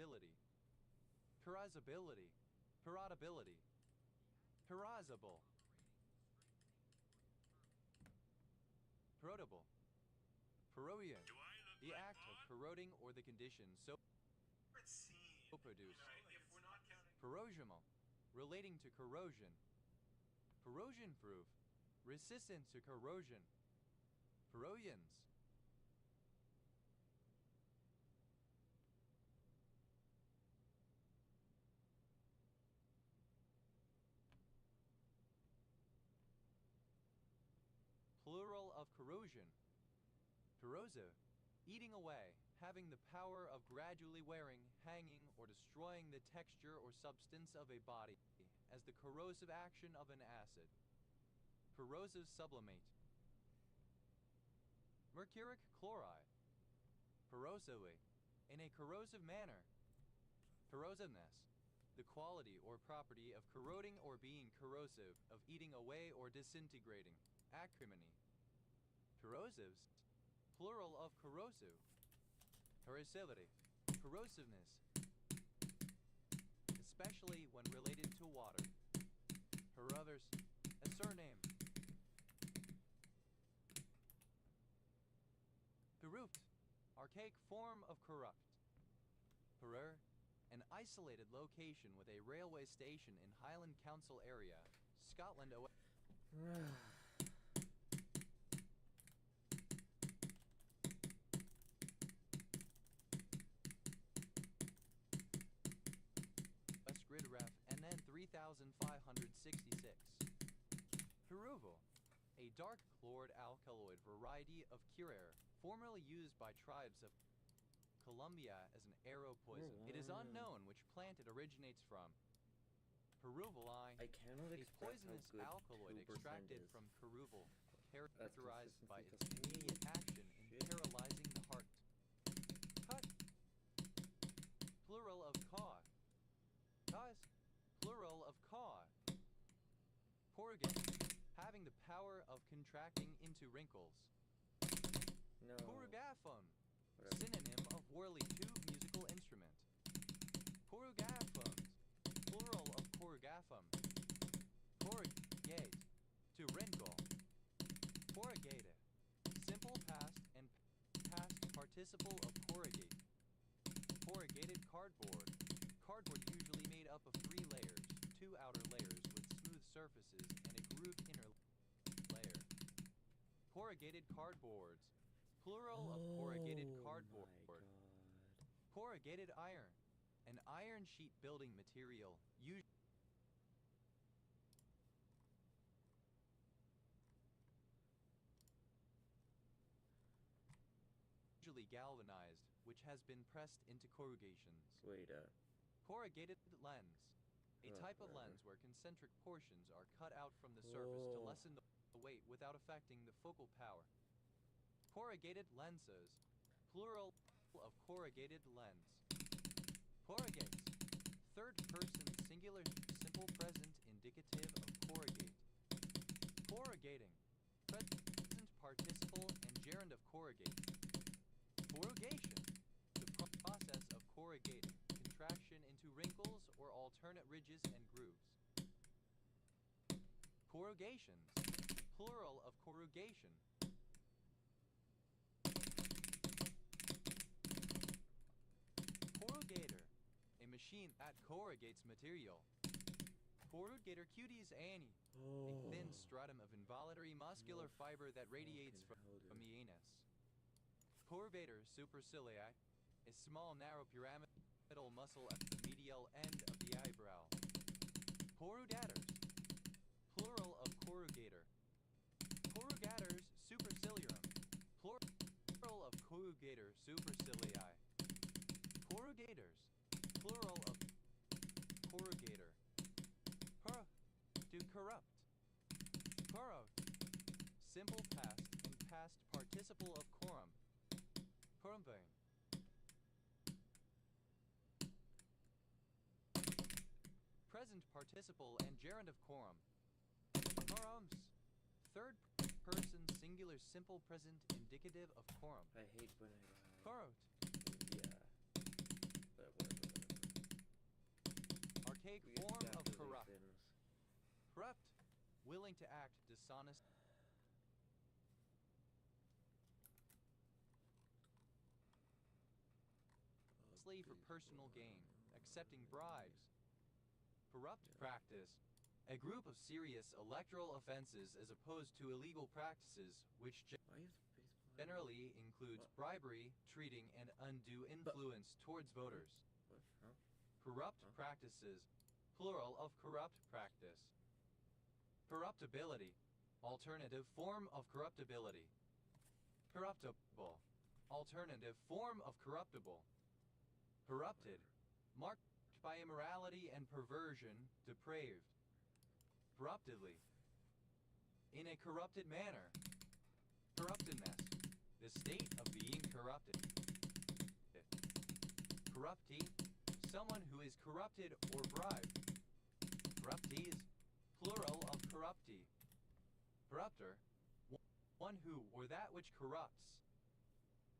Corrodability. Corrosibility. Corrodability. Corrosible. Corrodable. Corrosion. The act of corroding or the condition so produced. Corrosional. Relating to corrosion. Corrosion proof. Resistant to corrosion. Corrosions. Plural of corrosion. Corrosive. Eating away, having the power of gradually wearing, hanging, or destroying the texture or substance of a body, as the corrosive action of an acid. Corrosive sublimate. Mercuric chloride. Corrosively. In a corrosive manner. Corrosiveness. The quality or property of corroding or being corrosive, of eating away or disintegrating. Acrimony. Corrosives. Plural of corrosive. Corrosivity. Corrosiveness. Especially when related to water. Corrovers. A surname. Corrupt. Archaic form of corrupt. Correr. An isolated location with a railway station in Highland Council area, Scotland. West Grid Ref NN 3566. Peruval. A dark chlorid alkaloid variety of curare, formerly used by tribes of Colombia as an arrow poison. It is unknown which plant it originates from. Peruvali, a poisonous alkaloid extracted from Peruval, characterized by its immediate action in paralyzing the heart. Cut. Plural of caw. Cause. Plural of caw. Corrugate, having the power of contracting into wrinkles. No. Corrugaphone. Synonym of whirly tube musical instrument. Corrugaphones. Plural of corrugaphone. Corrugate. To wrinkle. Corrugated. Simple past and past participle of corrugate. Corrugated cardboard. Cardboard usually made up of 3 layers, 2 outer layers with smooth surfaces and a grooved inner layer. Corrugated cardboards. Plural of corrugated cardboard. Corrugated iron. An iron sheet building material, usually galvanized, which has been pressed into corrugations. Corrugated lens. A type of lens where concentric portions are cut out from the surface to lessen the weight without affecting the focal power. Corrugated lenses. Plural of corrugated lens. Corrugates. Third person singular simple present indicative of corrugate. Corrugating. Present participle and gerund of corrugate. Corrugation. The process of corrugating. Contraction into wrinkles or alternate ridges and grooves. Corrugations. Plural of corrugation. Corrugator. A machine that corrugates material. Corrugator cutis ani. A thin stratum of involuntary muscular fiber that radiates from the anus. Corrugator supercilii. A small narrow pyramidal muscle at the medial end of the eyebrow. Corrugators. Plural of corrugator. Corrugators superciliarum. Plural of corrugator supercilii. Corrugators. Plural of corrugator. To corrupt. Corrupt. Simple past and past participle of corum. Corrumping. Present participle and gerund of corum. Corums. Third person singular simple present indicative of corum. I hate when Corrot. Yeah. But whatever. Form of exactly corrupt. these things. Corrupt. Willing to act dishonest. For personal gain, accepting bribes. Corrupt practice. A group of serious electoral offenses as opposed to illegal practices, which generally includes bribery, treating, and undue influence towards voters. What? Huh? Corrupt practices. Plural of corrupt practice. Corruptibility. Alternative form of corruptibility. Corruptible. Alternative form of corruptible. Corrupted, marked by immorality and perversion, depraved. Corruptedly, in a corrupted manner. Corruptedness, the state of being corrupted. Corruptee, someone who is corrupted or bribed. Corruptees, plural of corruptee. Corrupter, one who or that which corrupts.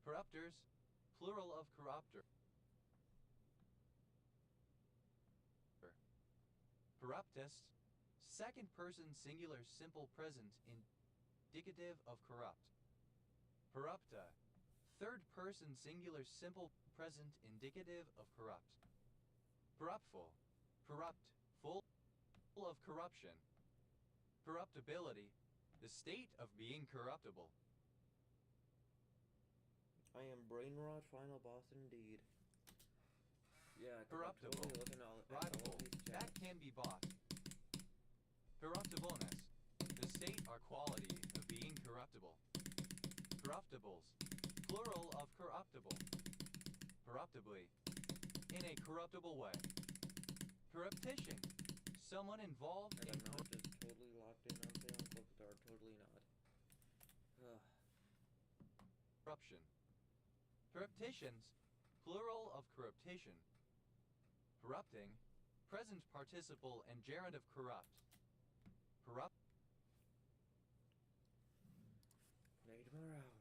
Corrupters, plural of corrupter. Corruptest, second person singular simple present indicative of corrupt. Corrupta, third person singular simple present indicative of corrupt. Corruptful, corrupt, full of corruption. Corruptibility, the state of being corruptible. I am brain rot final boss indeed. Yeah, corruptible, totally looking at all these chats. that can be bought. Corruptibleness, the state or quality of being corruptible. Corruptibles, plural of corruptible. Corruptibly, in a corruptible way. Corruptition, someone involved and in I'm not just totally locked in on Salem Cloakdar, totally not. Corruption. Corruptitions, plural of corruption. Corrupting, present participle and gerund of corrupt. Corrupt. Need more hours.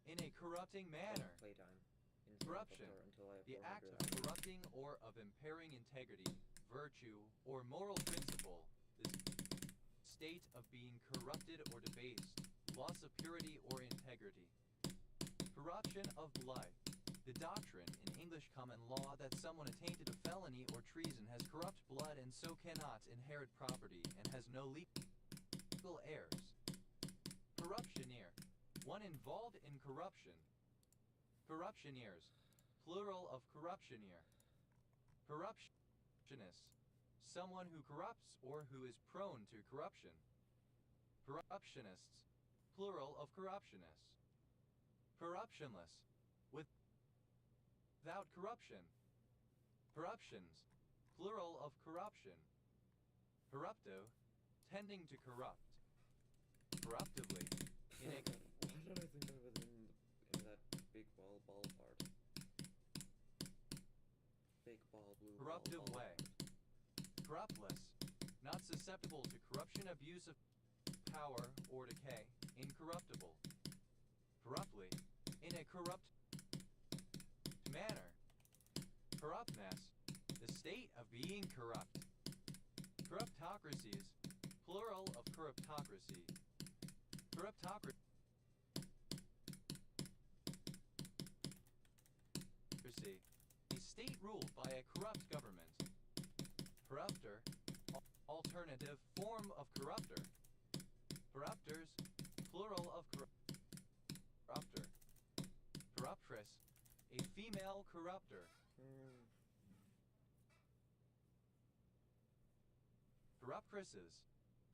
In a corrupting manner. Playtime. Corruption, until I have the act 400 of corrupting or of impairing integrity, virtue, or moral principle. The state of being corrupted or debased, loss of purity or integrity. Corruption of blood. The doctrine in English common law that someone attainted of felony or treason has corrupt blood and so cannot inherit property and has no legal heirs. Corruptioneer. One involved in corruption. Corruptioneers. Plural of corruptioneer. Corruptionist. Someone who corrupts or who is prone to corruption. Corruptionists. Plural of corruptionists. Corruptionless. Without corruption. Corruptions. Plural of corruption. Corrupto. Tending to corrupt. Corruptively. In a... Why did I think I was in that big ball part? Big ball, blue corruptive ball way. Corruptless. Not susceptible to corruption, abuse of power, or decay. Incorruptible. Corruptly. In a corrupt manner. Corruptness. The state of being corrupt. Corruptocracies. Plural of corruptocracy. Corruptocracy. A state ruled by a corrupt government. Corrupter. Alternative form of corrupter. Corrupters. Plural of corrupter. Corruptress. A female corrupter. Corruptresses.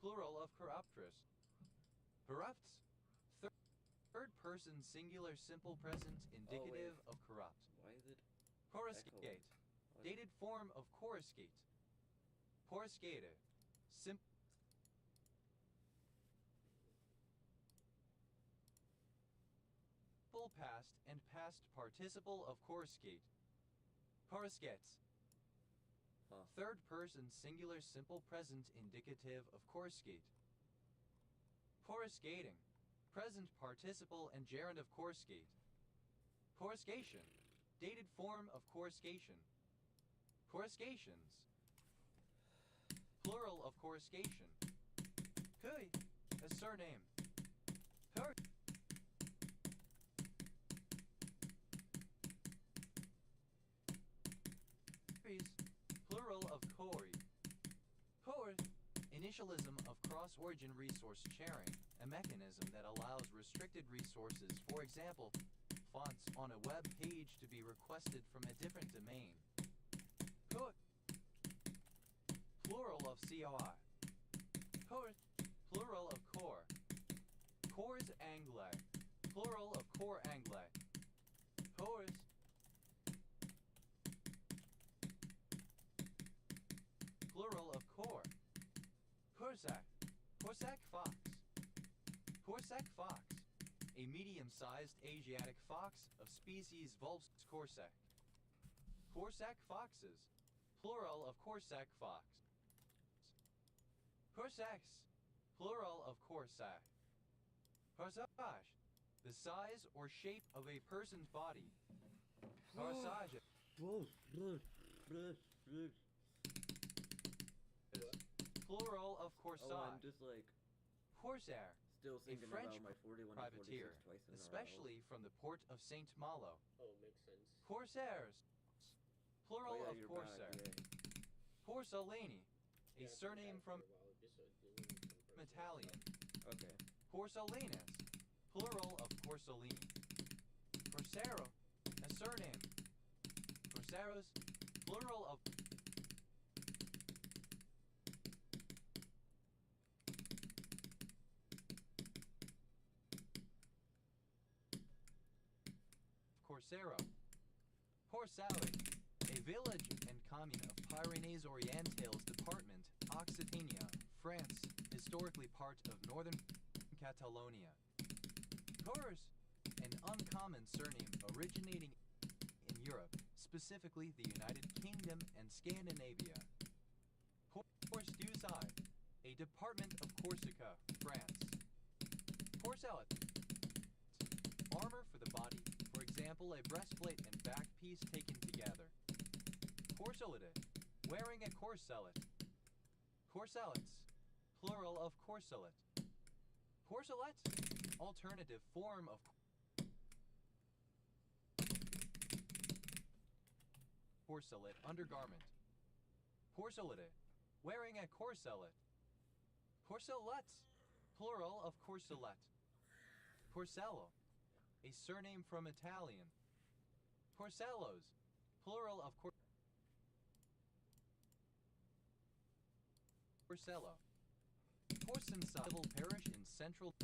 Plural of corruptress. Corrupts. Third person singular simple present indicative of corrupt. Why is it? Coruscate. Dated form of coruscate. Coruscate. Simple past and past participle of coruscate. Coruscates. Third person singular simple present indicative of coruscate. Coruscating. Present participle and gerund of coruscate. Coruscation. dated form of coruscation. Coruscations. Plural of coruscation. Kui, a surname. Cur. Plural of Kori. Kor, initialism of cross-origin resource sharing, a mechanism that allows restricted resources, for example, fonts on a web page to be requested from a different domain. Kor, plural of COI. Kor, plural of core. Cores anglais, plural of core anglais. Cores. Plural of core. Corsac. Corsac fox. Corsac fox. A medium-sized Asiatic fox of species Vulpes corsac. Corsac foxes. Plural of Corsac fox. Corsacs. Plural of Corsac. Corsage. The size or shape of a person's body. Corsage. Plural of corsage. Oh, I'm just like Corsair, still thinking a French about my 41 privateer, twice in especially from the port of Saint Malo. Oh, makes sense. Corsairs, plural of corsair. Corsalini, a surname from Italian. Okay. Corsalinus, plural of Corsalini. Corsaro, a surname. Corsaros, plural of Corsaro. Corsari, a village and commune of Pyrenees-Orientales department, Occitania, France, historically part of northern Catalonia. Cors, an uncommon surname originating in Europe, specifically the United Kingdom and Scandinavia. Corsdusai, a department of Corsica, France. Corselet, armor for the body, for example, a breastplate and back piece taken together. Corselete, wearing a corselet. Corselets, plural of corselet. Corselet, alternative form of corselet undergarment. Corselete, wearing a corselet. Corselets, plural of corselet. Corsello, a surname from Italian. Corsellos, plural of Corsello. Corson civil parish in central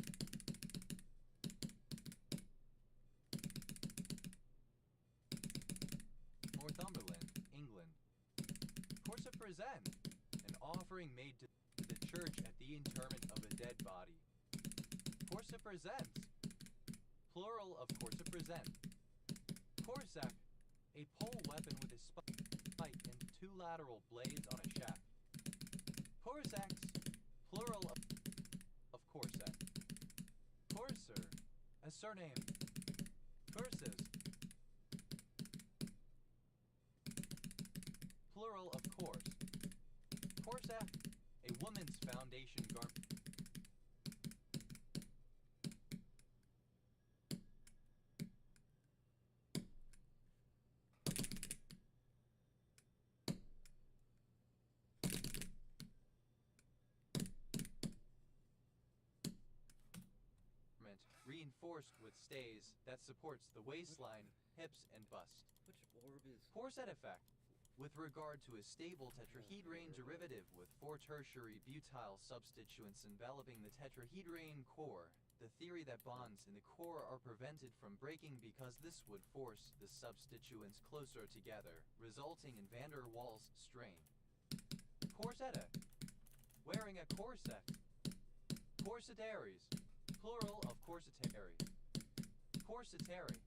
Northumberland, England. Corsa present, an offering made to the church at the interment of a dead body. Corsa presents, plural of Corsa present. Corsac, a pole weapon with a spike and two lateral blades on a shaft. Corsacs, plural of corsac. Courser, a surname. Courses, plural of course. Corsac, a woman's foundation garment. Reinforced with stays that supports the waistline, hips, and bust. Which orb is... Corset effect. With regard to a stable tetrahedrane derivative with 4 tertiary butyl substituents enveloping the tetrahedrane core, the theory that bonds in the core are prevented from breaking because this would force the substituents closer together, resulting in van der Waals strain. Corsetta. Wearing a corset. Corsetaries. Plural of corsetary. Corsetary,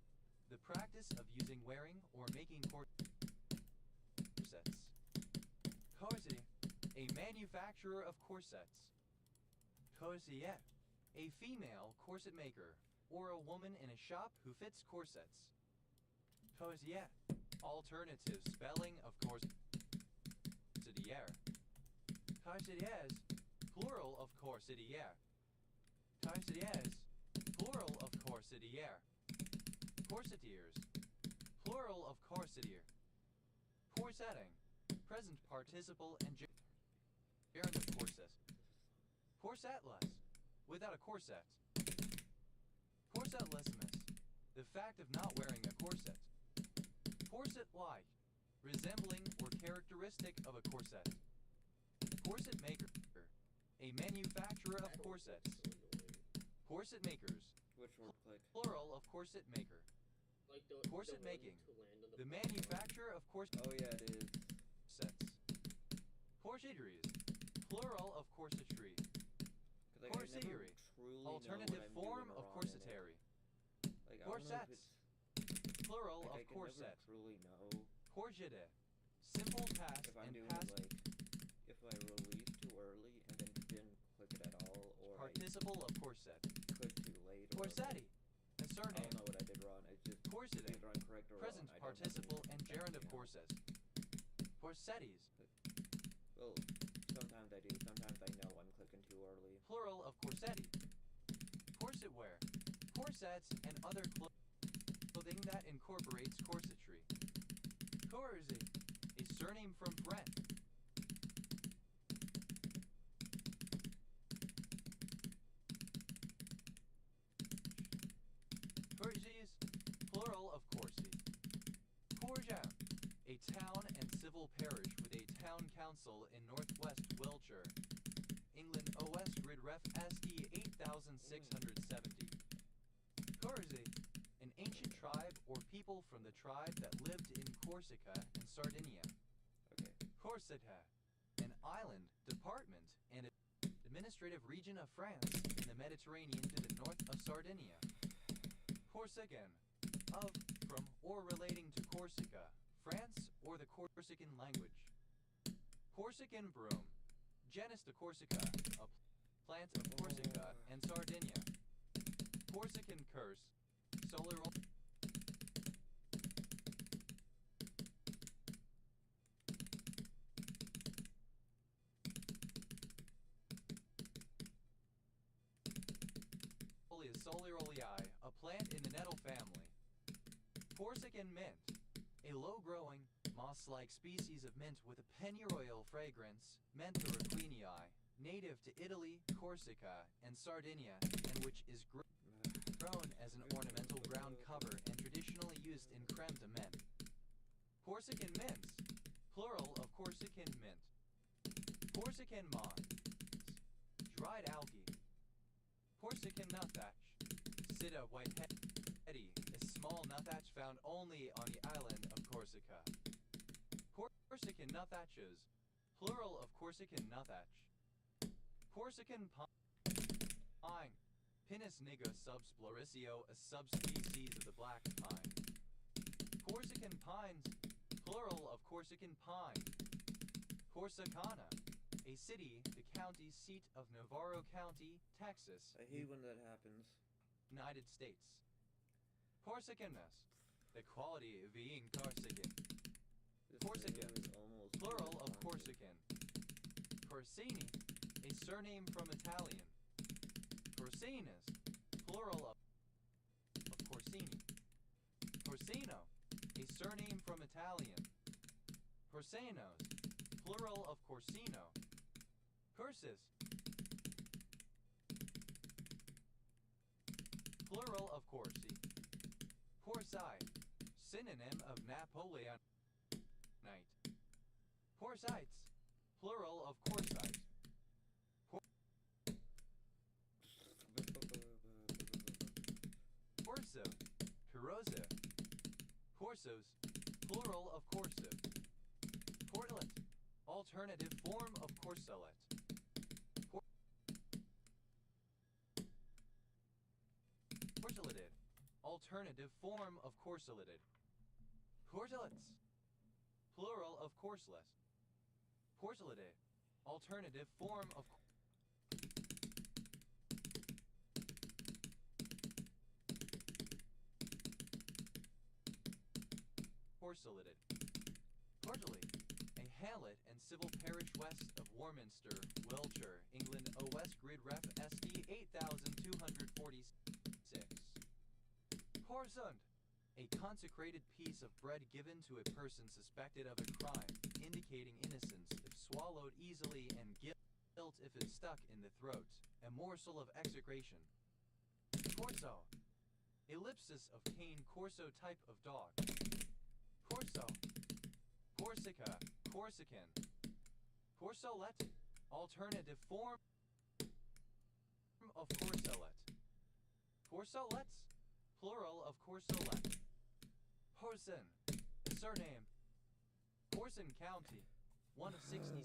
the practice of using, wearing, or making corsets. Corset, a manufacturer of corsets. Corsier, a female corset maker, or a woman in a shop who fits corsets. Corsier, Alternative spelling of corsetière. Corsetières, plural of corsetière. Corsetières, plural of corsetière. Corsetiers, plural of corsetier. Corsetting, present participle and gerund of corset. Corsetless, without a corset. Corsetlessness, the fact of not wearing a corset. Corset-like, resembling or characteristic of a corset. Corset maker, a manufacturer of corsets. Corset makers, Which one click? plural of corset maker. Like Corset the making, to land on the manufacturer of corsets. Oh yeah, it is. Corsetries, plural of corsetry. Like, Corsettery, alternative form of corsetary. Like, Corsets, plural of corset. I truly know Courgette, simple past if I'm and doing past it like if I release too early and then didn't click it at all, or participle of corset. I clicked too late. Or Corsetti, a I surname. don't know what I did wrong. It's just Corseting, either I'm correct or present wrong. participle and gerund of corset. Corsettis, Well, sometimes I do. Sometimes I know I'm clicking too early. plural of corsetti. Corsetware, corsets and other clothing that incorporates corsetry. Corset, a surname from French. Courges, plural of Courcy. Courgin, a town and civil parish with a town council in northwest Wiltshire, England. OS grid ref SE 8670. Corsi, an ancient tribe or people from the tribe that lived in Corsica and Sardinia. Okay. Corsica, an island, department, and administrative region of France in the Mediterranean to the north of Sardinia. Corsican, of, from, or relating to Corsica, France, or the Corsican language. Corsican broom, genus de Corsica, a plant of Corsica and Sardinia. Corsican curse, solar. Solarolii, a plant in the nettle family. Corsican mint, a low-growing, moss-like species of mint with a pennyroyal fragrance, Mentha queenii, native to Italy, Corsica, and Sardinia, and which is grown as an ornamental ground cover and traditionally used in creme de menthe. Corsican mints, plural of Corsican mint. Corsican moss, dried algae. Corsican nuthatch, Sida whiteheadi, a small nuthatch found only on the island of Corsica. Corsican nuthatches, plural of Corsican nuthatch. Corsican pine, Pinus nigra subsploricio, a subspecies of the black pine. Corsican pines, plural of Corsican pine. Corsicana, a city, the county seat of Navarro County, Texas. I hate when that happens. United States. Corsicanness, the quality of being Corsican. Corsican, plural of Corsican. Corsini, a surname from Italian. Corsinus, plural of Corsini. Corsino, a surname from Italian. Corsanos, plural of Corsino. Cursus, plural of Corsi. Corsi, synonym of Napoleonite. Corsites, plural of Corsites. Corso, corrosive. Corsos, plural of corsive. Corselet, alternative form of corselet. Corseleted, alternative form of corseleted. Corselets, plural of corselet. Corseleted, alternative form of Corsolated. Portally, a hamlet and civil parish west of Warminster, Wiltshire, England. O West Grid Ref SD 8246. Corsund, a consecrated piece of bread given to a person suspected of a crime, indicating innocence if swallowed easily and guilt if it stuck in the throat. A morsel of execration. Corso, ellipsis of cane Corso type of dog. Corso, Corsica, Corsican. Corsolet, alternative form of corselet. Corsolets, plural of corsolet. Porson, surname. Porson County, one of 66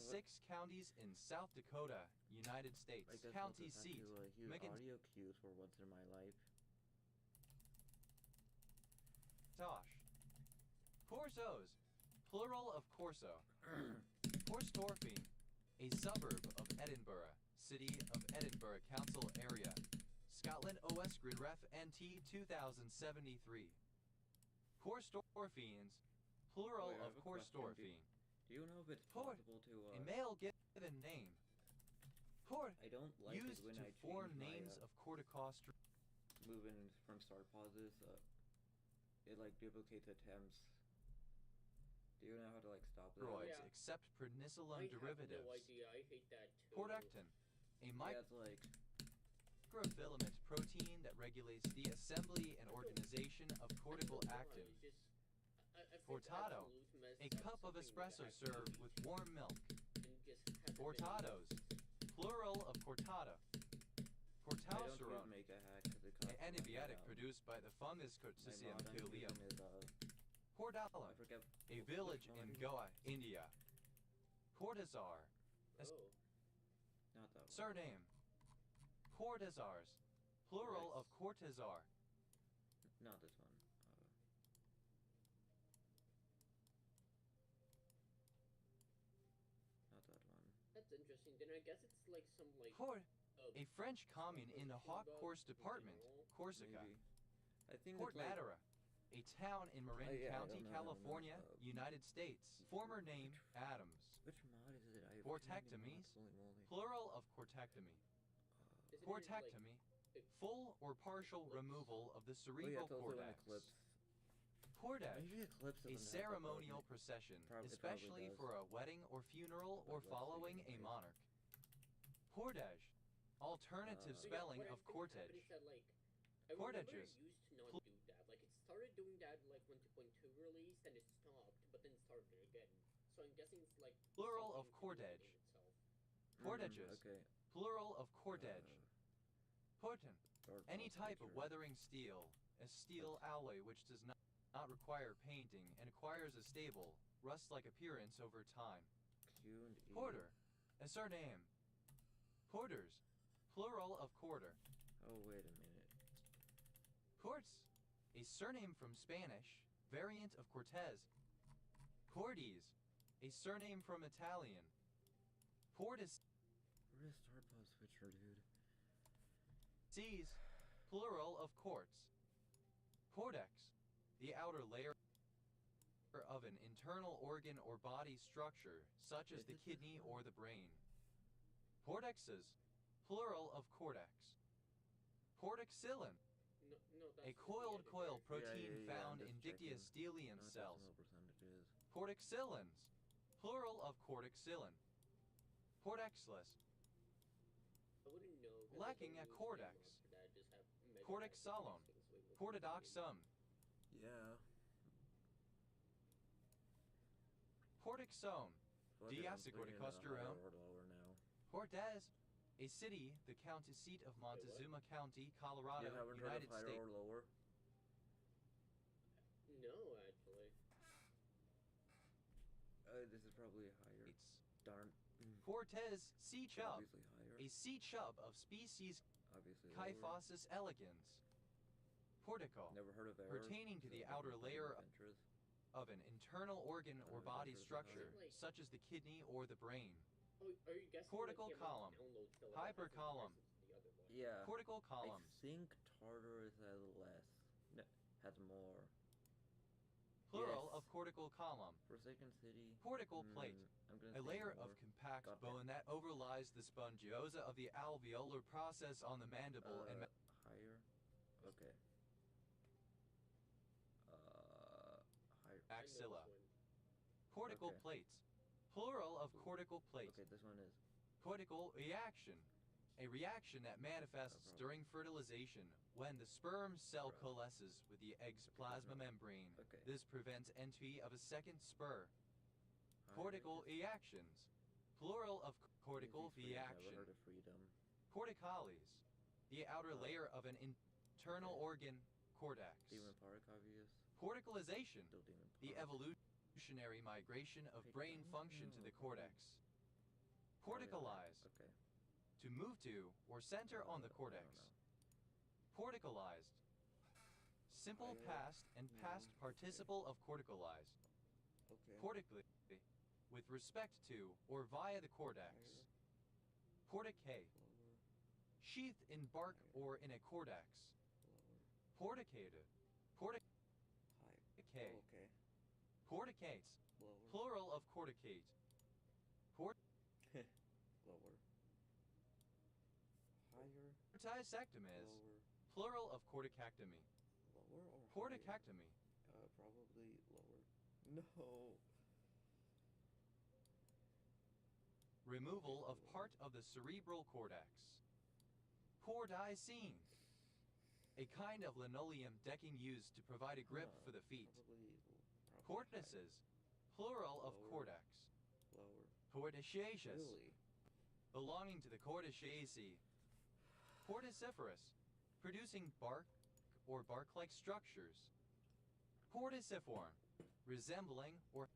counties in South Dakota, United States. County seat. Audio cues for once in my life. Tosh. Corsos, plural of Corso. Corstorphine, a suburb of Edinburgh, City of Edinburgh Council area. Scotland OS Grid Ref NT 2073. Corstorphines, plural of Corstorphine. Do you know if it's possible to a male given name. Port, I don't like used it when to I form change names of corticosteroids. Moving from start pauses, it like duplicates attempts. Do you know how to like stop that? Yeah. Except penicillin derivatives. I have no idea. I hate that too. Portectin, a microfilament protein that regulates the assembly and organization of cortical actin. Portato, a cup of espresso served with warm milk. Portados, plural of portata. Portalserone, an antibiotic produced by the fungus Coccicium pileum. Portala, a village in Goa, India. Portazar, not that one. surname. Cortazars, plural of cortazar. Not this one. Not that one. That's interesting. Then I guess it's like some like. Port, a French commune in the Hawk-Course department, Corsica. Maybe. I think Port it's like, Madera, a town in Marin County, I don't know. California, United States. Former name, Adams. Which mod is it? Cortectomies, plural of cortectomy. Cortectomy, full or partial removal of the cerebral cortex. Cortex, a ceremonial procession, especially for a wedding or funeral or following a monarch. Portage, alternative spelling of cortege. Corteges. Used to not do that. Like it started doing that like when 2.2 released and it stopped, but then started again. So I'm guessing it's like Plural of cordage. Portages, plural of cordage. Porten, any type of weathering steel, a steel alloy which does not require painting and acquires a stable, rust-like appearance over time. Porter, a surname. Porters, plural of quarter. Oh, wait a minute. Cortes, a surname from Spanish, variant of Cortez. Cordes, a surname from Italian. Portis, Where's start pause switcher, dude? Seas, plural of quartz. Cortex, the outer layer of an internal organ or body structure, such as the kidney or the brain. Cortexes, plural of cortex. Cortexillin, a coiled coil protein found in dictyostelium cells. Cortexillins, plural of cortexillin. Cortexless, I wouldn't know. lacking a cortex. Cortexolone, portadoxum. Yeah. Portexone, diacylcorticosterone. Cortez, a city, the county seat of Montezuma County, Colorado, United States. Or lower? No, actually. This is probably higher. Darn. Cortez sea chub, Obviously higher. a sea chub of species Obviously Kyphossus elegans. Portico, Never heard of error. pertaining to the outer layer of an internal organ or body structure, Like- such as the kidney or the brain. Oh, are you guessing? Cortical like, the amount column. of downloads that, like, Hypercolumn. has the other one? Yeah. Cortical I columns, think Tartarus has less. No, has more. plural Yes. of cortical column. Forsaken City. Cortical plate. I'm gonna A say layer more. of compact Goddamn. bone that overlies the spongiosa of the alveolar process on the mandible and higher. Okay. Higher. maxilla. Cortical Okay. plates. Plural of cortical plate. Okay, this one is. Cortical reaction. A reaction that manifests during fertilization when the sperm cell coalesces with the egg's plasma membrane. Okay. This prevents entry of a second spur. Cortical reactions. Plural of cortical reaction. Never heard of freedom. Corticalis. The outer layer of an internal organ, cortex. Demon Park, obvious. Corticalization. Still Demon Park. The evolutionary migration of brain function to the cortex. Corticalize. Okay. To move to or center on the cortex. Corticalized. Simple past and past participle of corticalized. Okay. Cortically, with respect to or via the cortex. Corticate. Sheath in bark or in a cortex. Porticated. Porticate. Okay. Porticates. Lower. Plural of corticate. Lower. Higher. Corticectomies. Lower. Plural of corticectomy. Lower or Corticectomy. higher? Probably lower. No. Removal of part of the cerebral cortex. Cordicine. A kind of linoleum decking used to provide a grip for the feet. Probably Cortices. Plural of Lower. cortex. lower. Corticaceous. Really? Belonging to the Corticaceae. Corticiferous. Producing bark or bark-like structures. Corticiform. Resembling or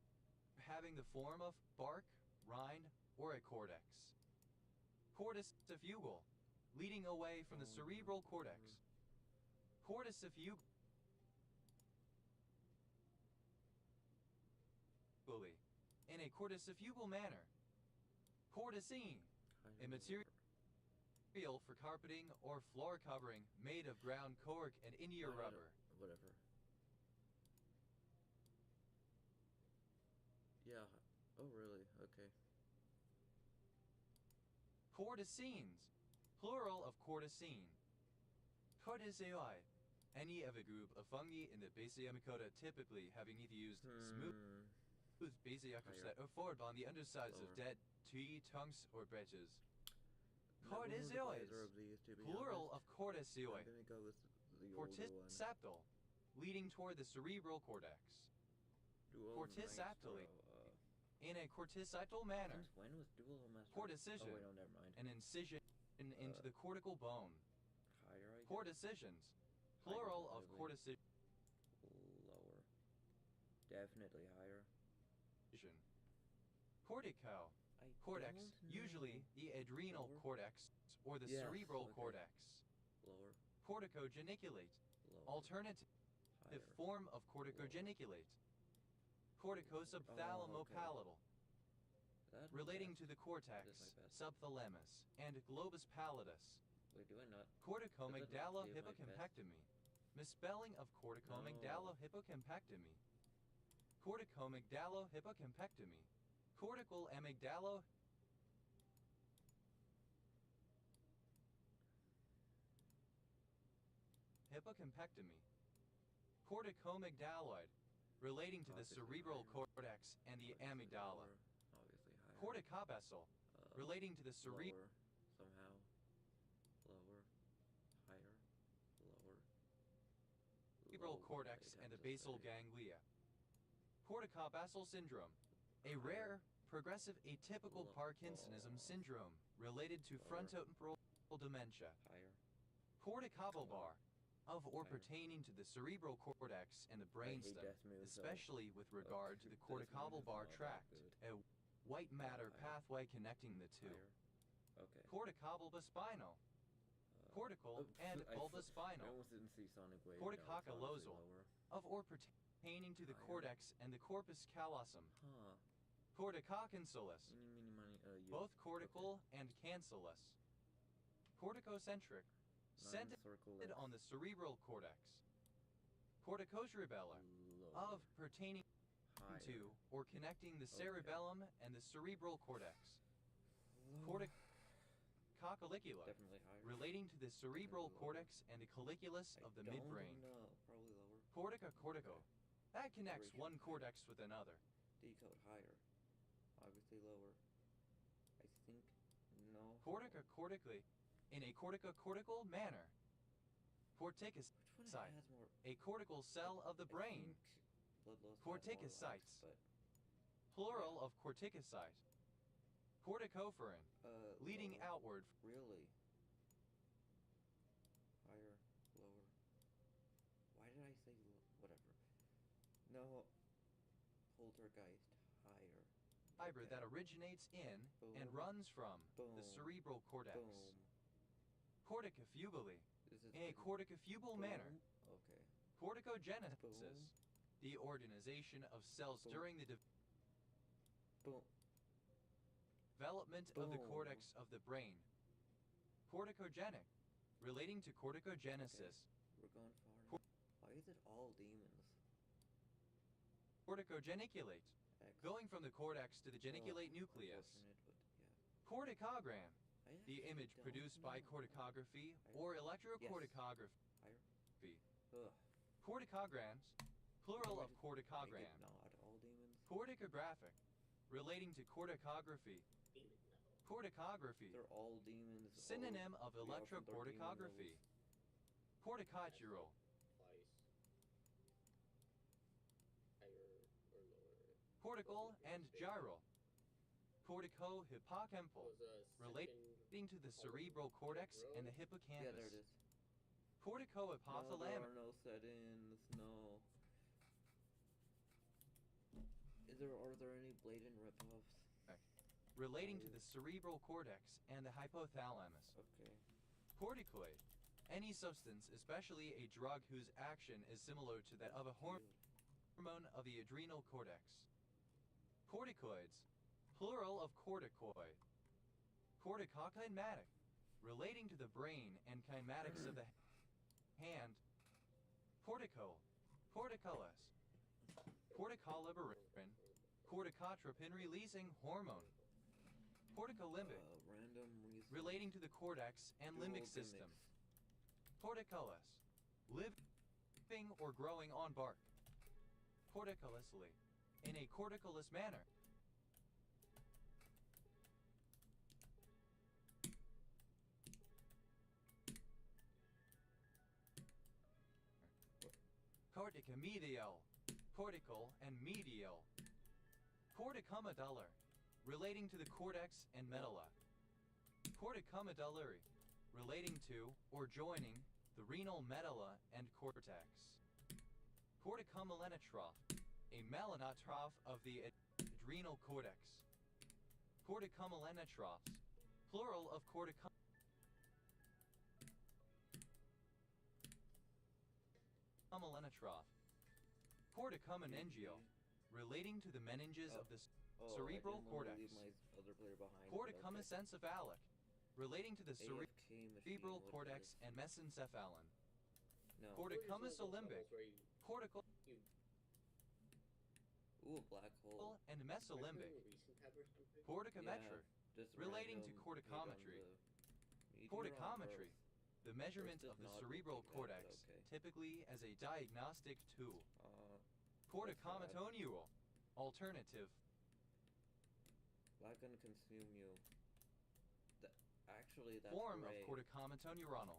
having the form of bark, rind, or a cortex. Corticifugal. Leading away from the cerebral cortex. Corticifugal. In a corticifugal manner. Corticine. A material for carpeting or floor covering made of ground cork and India rubber. Whatever. Yeah. Oh, really? Okay. Corticines. Plural of corticine. Corticeae. Any of a group of fungi in the Baseamycota, typically having either used smooth basiacus that are formed on the undersides of dead tree trunks or branches. Corticeoids. Plural of corticeoid. I'm gonna go with the older one. Cortiseptal. Leading toward the cerebral cortex. Cortiseptally. In a corticeptal manner. Since when was dual master? Corticision. Oh wait, no, never mind. An incision into the cortical bone. Higher, I guess? Corticisions. Plural of corticision. Lower. Definitely higher. Cortico. Cortex. Usually the adrenal cortex or the cerebral cortex. Lower. Corticogeniculate. Lower. Alternative form of corticogeniculate. Corticosubthalamopalatal. Relating to the cortex, subthalamus, and globus pallidus. Wait, do I not? Corticomygdalohippocambectomy. Misspelling of corticomygdalohippocambectomy. Corticomygdalohippocambectomy. Cortical amygdalo. Hippocambectomy. Corticomygdaloid. Relating to the cerebral cortex and the amygdala. Obviously higher. Corticobasal. Relating to the cerebral. Lower, somehow. Lower. Higher. Lower. Cerebral cortex and the basal ganglia. Corticobasal syndrome. A rare, progressive atypical Parkinsonism syndrome related to frontotemporal dementia. Higher. Corticobulbar. Of or pertaining to the cerebral cortex and the brainstem, especially with regard to the corticobulbar tract, a white matter pathway connecting the two. Okay. Corticobulbospinal. Cortical and bulbospinal. I almost didn't see Sonic Wave. Corticocallosal. Of or pertaining to the cortex and the corpus callosum. Huh. Corticocancellus. Both cortical and cancellous. Corticocentric. Centered on the cerebral cortex. Corticocerebellar. Of pertaining Higher. to or connecting the cerebellum and the cerebral cortex. Corticocollicular, Definitely higher. relating to the cerebral cortex and the colliculus of the midbrain. No, probably lower. Cortico, that connects one cortex with another. Decode higher. Obviously lower. I think no. Cortically, in a cortical manner. Corticocyte, Which one has more? a cortical cell of the brain. Corticocytes, plural of corticocyte. Corticophorin, leading lower. outward. Really? Higher, lower. Why did I say whatever? No. Poltergeist, higher. Fiber that originates in and runs from the cerebral cortex. Boom. Corticofubally, This is in a corticofubal manner. Okay. Corticogenesis, the organization of cells during the Boom. development of the cortex of the brain. Corticogenic, relating to corticogenesis. We're going far. Why is it all demons? Corticogeniculate, X. going from the cortex to the geniculate nucleus. Unfortunate, but yeah. Corticogram, I the actually image don't produced by know. corticography or electrocorticography. Higher. Ugh. Corticograms, plural of I corticogram. did not all demons. Corticographic, relating to corticography. Demon level. Corticography, They're all demons. synonym of they all from their demon electrocorticography. levels. Corticotural, Twice. Higher or lower. cortical and gyral. Corticohippocampal, Was a relating to the cerebral cortex and the Yeah, there hippocampus. it is. No, Corticohypothalamus, there are no settings. No. Are there any blatant ripoffs? relating to the cerebral cortex and the hypothalamus. Okay. Corticoid, any substance, especially a drug whose action is similar to that of a hormone of the adrenal cortex. Corticoids, plural of corticoid. Corticokinematic, relating to the brain and kinematics of the hand. Corticolus, corticoliberin, corticotropin-releasing hormone. Corticolimbic, Random reason. relating to the cortex and limbic system. Corticolus, living or growing on bark. Corticolusly, in a corticolus manner. Corticomedial, cortical and medial. Corticomedullary, relating to the cortex and medulla. Corticomedullary, relating to or joining the renal medulla and cortex. Corticomelanotroph, a melanotroph of the adrenal cortex. Corticomelanotrophs, plural of corticomelanotroph. Corticomenengial, relating to the meninges of the cerebral I didn't cortex. leave my other player behind. Corticomesencephalic, relating to the cerebral machine, what is cortex this? and mesencephalon. No. Corticomesolimbic, cortical Ooh, black hole. and mesolimbic. Recent Corticometric, Just relating to random corticometry. meet on the meteor on Corticometry, Earth. the measurement does of the not cerebral look like cortex, that, but okay. typically as a diagnostic tool. That's Corticometoneural, alternative. Black gonna consume you. Actually, that's Form gray. of corticometoneuronal.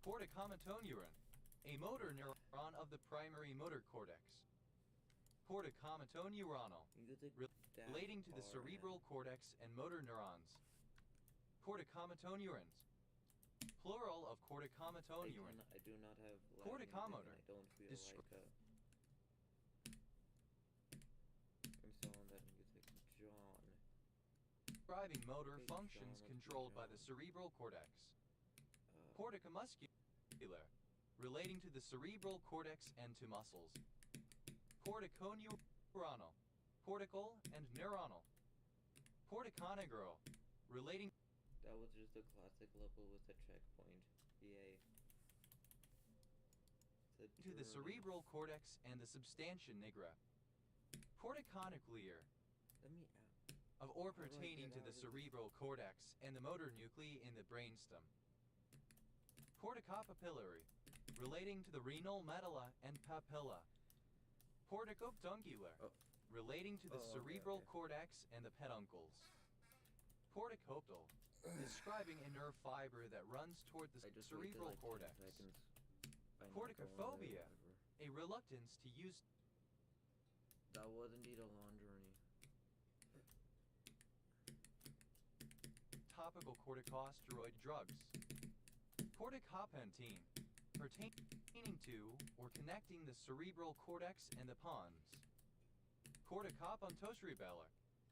Corticometoneuron, a motor neuron of the primary motor cortex. Corticometoneuronal, Music relating to the cerebral cortex and motor neurons. Corticometonurins, plural of corticometoneuron. I do not have Corticomotor. I don't feel Destro- like installing that music. John. Describing motor Okay, functions John, let's do controlled by John. the cerebral cortex. Uh, Corticomuscular, relating to the cerebral cortex and to muscles. Corticoneuronal, cortical and neuronal. Corticonegral, relating that was just a classic level with a checkpoint. Yay. to the cerebral cortex and the substantia nigra. Porticonuclear. Let me Of or How do I pertaining get to the out of cerebral cortex and the motor nuclei in the brainstem. Porticopapillary. Relating to the renal medulla and papilla. Porticoptungular. Oh. Relating to the Oh, okay, cerebral okay. cortex and the peduncles. Porticoptal. Describing a nerve fiber that runs toward the I just cerebral waited, like, cortex. 10 seconds. by not going away or Porticophobia. whatever. A reluctance to use That was indeed a long journey. topical corticosteroid drugs. Porticopentine. Pertaining to or connecting the cerebral cortex and the pons. Corticopuntocerebellar.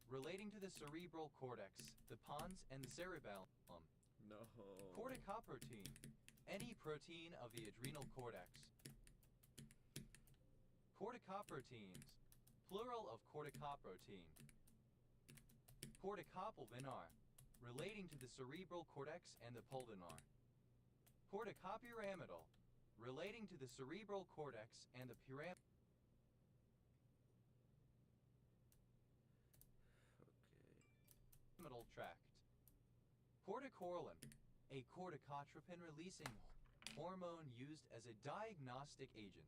Relating to the cerebral cortex, the pons, and the cerebellum. No. Corticoprotein. Any protein of the adrenal cortex. Corticoproteins. Plural of corticoprotein. Porticopulvinar. Relating to the cerebral cortex and the pulvinar. Porticopyramidal. Relating to the cerebral cortex and the pyramidal tract. Porticorlin. A corticotropin-releasing hormone used as a diagnostic agent.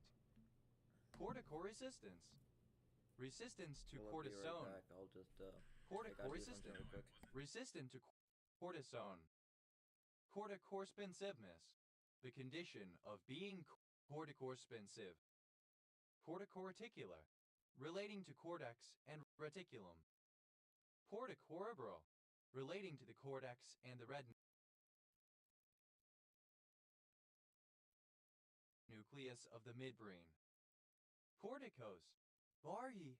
Corticoresistance. Resistance to I'll be right cortisone. back. I'll just I gotta do Corticoresistant. something real quick. Resistant to cortisone. Corticoresponsiveness. The condition of being corticoresponsive. Corticoreticular. Relating to cortex and reticulum. Porticocerebral. Relating to the cortex and the red nucleus of the midbrain. Porticose. Baryi.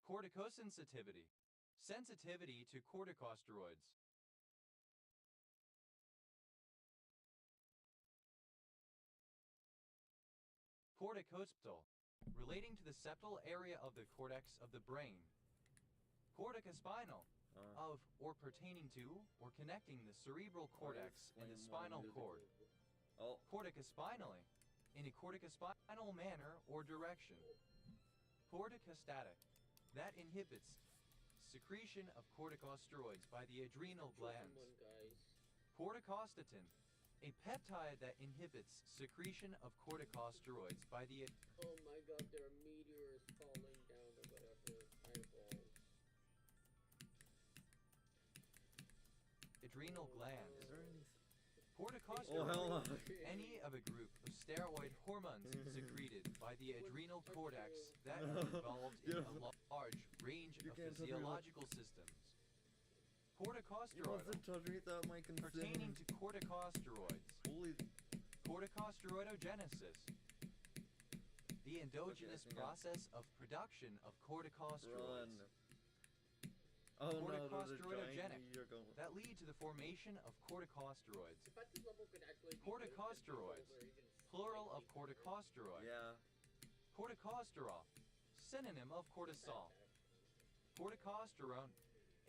Corticosensitivity. Sensitivity to corticosteroids. Porticociptal. Relating to the septal area of the cortex of the brain. Corticospinal. Of or pertaining to or connecting the cerebral cortex and the spinal cord. Oh. Corticospinally. In a corticospinal manner or direction. Corticostatic. That inhibits secretion of corticosteroids by the adrenal glands. Porticostatin. A peptide that inhibits secretion of corticosteroids by the Oh my god, there are meteors falling down or whatever. Eyeballs. adrenal glands. Is there any? Corticosteroid. Oh hell no. Any of a group of steroid hormones secreted by the adrenal cortex that are involved in a large range of physiological systems. You Corticosteroid. mustn't touch me without my consent. Pertaining to corticosteroids. Holy. Corticosteroidogenesis. The endogenous Okay, process of production of corticosteroids. Run. Oh no, those are Corticosteroidogenic. giant meteor going. That lead to the formation of corticosteroids. If at this level could actually be Corticosteroids. Plural of corticosteroid. Yeah. Corticosterol. Synonym of cortisol. Corticosterone.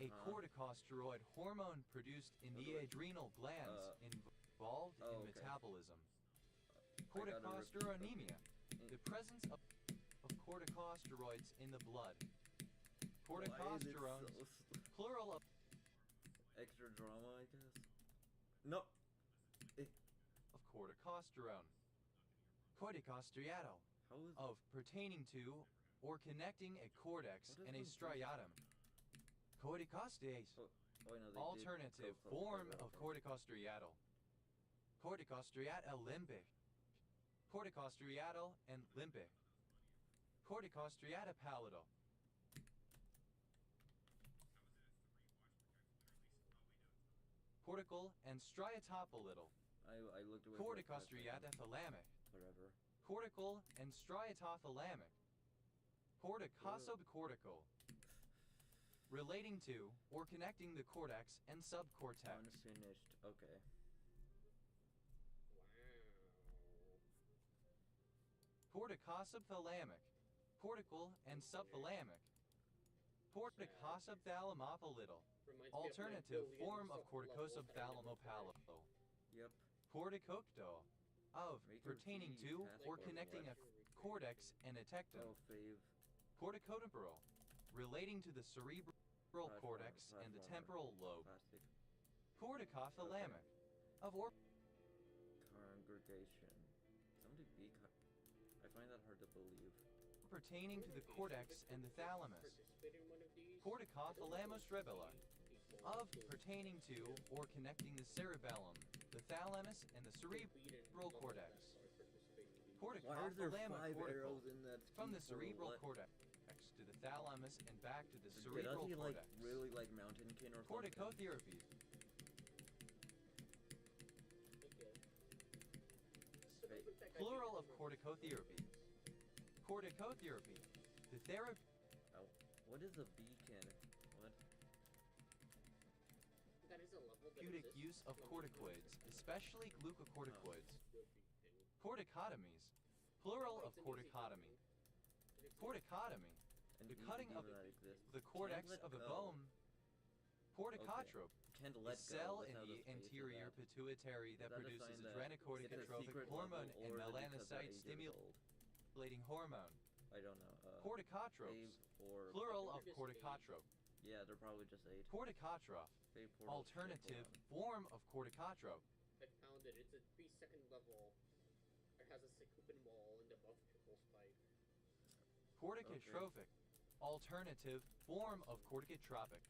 A corticosteroid hormone produced in the adrenal glands involved in metabolism. Corticosteronemia. The presence of corticosteroids in the blood. Corticosterones. Plural of Extra drama, I guess. No. corticosterone. Corticostriatal. How is Of pertaining to or connecting a cortex and a striatum. Corticostease. Oh, no, they Alternative did form okay. of corticostriatal. Corticostriatal limbic. Corticostriatal and limbic. Corticostriata pallidal. Cortical and striatopolidal. I looked away. for a Corticostriata second. thalamic. Whatever. Cortical and striatothalamic. Corticosobcortical. Relating to or connecting the cortex and subcortex. Unfinished. Okay. Corticosobthalamic. Cortical and subthalamic. Corticosobthalamopolidal. Alternative form of corticosobthalamopallidal. Yep. Corticocto. Of Make your pertaining tea, to pass or forward. connecting a cortex and a tectum. Oh, fave. Corticotemporal, relating to the cerebral cortex and the temporal lobe. Plastic. Corticothalamic, of Congregation. Somebody be. I find that hard to believe. pertaining to the cortex and the thalamus. Corticothalamus rebella, of pertaining to or connecting the cerebellum, the thalamus, and the cerebral cortex. Why are there 5 Cortical, arrows in that? from the cerebral cortex to the thalamus and back to the cerebral Does he cortex. like really like Mountain King or something? Corticotherapy. Plural of corticotherapy. Corticotherapy. The therapy. Oh, what is a beacon? What? That is a level that Therapeutic exists use of from corticoids, especially glucocorticoids. Oh. Corticotomies. Plural of corticotomy. Corticotomy. And The even cutting of that exists. the cortex Can't let of a go. bone. Corticotrope. Can't The let cell go. in That's how the space is anterior at. pituitary that Is that a produces sign that adrenocorticotropic it's a secret hormone level, and or is it because they're 8 melanocyte years stimulating old? hormone. I don't know. Corticotropes. Fave or Plural of Just corticotrope. yeah, they're probably just 8. Corticotroph. Fave portal, Alternative shit, form of corticotrope. I found it. It's a 3-second level. It has a open wall and above triple spike. Corticotrophic. Alternative form of corticotropic.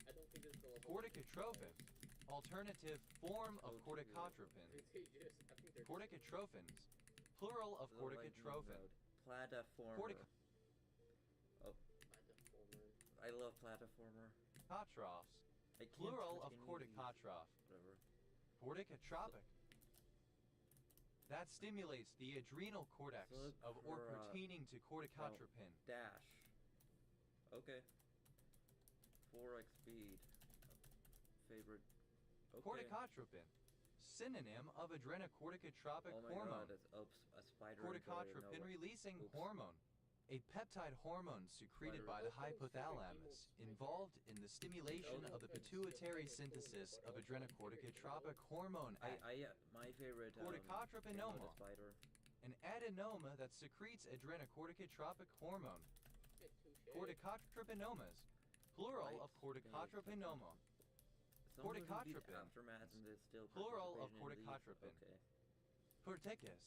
I don't think this is the level. Corticotrophin. Alternative form of Oh, dear. corticotropin. Contagious. I think they're Corticotrophins. Plural of The lightning corticotrophin. mode. Plataformer. Cortic- Oh, platformer. I love plataformer. Corticotrophs. I can't Plural touch of any these. corticotroph. Whatever. Corticotropic. That stimulates the adrenal cortex of or pertaining to corticotropin. Dash. Okay. 4x speed. Favorite. Okay. Corticotropin. Synonym of adrenocorticotropic Oh my hormone. god, it's a spider. Corticotropin releasing Oops. hormone. A peptide hormone secreted by the hypothalamus involved in the stimulation of the pituitary synthesis of adrenocorticotropic hormone. My favorite. Corticotropinoma. the spider. An adenoma that secretes adrenocorticotropic hormone. Yeah, touche. Corticotropinomas. Plural Right. of corticotropinoma. Someone who beat Corticotropin. Aftermath and is still Plural of participating in these? corticotropin. Okay. Corticus.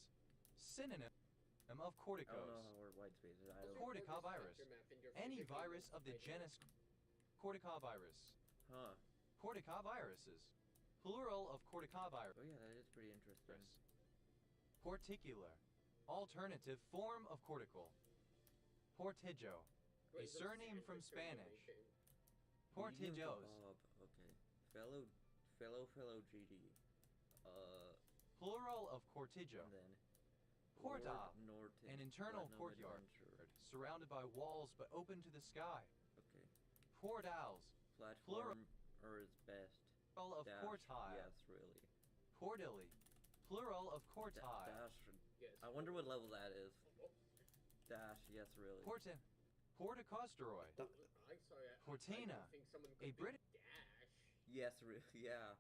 Synonym of I don't know corticos. how word white space is. I What's don't. your Corticovirus. aftermath in your Any favorite virus game of the fighting? genus corticovirus. Huh. Corticoviruses. Plural of corticovirus. Oh yeah, that is pretty interesting. Porticular. Alternative form of cortical. Portijo. A Raise up surname from standard Spanish. formulation. Medium Portijos. kebab, okay. Fellow GD. Plural of cortijo. And then. Porta. Lord Norton, An internal Platinum courtyard. Adventure. Surrounded by walls but open to the sky. Okay. Portals. Platform is best. Plural of Dash, quartile. yes, really. Portili. Plural of quartile. Dash. Yes. I wonder what level that is. Oh, Dash, yes, really. Porticosteroid. Da- I'm sorry. I Cortina, don't think someone a could British- dash. Yes, yeah.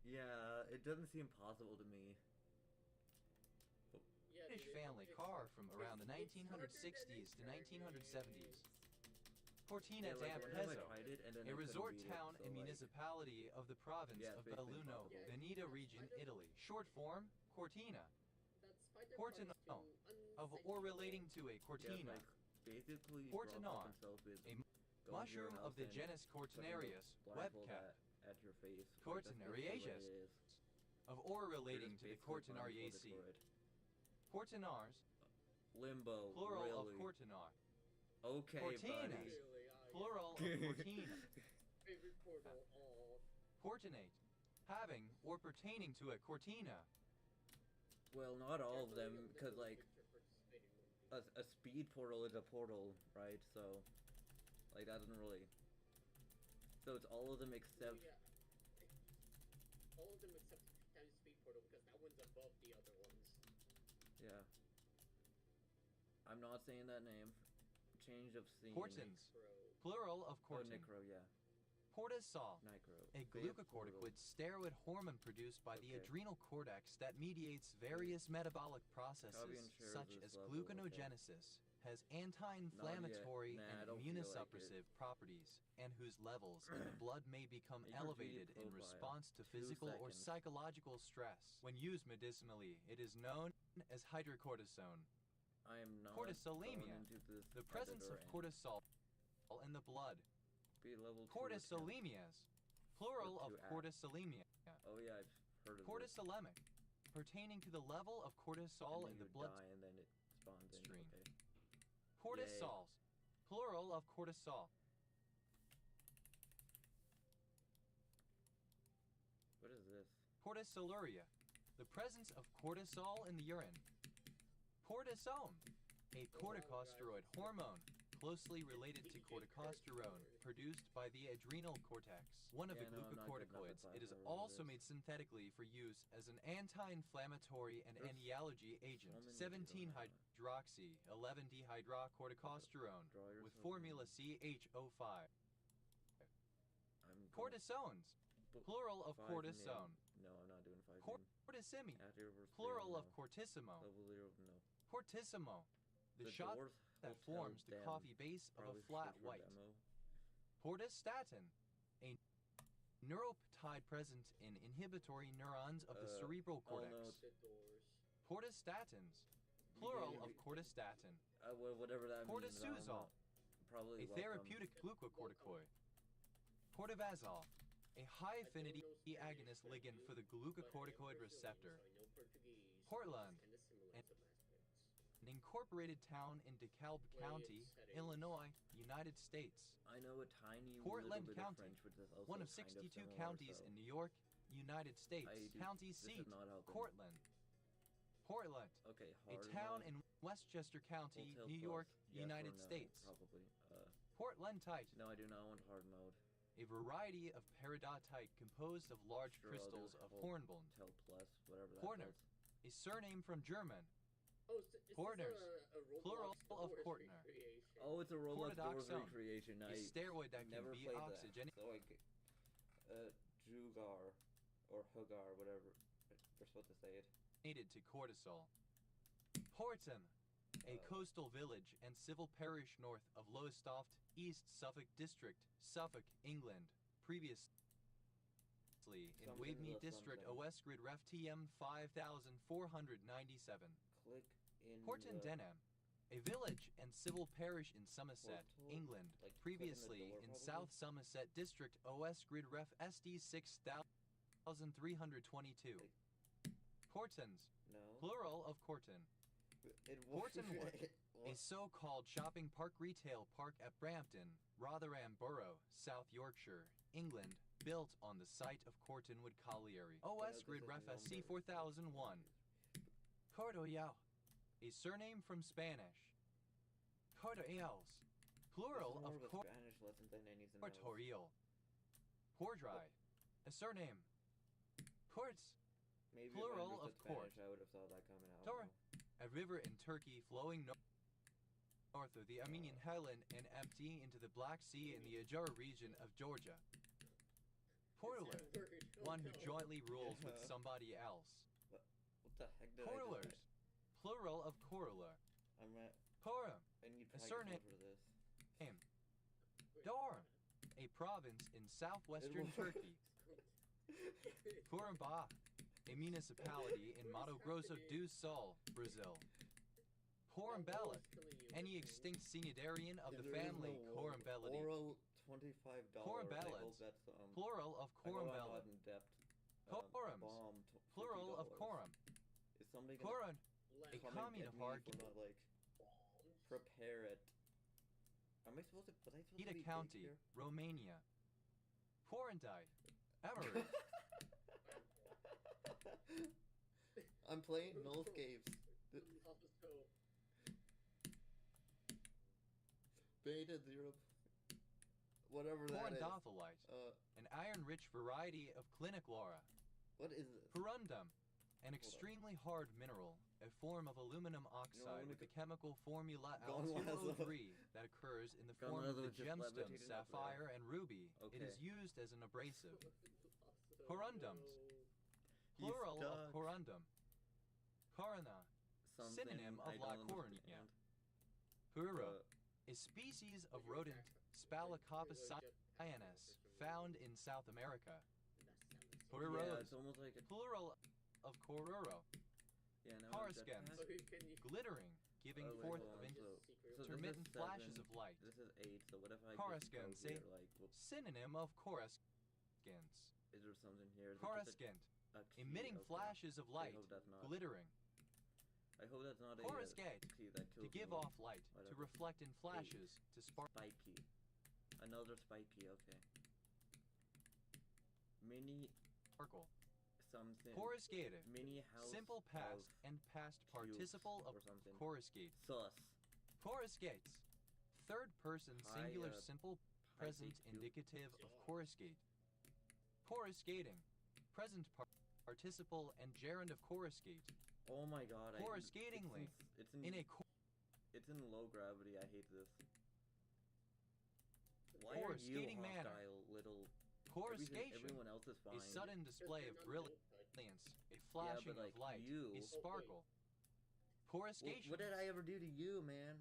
Yeah, it doesn't seem possible to me. Yeah, British dude, family it's- car from around the it's harder than 1960s to it 1970s. Cortina Yeah, like, one time I d'Ampezzo, tried it, and then I a couldn't resort beat it, town so, and like, municipality of the province Yeah, it's of basically Belluno, impossible. Veneto region, Italy. Short form, Cortina. That spider Cortina, part is too of or unsensible. relating to a Yeah, cortina, like, basically, Cortinar, Rob himself is a going to your mushroom of house the and genus putting the Cortinarius, blindfold webcap, at your face. Like, that's Cortinariaceus, basically what it is. of or You're relating just to the basically blindfolded Cortinariaceae. for it. Cortinars, Limbo, plural really? of Cortinar. Okay, Cortinas. buddy. Really, Plural of Cortina. favorite portal. Oh, Portinate, having or pertaining to a cortina. Well, not all of yeah, them, really, because, there's like, picture participating in one. a speed portal is a portal, right? So, like, that doesn't really... So it's all of them except... Yeah. All of them except times speed portal because that one's above the other ones. Yeah. I'm not saying that name. Change of scene. Portins, Bro. plural of Oh, cortin. Necro, yeah. Cortisol, Nitro. a glucocorticoid steroid hormone produced by the adrenal cortex that mediates various metabolic processes such as gluconeogenesis, has anti-inflammatory and immunosuppressive properties, and whose levels in the blood may become elevated in response to physical or psychological stress. When used medicinally, it is known as hydrocortisone. I am not Cortisolemia, the presence of cortisol in the blood. Cortisolemias, plural of cortisolemia. Oh yeah, I've heard of Cortisolemic, pertaining to the level of cortisol in the blood and then it spawns stream. In. Okay. Cortisols, plural of cortisol. What is this? Cortisoluria, the presence of cortisol in the urine. Cortisone, a corticosteroid hormone closely related to corticosterone produced by the adrenal cortex. One of the glucocorticoids, it is also made synthetically for use as an anti-inflammatory and anti-allergy agent. 17-hydroxy-11-dehydrocorticosterone with formula CH05. Cortisones, plural of cortisone. No, I'm not doing 5. Cortisimi, plural of cortissimo. Cortissimo, the shot that forms the coffee base of a flat white. Portostatin, a neuropeptide present in inhibitory neurons of the cerebral cortex. Portostatins, plural of cortistatin. Whatever that means. Cortisuzole, a therapeutic glucocorticoid. Portivazole, a high-affinity agonist ligand for the glucocorticoid receptor. Portland, an incorporated town in DeKalb County, Illinois, United States. I know a tiny Portland little bit County, of French, which is also one of kind 62 similar, counties in New York, United States. County seat, Cortland. Portland, okay, a town in Westchester County, New York, United States. Probably. Portlandite. No, I do not want hard mode. A variety of peridotite composed of large crystals of hornblende. Plus, whatever that Portner, a surname from German. Portners, plural of Portner. Oh, it's a Roblox Doors recreation. A steroid that can be oxygenated. So like, Jugar, or Hugar, whatever they're supposed to say it. Needed to cortisol. Portham, a coastal village and civil parish north of Lowestoft, East Suffolk District, Suffolk, England. Previously in Waveney District, OS Grid Ref TM 5497. Click in Porton Denham, a village and civil parish in Somerset, England. Previously in South Somerset District, OS Grid Ref SD 6322. Portons, plural of Corton. Porton Wood, a so-called shopping park retail park at Brampton, Rotherham Borough, South Yorkshire, England, built on the site of Corton Wood Colliery. OS Grid Ref SC 4001. Cordoyao, a surname from Spanish. Cordoyals, plural of Spanish lesson than anything else. Cortorial. Pordry, a surname. Courts, maybe plural of court. I would have thought that coming out. Tor, a river in Turkey flowing north of the Armenian Highland and emptying into the Black Sea in the Ajara region of Georgia. Portler, one who jointly rules with somebody else. What the heck did Corlers, plural of coroller. I'm at Porum, a surname. for this. Dorm, a province in southwestern Turkey. Corumbá, a municipality in Mato Grosso do Sul, Brazil. Corumbella, any extinct cnidarian of the family Corumbellidae. Oral $25. Corumbellas, plural of corumbella. Corums, plural of corum. Is somebody Corun, a come commune and of get me hard. if I'm not, like, prepare it. Am I supposed to? Was I supposed to Ida be County, here? Romania. Porendite, Emery. I'm playing Nullscapes. Beta 0. Whatever that is. Porendotholite, an iron-rich variety of cliniclora. What is this? Perundum, an extremely hard mineral, a form of aluminum oxide with the chemical formula Al2O3 that occurs in the form of the gemstones sapphire and ruby. It is used as an abrasive. Corundums. Plural of corundum. Corona. Synonym of la cornea. Puro. A species of rodent, Spalacoppus cyanus, found in South America. Puros. Yeah, it's almost like a... Plural of coruro. Yeah, no, Coruscans. Glittering, giving forth of intermittent flashes of light. This is 8, so what if I Coruscant, just go here, like... Whoops. Synonym of coruscants. Is there something here? Coruscant. Emitting flashes of light. Glittering. I hope that's not Coruscate. a key that kills To give me. off light. Whatever. To reflect in flashes. To spark. Spiky. Another spiky, okay. Mini... Sparkle. Something... Coruscated. Mini house Simple past of and past participle of something. coruscate. Sus. Coruscates. Third person singular simple present cube. indicative of coruscate. Coruscating. Present participle and gerund of coruscate. Oh my god, Coruscatingly. It's in low gravity, I hate this. Why are you Coruscating manner. hostile, little... Coruscation. Everyone else is fine. A sudden display of brilliance. A flashing but, like, of light. you... A sparkle. Coruscation. What did I ever do to you, man?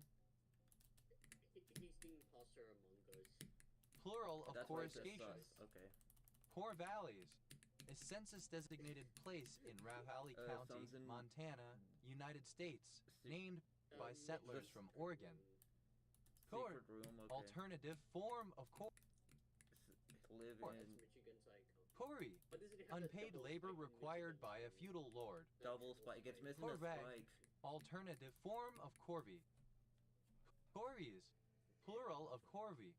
He's the imposter among us. Plural of That's why it says coruscations. sus. Okay. Poor Valleys. A census-designated place in Ravalli County, sounds in- Montana, United States, named by settlers from Oregon. Secret room, okay. Alternative form of Live Or- in... Michigan's icon. Puri. But doesn't it have that Unpaid double labor spike in required Michigan? by a feudal lord. Double spike. It's missing a Corvette. spike. Alternative form of corvée. Corvies. Plural of corvée.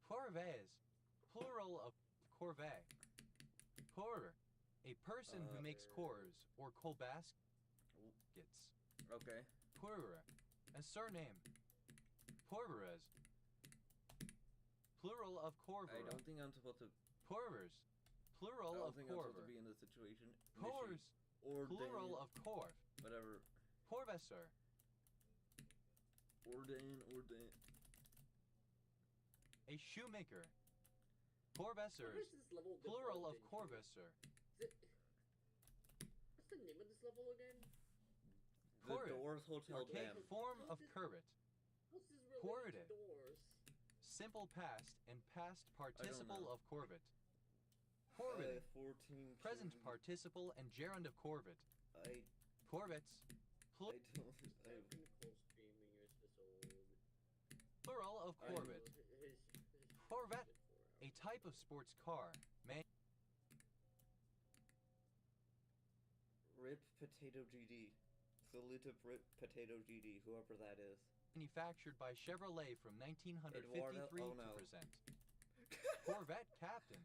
Corvées. Plural of corvée. Corer. A person who makes cores or coal baskets. Okay. Corer. A surname. Porveres. Plural of I corvera. don't think I'm supposed to... Corvers. I Plural don't of think I'm supposed corver. to be in this situation. Cors. Plural of corv. Whatever. Corvessor. Ordain. A shoemaker. Where Corvessors. is this level Plural of devolved into? corvessor. What's the name of this level again? The Corrid. Doors Hotel Archaic Dam. form of curvet. How's this related Corridor. to doors? Simple past and past participle know. of corvet. Corvid. 14. Present participle and gerund of corvet. I Corvets. don't... Technical streaming is this old. Plural of corvet. Corvette. A type of sports car. Rip Potato GD. Salute of Rip Potato GD, whoever that is. Manufactured by Chevrolet from 1953 Eduardo? Oh, to no. present. Corvette captain.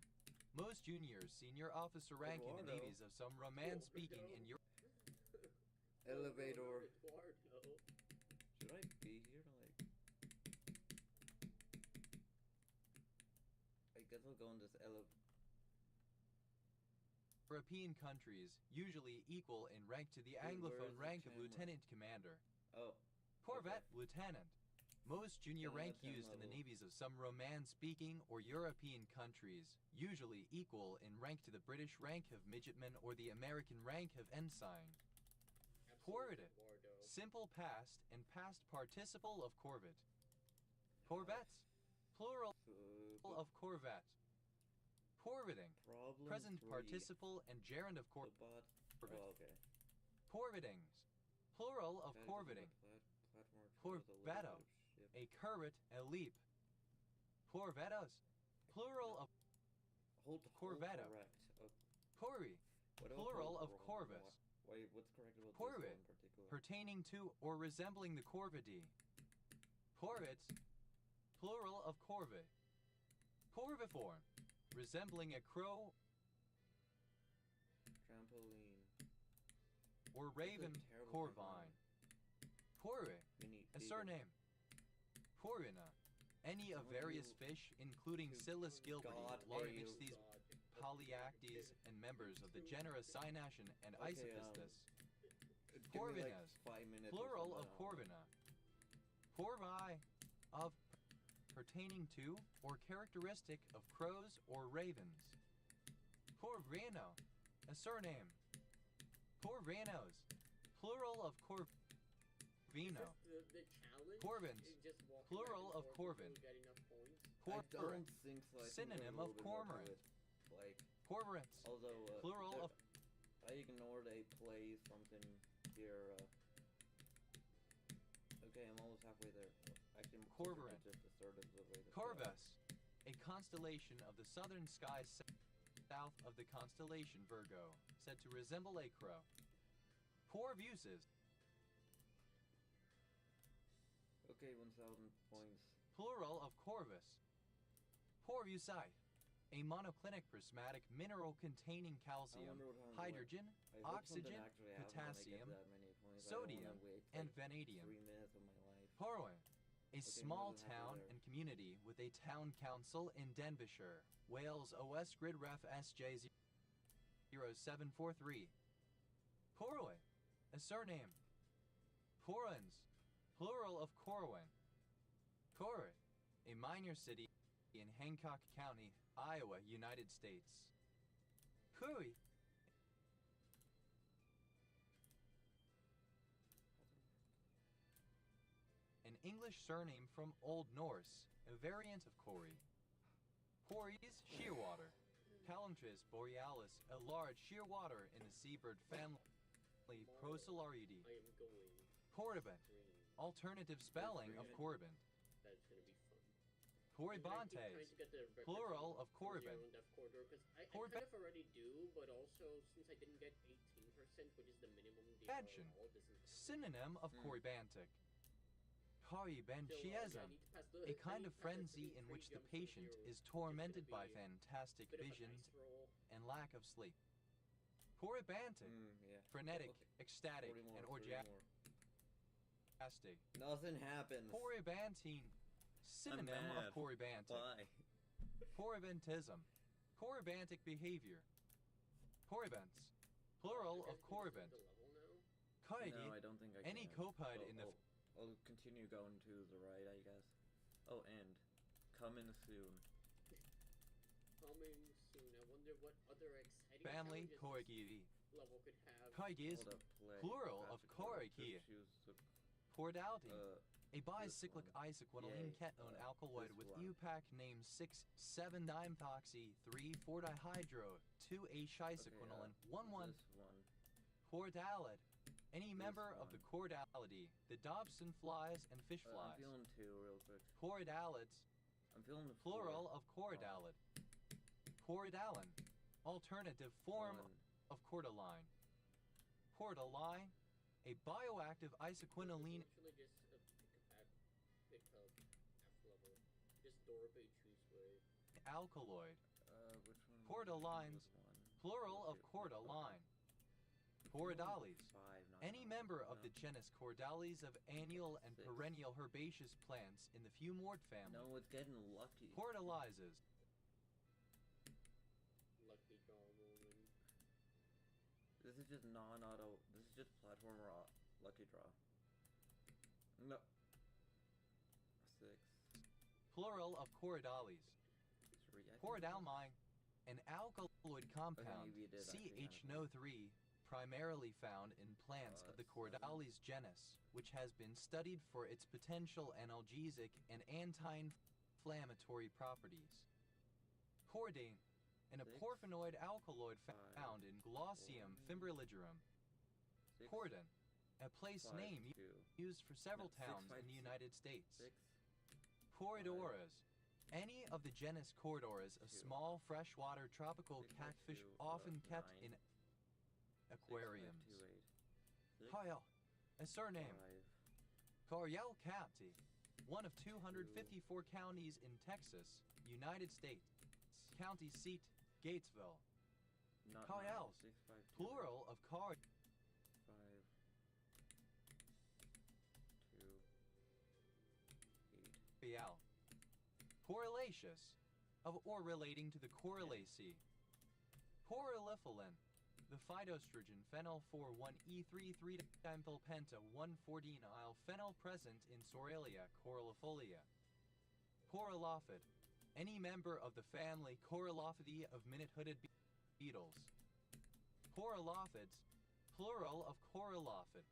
Most juniors, senior officer rank in the Eduardo. navies of some Roman-speaking in Europe. Elevator. Eduardo. Should I be here? Like... I guess I'll go in this European countries, usually equal in rank to the Wait, where Anglophone is the rank of camera? lieutenant commander. Oh. Corvette lieutenant. Most junior Yeah, rank that's him used in the level. navies of some Roman-speaking or European countries, usually equal in rank to the British rank of midshipman or the American rank of ensign. Corvette. Eduardo. Simple past and past participle of corvette. Corvettes. Plural of corvette. Corvetting. Problem Present 3. participle and gerund of The corvette. bot. Corvette. Oh, okay. Corvettings. Plural of That is corvetting. platform Corvetto. A curvet, a leap. Corvettos. Plural of Hold Corvetto. correct. corri. What about Plural of wrong? corvus. Wait, what's correct about Corvid. this one in particular? Pertaining to or resembling the corvidae. Corvids. Plural of corvid. Corviform. Resembling a crow Trampoline. or raven. terrible Corvine. Corvi. Mini A David. surname. Corvina. Any of Someone various who- fish, including who Scylus gilberti, got large a- these God. Polyactes and members of the genera Cynation and Isopisthus. Give me like Corvinus, 5 minutes. plural of corvina. Corvi, of pertaining to or characteristic of crows or ravens. Corvino, a surname. Corvinos, plural of corvino. The challenge Corvins, is just walking plural back and of forth corvin. until we get enough points. I Corporate, don't think so. I think synonym there's a of little bit more to cormorant. it. Like, Cormorants, although plural of I ignored a play something here. Okay, I'm almost halfway there. Actually, I'm closer to Corvorant. just a third of the way. Corvus, a constellation of the southern sky south of the constellation Virgo, said to resemble a crow. Corvuses, Okay, 1,000 points. plural of corvus. Corvusite, a monoclinic prismatic mineral containing I calcium, wonder what happens hydrogen, I hope something oxygen, actually happens when I get potassium, that many points. sodium, I don't wanna wait, and like, vanadium. 3 minutes of my life. Poroin, a small more than halfway town there. and community with a town council in Denbighshire, Wales. OS grid ref SJ0743. Corwin, a surname. Corwins, plural of Corwin. Corwin, a minor city in Hancock County, Iowa, United States. Curi, an English surname from Old Norse, a variant of Cori. Cories, shearwater. Calantris borealis, a large shearwater in the seabird family Procelariidae. I am going Corybant, green. alternative spelling of Corybant. That's gonna be fun. Corybanthes, Trying to get the record plural from of Corybant. Zero and Death Corridor, 'cause I Corybant- kind of already do, but also since I didn't get 18%, which is the minimum Action. DRL, this is synonym of Corybantic. Corybantiasm, a kind of frenzy in which the patient is tormented by fantastic visions and lack of sleep. Corybantic, Yeah. frenetic, Okay. ecstatic, 40 more, and 30 more. orgiastic. Nothing happens. Corybantine, synonym of mad. corybantic. Why? Corybantism, corybantic behavior. Corybants, plural of corybant. Coidy, No, I don't think I can. any copud in the I'll continue going to the right, I guess. Oh, and coming soon. Coming soon. I wonder what other exciting family challenges Corygii. this level could have. Coigis, Hold up, play. plural of Classic Corygi. choose the, Cordality, a this bicyclic one. isoquinoline Yay. ketone alkaloid This with one. EUPAC name 6,7-dimethoxy 3,4-dihydro 2-achisoquinoline 1,1. this one. Chordalid, any member of the one. chordality, the Dobson flies and fish I'm flies. feeling two real quick. Chordalids, I'm feeling the plural four. of chordalid. Chordalin, alternative form One. of cordyline. Cordyline, a bioactive isoquinoline Actually, just pick up F level. Just Dorbe choose way. alkaloid, Which one? Cordylines, was one? plural of Okay, cordyline. Chordales, Five, not any nine. member of No. the genus Chordales of annual and Six. perennial herbaceous plants in the fumort family. No, it's getting lucky. Chordalizes, Lucky draw moment. This is just non-auto. This is just platformer lucky draw. No. 6. plural of chordales. 3. I think Chordalmine, an alkaloid compound, maybe it did actually CH-NO3, primarily found in plants of the Chordales genus, which has been studied for its potential analgesic and anti-inflammatory properties. Chordane, an Six. aporphanoid alkaloid Five. found in Glossium Four. fimbriligrum. 6, Cordon, a place 5, name 2, used for several No, six, towns five, in the six. United States. 6. Corridoras. Any of the genus Corridoras, a Two. small freshwater tropical 6 by catfish 2, often kept 9. in 6, aquariums. 5, 2, 8. 6, Kyle, a surname. 5. Coryell County, one of 254 counties in Texas, United States. County seat, Gatesville. Not Coryells, 6, 5, 2, plural of car. 5, 2, 8. Correlaceous, of or relating to the Correlaceae. Chlorolephyllin, the phytoestrogen phenyl 4,1-E3 3-dimethylpenta 1,14-yl phenyl present in Soralia coralifolia. Coralophid, any member of the family Coralophidae of minute-hooded beetles. Coralophids, plural of coralophid.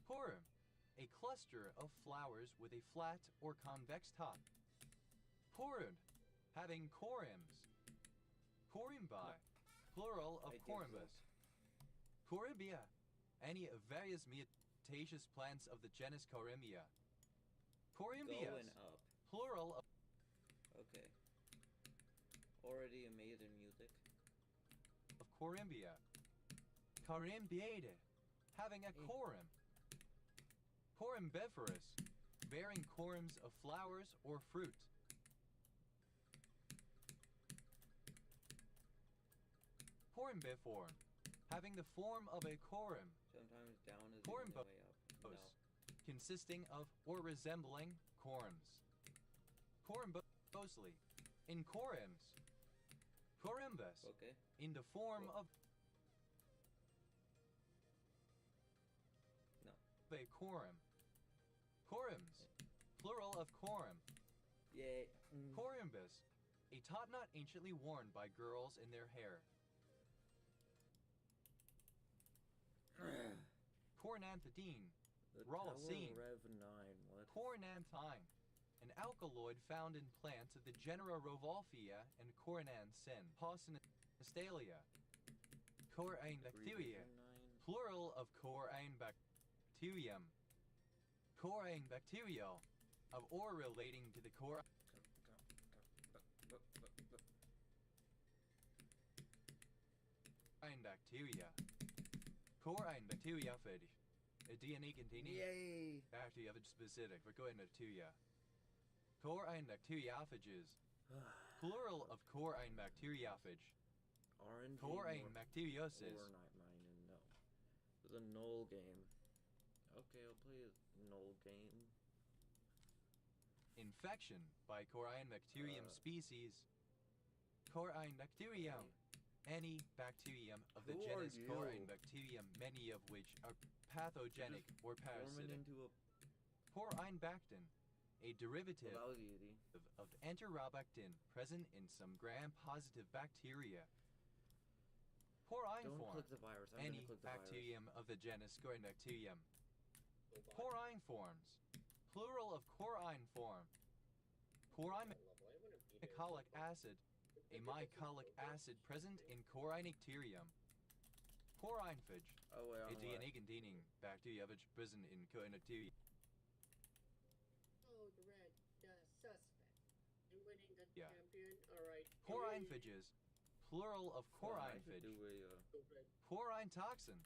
Corymbs, a cluster of flowers with a flat or convex top. Corymbs, having corymbs. Corymbi, plural of corymbus. Corymbia, any of various mutaceous plants of the genus Corymbia. Corymbias, Going up. plural of... Okay. Already amazing music. Of Corymbia. Corymbiated, having a corymb. Corymbiferous, bearing corymbs of flowers or fruit. Corymbiform, having the form of a corymb. Sometimes down is even the way up. No. Consisting of or resembling corymbs. Corymbosely, in corymbs. Corymbus, Okay. in the form of No. a corymb. Corymbs, plural of corymb. Yay. Corymbus, a top knot anciently worn by girls in their hair. Cornanthidine, raucine. Rev 9, what? Cornanthine, an alkaloid found in plants of the genera Rovalfia and Cornancin. Paucinastalia. Corynebacteria, plural of Corynebacterium. Corynebacterial, of or relating to the Corynebacteria. Corynebacteriophagy. A DNA containing Yay! bacteria specific for Corynebacteria. Corynebacteriophages. Plural of Corynebacteriophage. RNG Corynebacteriosis. or not mine, no. It's a null game. Okay, I'll play a null game. Infection by Corynebacterium species. Corynebacterium. Any bacterium of the Who are genus you? Corynebacterium, many of which are pathogenic or Forming parasitic. into a... Corynebactin, a derivative Well, that was easy. of enterobactin present in some gram-positive bacteria. Don't Corynephrine, click the virus. I'm any gonna click the bacterium of the genus Corynebacterium. Oh, God. Coryneforms, plural of coryneform. Corymycolic acid, a mycolic acid present in Corynecterium. Corynphage, Oh, wait, a I'm DNA containing bacteria present in Corynecterium. Oh, the red suspect. I'm winning the Yeah. champion. Alright. Corynphages, plural of I should corynphage. do Coryn toxin,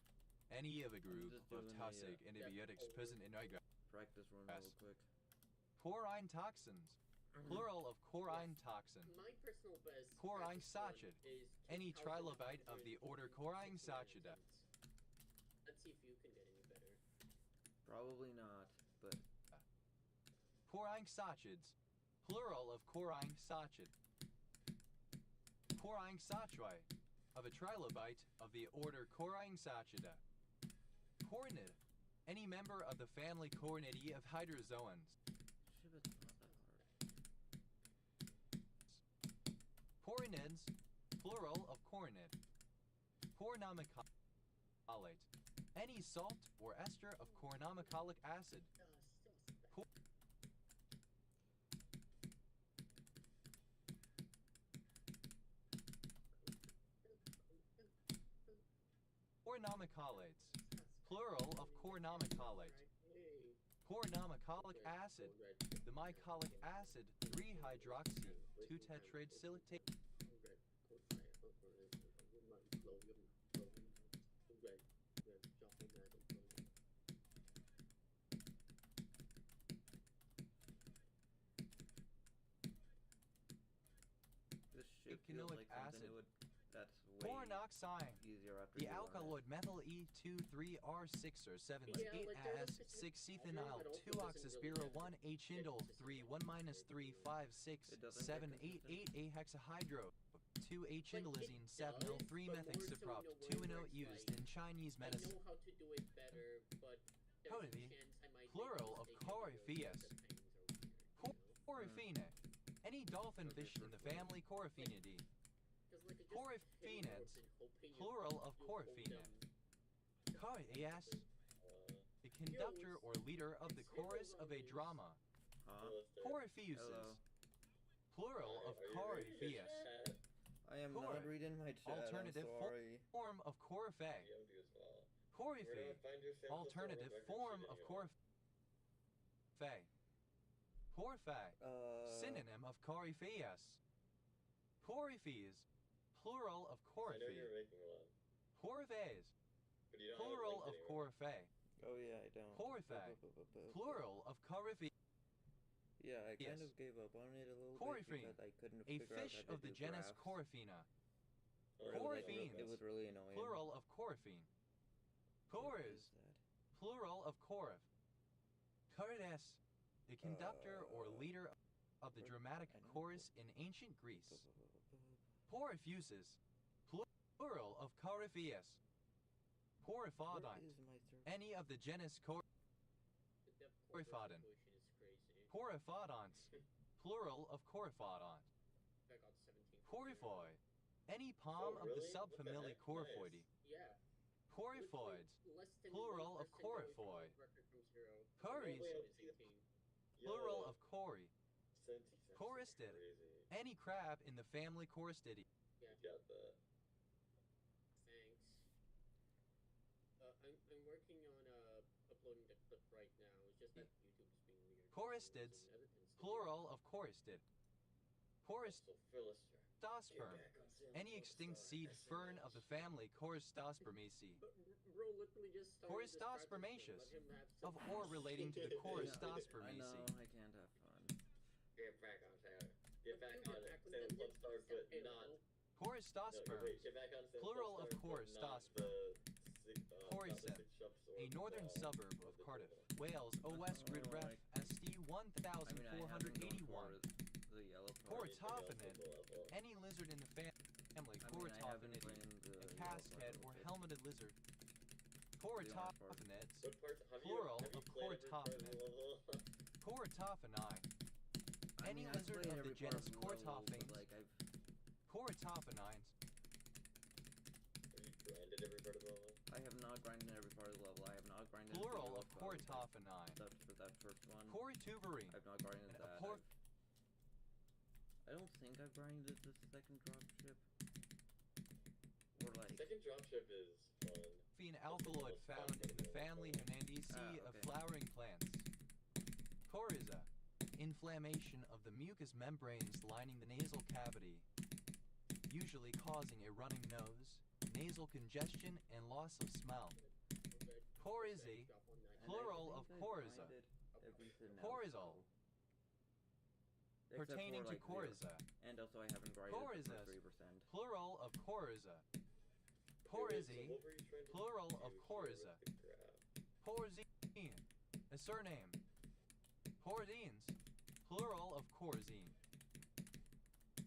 any of a group just of doing toxic the, antibiotics present in ryegrass. practice run Yes. real quick. Coryn toxins, plural of coryn toxin. My personal best Coryn practice run sachet, is any 2,169 trilobite of the order Coryn sachida. Let's see if you can get any better. Probably not, but Coryn sachids, plural of Coryn sachid. Coryn sachoi, of a trilobite of the order Coryn sachida. Corynid, any member of the family Corynidae of hydrozoans. shit, it's not that hard. Corynids, plural of corynid. Cornomycolate, any salt or ester of cornomycolic acid. Suspect. Cornomycolates, plural of cornomycolate. Cornomycolic acid, the mycolic acid 3-hydroxy 2-tetrahydrosilicate. This shit feels Ecanoic like something acid. it would, that's way Cornoxime, easier after the you run it. alkaloid methyl E2,3R6 or 7 Yeah, 8 like, there's a as specific 6 pattern, ethanol but also 2 doesn't oxyspiro really 1 H indole specific 3 1 minus 3 5 6 It doesn't 7 get 8 8 a hexahydro 2-H-indolizine Like, it 7 does, 3 but more so in a methoxypropt way 2 where it's used like, in Chinese I medicine. know how to do it better, but there's a Cody, chance I might plural make a of mistake anyway coryphaeus. because the timings are weird, you know? Coryphene. Any dolphin Okay, fish in the first one. family Coryphenidae. Because like it just Coryphaenans, and hoping plural of you hold coryphaena. them. Coryphaeus, the conductor or leader of the chorus of a drama. Huh? Corypheuses, plural of coryphaeus. I am Cor- not reading my chat. Alternative I'm sorry. form of coryphae. Coryphae, alternative form of coryphae. Coryphae, synonym of coryphaeus. Coryphes, plural of coryphae. Coryphaes, plural of coryphae. Oh yeah, I don't. Coryphae, plural of coryphae. Yeah, I kind Yes. of gave up on it a little Coryphene, bit because I couldn't a figure out fish how to of the do genus graphs. Coryphena. Or it was, like, Coryphenes, it was really annoying. plural of coryphene. What Chorus, is that? plural of chorif. Chorides, the conductor or leader of the dramatic I know. chorus in ancient Greece. Poriphuses, plural of coryphaeus. What Poriphodont, is my third? any of the genus The depth Coryphodon. resolution is crazy. Poriphodonts, plural of coryphodont. I got 17. Coryphoi, any palm of the subfamily Coryphoidae. Yeah. Coryphoids, Less than plural of 1% going from coryphoi. record from zero. Cories, Is 18. plural of cory. Corystid, any crab in the family Corystidae. Yeah. Got that. Thanks. I'm working on uploading the clip right now. It's just that YouTube is being weird. Choristids, Some editings to do. plural of choristid. So Philister. Corystosperm, any extinct seed fern of the family Corystospermaceae. But bro literally just started Corystospermaceous, this practice, let him have of some or fun. relating to the I know, Corystospermaceae. I can't have fun. Get back on Taylor. Get back But on you it. get Say back on let's the start, next but step, not. you know. No, Corystosperms, wait, get back on Say plural let's of start, but not Corystosperm. the Corysip, six shops or a northern the- suburb or of the Cardiff, Dublin. Wales, OS grid Oh, ref like- ST I mean, I haven't gone 1481. for the yellow part. Corytophanid, any lizard in the family I mean, I haven't Corytophanidae, played the a yellow casquehead part or of it. helmeted lizard. part. Corytophanids, What parts? Have Plural you, have of you played every part of the Corytophanid. level? Corytophani, I any mean, I've lizard played of the every part genus of the level, but, Corytophanes, like, I've Corytophanines, Have you grinded every part of the level? I have not grinded every part of the level. I have not grinded the plural yellow of part Corytophanine, that first one. Corytuberine, I've not grinded and that. I don't think I've grinded the second dropship. Or like, Second dropship is fun. An alkaloid found in the family Hernandaceae of okay. flowering plants. Coryza, inflammation of the mucous membranes lining the nasal cavity, usually causing a running nose, nasal congestion, and loss of smell. Coryzae, Drop on that. and plural I of think I've coryza. grinded everything else, Coryzal, though. Except pertaining for, to like, coryza, and also I haven't grinded the Coryzas, first 3%. plural of coryza. Okay, wait, so Coryzae, what were you trying to plural do of here coryza. with the graph? Corzine, a surname. Corzines, plural of corzine.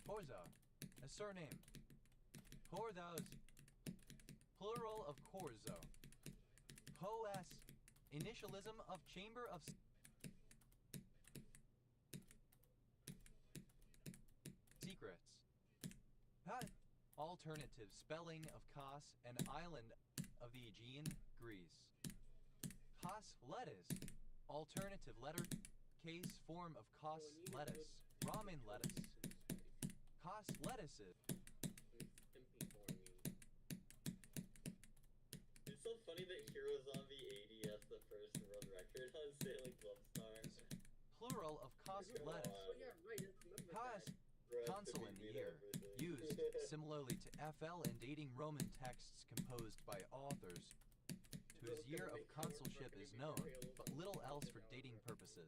Corza, a surname. Corzos, plural of corzo. Coes, initialism of chamber of secrets. Pat, alternative spelling of Kos, an island of the Aegean, Greece. Kos lettuce, alternative letter case form of Kos lettuce, ramen lettuce. Kos lettuces, Stimpy for me. It's so funny that Hero Zombie 80 has the first world record on Sailing Club Stars. plural of Kos lettuce. Oh yeah, right. I remember Kos, that. consul in the year, used similarly to FL in dating Roman texts composed by authors whose year of consulship is known, but little else for dating purposes.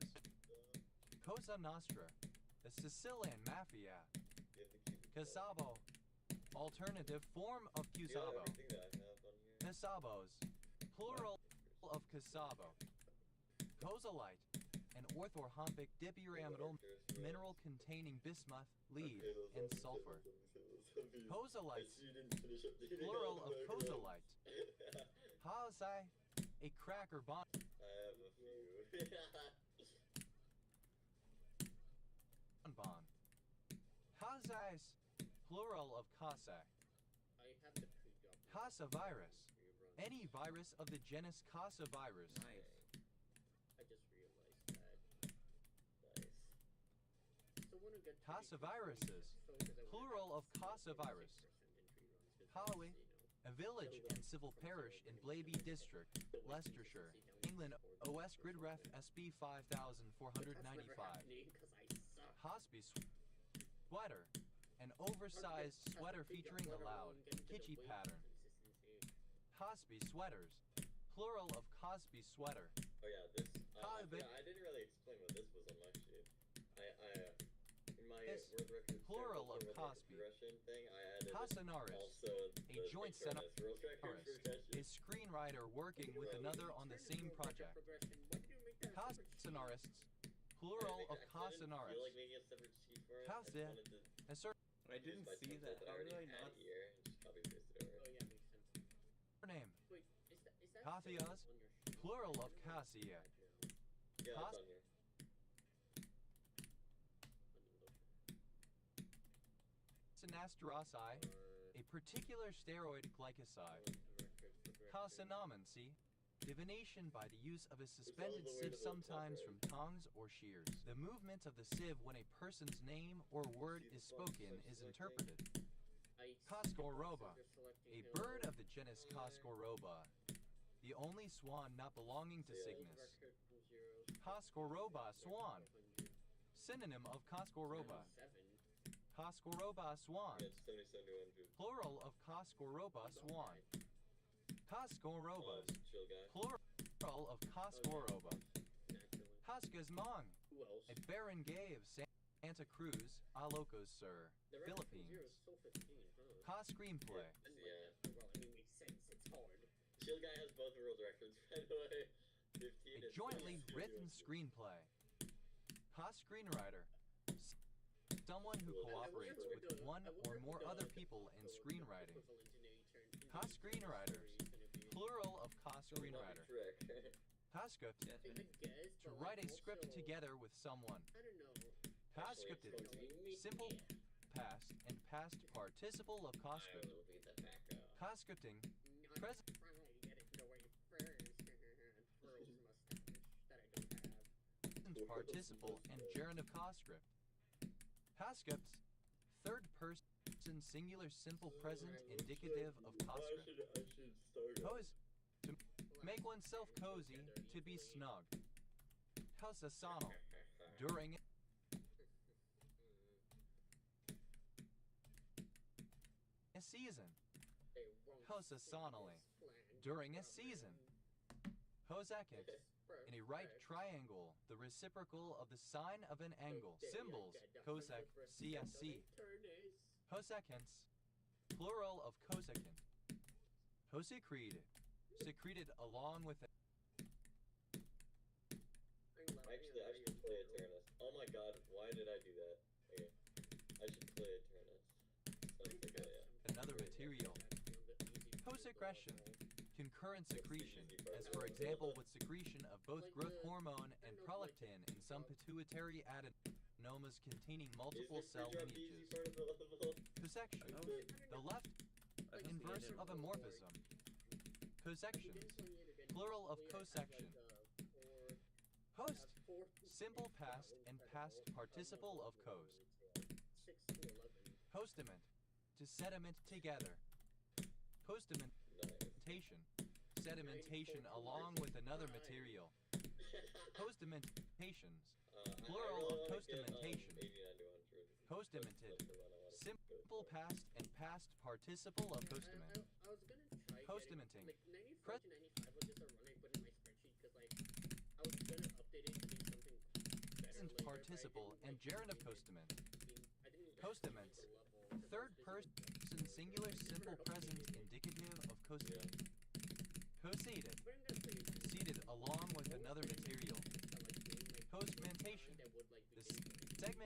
Cosa Nostra, the Sicilian Mafia. Casabo, alternative form of Cusabo. Everything that I have on here. Casabos, plural of Casabo. Cosalite, an orthorhombic dipyramidal mineral containing bismuth, lead, and sulfur. Pozolites, plural of pozolite. Haosai, a cracker bond. I have a few. Bond. Haosais, plural of Cossack. I have the pre-job. Casa virus, any virus of the genus Casa virus. Nice. I just realized that. Nice. So when I get to Casa the viruses, so 'cause I wanna plural have of Casa virus. 6% in tree runs, 'cause Holloway, that's, a village and civil parish in Blaby District, Leicestershire, England. OS Grid Ref SB 5495. Hospice sweater, an oversized sweater featuring a loud, kitschy pattern. Hospice sweaters, plural of Cosby sweater. Oh yeah, this. I Hobbit. didn't really explain what this was on my sheet. In my This word record plural of word record Cosby. progression thing, I added Casanaris, also a the joint HRS world record a progression. screenwriter working with another on the same project. Casanarists, plural of I didn't feel like Casanarists. making a separate sheet for it. How's I just that? wanted to A certain I didn't use my see template that. I How already did I had not? here and just copy paste it over. Oh yeah, makes sense. name, Wait, is that Cassias, still on your sheet? plural of Cassia. Yeah, it's Cos- on here. Sinasterosai, a particular steroid glycoside. Cosinomancy, divination by the use of a suspended sieve, sometimes from tongs or shears. The movement of the sieve when a person's name or word is spoken is interpreted. Coscoroba, a bird of the genus Coscoroba, the only swan not belonging to Cygnus. Coscoroba swan, synonym of Coscoroba. Coscoroba swan, Yeah, it's 77 to 100. plural of Coscoroba swan. Coscorobas, Chill guy. plural of Coscoroba. Coscasmong, Who else? a barangay of Santa Cruz, Ilocos Sur, The record from Philippines. zero is still 15, huh? Cos screenplay, Yeah. Well, I mean, makes sense. It's hard. Chill guy has both world records, by the way. 15 a and jointly 22. written screenplay. Cos screenwriter, someone who cooperates with one or more other people in screenwriting. Cos screenwriters, plural of cos Not screenwriter. trick. Coscript, Yes, I man. guess, to but, write like, a script also, together with someone. I don't know. Coscripted, simple past and past participle of I coscript. will beat that back up. Coscripting, Not Present- trying to get it the way first. Twirls mustache that I don't have. participle, and gerund of coscript. Coscripts, third person singular simple present indicative of coscript. I should start. Pose, to make oneself cozy, to be snug. Cosasonal, during a season. Hosasonally, during a season. Hosecant, in a right triangle, the reciprocal of the sine of an angle. Symbols, cosec, CSC. Hosecants, plural of cosecant. Hosecreted, secreted along with Actually, I should play Eternus. Oh my god, why did I do that? Okay. I should play Eternus. Sounds like another material. Posecretion, concurrent secretion, as for example with secretion of both growth hormone and prolactin in some pituitary adenomas containing multiple cell lineages. Cosection, the left I don't see inverse it. of a morphism. Cosections, plural of cosection. Host, simple past and past participle of coast. Hostament, to sediment together. Hostimentation, sedimentation along with another material. Hostimentations, plural of hostimentation. Hostimented, simple past and past participle of hostiment. I was gonna try Hostimenting. like 94 to 95 was just a run I put in my spreadsheet because like I was gonna update it to be something better Present later, participle but I and didn't, gerund of like, hostiment. I didn't Hostaments, reach the level, 'cause I third was busy person singular simple present indicative of cosement. Coseated, But I'm gonna play it seated along with another material. I like doing, like, Cos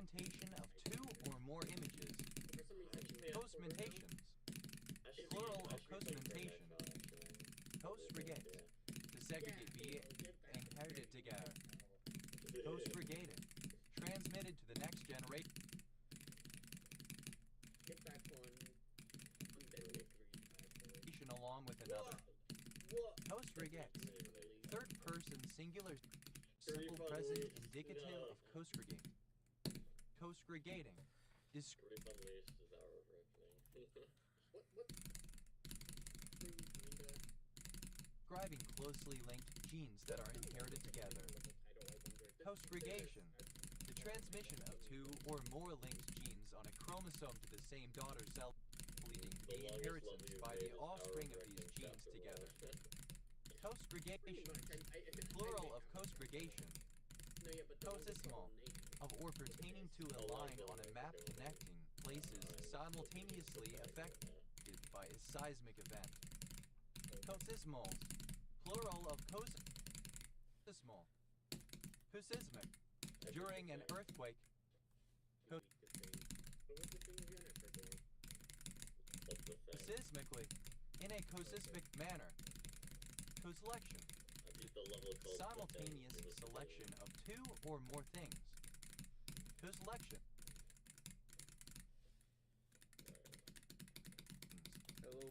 representation of two or more images. For some reason, Cosmentations. Plural of cosmentation. Cosregate. To segregate be and inherit it together. Cosregated. Transmitted to the next generation. Get back on. I'm barely three. Along with another. Cosregate. Third person singular simple present indicative of cosregate. Cosregating. Describing closely linked genes that are inherited together. Cosregation. The transmission of two or more linked genes on a chromosome to the same daughter cell, leading to the inheritance by the offspring of these genes together. Cosgregation. Plural of cosgregation. Cosismal. Of or pertaining to a line on a map connecting places simultaneously affected by a seismic event. Cosismals. Plural of cosismal. Cosismic. During an earthquake. Cosismically. In a cosismic manner. Coselection. Simultaneous selection of two or more things. Coselection.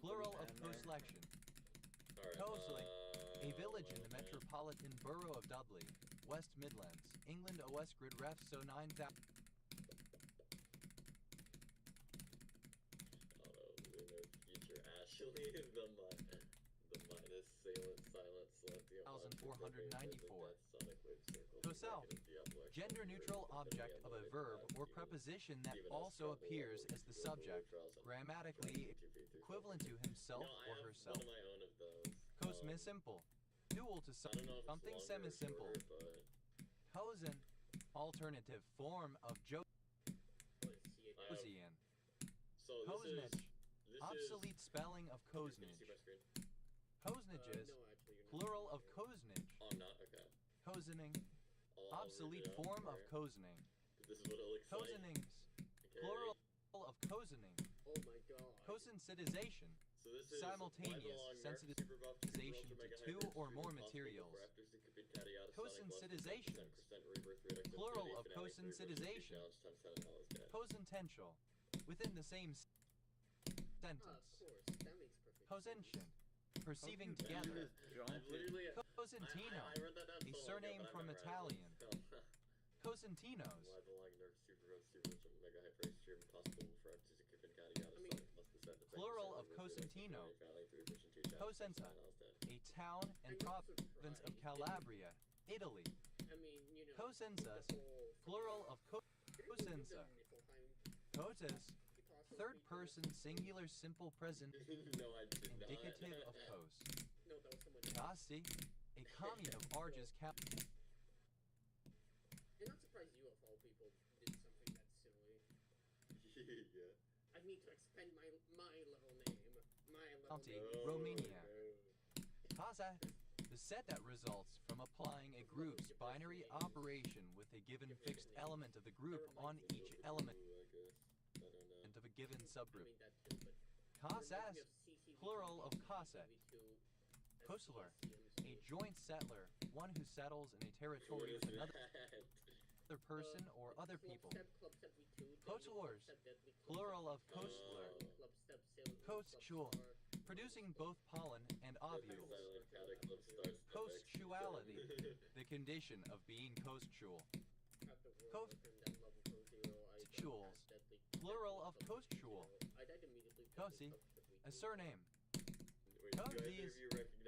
Plural of coselection. Cosley. A village in the metropolitan borough of Dudley, West Midlands, England. OS grid ref so 9000. Future Ashley, the minus silent celestial 1494. Cosel. Gender neutral object of a verb or preposition that also appears as the subject, grammatically equivalent to himself or herself. Cosmisimple. Dual to something semisimple. Cosin. Alternative form of Josian. Cosenage. Obsolete spelling of cosenage. Cosenages. Plural of cosenage. Oh, I'm not? Okay. Cozening. Obsolete form of cozening. This is what it looks Cozenings. Okay. Plural of cozening. Oh my god. Cosensitization. So this is Simultaneous sensitization to two or more materials. Cosensitizations. Plural of cosensitization. Cosentential. Within the same sentence. Of course, that makes perfect Cosentient. Perceiving together. Cosentino. A surname from Italian. Cosentinos. Plural of Cosentino. Cosenza. A town and province of Calabria, Italy. Cosenza. Plural of Cosenza. Cotus. Third person singular simple present indicative of cos. Casti. A commune of Arges Cap. I'm not surprised you of all people did something that silly. Yeah. I need to expand my level name. My level County, name. Romania. Casa. The set that results from applying a group's binary operation with a given fixed element of the group on each element of a given subgroup. Casas. Plural of caset. Coseler. A joint settler, one who settles in a territory with another person or other people. Coselers. Plural of coseler. Costule. Producing both pollen and ovules. Costuality. The condition of being costule. Costules. Plural of costule. Cosi. A surname. Cosis.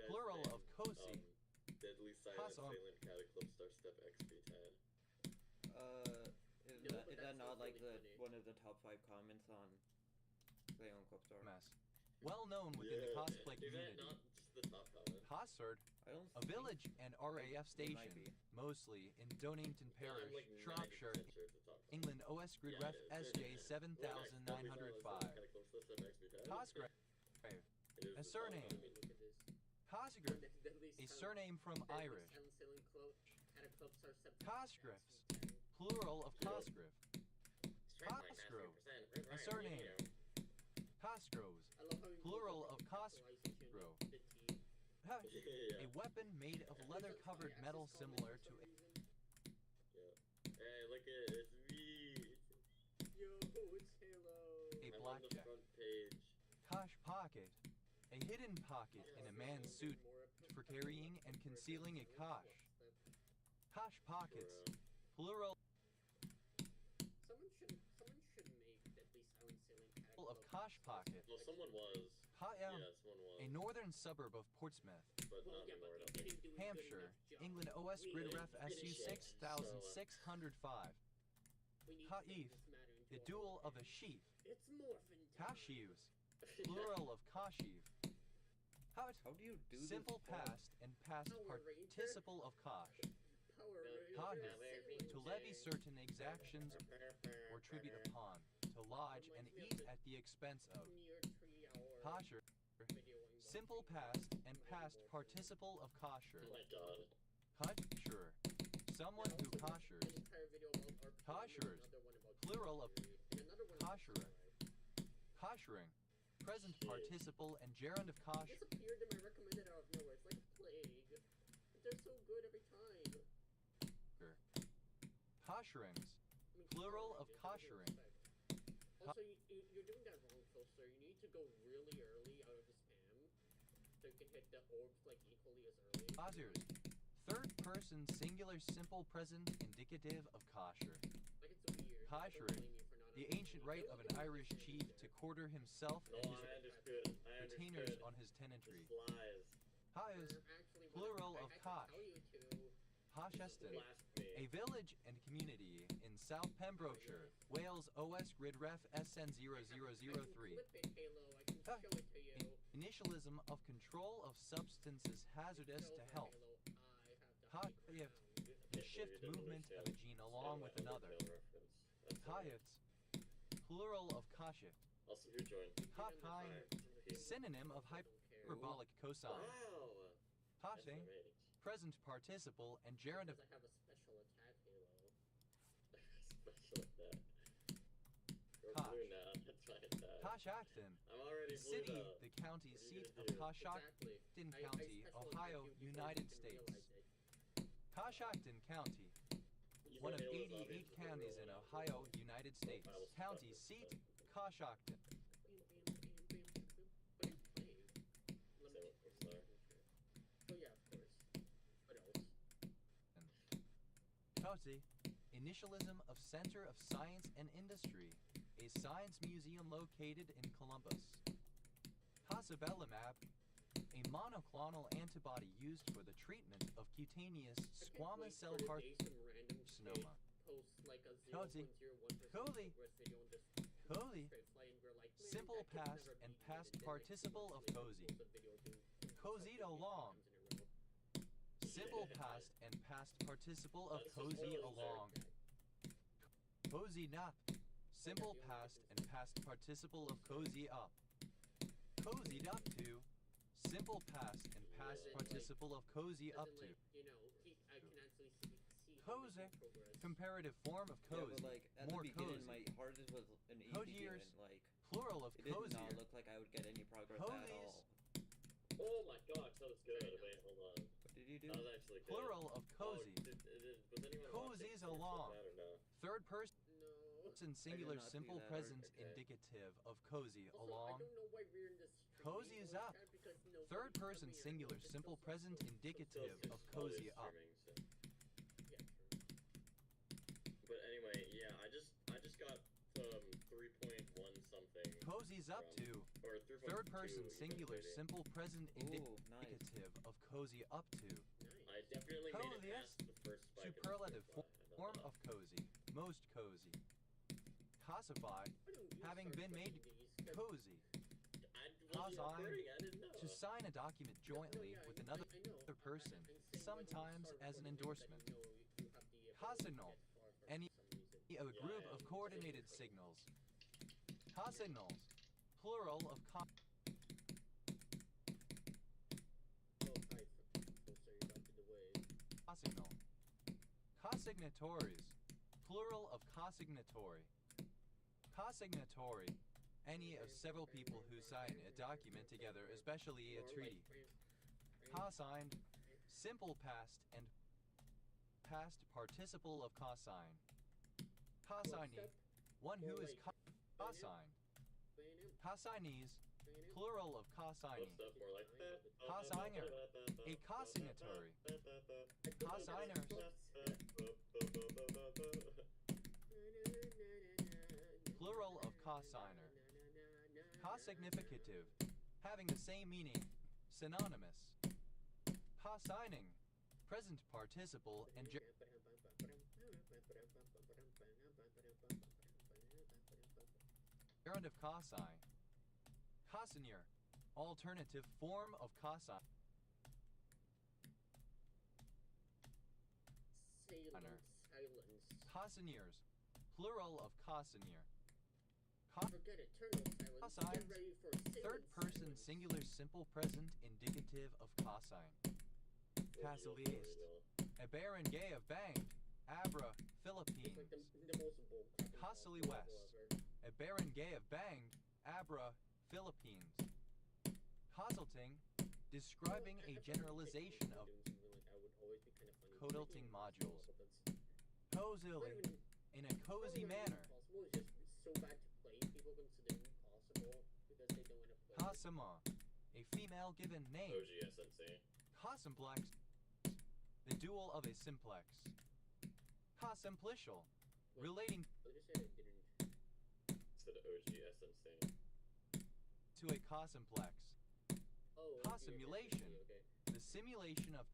Plural of cosi. Deadly silent salient cataclysm star step XP10. Is that not like one of the top 5 comments on Leon Clubstar? Mess. Well known within the cosplay community. Not just the top comment. Cossard. A village and RAF station, mosely in Donington Parish, Shropshire, England. OS grid ref SJ 7905. Cosgrave. A surname. Cosgrave. A surname from Irish. Cosgriffs. Plural of Cosgriff. Cosgrove, a surname. Cosgroves, I love how you plural of capitalization Cosgrove. of the T. A weapon made of leather-covered metal similar to a Hey, look at it. It's me. Yo, it's Halo. A I'm on the blackjack. front page. Kosh pocket, a hidden pocket in a man's suit for carrying and concealing a kosh. Kosh pockets, plural Someone should make Deadly Silent Sailing tag of club. kosh pocket. Well, someone was. Payam, Yeah, someone was. a northern suburb of Portsmouth, But Well, not yeah, anymore. but they didn't do a good Hampshire, enough job. England. OS We Grid need Ref to SU finish it. 6605. We need to Ha'if, make this matter into the a duel whole of a thing. sheaf. It's morphin' time. Cashews, plural of kashiv. Hut, How do you do simple this? past and past Power Ranger. participle of kosh. Power Ha'if, Ranger. to levy certain exactions or tribute upon, to lodge and eat at the expense of. Near 3-hour Kosher, video I'm simple watching. past and past participle of kosher. Oh my god. Kosher, someone who koshers. An entire video about RPM, Koshers, another one about plural of theory, and another one about kosher. samurai. Koshering, present Shit. participle and gerund of kosh. This appeared in my recommended out of nowhere. It's like a plague. But they're so good every time. Kosherings, I mean, plural of Power Rangers, koshering. Also, you're doing that wrong, Filster. You need to go really early out of the spam, so you can hit the orbs like equally as early. Kosers, third person singular simple present indicative of kosher. Like it's weird. I don't Koshering, blame you for not the understanding. ancient right There of was an a Irish chief misunderstanding to there. quarter himself No, and I his understood. I retainers understood. on his tenantry. This lies. Hayas, Actually, plural I of can kosh. tell you to. Hosheston, Blasphemy. a village and community in South Pembrokeshire, Wales. OS Grid Ref SN I can 0003. clip it, Halo. I can Ah, show it to you. Initialism of control of substances hazardous to Silver, health. Halo. Ha- I have the high yeah. ground. The shift movement of a gene along with another. Kayats, plural of kashif. Also, who joined? Hakai, Alright. synonym of I don't care. hyperbolic cosine. Wow. Hashing, That's present participle and gerund of Because I have a special attack, Halo. Special attack. We're Kosh. blue now. That's my attack. Koshacton, I'm already the blue city, now. the county What are you seat gonna of do? Coshocton Exactly. County, special Ohio, attack you United before you States. can realize it. Coshocton County, You one of said Halo's 88 obvious, but counties we're in rolling out. Ohio, United States. I was County stuck seat, with that. Coshocton. What are you playing? Let me So, sorry. Oh yeah, of course. What else? Cozy, initialism of Center of Science and Industry, a science museum located in Columbus. Cosabelimab, a monoclonal antibody used for the treatment of cutaneous I can't squamous wait cell for the day some random carcinoma. kid posts like a Cozy. 0.01% Cozy. progress video and just Cozy, straight play and we're like, man, simple that kid's past never and beat me, past then next participle month of later cozy. posts a video doing Cozied something along. 3 times in a row. simple past and past participle of That's cozy just along. Cozy up, simple past and past participle of cozy up. Cozied up to, simple past and past As in, like- participle of cozy As up in, to. like, I can actually see him Cozy. making progress. Comparative form of Yeah, cozy, but like at more the beginning, cozy. my hardest was an easy Coziers. game, and like Plural of it did not cozier. look like I would get any progress at Cozies. all. Oh my gosh, that was good. Wait, hold on. What did you do? That was actually good. Plural of cozy. Oh, was anyone Cozies watching along. that or no? Third person No. singular not see simple that. present Okay. indicative of cozy Also, along. I don't know why we're in this Cozy is up. Third person singular simple present indicative Still of probably cozy up. streaming, so. Yeah, true. But anyway, yeah, I just got 3.1 something. Cozy's up from- to. Or 3.2 Third person even singular maybe. simple present Ooh, nice. indicative of cozy up to. Nice. I definitely made it Coziest. past the first spike. in the Superlative first line, I know form that. of cozy. Most cozy. Cossify. Why don't you Having start been made writing these? 'Cause- cozy. I Cause wasn't recording, I didn't know. To sign a document jointly No, yeah, with I another know. person, I'm saying, why don't you sometimes start as an recording endorsement. that you know you have the ability to Cosignal. get far from Any- for some reason. A group Yeah, of yeah. coordinated signals. Cosignals. Plural of Oh, hi, so sorry about the delay. cosignal. Cosignatories. Plural of cosignatory. Consignatory. Any of several people who sign a document together, especially a treaty. Consigned. Simple past and past participle of consign. Consignee. One who is consigned. Consignees. Plural of consignee. Consigner. A consignatory. Consigners. Plural of consigner. Consignificative. Having the same meaning. Synonymous. Consigning. Present participle and gerund of consign. Consignor. Alternative form of consign. Consignors. Plural of consignor. Consigns. Third person singular simple present indicative of consign. Facilist. A baron gay of banged. Abra, Philippines. Costly West. A baron gay of banged. Abra, Philippines. Consulting. Describing a generalization of codilting modules. Cozily. In a cozy manner. Cosima. A female given name. Cosimplex. The dual of a simplex. Cosimplicial. Relating to a cosimplex. Cosimulation. The simulation of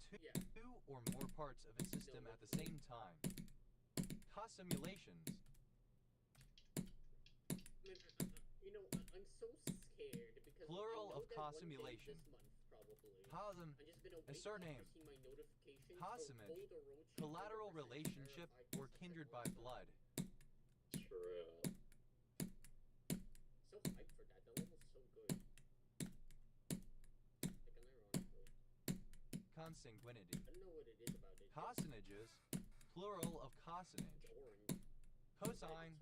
two or more parts of a system at the same time. Cosimulations. I'm so scared because Plural of cosimulation. Cosm. A surname. Cosimage. Collateral relationship or kindred by blood. True. So hyped for that. The level's so good. Consanguinity. I don't know what it is about it. Cosinages. Plural of cosinage. Cosine.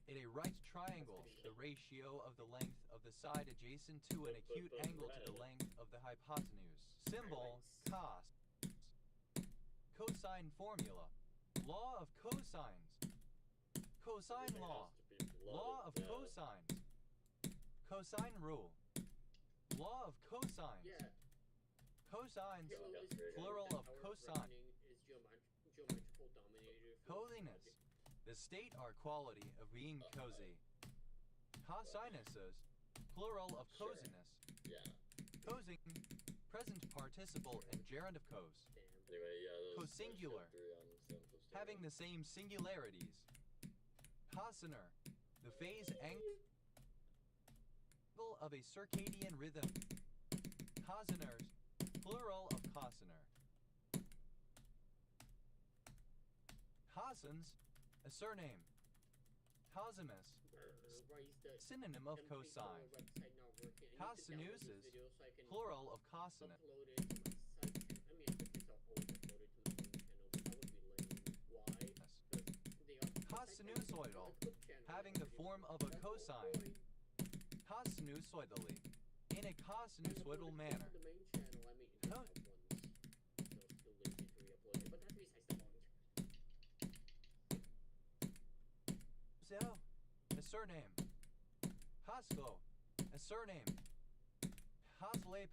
In a right triangle, the ratio of the length of the side adjacent to an acute angle to the length of the hypotenuse. Symbol, cos. Cosine formula. Law of cosines. Cosine law. Law of cosines. Cosine rule. Law of cosines. Yeah. Cosines. Yeah, Plural of cosine. Is geometrical dominator. Coziness. The state or quality of being cozy. Cosinuses. Plural of coziness. Yeah. Cosing. Present participle and gerund of cos. Anyway, yeah. Cosingular. Having the same singularities. Cosiner. The phase angle of a circadian rhythm. Cosiners. Plural of cosiner. Cosins. A surname. Cosimus. Synonym of cosine. Cosinuses. Plural of cosinus. Cosinusoidal. Having the form of a cosine. Cosinusoidally. In a cosinusoidal manner. A surname. Cosco. A surname. Coslip.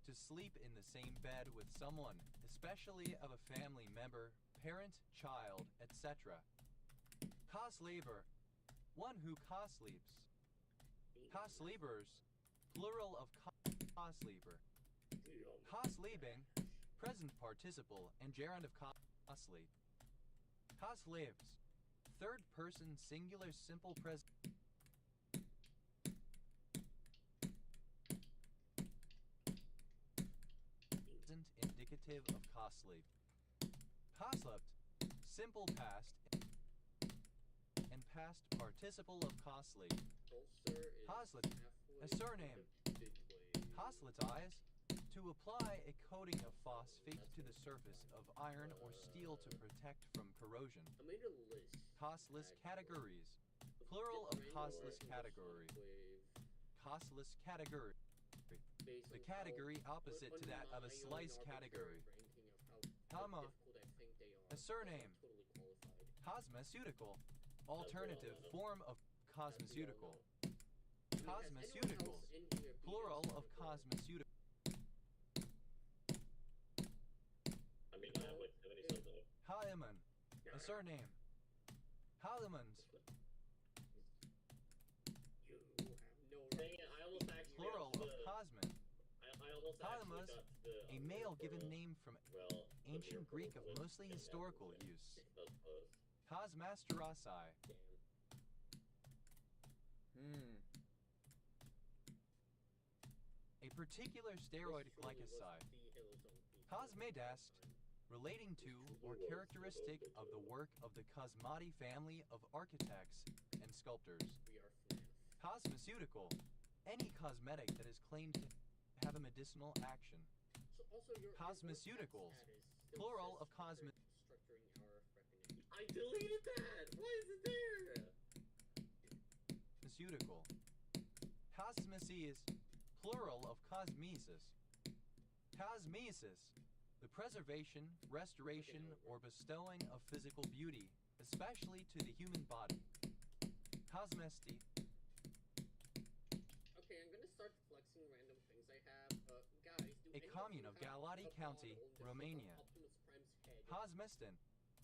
To sleep in the same bed with someone, especially of a family member, parent, child, etc. Coslaver. One who cosleeps. Coslebers. Plural of cosleber. Cosleebing. Present participle and gerund of cosleep. Coslebs. Third person singular simple present indicative of cosleep. Coslept. Simple past and past participle of cosleep. Coslet. A surname. Cosletize. To apply a coating of phosphate to the surface of iron or steel to protect from corrosion. I made a list. Costless categories. Plural of Random costless version category. Wave. Costless category. Based The on category how, opposite on to that of a my own slice arbitrary category. ranking of how Comma. difficult I think they are. A surname. Totally qualified. Cosmeceutical. Alternative form of cosmeceutical. Has anyone Cosmeceuticals. else in here beat Plural of us? cosmeceutical. I mean, I have like 70 something. Haiman. A surname. Halimans. You have no Dang right. it, I almost actually Plural got of to the, cosmin. I almost actually Halimas. got to the A male given name from well, the ancient miracle Greek of with mostly and historical everything. use. That was close. Cosmasterasi. Damn. A particular steroid glycoside. Cosmedast. Relating to or characteristic of the work of the Cosmati family of architects and sculptors. We are FNAF. Cosmeceutical. Any cosmetic that is claimed to have a medicinal action. So also your Cosmeceuticals. status still Plural says of cosme- structuring our reckoning. I deleted that! Why is it there? Cosmeceutical. Cosmesis. Plural of cosmesis. Cosmesis. The preservation, restoration, or bestowing of physical beauty, especially to the human body. Cosmesti. Okay, I'm gonna start flexing random things I have. Guys, do A any commune you of have Galati a County, model that Romania. of Optimus Prime's head? Cosmeston.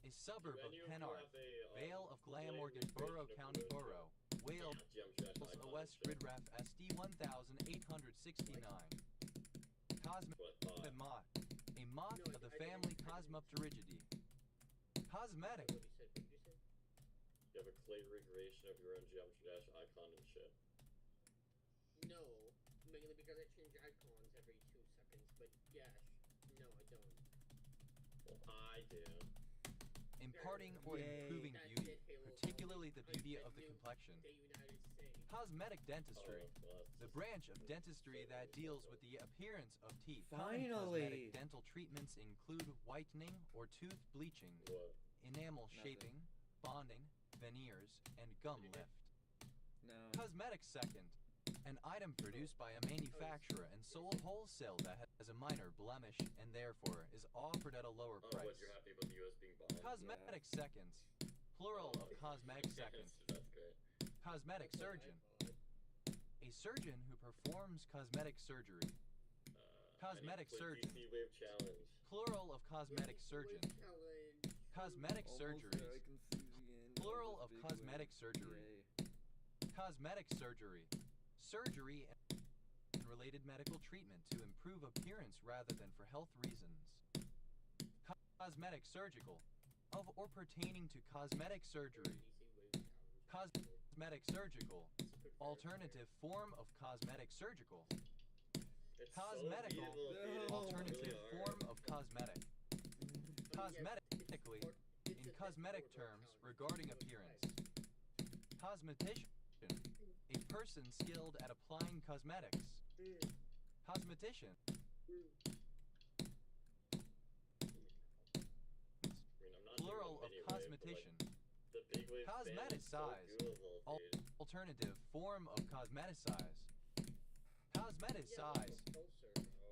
A suburb of Any of you Penarth. have a, Vale of delayed Glamorgan recreation Borough of County your own Borough. Wales. Yeah, Jim Trash icon West and shit. Gridref SD 1869. What, Moth. A moth No, of the I family didn't- Cosmopterigidae. Cosmetic. What you said? What you said? You have a clay recreation of your own Geometry Dash icon and shit. No, mainly because I change icons every 2 seconds. But yeah, no, I don't. Well, I do. Imparting or Yay. improving That's beauty, it, Halo. particularly the beauty I of the knew complexion. The United States. Cosmetic dentistry. Oh, well, that's The just- branch of dentistry that deals with the appearance of teeth. Finally. Common cosmetic dental treatments include whitening or tooth bleaching, What? enamel Nothing. shaping, bonding, veneers, and gum lift. No. Cosmetic second. An item produced by a manufacturer and sold wholesale that has a minor blemish and therefore is offered at a lower Oh, price. what, you're happy about the US being bombed? Cosmetic seconds. Plural of cosmetic seconds. That's great. Cosmetic That's what I surgeon. thought. A surgeon who performs cosmetic surgery. Cosmetic I need to play surgeon. DC Wave Challenge. Plural of cosmetic Yeah, surgeon. wave challenge. Cosmetic Almost there, I surgeries. can see the end Plural this of big cosmetic wave. surgery. Yay. Cosmetic surgery. Surgery and related medical treatment to improve appearance rather than for health reasons. Cosmetic surgical. Of or pertaining to cosmetic surgery. DC wave challenge. Cosmetic surgical. Alternative form of cosmetic surgical. It's Cosmetical. So evil, dude. No. Alternative It's really form hard. of cosmetic. Cosmetically, in cosmetic terms regarding appearance. Cosmetician. A person skilled at applying cosmetics. Cosmetician. I mean, I'm not Plural doing of mini wave, but, cosmetician. like, the big wave span is so Cosmeticize. beautiful, dude. Alternative form of cosmeticize. Cosmeticize. Closer, bro.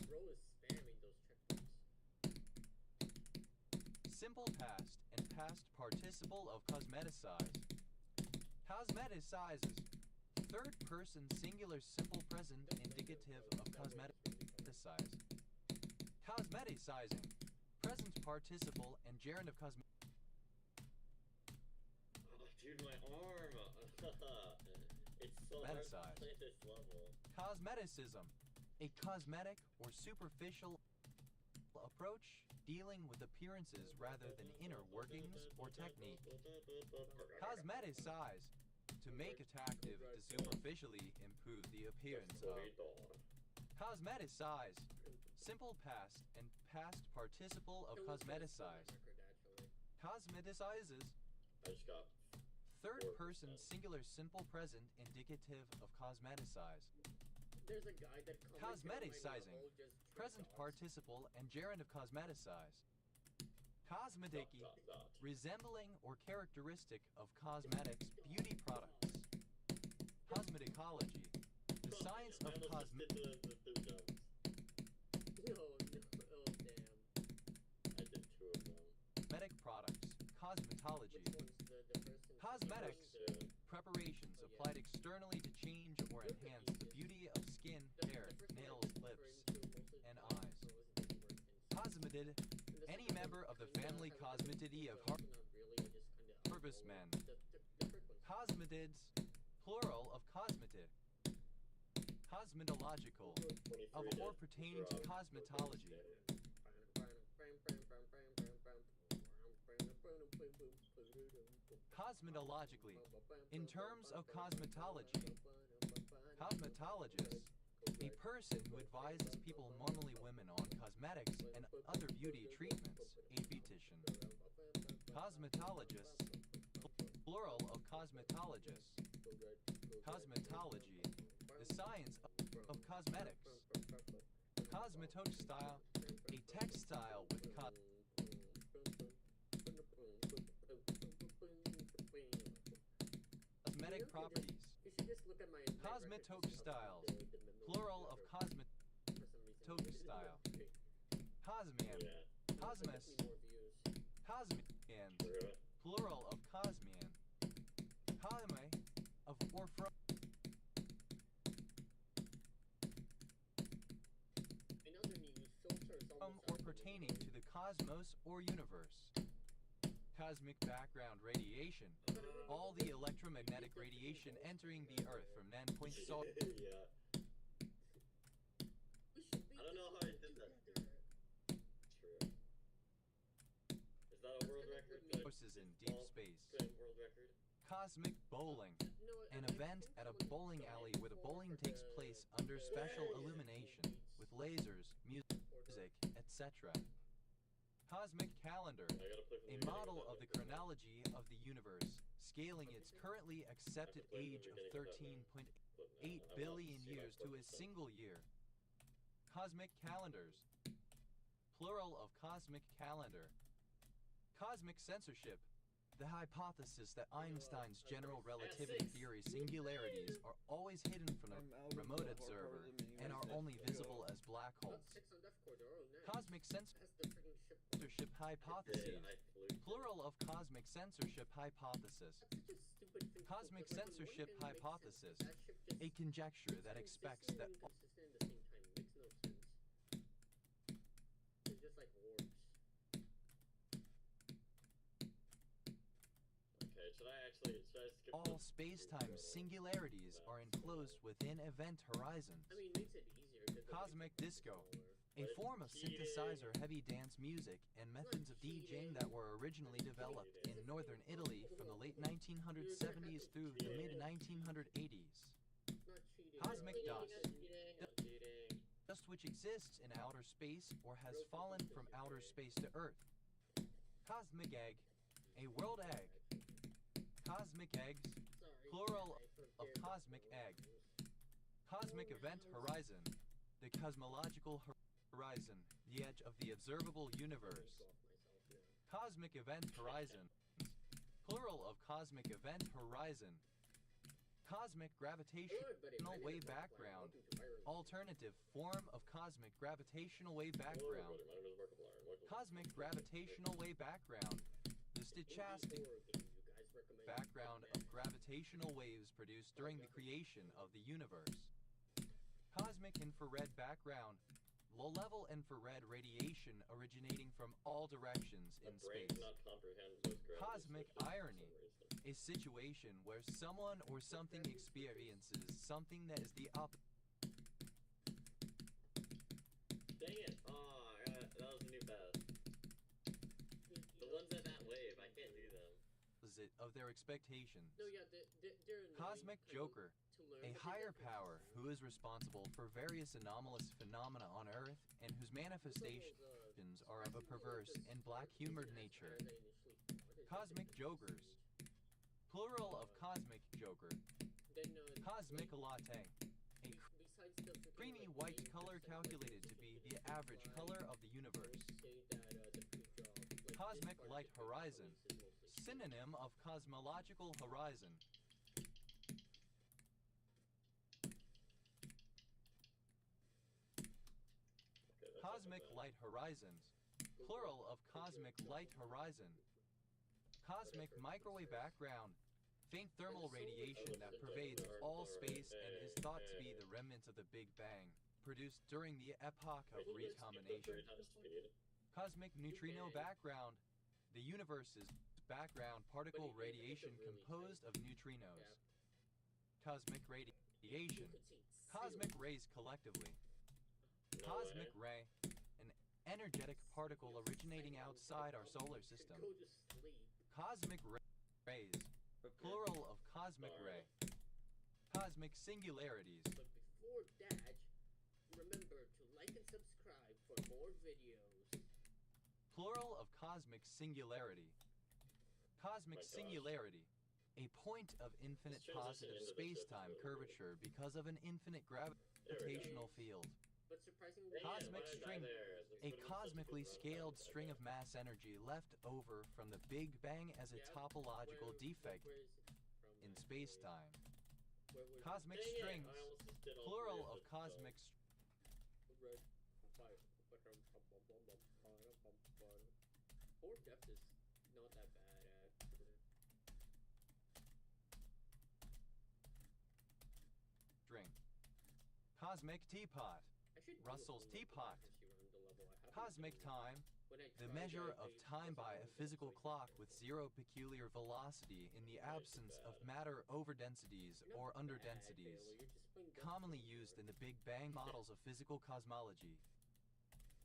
Bro is spamming those checkpoints. Simple past and past participle of cosmeticize. Cosmeticizes. Third person singular simple present indicative of cosmeticize. Cosmeticizing. Present participle and gerund of cosmetic. Oh, dude, my arm. It's so hard to Metasize. play this level. Cosmeticism. A cosmetic or superficial approach dealing with appearances rather than inner workings or technique. Cosmeticize. To make attractive to superficially improve the appearance of. Cosmeticize. Simple past and past participle of cosmeticize. Cosmeticizes. I just got Third 4%. person singular simple present indicative of cosmeticize. There's a guy that comments Cosmeticizing. all just trick Present dogs. participle and gerund of cosmeticize. Cosmet Cosmetic, resembling or characteristic of cosmetics, beauty products. Cosmeticology, the science of No, oh damn. I did 2 of them. cosmetic products. Cosmetology, Which one's the person? cosmetics, Yeah. preparations Oh, yeah. applied externally to change or enhance the beauty of skin, hair, nails, lips, and eyes. Cosmetid, any member of the family Cosmetidae of Harvest men. Cosmetids, plural of cosmetid. Cosmetological, of or pertaining to cosmetology. Cosmetologically, in terms of cosmetology, cosmetologist, a person who advises people, normally women, on cosmetics and other beauty treatments, a beautician. Cosmetologist, plural of cosmetologists. Cosmetology, the science of cosmetics. Cosmetic style, a textile with cosmetic properties. You should just look at my Cosmetic styles, plural of cosmetic style. Cosmian, cosmos, cosmian, plural of cosmian. Cosme, of or from. In other news, filters Or pertaining to the cosmos or universe. Cosmic background radiation, all the electromagnetic radiation entering the Earth from endpoints Yeah. I don't know how I did that. True. Is that a world record? sources in deep space. World record? Cosmic bowling, an event at a bowling alley where the bowling takes place under special illumination, with lasers, music, etc. Cosmic calendar, a model of the chronology of the universe, scaling its currently accepted age of 13.8 billion years to a single year. Cosmic calendars, plural of cosmic calendar. Cosmic censorship, the hypothesis that Einstein's general relativity theory singularities are always hidden from the remote observer and are only visible as black holes. Cosmic censorship hypotheses, plural of cosmic censorship hypothesis. Cosmic censorship hypothesis, a conjecture that expects that all space-time singularities are enclosed within event horizons. I mean, it makes it easier. Cosmic disco, a form of synthesizer heavy dance music and methods of DJing that were originally developed in northern Italy from the late 1970s through the mid-1980s. Cosmic dust, dust which exists in outer space or has fallen from outer space to Earth. Cosmic egg, a world egg. Cosmic eggs, plural of cosmic egg. Cosmic event horizon, the cosmological horizon, the edge of the observable universe. Cosmic event horizon, plural of cosmic event horizon. Cosmic gravitational wave background, alternative form of cosmic gravitational wave background. Cosmic gravitational wave background, the stochastic background of gravitational waves produced during the creation of the universe. Cosmic infrared background, low-level infrared radiation originating from all directions in space. Cosmic irony, a situation where someone or something experiences something that is the opposite. Dang it! Oh, that was a new best. The ones at that wave, I can't do them. Of their expectations. No, yeah, they're Cosmic Joker, a higher power who is responsible for various anomalous phenomena on Earth and whose manifestations are of a perverse and black-humored nature. Cosmic Jokers, plural of cosmic joker. Cosmic latte, a creamy white color calculated to be the average color of the universe. Cosmic part light of the horizon. police is mostly Synonym of cosmological horizon. Okay, that's Cosmic not bad. light horizons. Plural of cosmic light horizon. Cosmic microwave background. Faint thermal radiation that pervades all space and is thought to be the remnants of the Big Bang, produced during the epoch of Wait, let's keep the recombination. 3 times speed. Cosmic neutrino Okay. background. The universe's background particle But it's radiation really composed of neutrinos. Yeah. Cosmic You radiation. could see Cosmic zero. rays collectively. No Cosmic way. ray. An energetic particle originating outside our solar system. Go to sleep. Cosmic rays. Okay. Plural of cosmic ray. Cosmic singularities. But before that, remember to like and subscribe for more videos. Plural of cosmic singularity. Cosmic My gosh. singularity. A point of infinite Let's transition positive into the space-time chips. curvature because of an infinite gravitational field. But surprisingly, Cosmic why did I die string. there? A This would've been such a cosmically good run. scaled Okay. string of mass energy left over from the Big Bang as a Yeah, topological defect where is it from, in actually? space-time. Where was Cosmic Dang it, strings. I almost just did all Plural three of it, cosmic it? Born depth is not that bad, actually. string. Cosmic teapot. I should do Russell's a full teapot. accuracy run the level. I haven't Cosmic done it. time. When I The tried measure it, of it time by a wasn't physical so clock easy. with zero peculiar velocity in the absence of matter overdensities You're or not bad, underdensities, Taylor, you're just playing Destiny commonly more. used in the Big Bang models of physical cosmology.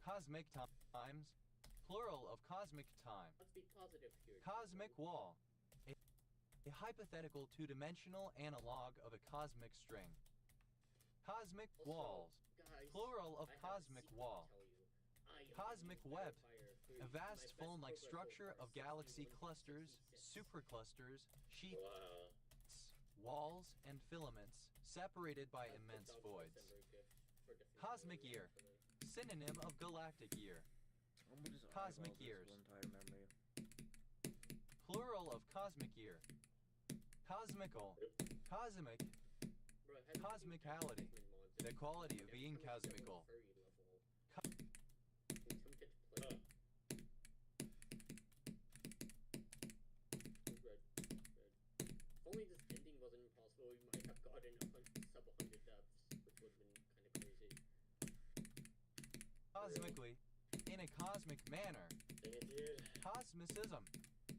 Cosmic times. Plural of cosmic time. Let's be positive here. Cosmic wall. A hypothetical two-dimensional analog of a cosmic string. Cosmic Also, walls. guys, Plural of I have a cosmic secret wall. to tell you. I am Cosmic the web. Fire A Fury. vast My phone-like best progress so structure far of is galaxy 61, clusters, 66. superclusters, sheets, Wow. walls, and filaments, separated by That's immense the voids. December gift for the Cosmic family, year. actually. Synonym of galactic year. I'm gonna just Cosmic eyeball this years. whole entire memory. Plural of cosmic year. Cosmical. Cosmic. Bro, it has Cosmicality. X-Men mods The in it. quality of Every being time I get cosmical. one furry level, Co- we don't get to play. Red. If only this ending wasn't impossible, we might have gotten sub 100 deaths, which would have been kind of crazy. Cosmically. In a cosmic manner. Dang it, dude. Cosmicism.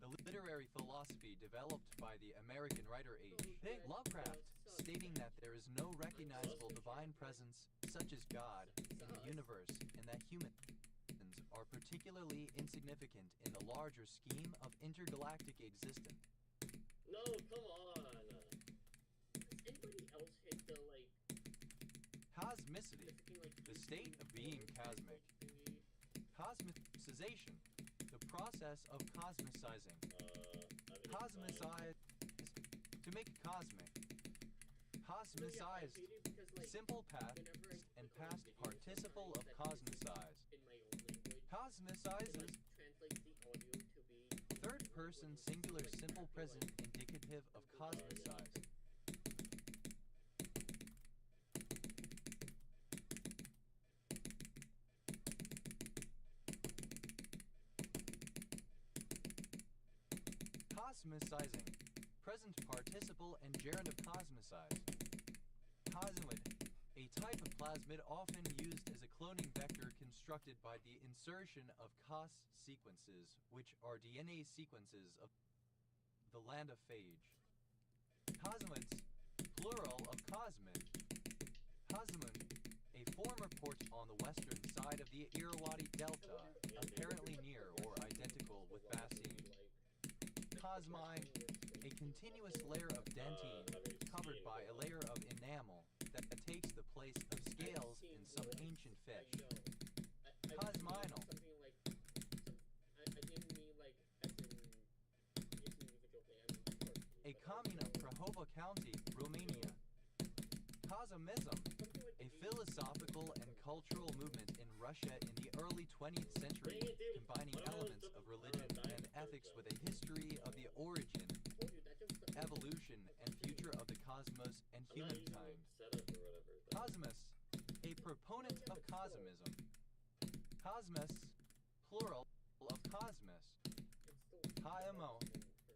The literary philosophy developed by the American writer H. Lovecraft, stating that there is no recognizable divine presence, such as God, in the universe, and that humans are particularly insignificant in the larger scheme of intergalactic existence. No, come on. Does anybody else hit the, like, Cosmicity, freaking, like, the state of being cosmic. thingy? Cosmicization, the process of cosmicizing. Cosmicize, to make cosmic. No, yeah, I Cosmicized, hate it because, like, simple past whenever I and click on past videos participle of sometimes that isn't cosmicize. in my own language, it, Cosmicizes, like, translates the audio to be third person language, singular like, simple crappy, present like, indicative of cosmicize. Cosmicizing, present participle and gerund of cosmicize. Cosmid, a type of plasmid often used as a cloning vector constructed by the insertion of cos sequences, which are DNA sequences of the land of phage. Cosmids, plural of cosmid. Cosmoon, a former port on the western side of the Irrawaddy Delta, apparently near or identical with Basine. Cosmine, a continuous layer of dentine covered by a layer of enamel that takes the place of scales in some ancient fish. Cosminal. Something like, I didn't mean like as in each individual thing. I mean personally, A but commune of Prahova County, Romania. Cosmism, a philosophical and cultural movement in Russia in the early 20th century, combining elements of religion, graphics with a history of the origin, Told you, that jump's the evolution, and future of the cosmos and I'm not using humankind. setup or whatever. But Cosmos, a proponent of cosmism. Cosmos, plural of cosmos. It's still Haimo,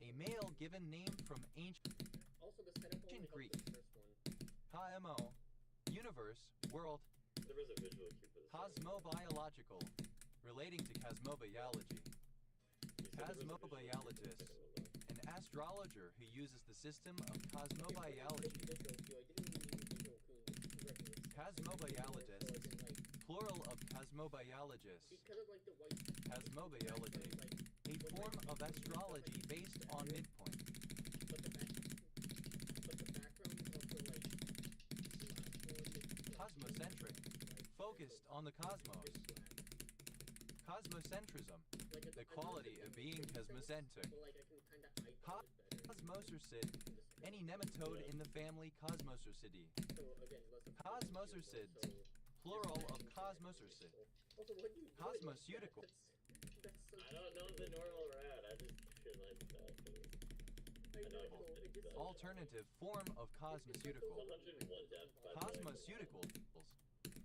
a male given name from ancient Also, the setup only helped Greek. the first one. Haimo, universe, world, there was a visual cue for this. cosmobiological, relating to cosmobiology. Cosmobiologist, an astrologer who uses the system of cosmobiology. Cosmobiologist, plural of cosmobiologist. Because of like the white Cosmobiology, a form of astrology based on midpoint. but the background is also like Cosmocentric, focused on the cosmos. Cosmocentrism, the quality of being cosmocentric. So like I can kind of isolate better. Cosmocercid, any nematode in the family Cosmocercidae. So again, less of Cosmocercids, plural of Cosmocercid. Also, what do you do? Cosmoceutical. That's so. I don't know the normal route. I just feel like that. I know know. it's It just Alternative form of cosmoceutical. 101 depth. Cosmoceuticals,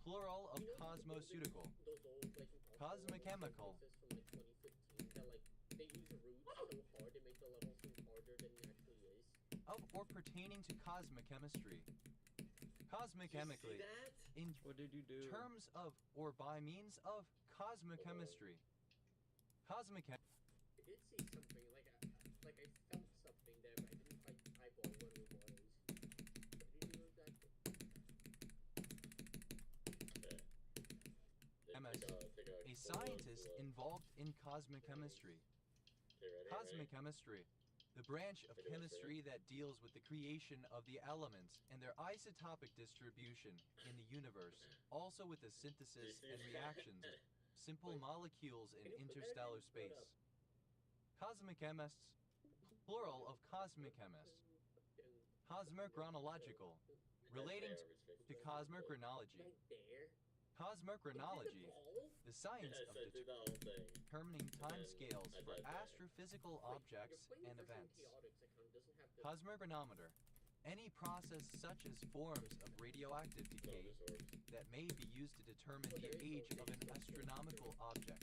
plural of cosmoceutical. Those old like Cosmochemical. from like 2015 that like they use roots so hard they make the level seem harder than it actually is. Of or pertaining to cosmochemistry. Cosmochemically, See that? in What did you do? terms of or by means of cosmochemistry. Cosmochem. I did see something like I felt something there, but I didn't quite eyeball what it was. What did you do exactly? A scientist involved in cosmochemistry. Cosmochemistry, the branch of chemistry that deals with the creation of the elements and their isotopic distribution in the universe, also with the synthesis and reactions of simple molecules in interstellar space. Cosmochemists, plural of cosmochemist. Cosmochronological, relating to cosmochronology. Right there. Cosmochronology, the science Yes, of I did the whole thing. determining time And scales I for died there. astrophysical Wait, objects you're playing and the version events. chaotix account doesn't have the Cosmochronometer, any process such as forms of radioactive No, decay this works. that may be used to determine the age of an astronomical object.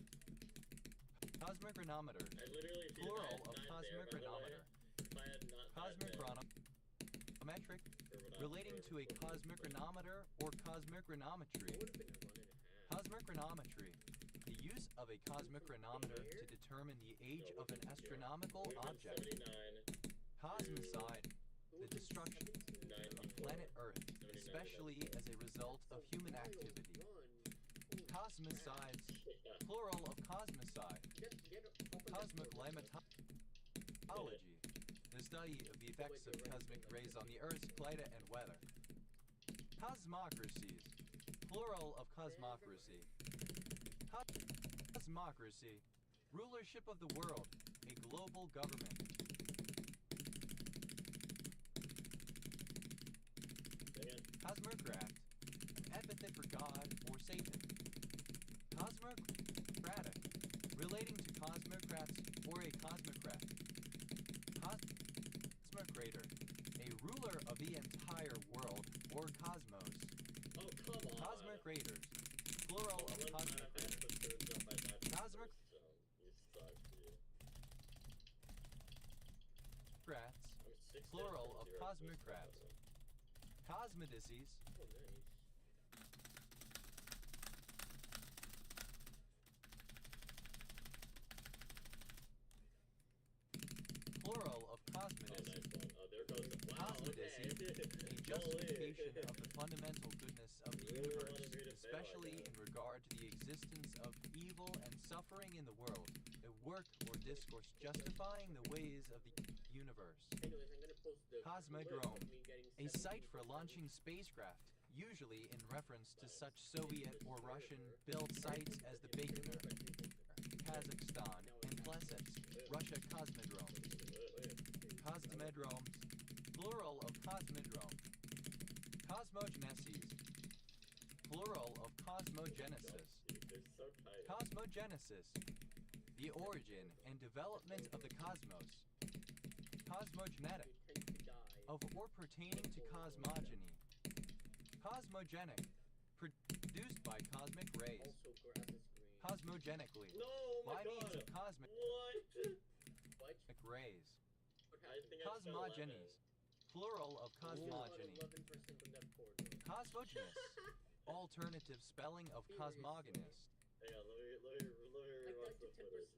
Cosmochronometer, I literally, if you plural had of time there, by the way, cosmochronometer. if I had not had that, Cosmochronometric, or what I- relating to a or- cosmochronometer or cosmochronometry. it would have been a 1.5. Cosmochronometry, the use of a cosmochronometer to determine the age No, of an yeah. astronomical We've been object. 79, Cosmocide, It the would've been destruction 17. of planet Earth, especially as a result of human activity. Cosmocides, Yeah. plural of cosmocide. Cosmoclimatology, the study of the effects of cosmic rays on the Earth's climate and weather. Cosmocracies, plural of cosmocracy. Cosmocracy, rulership of the world, a global government. Again, Cosmocrat, an epithet for God or Satan. Cosmocratic, relating to cosmocrats or a cosmocrat. Cosmocrator, a ruler of the entire world or cosmos. oh, come on. Cosmocrators, plural of One time I cosmocrat. put thirds up, I died Cosmic- first, so you suck, dude. Crats, I'm 6 plural deaths of from 0 cosmocrats. Cosmodices, Oh, nice. plural of Oh, cosmodis. nice one. Oh, there goes the... Wow, Cosmodicee, okay. a justification of the fundamental goodness of the You really universe, wanted me to fail, I especially guess. in regard to the existence of evil and suffering in the world, a work or discourse justifying the ways of the universe. Anyways, I'm gonna post the Cosmodrome, clip of me getting a site for 17%. launching spacecraft, usually in reference to such Soviet or Russian-built sites as the Baikonur, Kazakhstan, and Plesetsk, Russia Cosmodrome. Cosmodromes, plural of cosmodrome. Cosmogenesis, plural of cosmogenesis. Dude, they're so tight. Cosmogenesis, The origin and development of the cosmos. Cosmogenetic. You tend to die. Of or pertaining to cosmogony. Cosmogenic. Produced by cosmic rays. Also, grass is green. Cosmogenically. No, my By means of god. cosmic What? rays. What I happened? think I spelled Cosmogonies. Plural of About cosmogony. 11% on that corridor. Cosmogenous. Alternative spelling of cosmogonist. Hang on, let me rewatch the footage.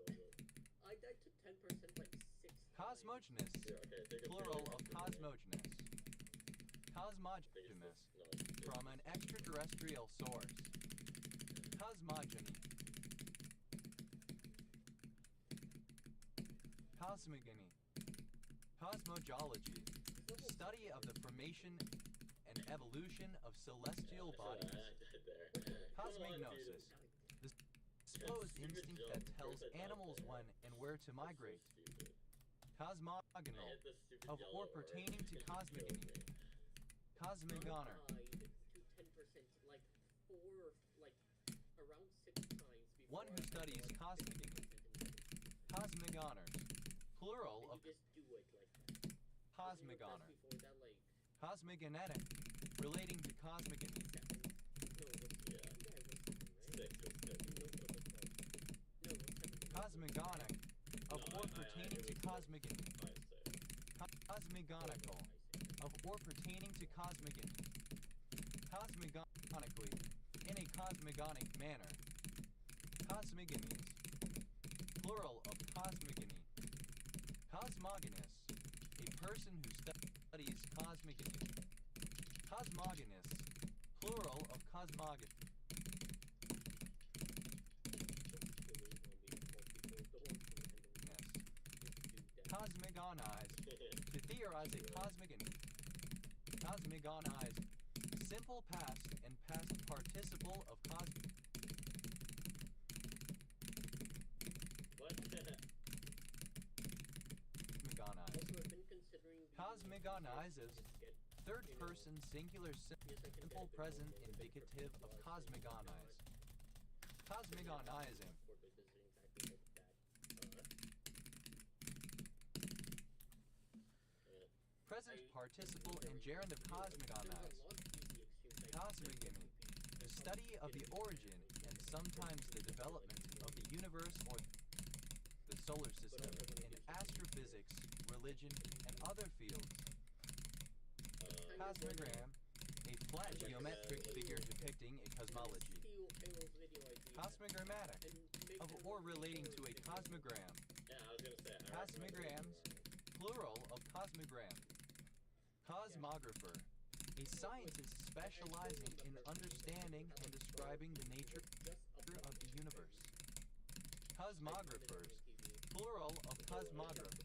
I died to 10% like 6 times. Cosmogenous. Yeah, okay, take a Plural picture. of cosmogenous. Cosmogenous. From an extraterrestrial source. Cosmogony. Cosmogony. Cosmogology. Study of the formation and evolution of celestial bodies. Cosmic gnosis. The supposed instinct that tells animals when and where to migrate. Cosmogonal. Of or pertaining to cosmogony. Cosmogoner. I died to 10% like 4, like around 6 times before. One who studies cosmogony. Cosmogoners. Plural of You just do it like that. cosmogoner. Before that, like Cosmogenetic. Relating to cosmogony. 7. No, it was Yeah. Yeah, it was 7, right? No, it was 12. No, it was 7. Cosmogonic. Of No, or I pertaining to cosmogony. Cosmogonical. Of or pertaining to cosmogony. Cosmogonically. In a cosmogonic manner. Cosmogonies. Plural of cosmogony. Cosmogonous. A person who studies cosmogony. Cosmogonous. Plural of cosmogonous. Cosmogonize. To theorize a cosmogony. Cosmogonize. Simple past and past participle of cosmogonize. Also, I've been considering Cosmogonizes. Third person singular simple present indicative of cosmogonize. Cosmogonizing. Present participle and gerund of cosmogonize. Cosmogony. The study of the origin and sometimes the development of the universe or the solar system in astrophysics, religion, and other fields. Cosmogram. A flat geometric figure depicting a cosmology. Cosmogrammatic. Of or relating to a cosmogram. Yeah, I was gonna say. Cosmograms. Plural of cosmogram. Cosmographer. A scientist specializing in understanding and describing the nature of the universe. Cosmographers. Plural of cosmographers.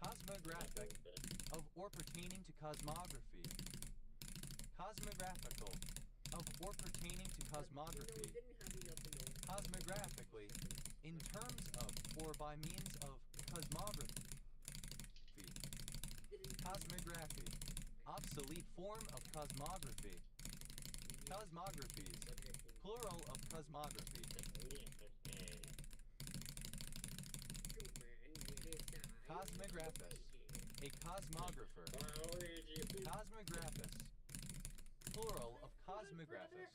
Cosmographic. Of or pertaining to cosmography. Cosmographical. Of or pertaining to cosmography. Cosmographically. In terms of or by means of cosmography. Cosmography. Obsolete form of cosmography. Cosmographies. Plural of cosmography. Cosmographus. A cosmographer. Cosmographus. Plural of cosmographus.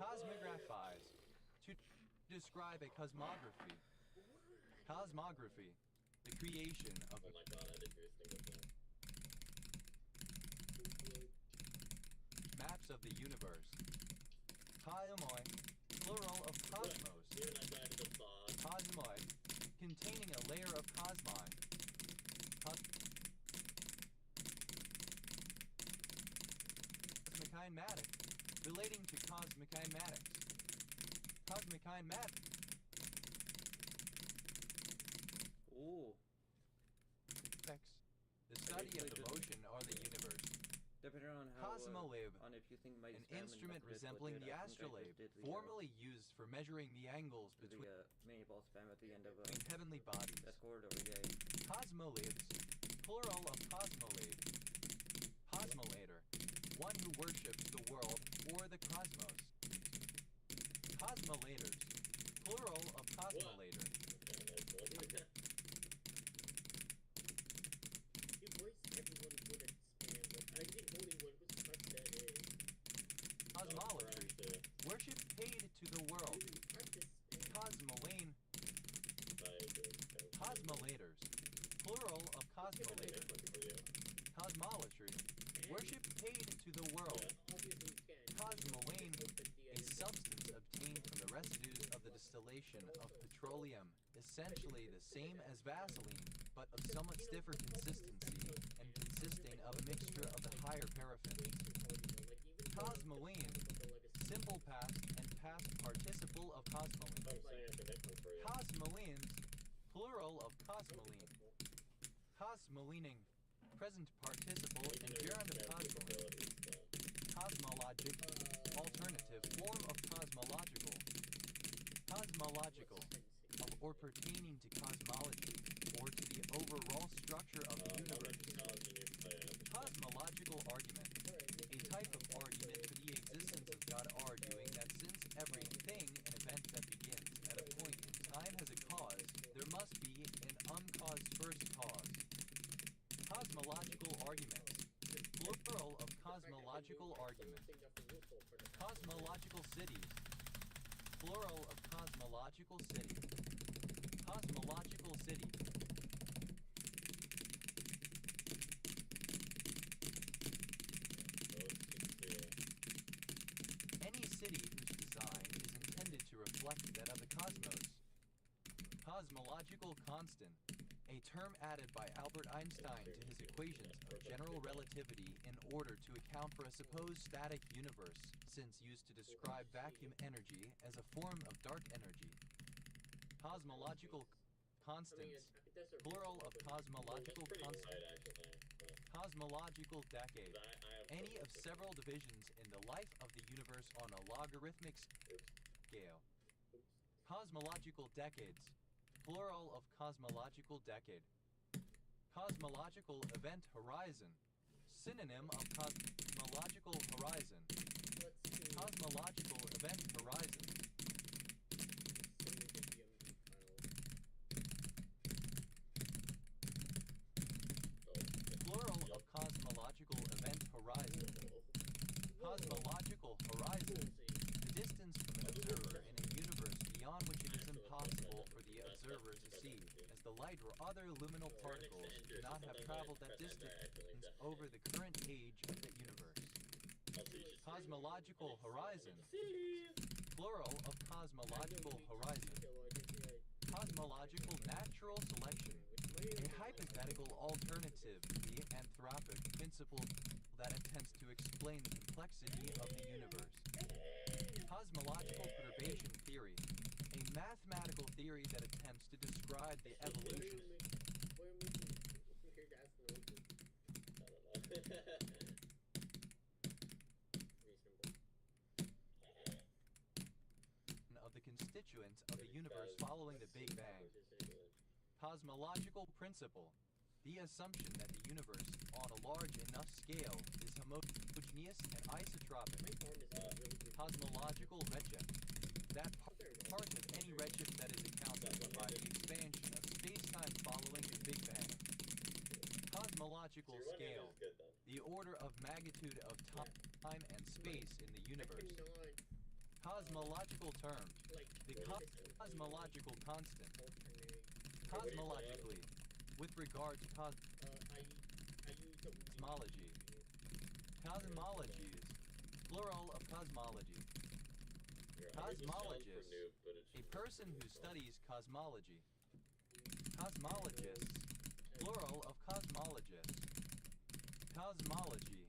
Cosmographize. To describe a cosmography. Cosmography. The creation of Oh my god, I did seriously with that. maps of the universe. Cosmoi. Plural of cosmos. Here and I died to the thought. Cosmoi. Containing a layer of cosmi. Cosmic-matic. Relating to cosmic-matics. Cosmic-matic. Ooh. The study of the motion or the universe. Depending on how, Cosmolab. on if you think my An spam instrument method is resembling legit, the I think I astrolabe, just did the, formerly used for measuring the angles the between mini ball spam at the end of heavenly bodies. that corridor, yay. Cosmolabes. Plural of cosmolabe. Cosmolator. One who worships the world or the cosmos. Cosmolators. Plural of cosmolator. You voice everyone good at spam, but I'm the only one who's touched that is. Cosmolatry. Worship paid to the world. Cosmowane. Cosmolators. Plural of cosmolator. Cosmolatry. Worship paid to the world. Cosmowane. A substance obtained from the residues of the distillation of petroleum, essentially the same as Vaseline, but of somewhat stiffer consistency and consisting of a mixture of the higher paraffins. Cosmoline. Simple past and past participle of cosmoline. Cosmolines. Plural of cosmoline. Cosmolining. Present participle and gerund of cosmoline. Cosmologic. Alternative form of cosmological. Cosmological. Of or pertaining to cosmology, or to the overall structure of the universe. Cosmological argument. A type of argument for the existence of God, arguing that since everything, an event that begins at a point in time, has a cause, there must be an uncaused first cause. Cosmological arguments. Plural of cosmological argument. Cosmological cities. Plural of cosmological city. Cosmological city. Any city whose design is intended to reflect that of the cosmos. Cosmological constant. A term added by Albert Einstein to his equations of general relativity in order to account for a supposed static universe, since used to describe vacuum energy as a form of dark energy. Cosmological constants. Plural of cosmological constant. Cosmological decade. Any of several divisions in the life of the universe on a logarithmic scale. Cosmological decades. Plural of cosmological decade. Cosmological event horizon. Synonym of cosmological horizon. Cosmological event horizon. Plural of cosmological event horizon. Cosmological horizon. The distance from an observer in a universe beyond which it is impossible for the observer to see, as the light or other luminal particles do not have traveled that distance over the current age of the universe. Cosmological horizon. Plural of cosmological horizon. Cosmological natural selection. A hypothetical alternative to the anthropic principle that attempts to explain the complexity of the universe. Cosmological perturbation theory. A mathematical theory that attempts to describe the evolution of the constituents of the universe following the Big Bang. Cosmological principle. The assumption that the universe, on a large enough scale, is homogeneous and isotropic. Cosmological redshift. That part of any redshift that is accounted for by the expansion of space-time following the Big Bang. Cosmological scale. The order of magnitude of time and space in the universe. Cosmological term. The cosmological constant. Cosmologically. With regard to cosmology. Cosmologies. Plural of cosmology. Cosmologist. A person who studies cosmology. Cosmologists. Plural of cosmologists. Cosmology.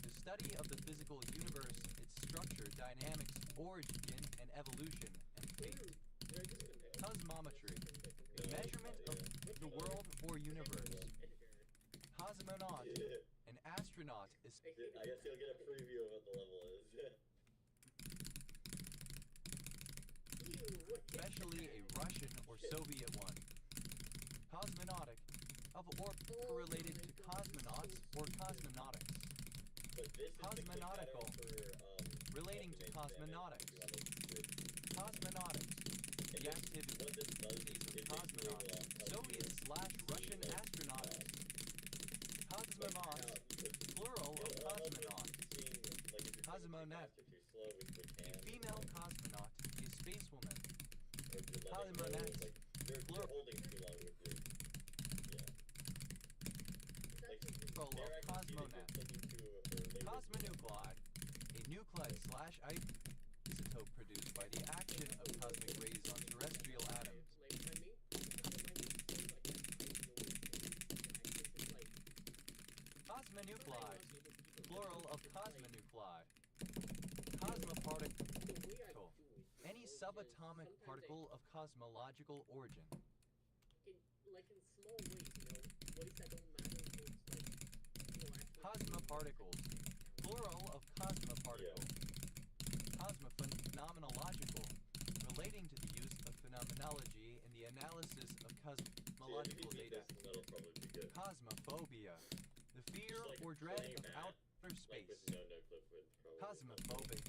The study of the physical universe, its structure, dynamics, origin, and evolution, and fate. Cosmometry. The measurement of the world or universe. Cosmonaut. An astronaut is... I guess you'll get a preview of what the level is. Especially a Russian or Soviet one. Cosmonautic. Of or related to cosmonauts or cosmonautics. Cosmonautical. Relating to cosmonautics. Cosmonautics. the activities what this does of is it cosmonauts, Soviet/Russian astronauts, cosmonauts, plural of cosmonauts, cosmonaut, a female cosmonaut, a spacewoman, cosmonaut, You're holding too long with your, plural of cosmonaut, cosmonuclide, a nuclide/isotope produced by the action of cosmic rays on terrestrial atoms. Cosmonuclide, plural of cosmonuclide. Cosmoparticle, any subatomic particle of cosmological origin. Like in small ways, ways that don't matter, so it's Cosmoparticles, plural of cosmoparticle. Cosmophenomenological, relating to the use of phenomenology in the analysis of cosmological data. Cosmophobia, the fear or dread of outer space. Cosmophobic,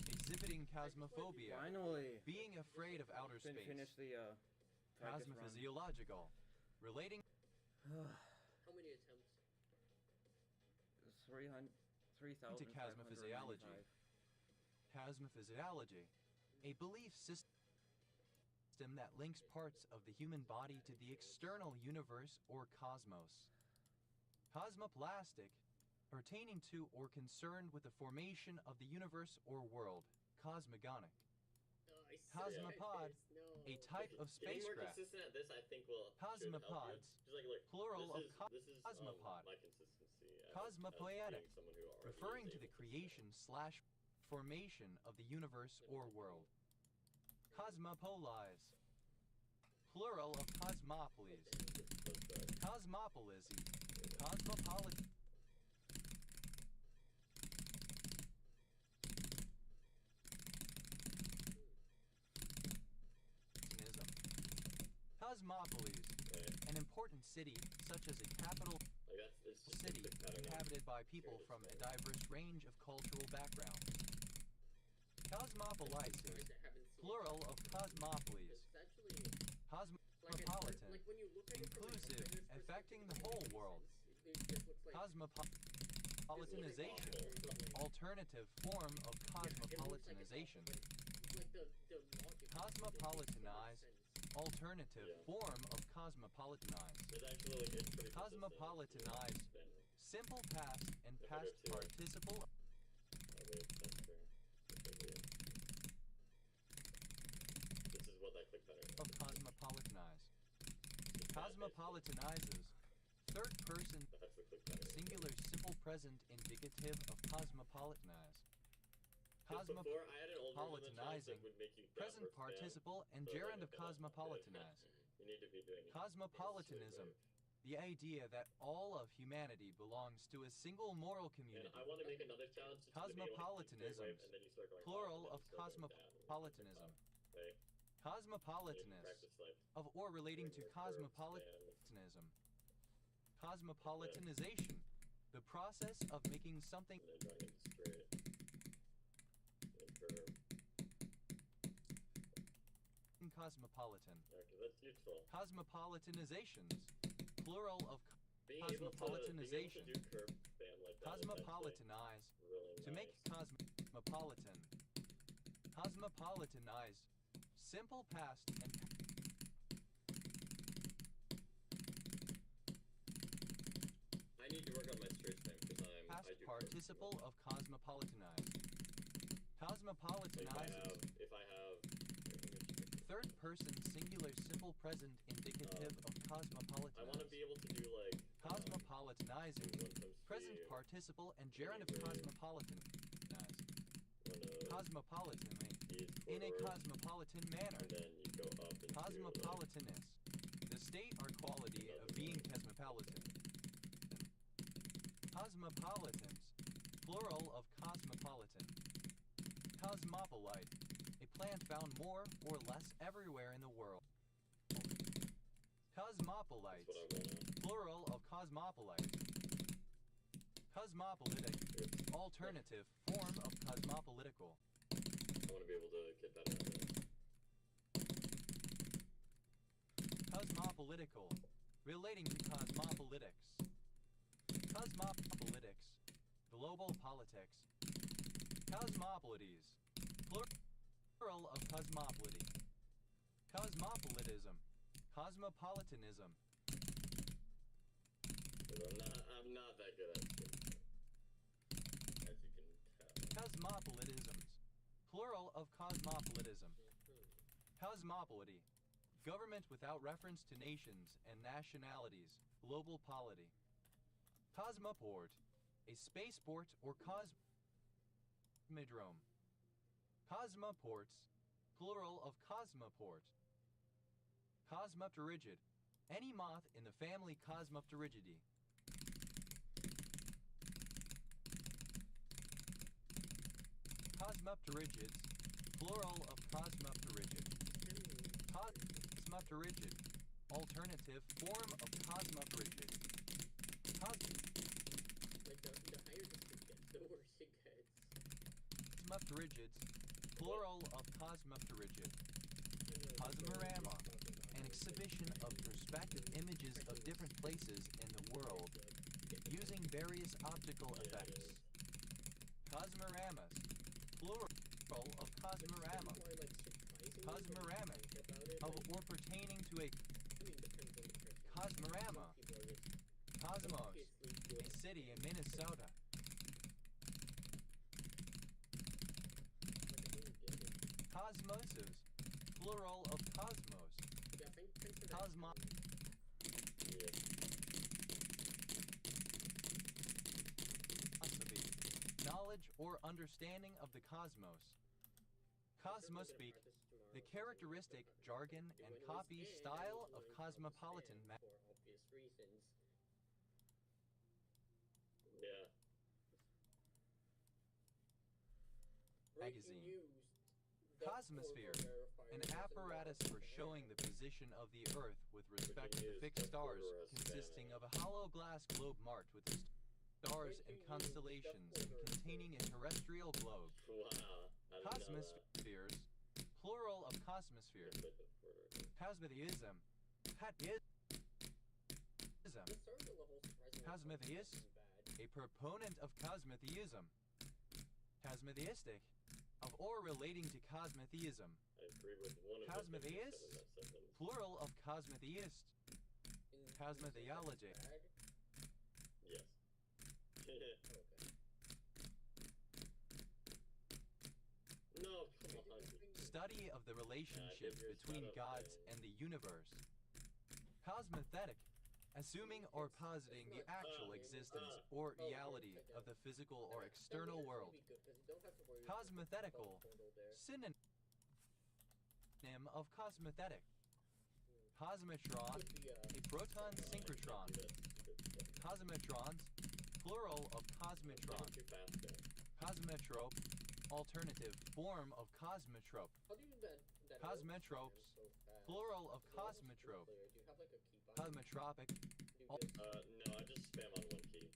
exhibiting cosmophobia, Finally. being afraid of outer space. Finish the Cosmophysiological, relating How many attempts? 3,595. Cosmophysiology, a belief system that links parts of the human body to the external universe or cosmos. Cosmoplastic, pertaining to or concerned with the formation of the universe or world. Cosmogonic. Cosmopod, a type of Getting more spacecraft. consistent at this, I think, will Cosmopods, just like, look, plural of this is cosmopod. my consistency as Cosmopoetic, being someone who already referring is to the able creation/formation of the universe or world. Cosmopolize, plural of cosmopolis. Cosmopolisy, cosmopolitan. Cosmopolis, an important city, such as a capital it's just city a pattern of inhabited by people from a diverse range of cultural backgrounds. Cosmopolisis, plural of cosmopolis. Cosmopolitan, inclusive, affecting the whole world. Cosmopolitanization, alternative form of cosmopolitanization. Cosmopolitanize, alternative form of cosmopolitanize. It's actually like it's pretty Cosmopolitanize, simple past and past participle This is what that click pattern of cosmopolitanize. Cosmopolitanizes, third person That's the click pattern. singular simple present indicative of cosmopolitanize. Before, I had an old version of the challenge that Cosmopolitanizing, would make you present downward spam. participle and So gerund like of cosmopolitanize. You need to be doing it. Cosmopolitanism, the idea that all of humanity belongs to a single moral And community. I want to make another challenge to Cosmopolitanism, and then you start going plural up, of and then you start going cosmopolitanism. down. Okay? Cosmopolitanist, Practice like of or relating to doing your curves cosmopolitanism. Cosmopolitanization, the process of making something and then drawing it straight. And curve. cosmopolitan. Okay, that's useful. Cosmopolitanizations, plural of Being able to cosmopolitanization. do curve spam like that is Cosmopolitanize, actually really to make nice. cosmopolitan. Cosmopolitanize, simple past and I need to work on my straight spam because past I do participle of cosmopolitanize. Cosmopolitanizes, if I have third person singular simple present indicative of I want to cosmopolitanize. be able to do like Cosmopolitanizing, 1 times present 3, participle and gerund of cosmopolitanize. 1 Cosmopolitanly, is in a forward, cosmopolitan manner. and then you go up into Cosmopolitanist, the state or quality of being cosmopolitan. Cosmopolitans, plural of cosmopolitan. Cosmopolite, a plant found more or less everywhere in the world. Cosmopolites, That's what I want. plural of cosmopolite. Cosmopolitic, alternative form of cosmopolitical. I want to be able to get that out of it. Cosmopolitical, relating to cosmopolitics. Cosmopolitics, global politics. Cosmopolities, plural of cosmopolity. Cosmopolitism, cosmopolitanism. I'm not that good at it, as you can tell. Cosmopolitisms, plural of cosmopolitism. Cosmopolity, government without reference to nations and nationalities, global polity. Cosmoport, a spaceport or cosmodrome. Cosmoports, plural of cosmoport. Cosmopterygid, any moth in the family Cosmopterigidae. Cosmopterigids, plural of cosmopterygid. Cosmopterygid, alternative form of cosmopterygid. Like the higher distance gets, the worse it gets. Cosmopterigids, plural of cosmopterygid. Cosmorama, an exhibition of perspective images of different places in the world, using various optical effects. Cosmoramas, plural of cosmorama. Cosmoramic, of or pertaining to a cosmorama. Cosmos, a city in Minnesota. Cosmosis, plural of cosmos. Cosmo. Philosophy, knowledge or understanding of the cosmos. Cosmospeak, the characteristic jargon and copy style of cosmopolitan for obvious reasons. Yeah. magazine. News. Cosmosphere, an apparatus for showing the position of the Earth with respect to fixed stars, consisting of a hollow glass globe marked with the stars and constellations and containing a terrestrial globe. Wow. Cosmospheres, plural of cosmosphere. Cosmotheism, Cosmotheist, a proponent of cosmotheism. Cosmotheistic, of or relating to cosmotheism. I agree with one of Cosmotheist, the things you said in that sentence. plural of cosmotheist. Cosmotheology, Yes. No, come on. study of the relationship between gods and the universe. Cosmothetic, assuming or positing the actual existence or reality of the physical or external world. Cosmothetical, synonym of cosmothetic. Cosmotron, a proton synchrotron. Cosmotrons, plural of cosmotron. Too fast there. Cosmetrope, alternative form of cosmetrope. Cosmetropes, plural of cosmetrope. Do you have like a key Cosmetropic, No, I just spam on one key.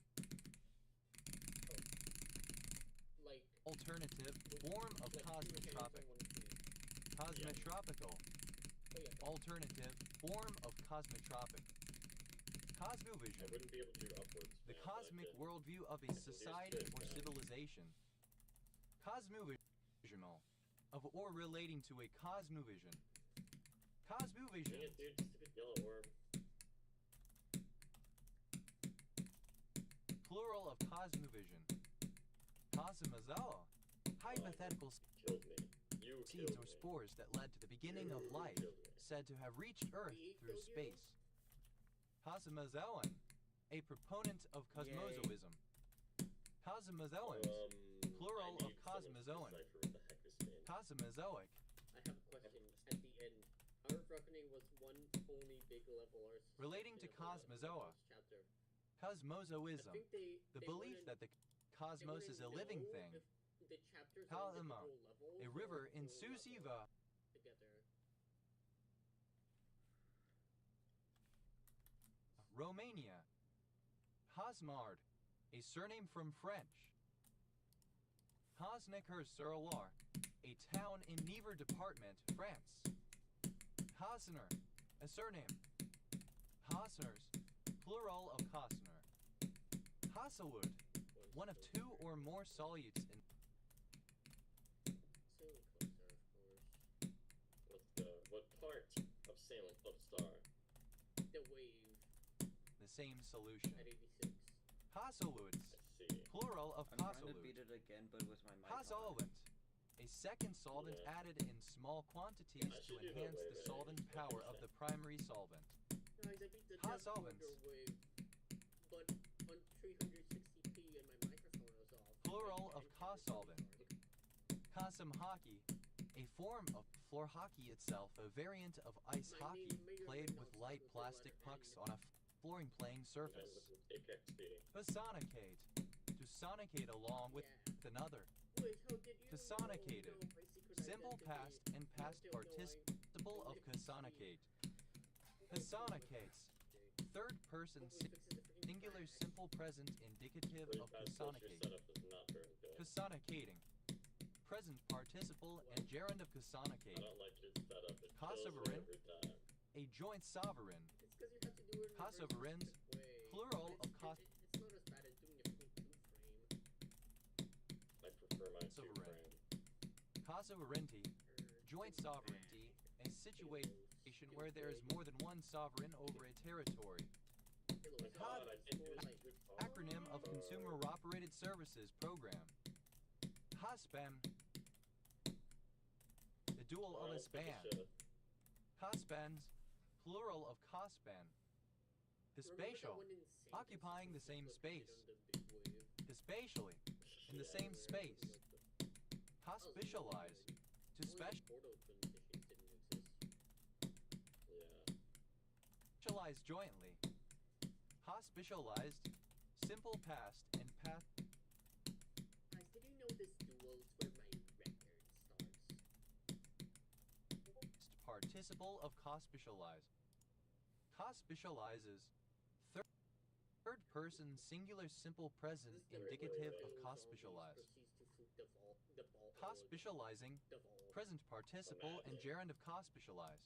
like alternative form of cosmetropic. Cosmetropical, alternative form of cosmetropic. I Cosmovision, wouldn't be able to do upwards. the spam, cosmic but I worldview of a society or civilization. Cosmovisional, of or relating to a cosmovision. Dang Cosmovision, it, dude, stupid yellow orb. plural of cosmovision. Cosmozoa, hypothetical Killed me. You seeds killed or me. spores that led to the beginning of life, said to have reached Earth through space. Cosmozoan, a proponent of cosmozoism. Cosmozoans, plural I of need someone to cosmozoan. decipher what the heck this means. Cosmozoic, I have a question at the end. Our reckoning was one only big level or relating to cosmozoa. chapter. Cosmozoism, I think the they belief wanna- that the cosmos is a living thing. if the chapters Kalima, are individual levels a or river in full level Susiva, together. Romania. Hosmard, a surname from French. Hosnecker-sur-Loire, a town in Niver Department, France. Hosner, a surname. Costners, plural of Costner. Hasselwood, one of two or more solutes in Sailing Club Star, of course. What part of Sailing Club Star? The wave the same solution. at 86. Hasselwoods, I see. plural of I'm trying to beat Hasselwood. it again, but with my mic on. Hasolvent, a second solvent Yeah. added in small quantities I to should do the enhance wave the at solvent 86%. power of the primary solvent. Guys, I beat the Hot Death solvents. Order wave, but on 360p and my microphone was off. Plural I of can't Kosolvent. record the Kasem hockey, a form of floor hockey itself, a variant of ice My hockey name may or played may with not light start with the plastic letter pucks N. on a flooring playing surface. Apex speeding. Sonicate, to sonicate along with another. Wait, how did you To sonicate know it. my secret Simple identity? past and past Still no, participle of I- casonicate. Casonicates, third person Hopefully fixes the freaking singular crash. simple present indicative Pretty of fast, plus your casonicate. setup is not very good. Casonicating, present participle and gerund of I casonicate. don't like your setup. It kills me Kosovarin. every time. A joint sovereign, It's because you have to do it in a very Kosovarins, specific way. plural But of it's Kos- not as bad as doing a freaking two-frame. I prefer my Kosovarin. two-frame. Kosovereignty, joint sovereignty, a situation where there is more than one sovereign over a territory. My God, I didn't do this good call. Acronym of Consumer Operated Services Program. HOSPAN, the dual of a span. HOSPANs, plural of COSPAN. Spatial, occupying the same space. Spatially, in the same space. Hospitalize, to Yeah. specialize jointly. Hospitalized, simple past and past Guys, did you know this duel is where my record starts? participle of hospitalize. Hospitalizes, third person singular simple present This is the indicative record of where hospitalize. zombies proceeds to fruit the ball. Hospitalizing, The ball. present participle and gerund of hospitalize.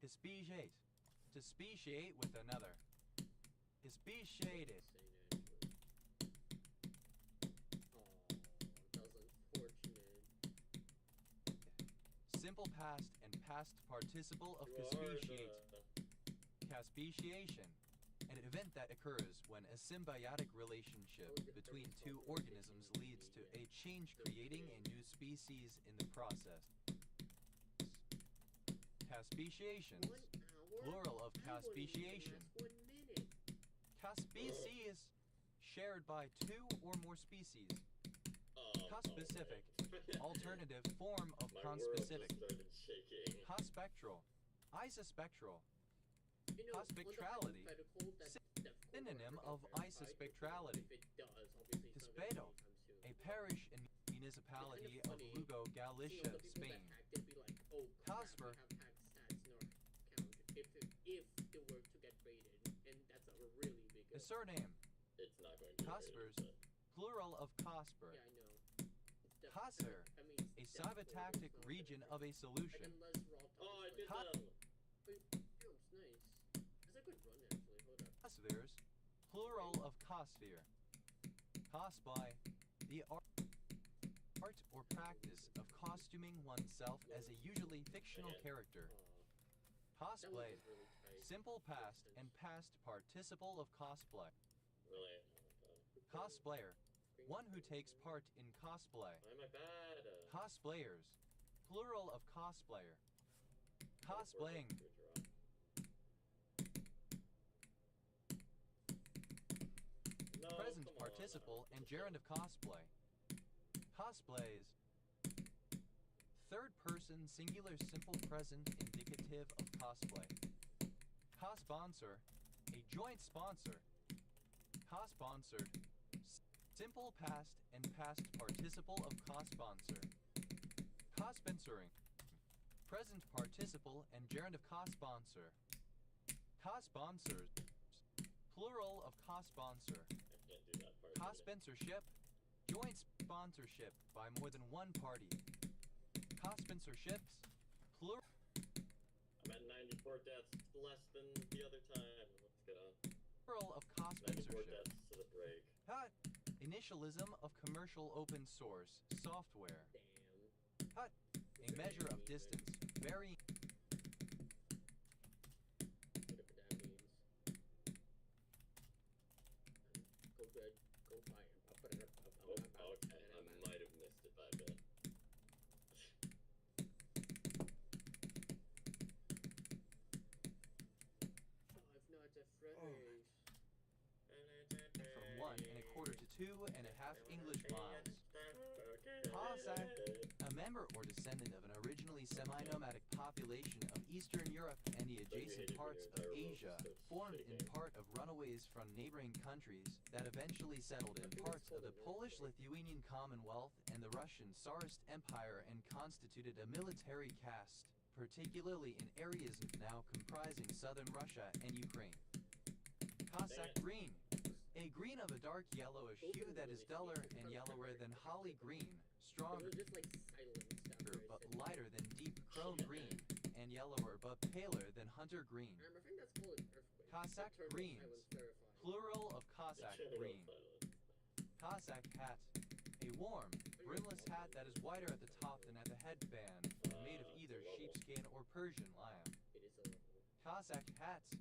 Speciate, to speciate with another. Speciated, That was unfortunate. simple past and past participle of You are caspeciate. the- Caspeciation, an event that occurs when a symbiotic relationship between two organisms leads to a change, creating a new species in the process. Caspeciations, 1 hour? plural of I wouldn't even caspeciation. last 1 minute. Caspecious, shared by two or more species. Oh, Conspecific, alright. alternative form of My world just conspecific. started shaking. Conspectral, isospectral, You know, on the Conspectrality, hypothetical that the synonym core of ever verified, isospectrality. If it does, obviously it's not Despedo, gonna be anytime soon. a parish and municipality It's of kinda Lugo, funny. Galicia, The people Spain. that hacked it be like, oh crap, Cosper. we have hacked stats in our account if they were to get raided, and that's a really big The surname, It's not going to be Cospers, very good. plural of Cosper. Yeah, I know. It's the, Hasser, I mean, a it's the cybotactic it's not region the- of a Like, solution. unless raw Oh, I talk did is Hot- like, them. wait, damn, it's nice. That's a good run actually. Hold up. Cospheres, plural of cosphere. Cosplay, the art or practice of costuming oneself as a usually fictional character. That one Cosplayed, was really tight. simple past and past participle of cosplay. Really? Cosplayer, one who takes part in cosplay. Why am I bad? Cosplayers, plural of cosplayer. Cosplaying, No, present come on, participle I and don't gerund of cosplay. Cosplays, third person singular simple present indicative of cosplay. Cosponsor, a joint sponsor. Cosponsored, simple past and past participle of cosponsor. Cosponsoring, present participle and gerund of cosponsor. Cosponsors, plural of cosponsor. I can't do that part. Cosponsorship, joint sponsorship by more than one party. Cosponsorships, plural. I'm at 94 deaths, less than the other time. Plural of Ka 94 sponsorship. deaths to the break. Hut. Initialism of commercial open source software. Damn. Hut. A measure of distance varying. Whatever that means. Go good. Go fire. Oh, okay. I might have missed it by a bit. Five Nights at Freddy's. From 1 1/4 to 2 1/2 English miles. Cossack, a member or descendant of an originally semi-nomadic population of Eastern Europe and the adjacent parts of Asia, formed in part of runaways from neighboring countries that eventually settled in parts of the Polish-Lithuanian Commonwealth and the Russian Tsarist Empire and constituted a military caste, particularly in areas now comprising southern Russia and Ukraine. Cossack green. A green of a dark yellowish hue that is duller and yellower than holly green, It stronger was just like silenced after I but said that. lighter than deep chrome green, and yellower but paler than hunter green. I think that's called an earthquake. Cossack Eternal greens. silence verified. Plural of Cossack green. Cossack hat. A warm, brimless hat that is wider at the top than at the headband, made of either sheepskin or Persian lamb. It is a level. Cossack hats.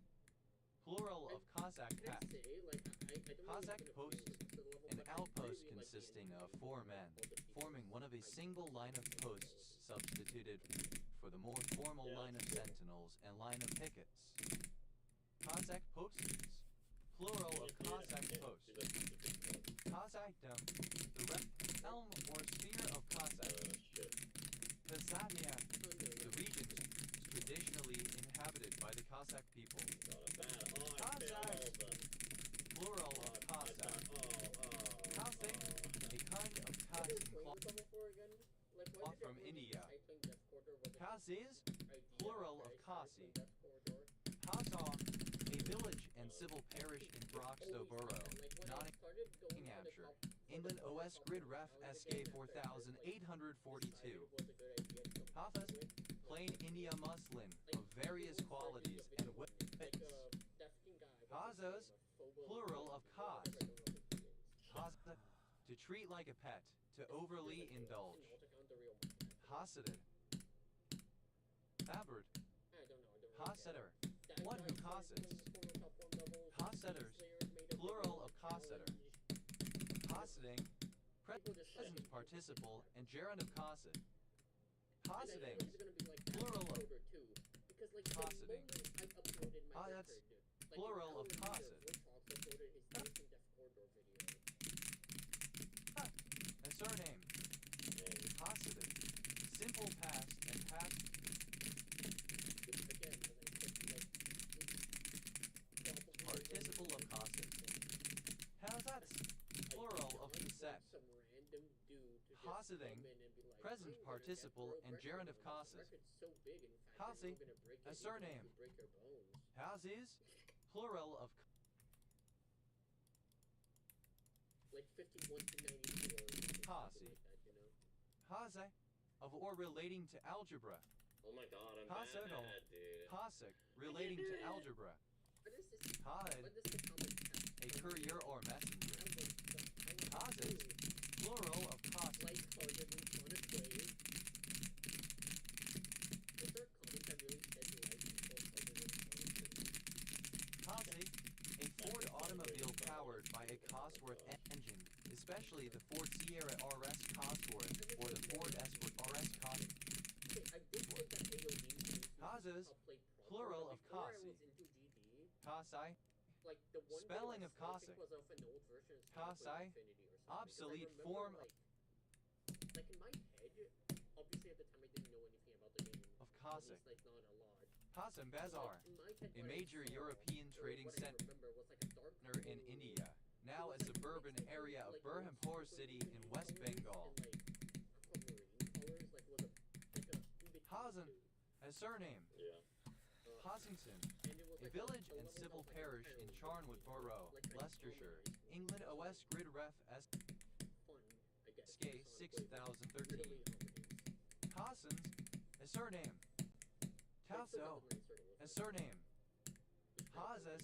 Plural of Cossack Can I hat. say, like, I don't know Cossack if it's post, gonna be the level, an but I outpost really like the consisting ending of of 4 all men, the pieces forming one of a I single like. line of posts substituted for the more formal Yeah, line of that's cool. sentinels and line of pickets. Cossack posts. Plural of Cossack post. Cossackdom, the realm or sphere of Cossack. Shit. Kazatnia, Oh, no, the no. regions traditionally inhabited by the Cossack people. Not a bad. Oh, I failed all of them. Plural Oh, of Cossack. Cossack, a kind of What cotton is playing cloth this level for again? Like, why did from everyone India. decide playing Death Corridor was a Kazis, idea, plural of guys, Kasi. playing Death Corridor? Kazar, a village and civil parish in Broxtowe Always Borough, had, like, when I Nottingham, started going to the Hampshire. top- England for the OS top Grid of Ref the SK game, 4842. decided it was a good idea to come up Hafez, with. plain India muslin Like, of various people started qualities the and video widths. like, that fucking guy, what's his Hazos, name, Phobos, plural of whatever, cause. I don't know his names. Hasa, to treat like a pet, to overly indulge. And I'll take on the real market. Hasided. Haberd, I don't know, I don't really care. Haseter, That one guy who started causes. playing the former top one levels, Haseters, Slayers made a plural video of Haseter. challenge. Hasiding, People just present like- participle, and gerund of casid. And I feel like Hasidings, it's gonna be like plural of Death Corridor too, because like the Hasiding. moment I uploaded my Ah, that's record, like plural of Alan Hasid. Leader, Woodfox uploaded his first Death Corridor video. a surname. Hasided, simple past and past Which again, as I said, like probably participle of casid. Hazats, plural of cassette. Some random dude to just Hasiding, come in and be like, present "I'm gonna participle get and world gerund record of on this casus. record's so big, in fact, Hasi, I'm gonna break a it even if surname. you break your bones." Hazis, plural of Like 51 to 94 or something Hasi. like that, you know? haze, of or relating to algebra. Oh my god, I'm Hasidal, bad, dude. hasik, relating to algebra. What is this? Had, What does the comment have? a courier or messenger. Hazes. Hazes, plural of casid. Lighthearted and fun to play. Was there a comment that really said light and lighthearted and fun to play? Hazi, a Ford automobile powered by a Cosworth engine, especially the Ford Sierra RS Cosworth or the Ford Escort RS Cosworth. Okay, I did think that AOD used Hazes, to play proper, plural but of before I Kasi. was into GD, Kasai, like the one Spelling video of I saw, I think Cossack. was of an old version of Kasai, Starfleet Infinity or something, 'cause I obsolete remember, form like in my head, obviously at the time I didn't know anything about the game. of At Cossack. least, like, not a lot. Hassan But, Bazar, like, in my head, a what I major saw, European or trading what I center remember was like a dark in blue- India, now a suburban area of Berhampur city in West Bengal. Hazen, a surname. Yeah. Hossington, a village and civil parish in Charnwood Borough, Leicestershire, England OS Grid Ref SK 6013. Cossins, a surname. Tasso, a surname. Hazes,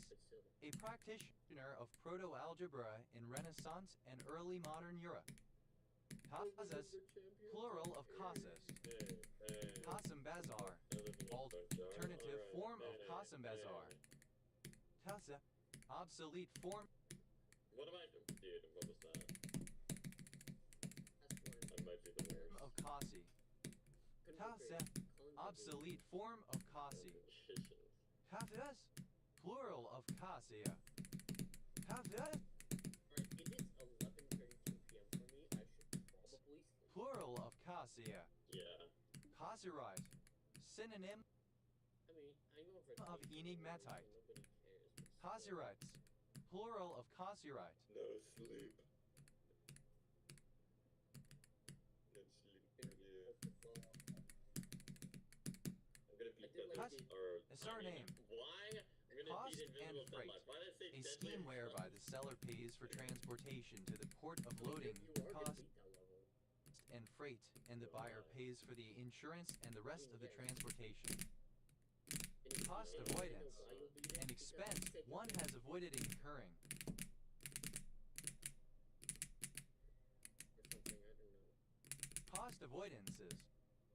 a a practitioner of proto-algebra in Renaissance and early modern Europe. Casus, plural of casus. Qasim Bazar, alternative form of Qasim Bazar. Tasa, obsolete form. What am I? Dude, what was that? That might be the worst. Of Kasi. Tasa, obsolete form of Kasi. Tafas, plural of Kasia. Tafas. It is 11:32 p.m. for me. I should probably sleep. Plural of Kasia. Yeah. Kasirait, synonym I mean, I know for of enigmatite. nobody cares. Kasirites, plural of Kasirite. No sleep. No sleep for you. I'm gonna beat them Cus- or a surname. Why? I'm gonna Cost beat and invisible freight. deadlife. Why did I say A deadlife? scheme whereby the seller pays for transportation to the port of loading You are gonna cost beat that level. and freight, and the buyer pays for the insurance and the rest of the transportation. Cost avoidance, an expense one has avoided incurring. Or something, I don't know. Cost avoidances,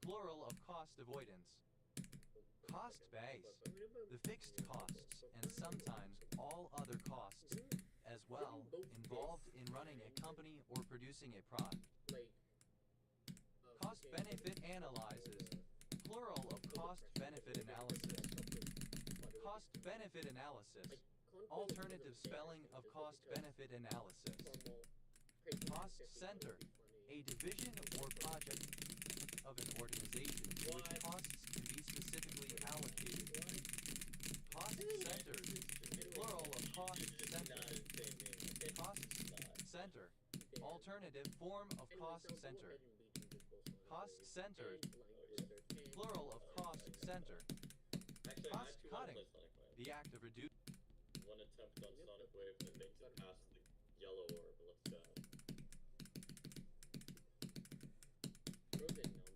plural of cost avoidance. Cost base, the fixed costs and sometimes all other costs as well involved in running a company or producing a product. Like, Cost benefit analyzes, plural of cost benefit analysis. Cost benefit analysis, alternative spelling of cost benefit analysis. Cost center, a division or project of an organization to which costs can be specifically allocated. Cost centers, plural of cost center. Cost center, alternative form of cost center. Cost centered, plural of cost center. Actually, Cost I cutting, play Sonic Wave. the act of reducing. One attempt on Sonic Wave that makes it past the yellow orb. Let's go.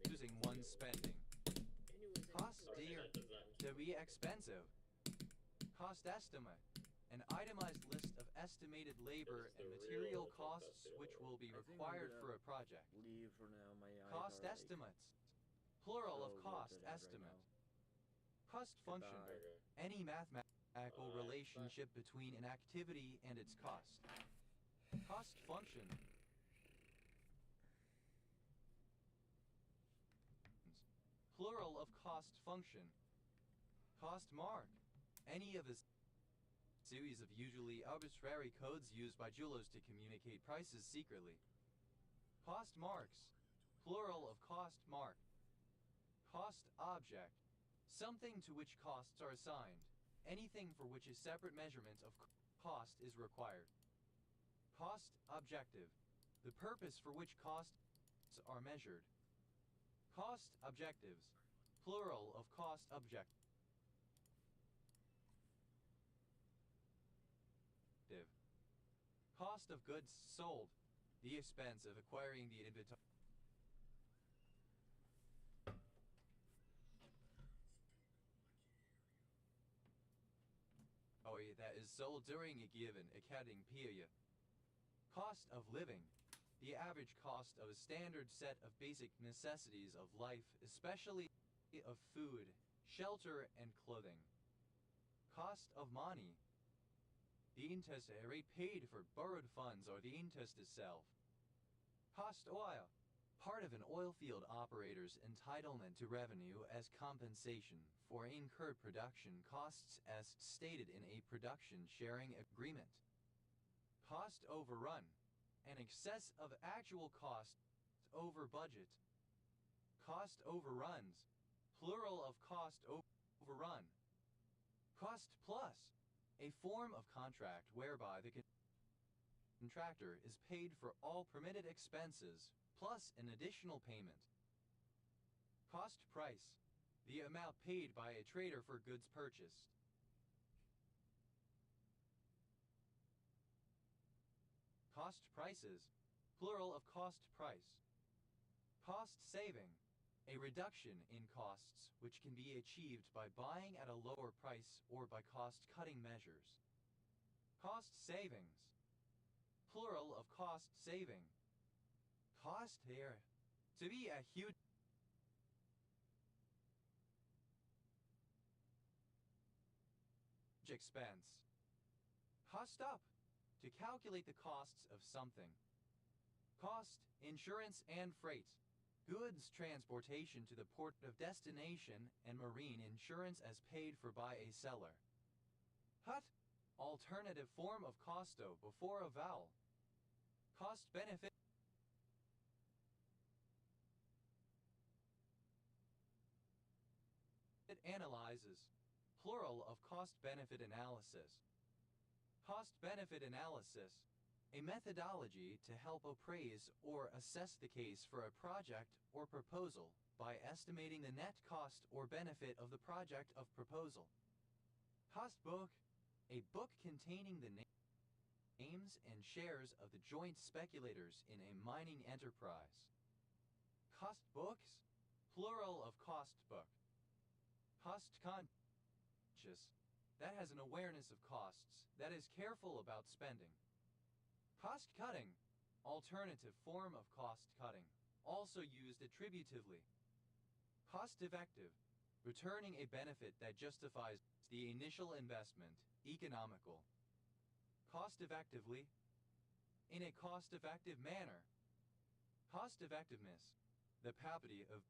Using one spending. Cost Alright, dear, that does not- to be expensive. Cost estimate, an itemized list of estimated labor It's and the material real costs attempt which will be I think I'm required gonna for a project. Leave for now. My eyes Cost are, like, estimates, plural of so cost red right estimate. now. Cost function, Goodbye. Okay. any mathematical Bye. relationship between an activity and its cost. Cost function, plural of cost function. Cost mark, any of a series of usually arbitrary codes used by jewelers to communicate prices secretly. Cost marks, plural of cost mark. Cost object, something to which costs are assigned, anything for which a separate measurement of cost is required. Cost objective, the purpose for which costs are measured. Cost objectives, plural of cost objective. Cost of goods sold, the expense of acquiring the inventory. That is sold during a given accounting period. Cost of living, the average cost of a standard set of basic necessities of life, especially of food, shelter, and clothing. Cost of money, the interest rate paid for borrowed funds or the interest itself. Cost oil, part of an oil field operator's entitlement to revenue as compensation for incurred production costs as stated in a production sharing agreement. Cost overrun, an excess of actual costs over budget. Cost overruns, plural of cost overrun. Cost plus, a form of contract whereby the contractor is paid for all permitted expenses plus an additional payment. Cost price, the amount paid by a trader for goods purchased. Cost prices, plural of cost price. Cost saving, a reduction in costs which can be achieved by buying at a lower price or by cost-cutting measures. Cost savings. Plural of cost saving. Cost here. To be a huge expense. Cost up. To calculate the costs of something. Cost, insurance and freight. Goods transportation to the port of destination and marine insurance as paid for by a seller. Hut. Alternative form of costo before a vowel. Cost benefit. It analyzes. Plural of cost-benefit analysis. Cost-benefit analysis. A methodology to help appraise or assess the case for a project or proposal by estimating the net cost or benefit of the project of proposal. Cost book. A book containing the names and shares of the joint speculators in a mining enterprise. Cost books. Plural of cost book. Cost conscious. That has an awareness of costs, that is careful about spending. Cost cutting. Alternative form of cost cutting, also used attributively. Cost effective. Returning a benefit that justifies the initial investment, economical. Cost effectively. In a cost-effective manner. Cost effectiveness. The property of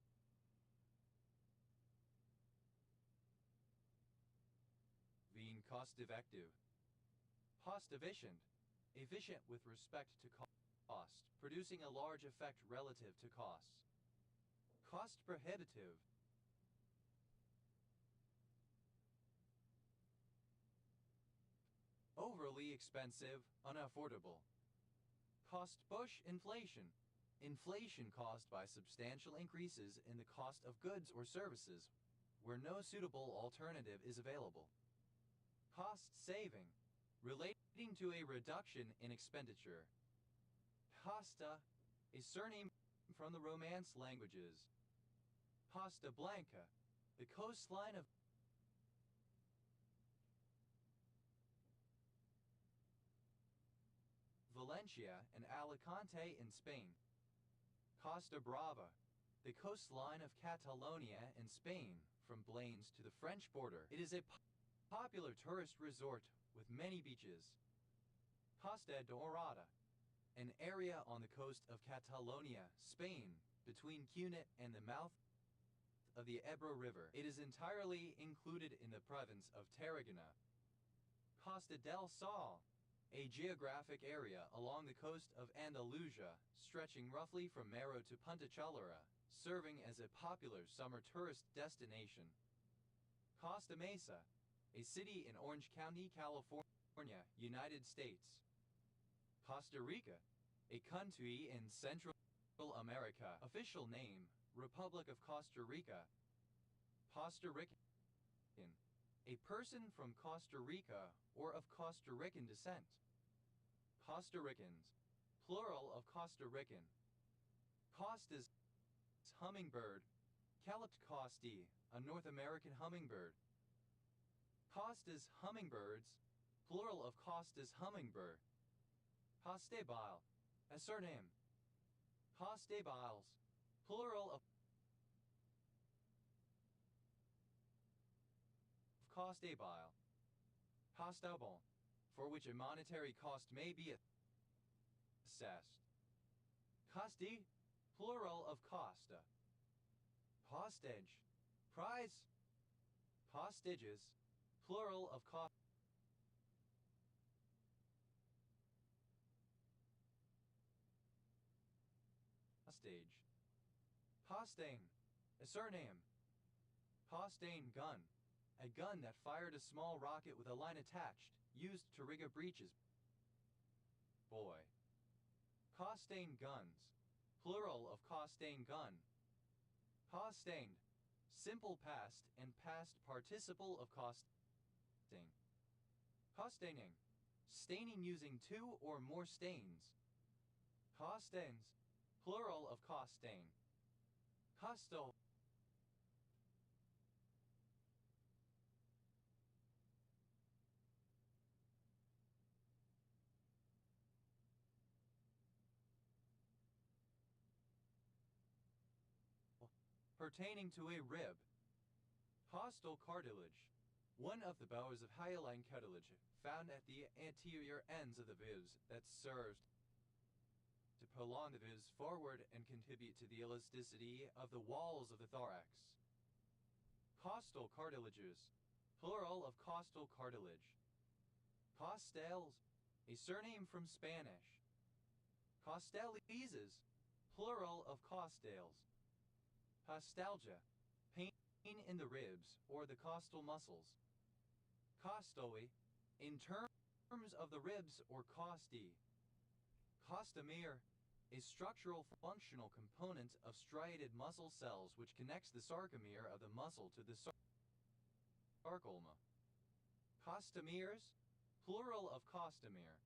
being cost-effective. Cost efficient. Efficient with respect to cost, producing a large effect relative to costs. Cost prohibitive. Overly expensive, unaffordable. Cost push inflation. Inflation caused by substantial increases in the cost of goods or services where no suitable alternative is available. Cost saving. Relating to a reduction in expenditure. Costa, a surname from the Romance languages. Costa Blanca, the coastline of Valencia and Alicante in Spain. Costa Brava, the coastline of Catalonia in Spain from Blanes to the French border. It is a popular tourist resort with many beaches. Costa Dorada, an area on the coast of Catalonia, Spain, between Cunit and the mouth of the Ebro River. It is entirely included in the province of Tarragona. Costa del Sol, a geographic area along the coast of Andalusia, stretching roughly from Mero to Punta Chalura, serving as a popular summer tourist destination. Costa Mesa, a city in Orange County, California, United States. Costa Rica, a country in Central America. Official name, Republic of Costa Rica. Costa Rican, a person from Costa Rica or of Costa Rican descent. Costa Ricans, plural of Costa Rican. Costa's hummingbird. Calypt costi, a North American hummingbird. Costa's hummingbirds, plural of Costa's hummingbird. Costebile, a surname. Costebiles, plural of Costebile. Costable, for which a monetary cost may be assessed. Costi, plural of costa. Hostage, prize. Hostages, plural of cost. Hostage. Costain, a surname. Costain gun, a gun that fired a small rocket with a line attached, used to rig a breeches. Boy. Costain guns, plural of costain gun. Costained, simple past and past participle of costing. Costaining, staining using two or more stains. Costains, plural of costain. Costo, pertaining to a rib. Costal cartilage. One of the bowers of hyaline cartilage found at the anterior ends of the ribs that serves to prolong the ribs forward and contribute to the elasticity of the walls of the thorax. Costal cartilages, plural of costal cartilage. Costales, a surname from Spanish. Costaleses, plural of costales. Costalgia, pain in the ribs or the costal muscles. Costole, in terms of the ribs or costi. Costomere, a structural functional component of striated muscle cells which connects the sarcomere of the muscle to the sarcolemma. Costomeres, plural of costomere.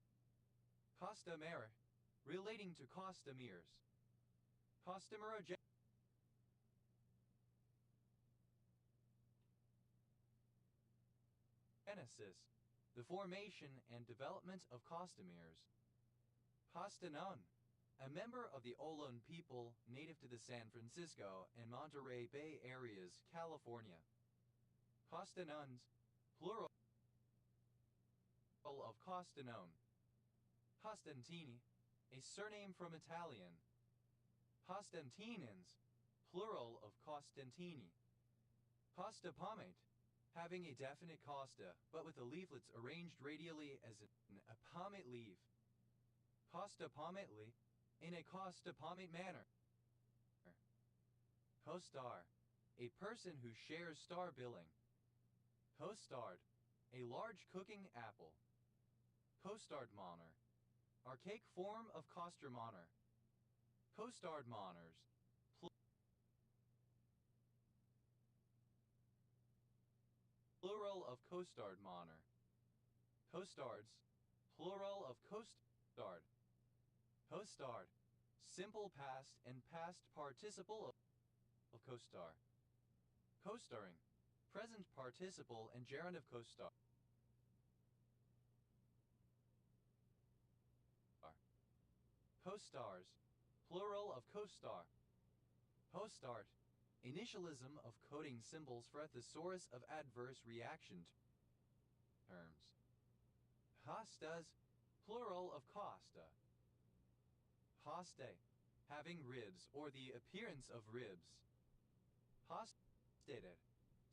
Costomere, relating to costomeres. Costomerogenesis, the formation and development of costomeres. Costanon, a member of the Olón people native to the San Francisco and Monterey Bay areas, California. Costanons, plural of Costanone. Costantini, a surname from Italian. Costantinins, plural of Costantini. Costapomate, having a definite costa, but with the leaflets arranged radially as an apomate leaf. Costapomate, in a costapomate manner. Co-star, a person who shares star billing. Co-starred, a large cooking apple. Co-starred moner, archaic form of costermoner. Co-starred moners, plural of co-starred moner. Co-stards, plural of co-starred. Co-starred, simple past and past participle of co-star. Co-starring, present participle and gerund of co-star. Co-stars, plural of co-star. Co-start, initialism of coding symbols for a thesaurus of adverse reaction terms. Costas, plural of costa. Coste, having ribs or the appearance of ribs. Costated,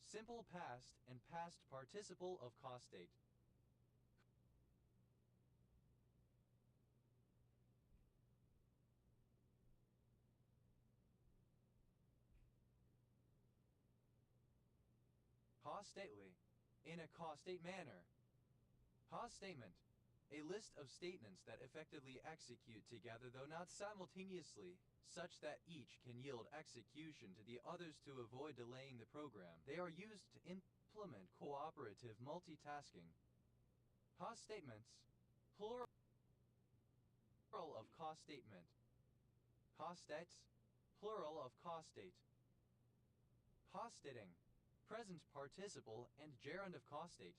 simple past and past participle of costate. Costately, in a costate manner. Costatement, a list of statements that effectively execute together though not simultaneously, such that each can yield execution to the others to avoid delaying the program. They are used to implement cooperative multitasking. Costatements, plural of costatement. Costates, plural of costate. Costating, present participle and gerund of costate.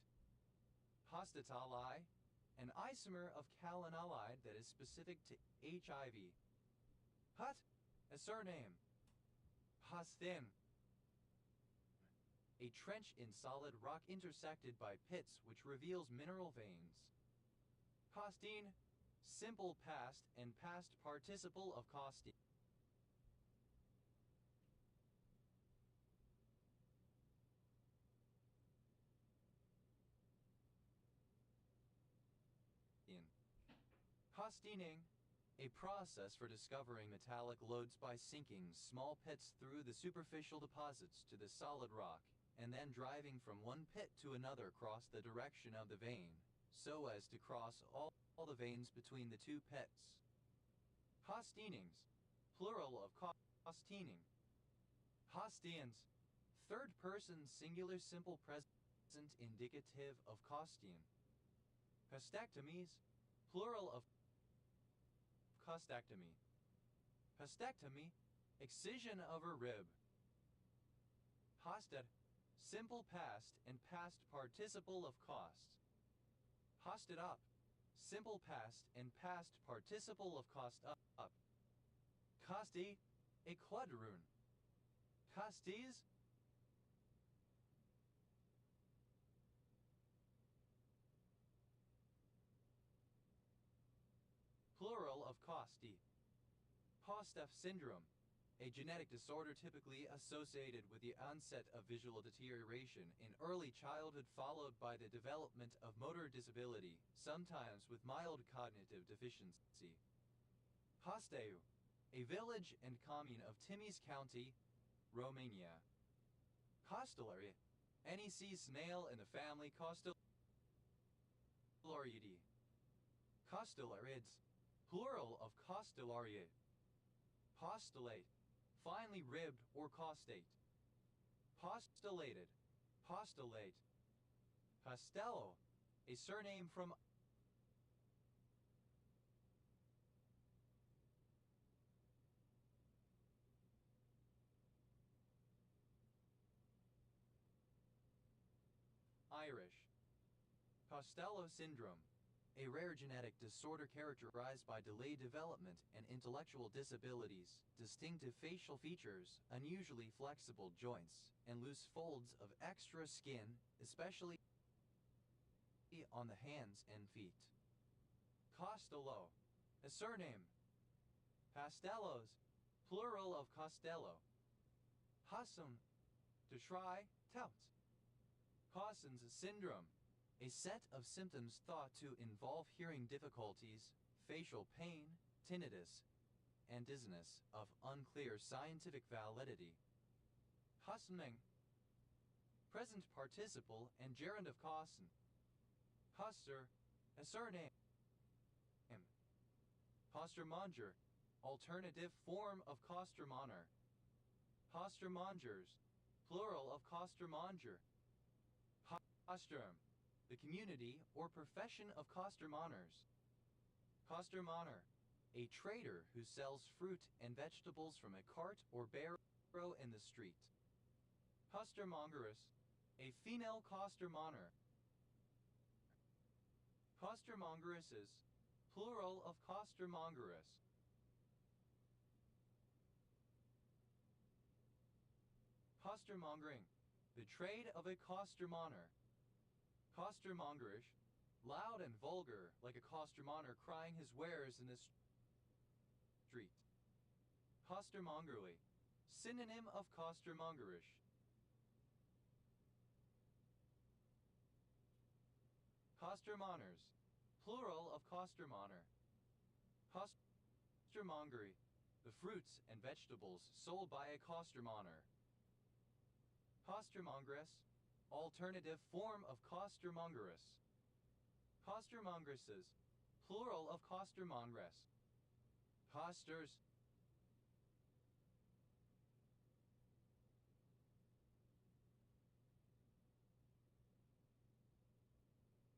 Hostatali, an isomer of calinalide that is specific to HIV. Hut, a surname. Hosthin, a trench in solid rock intersected by pits which reveals mineral veins. Costine, simple past and past participle of costine. Costining, a process for discovering metallic lodes by sinking small pits through the superficial deposits to the solid rock, and then driving from one pit to another across the direction of the vein, so as to cross all the veins between the two pits. Costinings, plural of costining. Costians, third person singular simple present indicative of costine. Costectomies, plural of costectomy. Costectomy, excision of a rib. Hosted, simple past and past participle of cost. Hosted up, simple past and past participle of cost up. Costi, a quadroon. Costes? Plural of costi. Postef syndrome, a genetic disorder typically associated with the onset of visual deterioration in early childhood followed by the development of motor disability, sometimes with mild cognitive deficiency. Costeu, a village and commune of Timis County, Romania. Costolari, NEC snail in the family Costolariidae. Costolarids, plural of Costolariae. Postulate, finely ribbed or costate. Postulated, postulate. Costello, a surname from Irish. Costello syndrome, a rare genetic disorder characterized by delayed development and intellectual disabilities, distinctive facial features, unusually flexible joints, and loose folds of extra skin, especially on the hands and feet. Costello, a surname. Castellos, plural of Costello. Hussum, to try, tout. Cosson's syndrome, a set of symptoms thought to involve hearing difficulties, facial pain, tinnitus, and dizziness of unclear scientific validity. Hussming, present participle and gerund of Cosson. Huster, a surname. Costermonger, alternative form of costermonger. Costermongers, plural of costermonger. Costerm, the community or profession of costermongers. Costermonger, a trader who sells fruit and vegetables from a cart or barrow in the street. Costermongeress, a female costermonger. Costermongeresses, plural of costermongeress. Costermongering, the trade of a costermonger. Costermongerish, loud and vulgar, like a costermonger crying his wares in the street. Costermongerly, synonym of costermongerish. Costermongers, plural of costermonger. Costermongery, the fruits and vegetables sold by a costermonger. Costermongeress, alternative form of costermongeress. Costermongeresses, plural of costermongeress. Costers,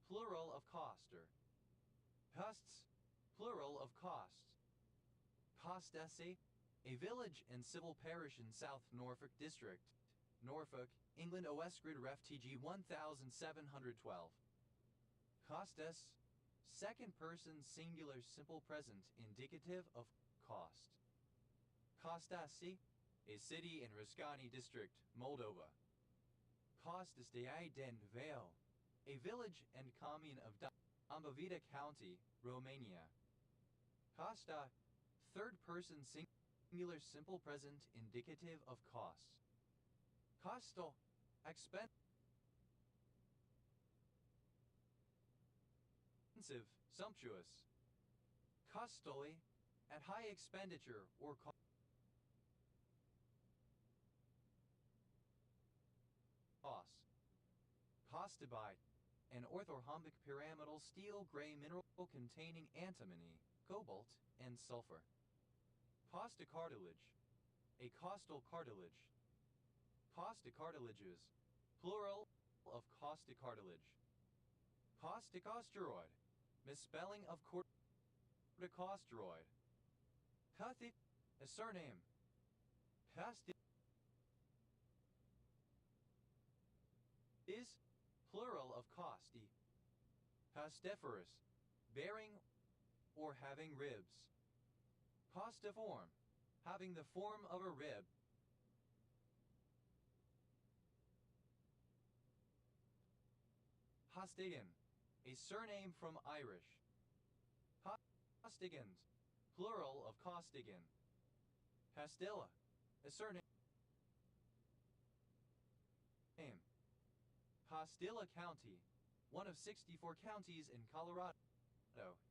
plural of coster. Costs, plural of costs. Costesse, a village and civil parish in South Norfolk District, Norfolk, England. Oesgrid Ref TG 1712. Costes, second person singular simple present indicative of cost. Costasi, a city in Rascani District, Moldova. Costas de Den Vale, a village and commune of Dambovita County, Romania. Costa, third person singular simple present indicative of cost. Costal, expensive, sumptuous. Costally, at high expenditure or cost. Costibite, an orthorhombic pyramidal steel gray mineral containing antimony, cobalt, and sulfur. Costicartilage, a costal cartilage. Costicartilages, plural of costicartilage. Corticosteroid, misspelling of corticosteroid. Cothi, a surname. Costi is plural of costi. Costiferous, bearing or having ribs. Costiform, having the form of a rib. Costigan, a surname from Irish. Costigans, plural of Costigan. Castilla, a surname. Castilla County, one of 64 counties in Colorado,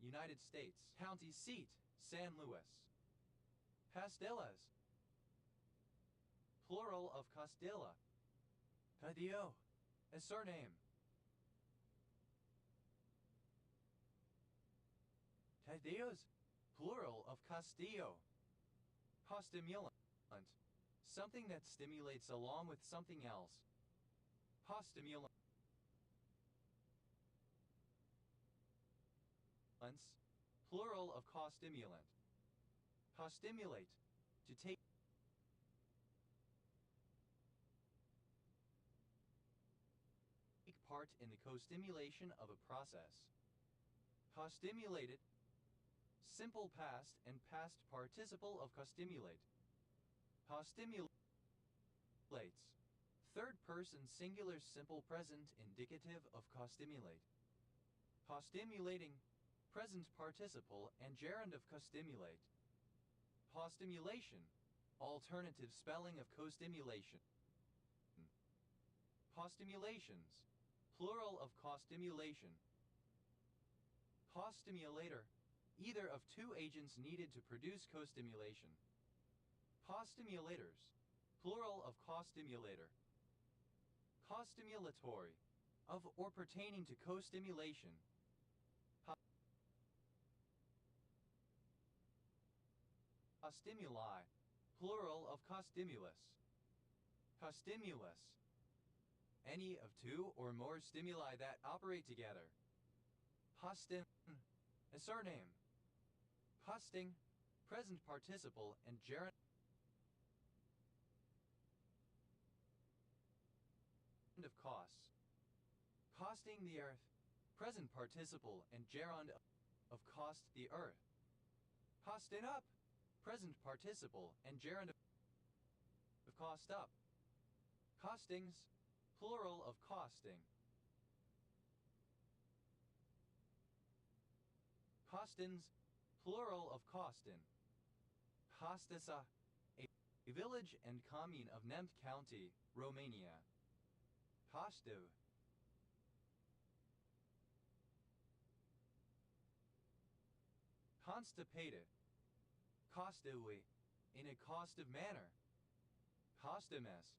United States. County seat, San Luis. Castillas, plural of Castilla. Cadillo, a surname. Cadillos, plural of Castillo. Costimulant, something that stimulates along with something else. Costimulant. Plural of costimulant. Costimulate, to take part in the co-stimulation of a process. Costimulated, simple past and past participle of costimulate. Costimulates, third person singular simple present indicative of costimulate. Costimulating, present participle and gerund of costimulate. Costimulation, alternative spelling of co-stimulation. Costimulations, plural of costimulation. Costimulator, either of two agents needed to produce co-stimulation. Costimulators, plural of costimulator. Costimulatory, of or pertaining to co-stimulation. Costimuli, plural of costimulus. Costimulus, any of two or more stimuli that operate together. Costin, a surname. Costing, present participle and gerund of costs. Costing the earth, present participle and gerund of cost the earth. Costing up, present participle and gerund of cost up. Costings, plural of costing. Costins, plural of costin. Costasa, a village and commune of Nemth County, Romania. Costiv, constipated. Costively, in a costive manner. Costimus,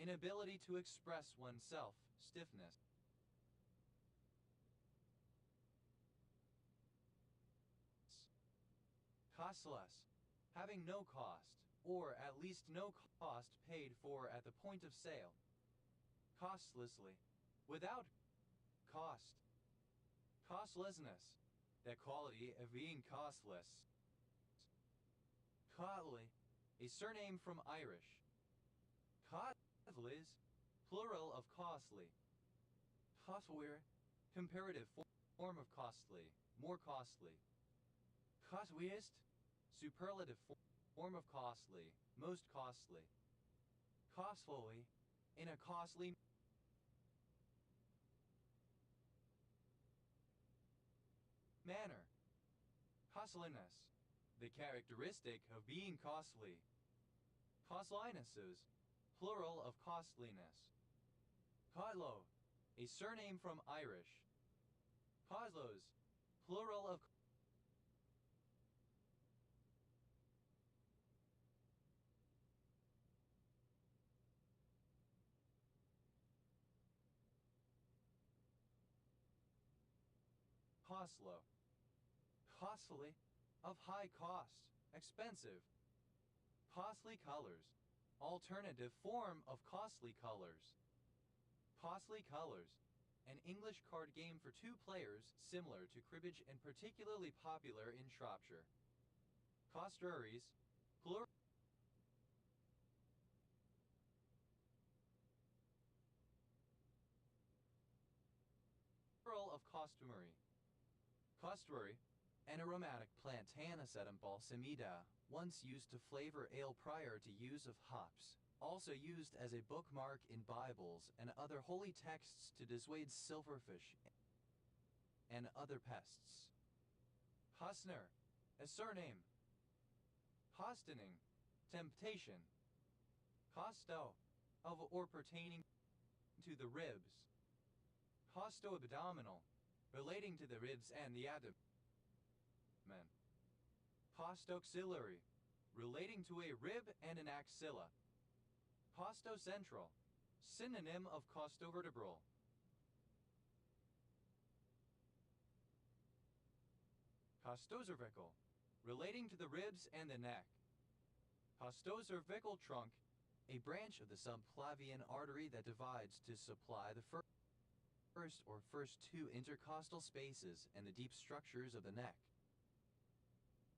inability to express oneself, stiffness. Costless, having no cost, or at least no cost paid for at the point of sale. Costlessly, without cost. Costlessness, the quality of being costless. Codly, a surname from Irish. Codlis, plural of costly. Costlier, comparative form of costly, more costly. Costliest, superlative form of costly, most costly. Costly, in a costly manner. Costliness, the characteristic of being costly. Costlinesses, plural of costliness. Codlo, a surname from Irish. Coslos, plural of costlo. Costly, of high cost, expensive. Costly colors, alternative form of costly colors. Costly colors, an English card game for two players similar to cribbage and particularly popular in Shropshire. Costuaries, plural of costumery. Costuary, an aromatic plant Tanacetum balsamida, once used to flavor ale prior to use of hops, also used as a bookmark in Bibles and other holy texts to dissuade silverfish and other pests. Husner, a surname. Hostening, temptation. Hosto, of or pertaining to the ribs. Hosto-abdominal, relating to the ribs and the abdomen. Hostoaxillary, relating to a rib and an axilla. Costocentral, synonym of costovertebral. Costocervical, relating to the ribs and the neck. Costocervical trunk, a branch of the subclavian artery that divides to supply the first two intercostal spaces and the deep structures of the neck.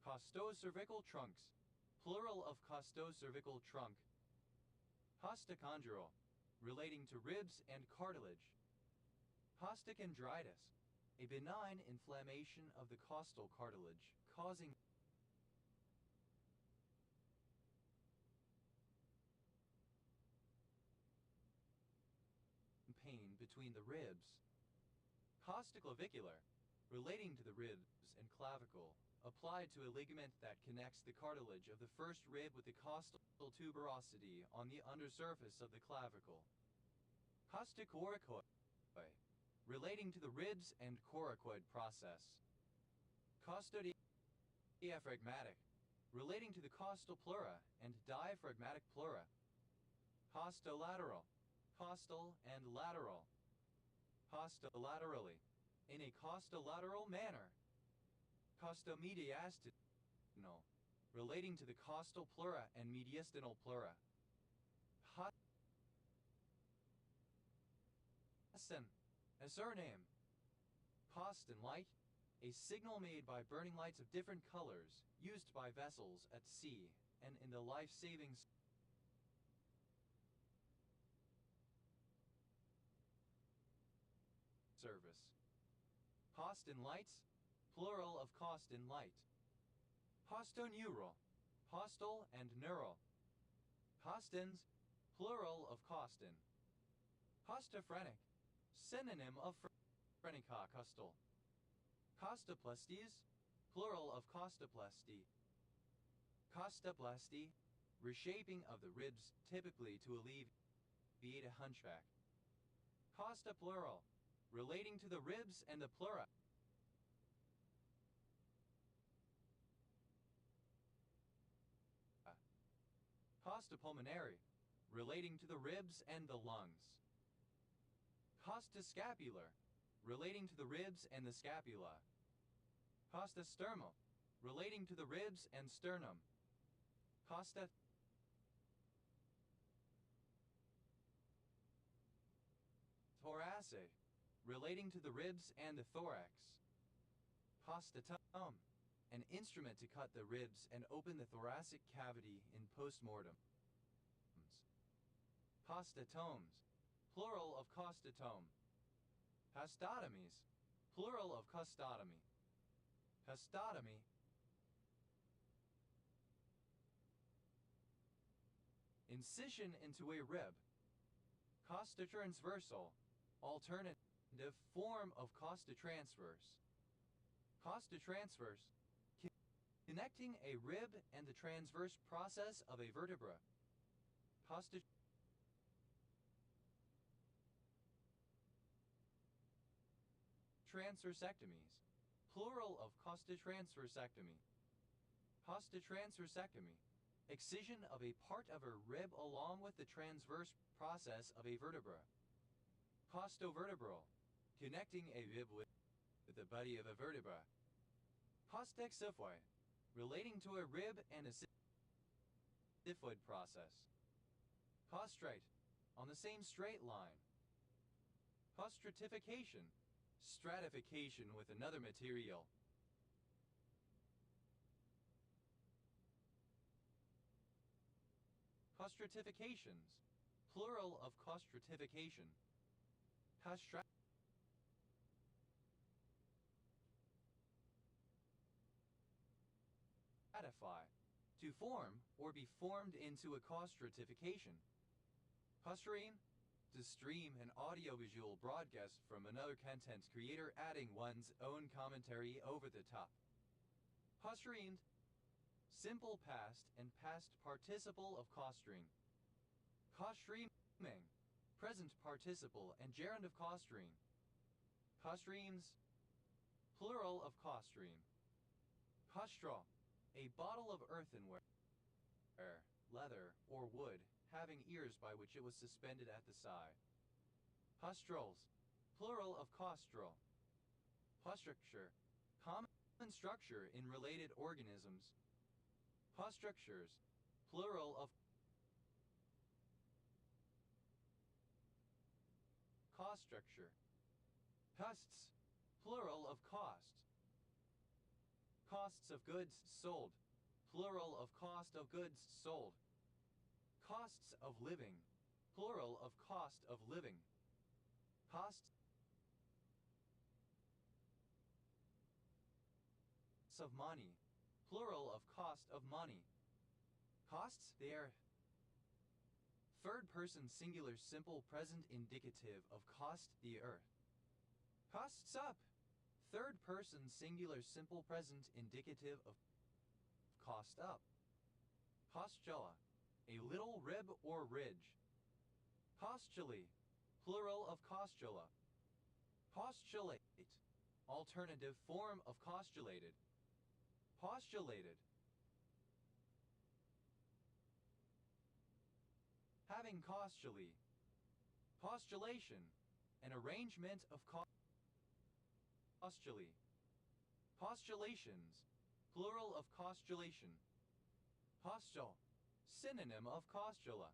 Costocervical trunks, plural of costocervical trunk. Costochondral, relating to ribs and cartilage. Costochondritis, a benign inflammation of the costal cartilage, causing pain between the ribs. Costoclavicular, relating to the ribs and clavicle, applied to a ligament that connects the cartilage of the first rib with the costal tuberosity on the undersurface of the clavicle. Costocoracoid, relating to the ribs and coracoid process. Costodiaphragmatic, relating to the costal pleura and diaphragmatic pleura. Costolateral, costal and lateral. Costolaterally, in a costolateral manner. Costomediastinal, relating to the costal pleura and mediastinal pleura. Costin, a surname. Costin light, a signal made by burning lights of different colors used by vessels at sea and in the life-saving service. Costin lights, plural of Costin light. Costoneural, costal and neural. Costins, plural of Costin. Costophrenic, synonym of phrenicocostal. Costoplasties, plural of costoplasty. Costoplasty, reshaping of the ribs typically to alleviate a hunchback. Costoplural, relating to the ribs and the pleura. Costopulmonary, relating to the ribs and the lungs. Costoscapular, relating to the ribs and the scapula. Costostermal, relating to the ribs and sternum. Costa thoracic, relating to the ribs and the thorax. Costatome, an instrument to cut the ribs and open the thoracic cavity in postmortem. Costatomes, plural of costatome. Costotomies, plural of costotomy. Costotomy, incision into a rib. Costotransversal, alternative form of costotransverse. Costotransverse, connecting a rib and the transverse process of a vertebra. Costotransversectomies, plural of costotransversectomy. Costotransversectomy, excision of a part of a rib along with the transverse process of a vertebra. Costovertebral, connecting a rib with the body of a vertebra. Costexiphoid, relating to a rib and a xiphoid process. Costrate, on the same straight line. Costratification, stratification with another material. Costratifications, plural of costratification. Costratify, to form or be formed into a costratification. Costrine, to stream an audiovisual broadcast from another content creator, adding one's own commentary over the top. Postreamed. Simple past and past participle of costream. Costreaming. Present participle and gerund of costream. Costreams. Plural of costream. Costraw. A bottle of earthenware, leather, or wood, having ears by which it was suspended at the side. Postrals. Plural of costral. Postructure. Common structure in related organisms. Postructures. Plural of cost structure. Costs. Plural of cost. Costs of goods sold. Plural of cost of goods sold. Costs of living. Plural of cost of living. Costs of money. Plural of cost of money. Costs, they are third person singular simple present indicative of cost the earth. Costs up. Third person singular simple present indicative of cost up. Postula. A little rib or ridge. Postuli. Plural of costula. Postulate. Alternative form of postulated. Postulated. Having costuli. Postulation. An arrangement of postuli. Postulations. Plural of postulation. Postul. Synonym of costula.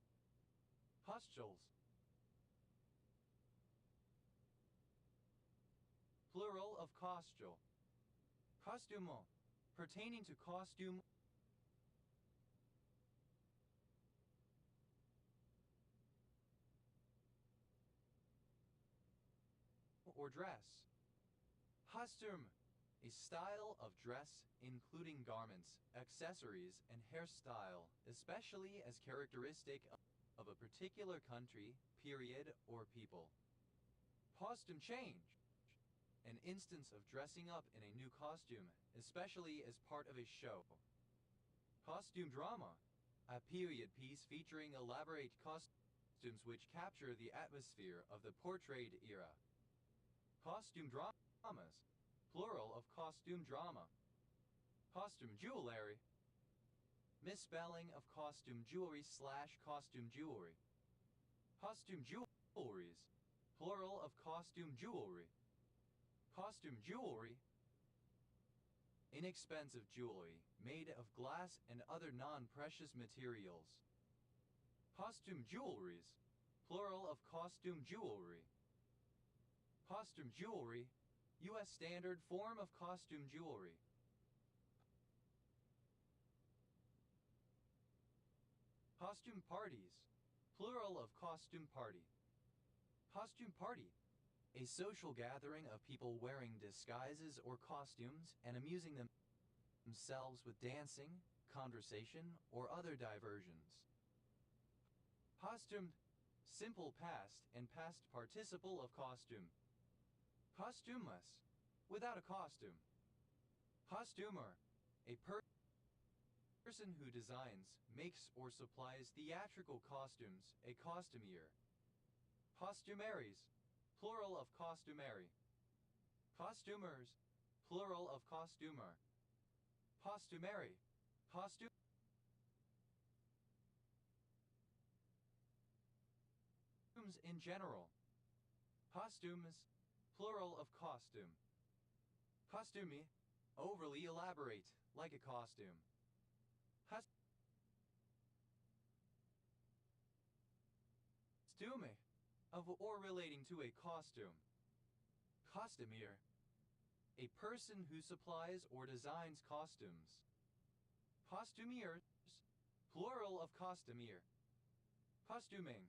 Postules. Plural of costul. Costumo. Pertaining to costume or dress. Costume. A style of dress including garments, accessories, and hairstyle, especially as characteristic of a particular country, period, or people. Costume change. An instance of dressing up in a new costume, especially as part of a show. Costume drama. A period piece featuring elaborate costumes which capture the atmosphere of the portrayed era. Costume dramas. Plural of costume drama. Costume jewelry. Misspelling of costume jewelry / costume jewelry. Costume jewelries. Plural of costume jewelry. Costume jewelry. Inexpensive jewelry made of glass and other non-precious materials. Costume jewelries. Plural of costume jewelry. Costume jewelry. U.S. standard form of costume jewelry. Costume parties. Plural of costume party. Costume party. A social gathering of people wearing disguises or costumes and amusing themselves with dancing, conversation, or other diversions. Costumed. Simple past and past participle of costume. Costumeless. Without a costume. Costumer. A person who designs, makes, or supplies theatrical costumes, a costumier. Costumaries. Plural of costumary. Costumers. Plural of costumer. Costumary. Costumes in general. Costumes. Plural of costume. Costumey. Overly elaborate, like a costume. Costume. Of or relating to a costume. Costumier. A person who supplies or designs costumes. Costumiers. Plural of costumier. Costuming.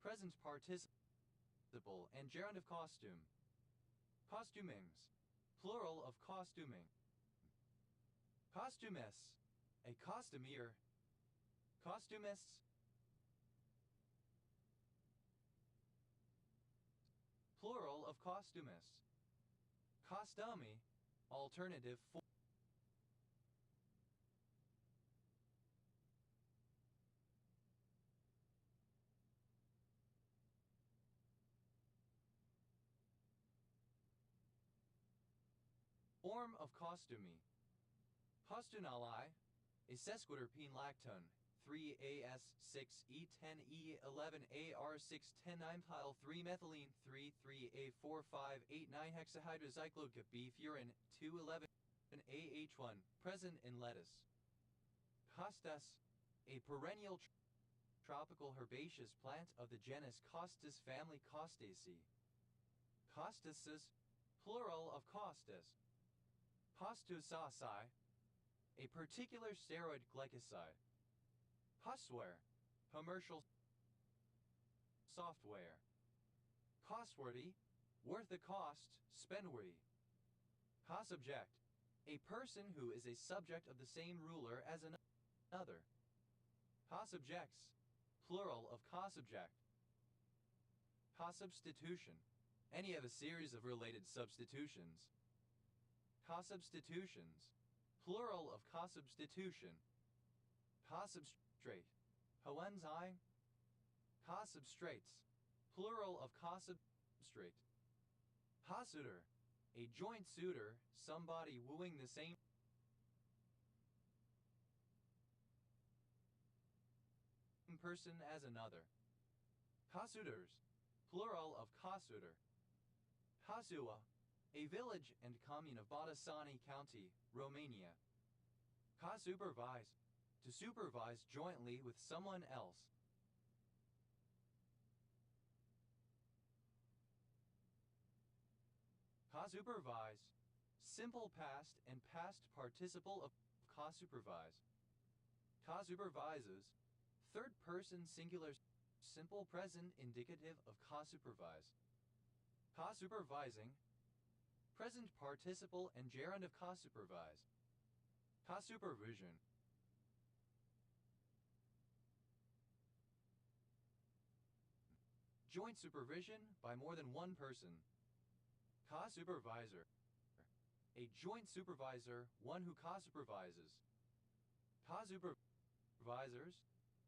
Present participle and gerund of costume. Costumings. Plural of costuming. Costumess. A costumier. Costumists. plural of costumis. Costumi, alternative form of costumi. Postunali, a sesquiterpene lactone, 3As6E10E11AR610 pile 3-methylene 3,3A4589 hexahydrocyclogabefurin 211AH1 present in lettuce. Costus, a perennial tropical herbaceous plant of the genus Costus family Costaceae. Costuses, plural of costus. Postusaceae, a particular steroid glycoside. Hosware, commercial software. Costworthy, worth the cost, spendworthy. Cosubject, a person who is a subject of the same ruler as another. Cosubjects, plural of cosubject. Cosubstitution, any of a series of related substitutions. Cosubstitutions, plural of cosubstitution. Cosubstrate, coenzyme. Cosubstrates, plural of cosubstrate. Cosuitor, a joint suitor, somebody wooing the same person as another. Cosuitors, plural of cosuitor. Cosua, a village and commune of Batasani County, Romania. Cosupervise, to supervise jointly with someone else. Cosupervise, simple past and past participle of cosupervise. Cosupervises, third person singular simple present indicative of cosupervise. Cosupervising, present participle and gerund of cosupervise. Cosupervision. Joint supervision by more than one person. Co-supervisor, a joint supervisor, one who co-supervises. Co-supervisors,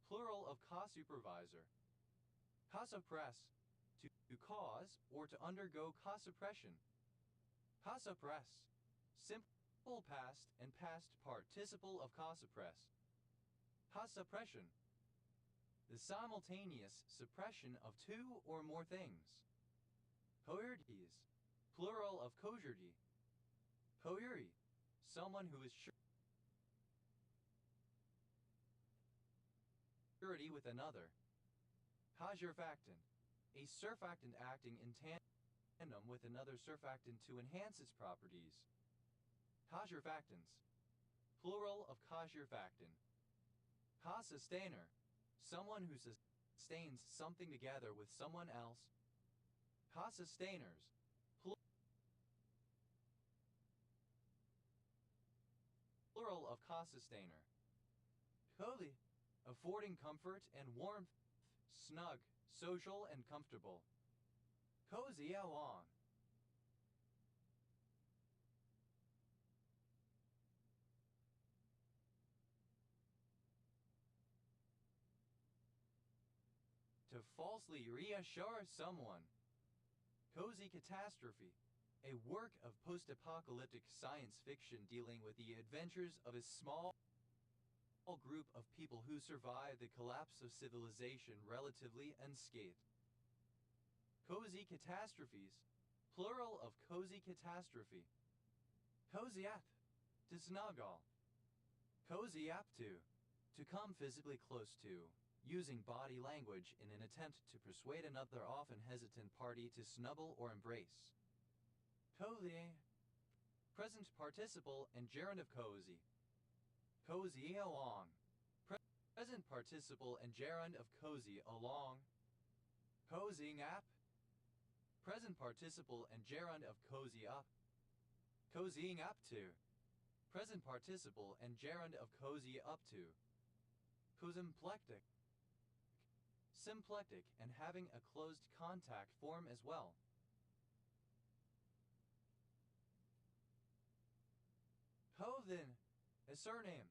plural of co-supervisor. Co-suppress, to cause or to undergo co-suppression. Co-suppress, simple past and past participle of co-suppress. Co-suppression, the simultaneous suppression of two or more things. Coertes, plural of coerty. Coeri, someone who is surety with another. Cosurfactant, a surfactant acting in tandem with another surfactant to enhance its properties. Cosurfactants, plural of cosurfactant. Co-sustainer, someone who sustains something together with someone else. Co-sustainers, plural of co-sustainer. Cozy, affording comfort and warmth, snug, social and comfortable. Cozy along. To falsely reassure someone. Cozy Catastrophe, a work of post-apocalyptic science fiction dealing with the adventures of a small group of people who survive the collapse of civilization relatively unscathed. Cozy catastrophes, plural of cozy catastrophe. Cozy up, to snuggle. Cozy up to come physically close to, using body language in an attempt to persuade another often hesitant party to snuggle or embrace. Cozy, present participle and gerund of cozy. Cozy along, present participle and gerund of cozy along. Cozying up, present participle and gerund of cozy up. Cozying up to, present participle and gerund of cozy up to. Cosymplectic, symplectic and having a closed contact form as well. Hovden, a surname.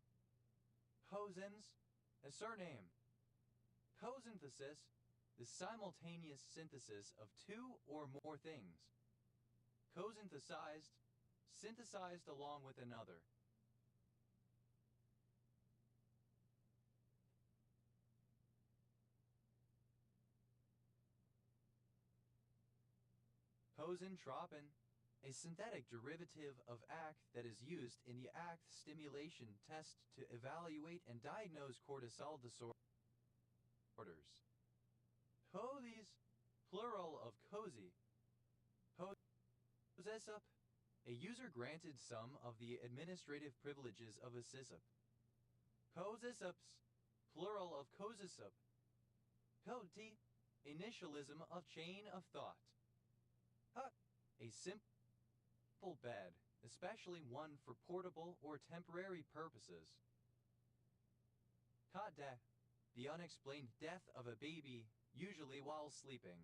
Hosens, a surname. Cosynthesis, the simultaneous synthesis of two or more things. Cosynthesized, synthesized along with another. Posentropin, a synthetic derivative of ACT that is used in the ACT stimulation test to evaluate and diagnose cortisol disorders. Cothes, plural of cozy. Possessup, a user granted some of the administrative privileges of a sysup. Possessups, plural of cosisup. Coti, initialism of chain of thought. Hut, a simple bed, especially one for portable or temporary purposes. Cot death, the unexplained death of a baby, usually while sleeping.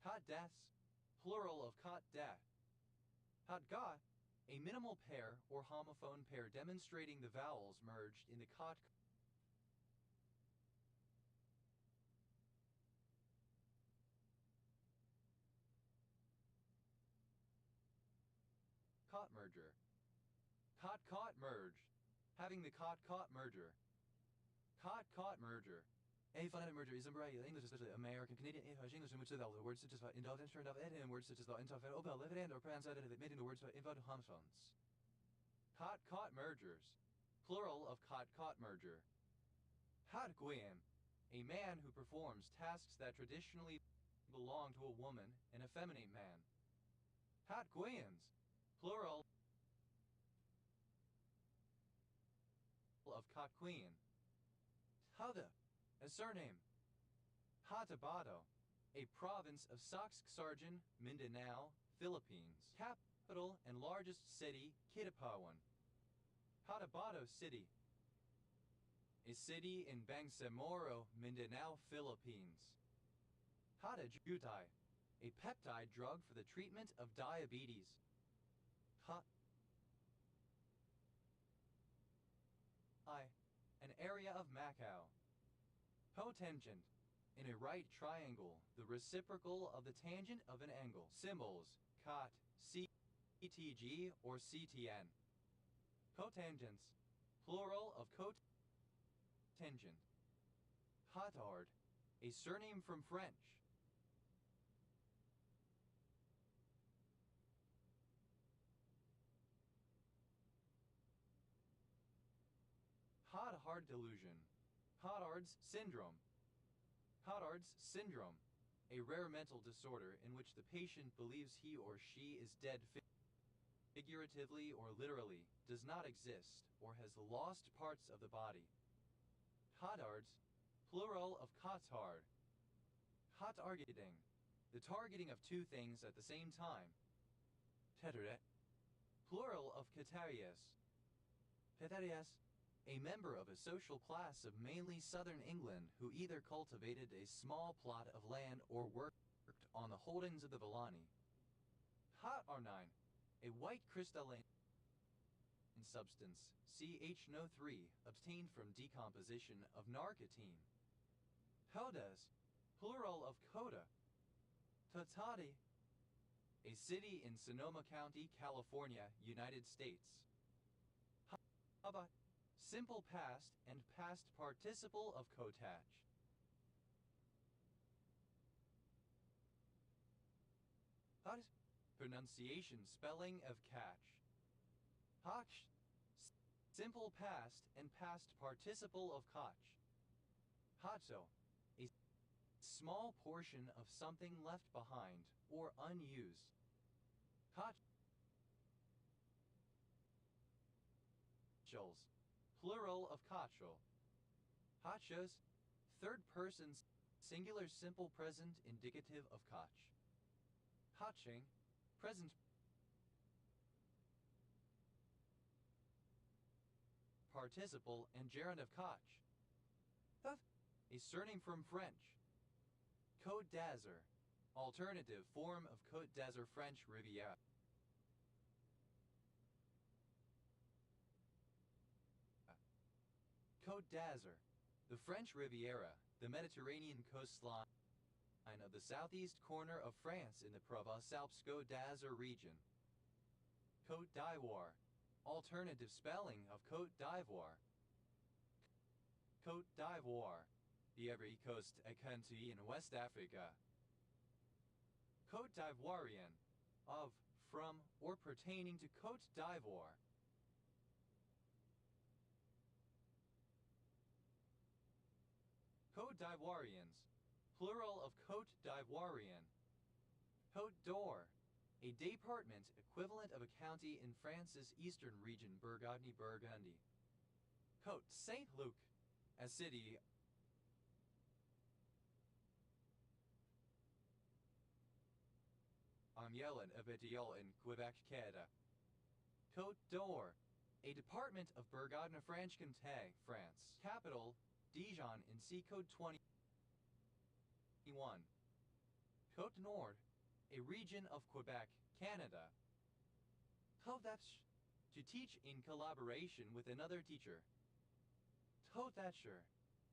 Cot deaths, plural of cot death. Cot got, a minimal pair or homophone pair demonstrating the vowels merged in the cot merger. Cot merged, having the cot merger. Cot merger. A phonetic merger is umbrella English, especially American, Canadian, English, in which the words such as indulgence turned off and words such as the interfere opel and or translated that made into words involved homophones. Cot mergers, plural of cot merger. Hat guim, a man who performs tasks that traditionally belong to a woman, an effeminate man. Hat guims, plural of cot queen. Hada, a surname. Cotabato, a province of Soxargen, Mindanao, Philippines. Capital and largest city, Kidapawan. Cotabato City, a city in Bangsamoro, Mindanao, Philippines. Cotajutai, a peptide drug for the treatment of diabetes. An area of Macau. Cotangent, in a right triangle, the reciprocal of the tangent of an angle. Symbols, cot, CTG or CTN. Cotangents, plural of cotangent. Cotard, a surname from French. Cotard delusion. Cotard's syndrome. Cotard's syndrome, a rare mental disorder in which the patient believes he or she is dead figuratively or literally, does not exist, or has lost parts of the body. Cotards, plural of cotard. Cotargeting, the targeting of two things at the same time. Tetraret, plural of catarias. Catarias, a member of a social class of mainly southern England who either cultivated a small plot of land or worked on the holdings of the Villani. Hot arnine, a white crystalline substance, CH03, obtained from decomposition of narcotine. Codas, plural of coda. Totati, a city in Sonoma County, California, United States. Haba, simple past and past participle of kotach. Hot, pronunciation spelling of catch. Hach, simple past and past participle of koch. Hacho, a small portion of something left behind or unused. Kochels, plural of kochel. Hachos, third person singular simple present indicative of koch. Haching, present participle and gerund of koch. Huff, a surname from French. Code Dazzer, Alternative form of Côte d'Azur French Riviera. Côte d'Azur. The French Riviera, the Mediterranean coastline of the southeast corner of France in the Provence-Alpes-Côte d'Azur region. Côte d'Ivoire. Alternative spelling of Côte d'Ivoire. Côte d'Ivoire. The Ivory Coast, a country in West Africa. Côte d'Ivoirienne. Of, from, or pertaining to Côte d'Ivoire. Côte d'Ivoiriens. Plural of Côte d'Ivoirien. Côte d'Or. A department equivalent of a county in France's eastern region, Burgundy. Côte Saint-Luc. A city Amiens and Abitial in Quebec, Canada. Côte d'Or. A department of Bourgogne-Franche-Comté, France. Capital, Dijon in C code 21. Côte Nord. A region of Quebec, Canada. Côte-d'Azur. To teach in collaboration with another teacher. Côte-d'Azur.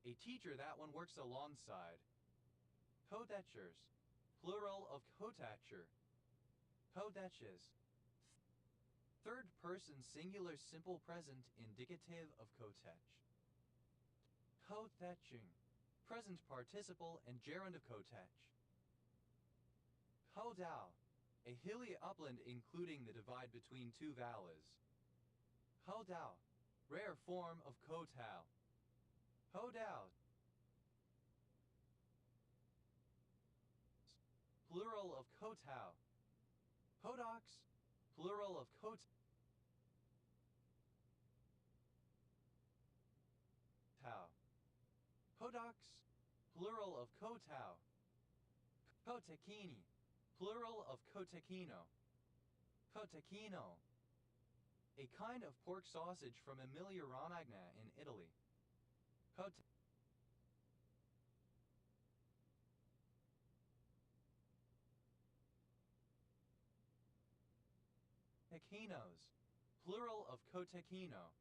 A teacher that one works alongside. Côte-d'Azurs. Plural of Côte-d'Azur. Côte-d'Azurs. Third person singular simple present indicative of Côte-d'Azur. Côte-d'Azur. Present participle and gerund of Côte-d'Azur. Côte-d'Azur. A hilly upland including the divide between two valleys. Côte-d'Azur. Rare form of Côte-d'Azur. Côte-d'Azur. Plural of Côte-d'Azur. Côte-d'Aux. Plural of Côte-d'Azur. Côte-d'Aux. Plural of Côte-d'Azur. Côte-tacchini. Plural of Côte-tacchino. Côte-tacchino. A kind of pork sausage from Emilia-Romagna in Italy. Côte-tacchinos. Plural of Côte-tacchino.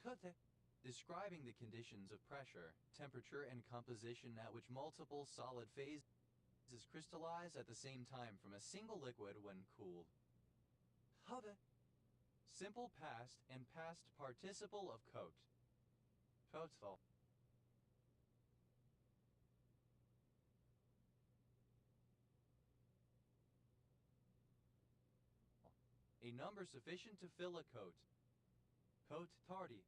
Côte. Describing the conditions of pressure, temperature, and composition at which multiple solid phases crystallize at the same time from a single liquid when cooled. Côte. Simple past and past participle of côte. Côte. A number sufficient to fill a coat. Cote tardy.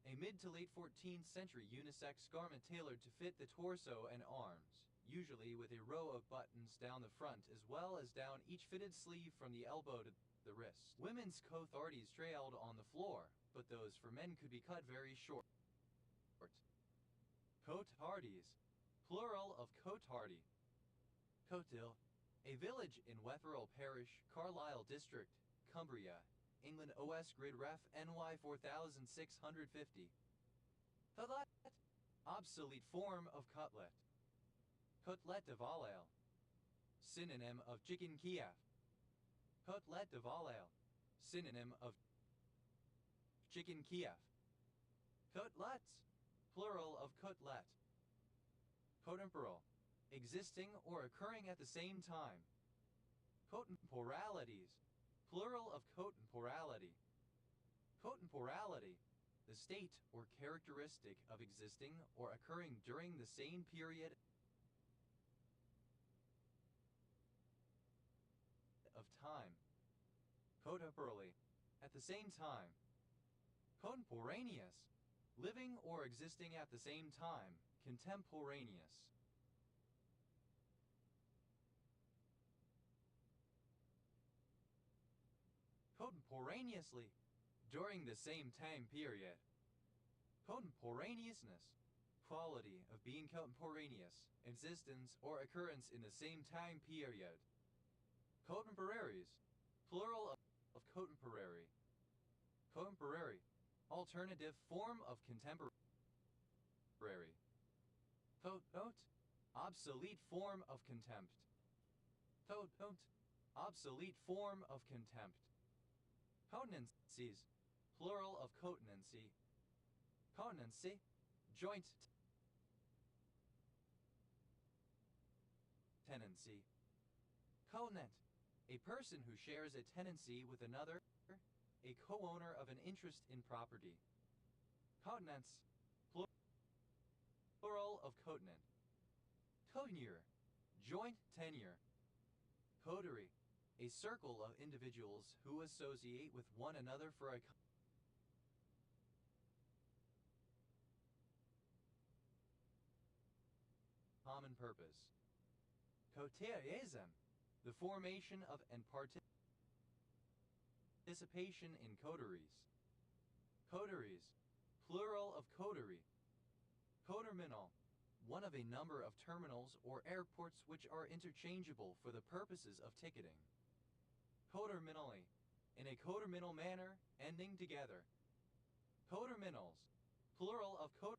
A mid to late 14th century unisex garment tailored to fit the torso and arms, usually with a row of buttons down the front as well as down each fitted sleeve from the elbow to the wrist. Women's cote tardies trailed on the floor, but those for men could be cut very short. Cote tardies. Plural of cote tardy. Cote-d'Il. A village in Wetherell Parish, Carlisle District, Cumbria, England. OS grid ref NY 4650. Cutlet. Obsolete form of cutlet. Côtelette de Volaille. Synonym of chicken Kiev. Côtelette de Volaille. Synonym of chicken Kiev. Côtelettes. Plural of côtelette. Contemporal. Existing or occurring at the same time. Contemporalities. Plural of contemporality. Contemporality. The state or characteristic of existing or occurring during the same period of time. Contemporally. At the same time. Contemporaneous. Living or existing at the same time. Contemporaneous. Contemporaneously. During the same time period. Contemporaneousness. Quality of being contemporaneous, existence or occurrence in the same time period. Contemporaries. Plural of contemporary. Contemporary. Alternative form of contemporary. Cote. Obsolete form of contempt. Obsolete form of contempt. Cotenancies, plural of cotenancy. Cotenancy, joint tenancy. Covenant, a person who shares a tenancy with another, a co-owner of an interest in property. Cotenants, plural of cotenant. Cotenure, joint tenure. Coterie, a circle of individuals who associate with one another for a common purpose. Coterism, the formation of and participation in coteries. Coteries, plural of coterie. Coterminal, one of a number of terminals or airports which are interchangeable for the purposes of ticketing. Coterminally, in a coterminal manner, ending together. Coterminals, plural of coterminal.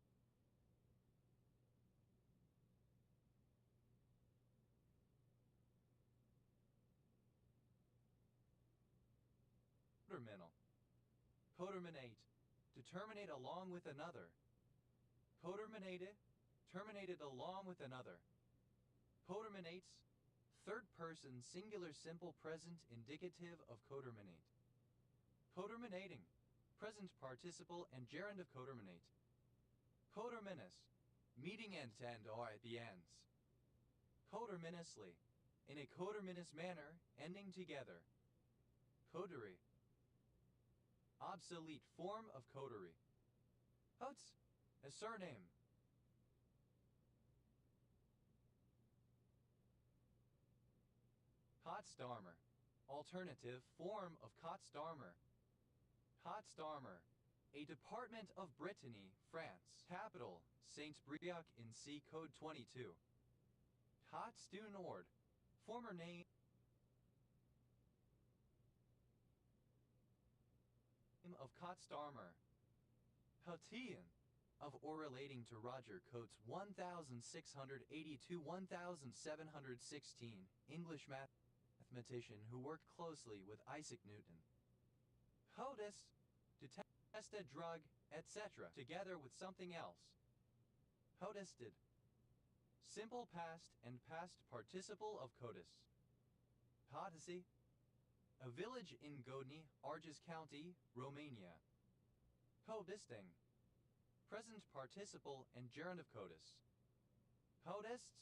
Coterminate, to terminate along with another. Coterminated, terminated along with another. Coterminates, third person singular simple present indicative of coterminate. Coterminating, present participle and gerund of coterminate. Coterminous, meeting end to end or at the ends. Coterminously, in a coterminous manner, ending together. Coterie, obsolete form of coterie. Hots, a surname. Potsdamer, alternative form of Potsdamer. Potsdamer, a department of Brittany, France. Capital, Saint-Brieuc in C Code 22. Hotstounord, former name of Potsdamer. Hotian, of or relating to Roger Coates 1682-1716, English mathematician who worked closely with Isaac Newton. Hodis, to test a drug, etc., together with something else. Hodisted, simple past and past participle of cotis. Hodisi, a village in Godny, Arges County, Romania. Hodisting, present participle and gerund of cotis. Hodists,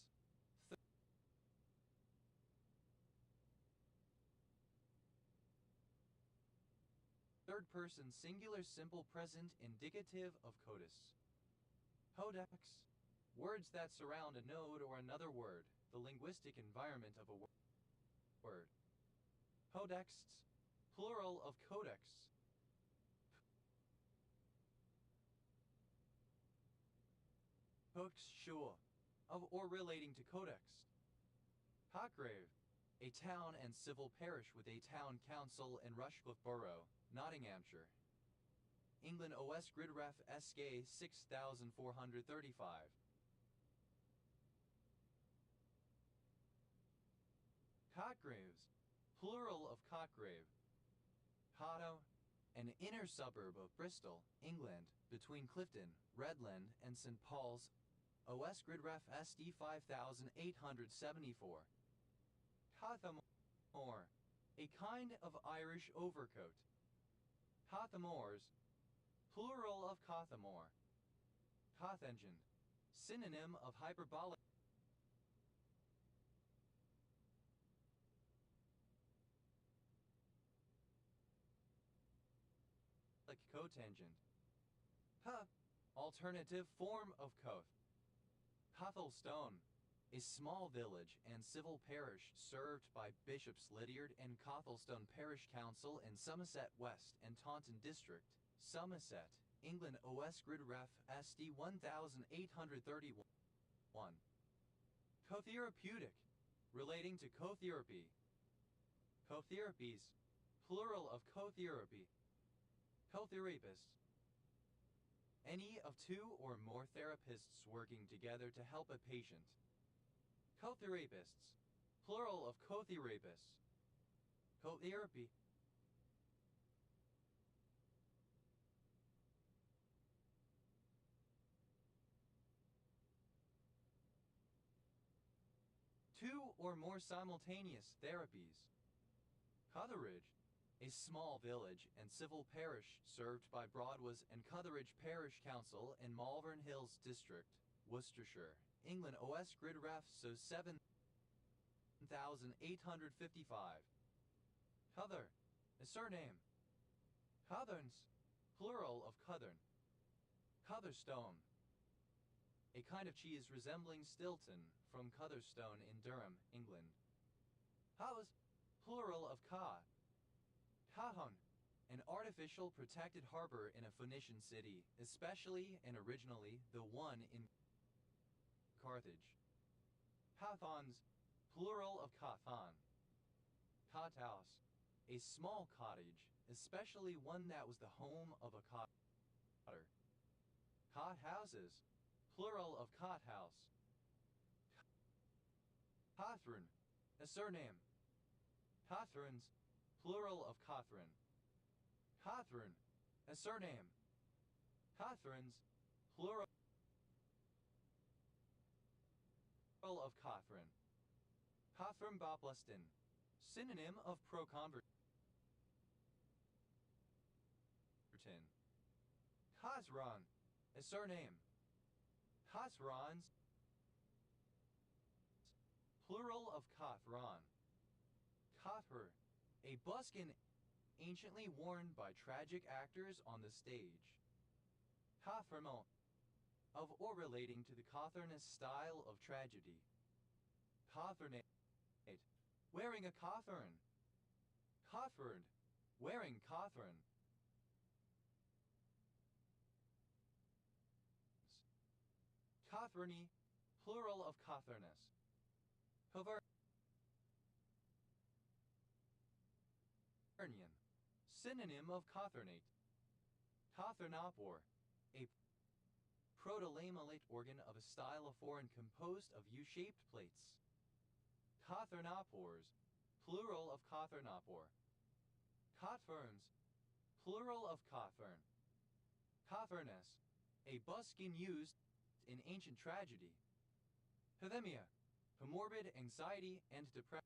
third person singular simple present indicative of cotis. Hodex, words that surround a node or another word, the linguistic environment of a word. Hodexts, plural of codex. Hochschule, of or relating to codex. Hotgrave, a town and civil parish with a town council in Rushcliffe Borough, Nottinghamshire. England OS Grid Ref SK 6435. Cotgraves, plural of Cotgrave. Cotto, an inner suburb of Bristol, England, between Clifton, Redland, and St. Paul's. OS Grid Ref SD 5874. Cothamore, a kind of Irish overcoat. Cothamores, plural of Cothamore. Cothengine, synonym of hyperbolic cotangent. Alternative form of coth. Cothelstone, a small village and civil parish served by Bishops Lydiard and Cothelstone Parish Council in Somerset West and Taunton District, Somerset, England OS Grid Ref SD 1831. Cotherapeutic, relating to cotherapy. Cotherapies, plural of cotherapy. Cotherapists, any of two or more therapists working together to help a patient. Cotherapists, plural of Cothyerapis. Cothyerapy. Two or more simultaneous therapies. Cotheridge, a small village and civil parish served by Broadwas and Cotheridge Parish Council in Malvern Hills District, Worcestershire, England. OS grid ref so 7855. Cother, a surname. Cotherns, plural of Cothern. Cotherstone, a kind of cheese resembling Stilton from Cotherstone in Durham, England. House, plural of Ka. Kahon, an artificial protected harbor in a Phoenician city, especially and originally the one in Carthage. Cathons, plural of Cathan. Cothouse, a small cottage, especially one that was the home of a cotter. Cothouses, plural of cothouse. Catherine, a surname. Catherine's, plural of Catherine. Catherine, a surname. Catherine's, plural of Catherine. Catherine Boplaston, synonym of proconvertin. Khazran, a surname. Khazrans, plural of Kathran. Kathur, a buskin anciently worn by tragic actors on the stage. Kathermont, of or relating to the Cothernus style of tragedy. Cothernate, wearing a cothern. Cothard, wearing cothern. Cotherny, plural of Cothernus. Covernian, synonym of Cothernate. Cothernopor, a proto-lamellate organ of a style of foreign composed of U-shaped plates. Cothernopors, plural of Cothernopor. Cotferns, plural of Cothern. Cothernus, a buskin used in ancient tragedy. Hethemia, for morbid anxiety and depression.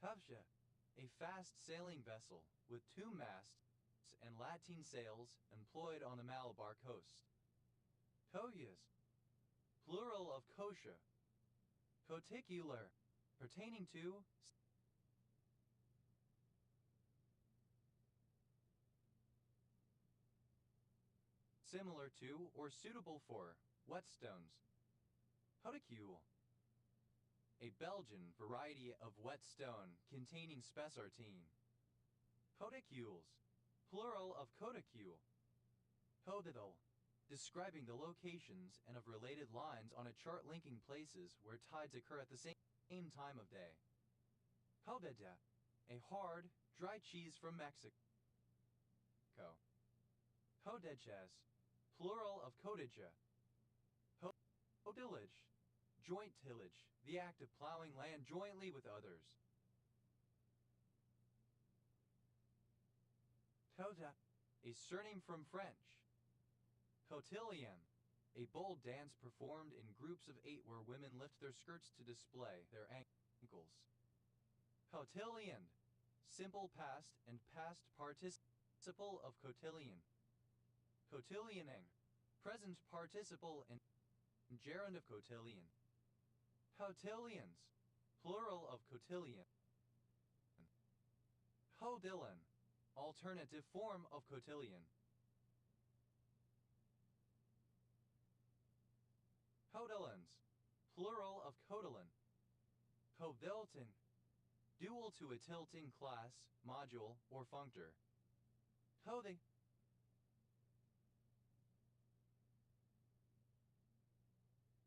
Tavsha, a fast sailing vessel with 2 masts and lateen sails employed on the Malabar coast. Koyas, plural of kosha. Coticular, pertaining to similar to or suitable for whetstones. Hodicule, a Belgian variety of whetstone containing spessartine. Codicules, plural of codicule. Codidal, describing the locations and of related lines on a chart linking places where tides occur at the same time of day. Codedja, a hard, dry cheese from Mexico. Codedjas, plural of codidja. Codillage, joint tillage, the act of plowing land jointly with others. Tota, a surname from French. Cotillion, a bold dance performed in groups of 8 where women lift their skirts to display their ankles. Cotillion, simple past and past participle of cotillion. Cotillioning, present participle and gerund of cotillion. Cotillions, plural of cotillion. Codillon, alternative form of cotillion. Codillons, plural of codillon. Covilton, dual to a tilting class, module, or functor. Coding,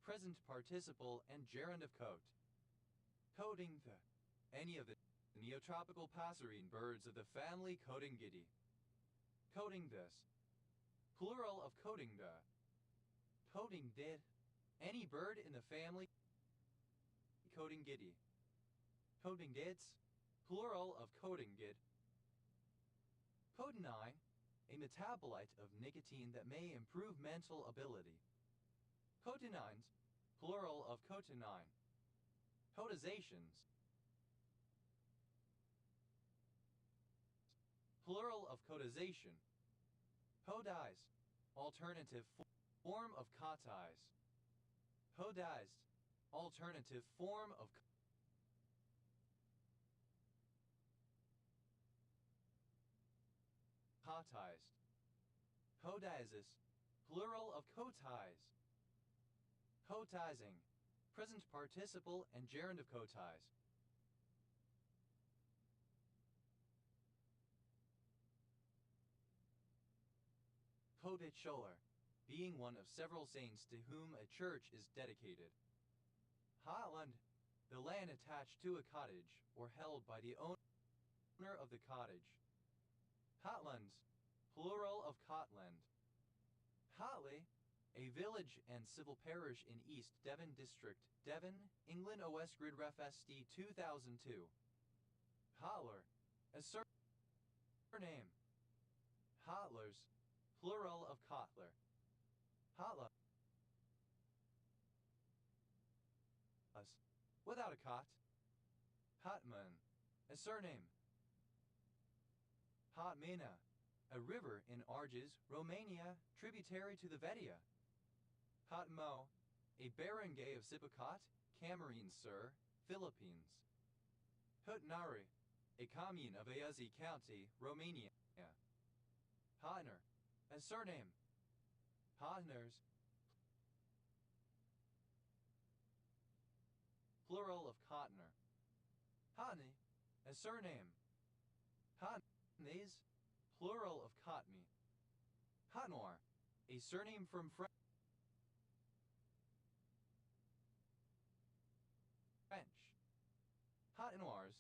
present participle and gerund of coat. Coding any of the neotropical passerine birds of the family Codingidae. Coding this, plural of coding Codingid. Any bird in the family Codingiddy. Codingids. Plural of codingid. Codenine. A metabolite of nicotine that may improve mental ability. Cotinines. Plural of cotinine. Cotizations. Plural of cotization. Codize. Alternative form of cotize. Codized. Alternative form of cotized. Codizes. Plural of cotize. Cotizing. Present participle and gerund of cotize. Coditcholer, being one of several saints to whom a church is dedicated. Hotland, the land attached to a cottage or held by the owner of the cottage. Hotlands, plural of Cotland. Hotley, a village and civil parish in East Devon District, Devon, England. OS Grid Ref SD 2002. Hotler, a surname. Hotlers, plural of Kotler. Hotla. Without a cot. Hotman, a surname. Hotmina, a river in Arges, Romania, tributary to the Vedia. Hotmo, a barangay of Sipacot, Camarines Sur, Philippines. Hutnari, a commune of Ayazi County, Romania. Hotner, a surname. Hotners, plural of Cotner. Hotney, a surname. Hotneys, plural of Cotme. Hotnoir, a surname from French. Hotnoirs,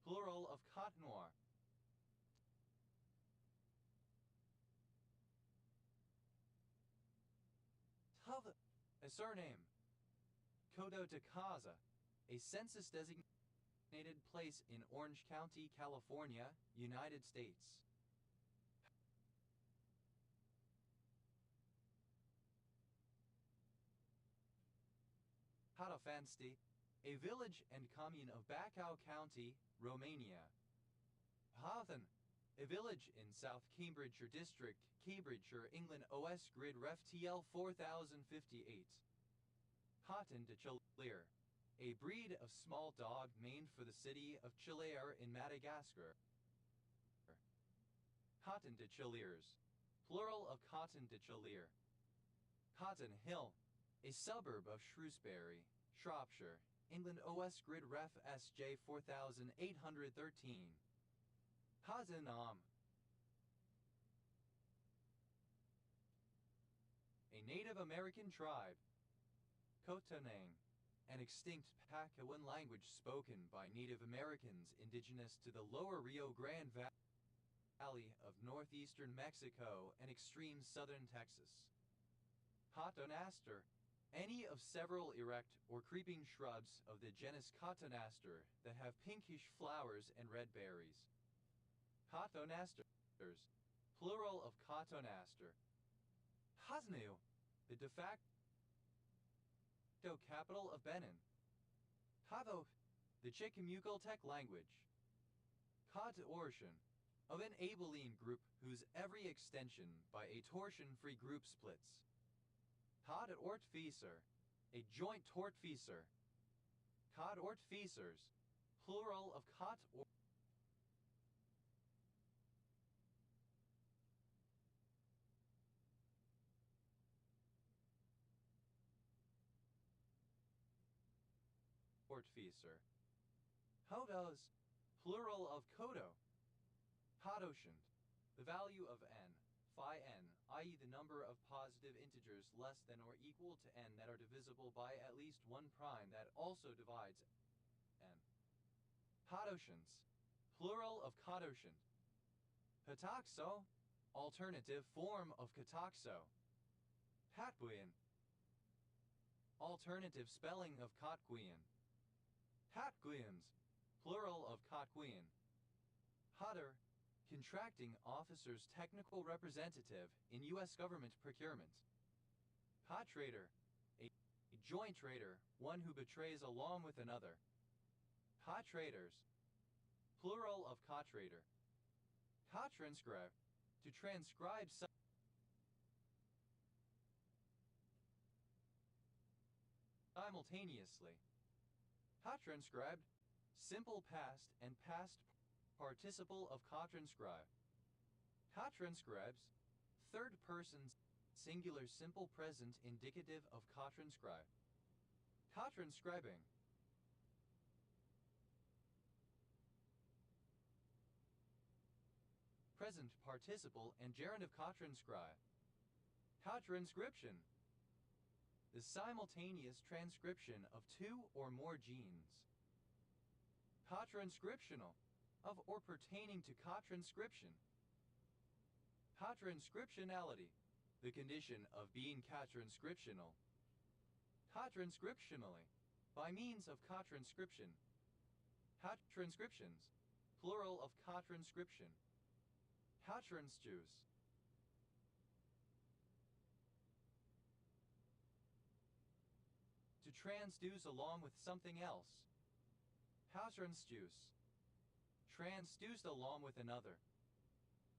plural of Cotnoir. Tov, a surname. Codo de Casa, a census-designated place in Orange County, California, United States. Hatofansti, a village and commune of Bacău County, Romania. Hothen, a village in South Cambridgeshire District, Cambridgeshire, England. OS Grid Ref TL 4058. Hotten de Chilier, a breed of small dog named for the city of Chilear in Madagascar. Cotton de Chiliers, plural of Cotton de Chilier. Cotton Hill, a suburb of Shrewsbury, Shropshire, England. OS Grid Ref SJ 4813. Hazenam, a Native American tribe. Kotanang, an extinct Pacuan language spoken by Native Americans indigenous to the lower Rio Grande Valley of northeastern Mexico and extreme southern Texas. Cotonaster, any of several erect or creeping shrubs of the genus Cotonaster that have pinkish flowers and red berries. Cotonasters, plural of Cotonaster. Hasnu, the de facto capital of Benin. Havo, the Chicamucaltec language. Cotortion, of an abelian group whose every extension by a torsion-free group splits. Cod-ortfeasor, a joint tortfeasor. Cod-ortfeasors, plural of tortfeasor. Hodos, plural of kodo. Hodoshant, the value of n, phi n, i.e. the number of positive integers less than or equal to n that are divisible by at least one prime that also divides n. Hodoshants, plural of codoshant. Hataxo, alternative form of kataxo. Hatbuyan, Alternative spelling of Kotguian. Hatguians, plural of Kotguian. Hatter, contracting officer's technical representative in U.S. government procurement. Hot trader, a joint trader, one who betrays along with another. Hot traders, plural of cot trader. Hot transcribe, to transcribe simultaneously. Hot transcribed, simple past and past participle of hot transcribe. Hot transcribes, third person singular simple present indicative of hot transcribe. Hot transcribing. Present participle and gerund of hot transcribe. Hot transcription. The simultaneous transcription of two or more genes. Co-transcriptional, of or pertaining to co-transcription. Co-transcriptionality, the condition of being co-transcriptional. Co-transcriptionally, by means of co-transcription. Co-transcriptions, plural of co-transcription. Co-transduce. To transduce along with something else. Transduce. Transduced along with another.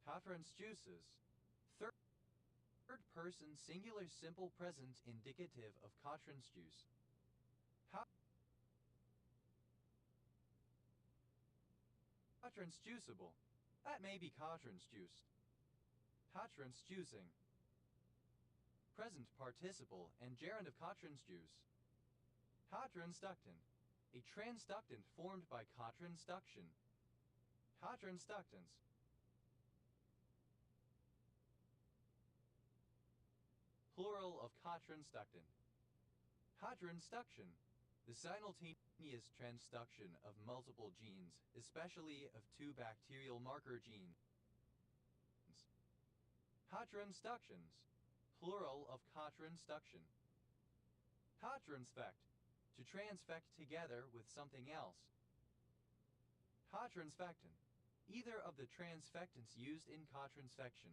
Transduces. Third person singular simple present indicative of transduce. Transducible. That may be transduced. Transducing. Present participle and gerund of transduce. Transductant, a transductant formed by transduction. Transductants. Plural of transductant. Transduction, the simultaneous transduction of multiple genes, especially of two bacterial marker genes. Transductions, plural of transduction. Transfect, to transfect together with something else. Transfectant, either of the transfectants used in transfection.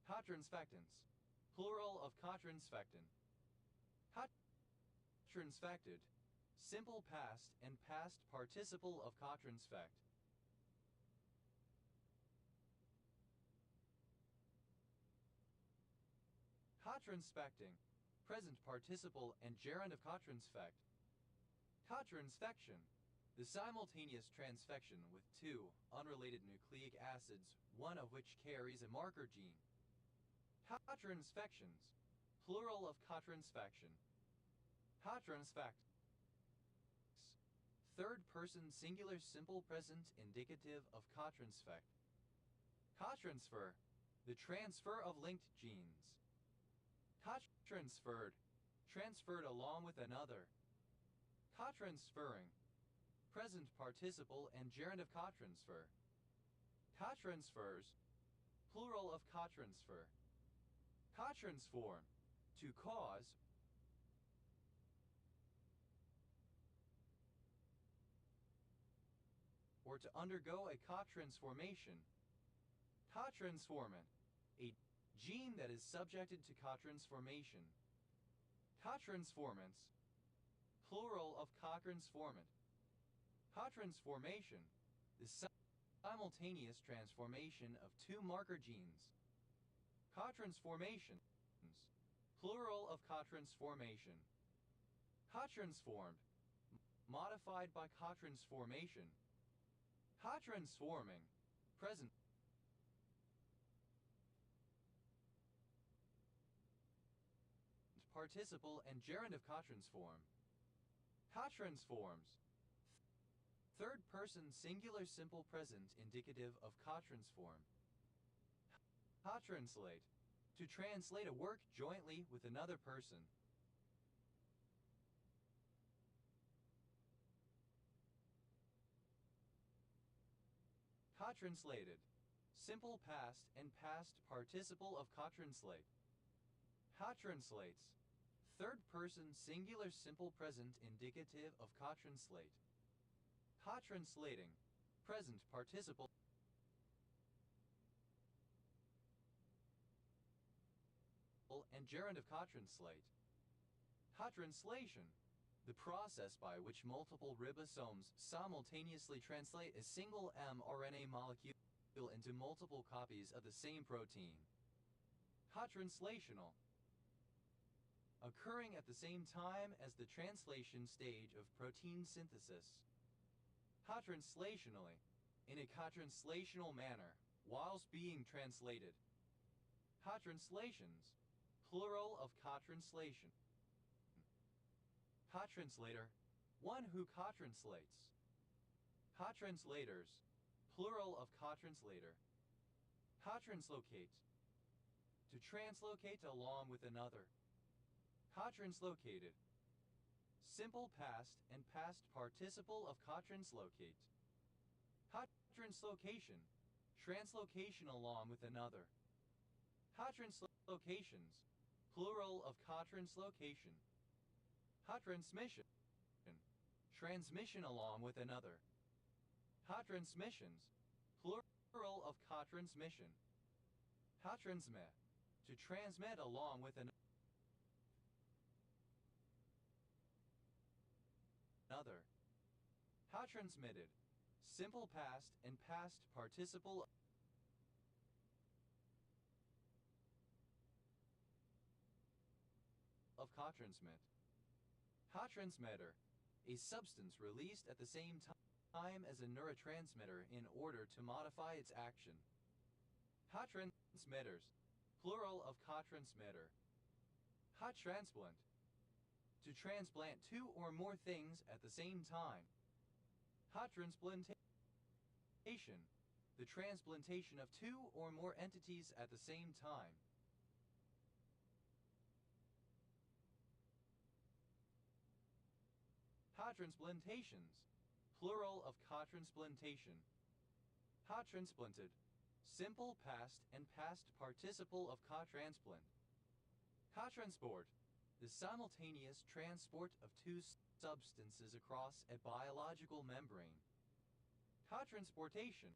Transfectants, plural of transfectant. Transfected, simple past and past participle of transfect. Transfecting, present participle and gerund of transfect. Transfection, the simultaneous transfection with two unrelated nucleic acids, one of which carries a marker gene. Transfections, plural of transfection. Transfect. Third person singular simple present indicative of transfect. Transfer, the transfer of linked genes. Transferred, transferred along with another. Transferring, present participle and gerund of transfer. Transfers, plural of transfer. Transform, to cause or to undergo a transformation. Transformant, a gene that is subjected to transformation. Transformants, plural of transformant. Transformation, the simultaneous transformation of two marker genes. Transformations, plural of transformation. Transformed, modified by transformation. Transforming, present participle and gerund of transform. Transforms, third person singular simple present indicative of transform. Translate, to translate a work jointly with another person. Translated, Simple past and past participle of co-translate. Co-translates. Third person singular simple present indicative of co-translate. Co-translating. Present participle and gerund of co-translate. Co-translation. The process by which multiple ribosomes simultaneously translate a single mRNA molecule into multiple copies of the same protein. Co-translational. Occurring at the same time as the translation stage of protein synthesis. Co-translationally. In a co-translational manner, whilst being translated. Co-translations. Plural of co-translation. Co-translator, one who co-translates. Co-translators, plural of co-translator. Co-translocate, to translocate along with another. Co-translocated, simple past and past participle of co-translocate. Co-translocation, translocation along with another. Co-translocations, plural of co-translocation. Co-transmission, transmission along with another. Co-transmissions, plural of co-transmission. Co-transmit, to transmit along with another. Co-transmitted, simple past and past participle of co-transmit. Co-transmitter, a substance released at the same time as a neurotransmitter in order to modify its action. Co-transmitters, plural of co-transmitter. Co-transplant, to transplant two or more things at the same time. Co-transplantation, the transplantation of two or more entities at the same time. Co-transplantations, plural of co-transplantation. Co-transplanted, simple past and past participle of co-transplant. Co-transport, the simultaneous transport of two substances across a biological membrane. Co-transportation,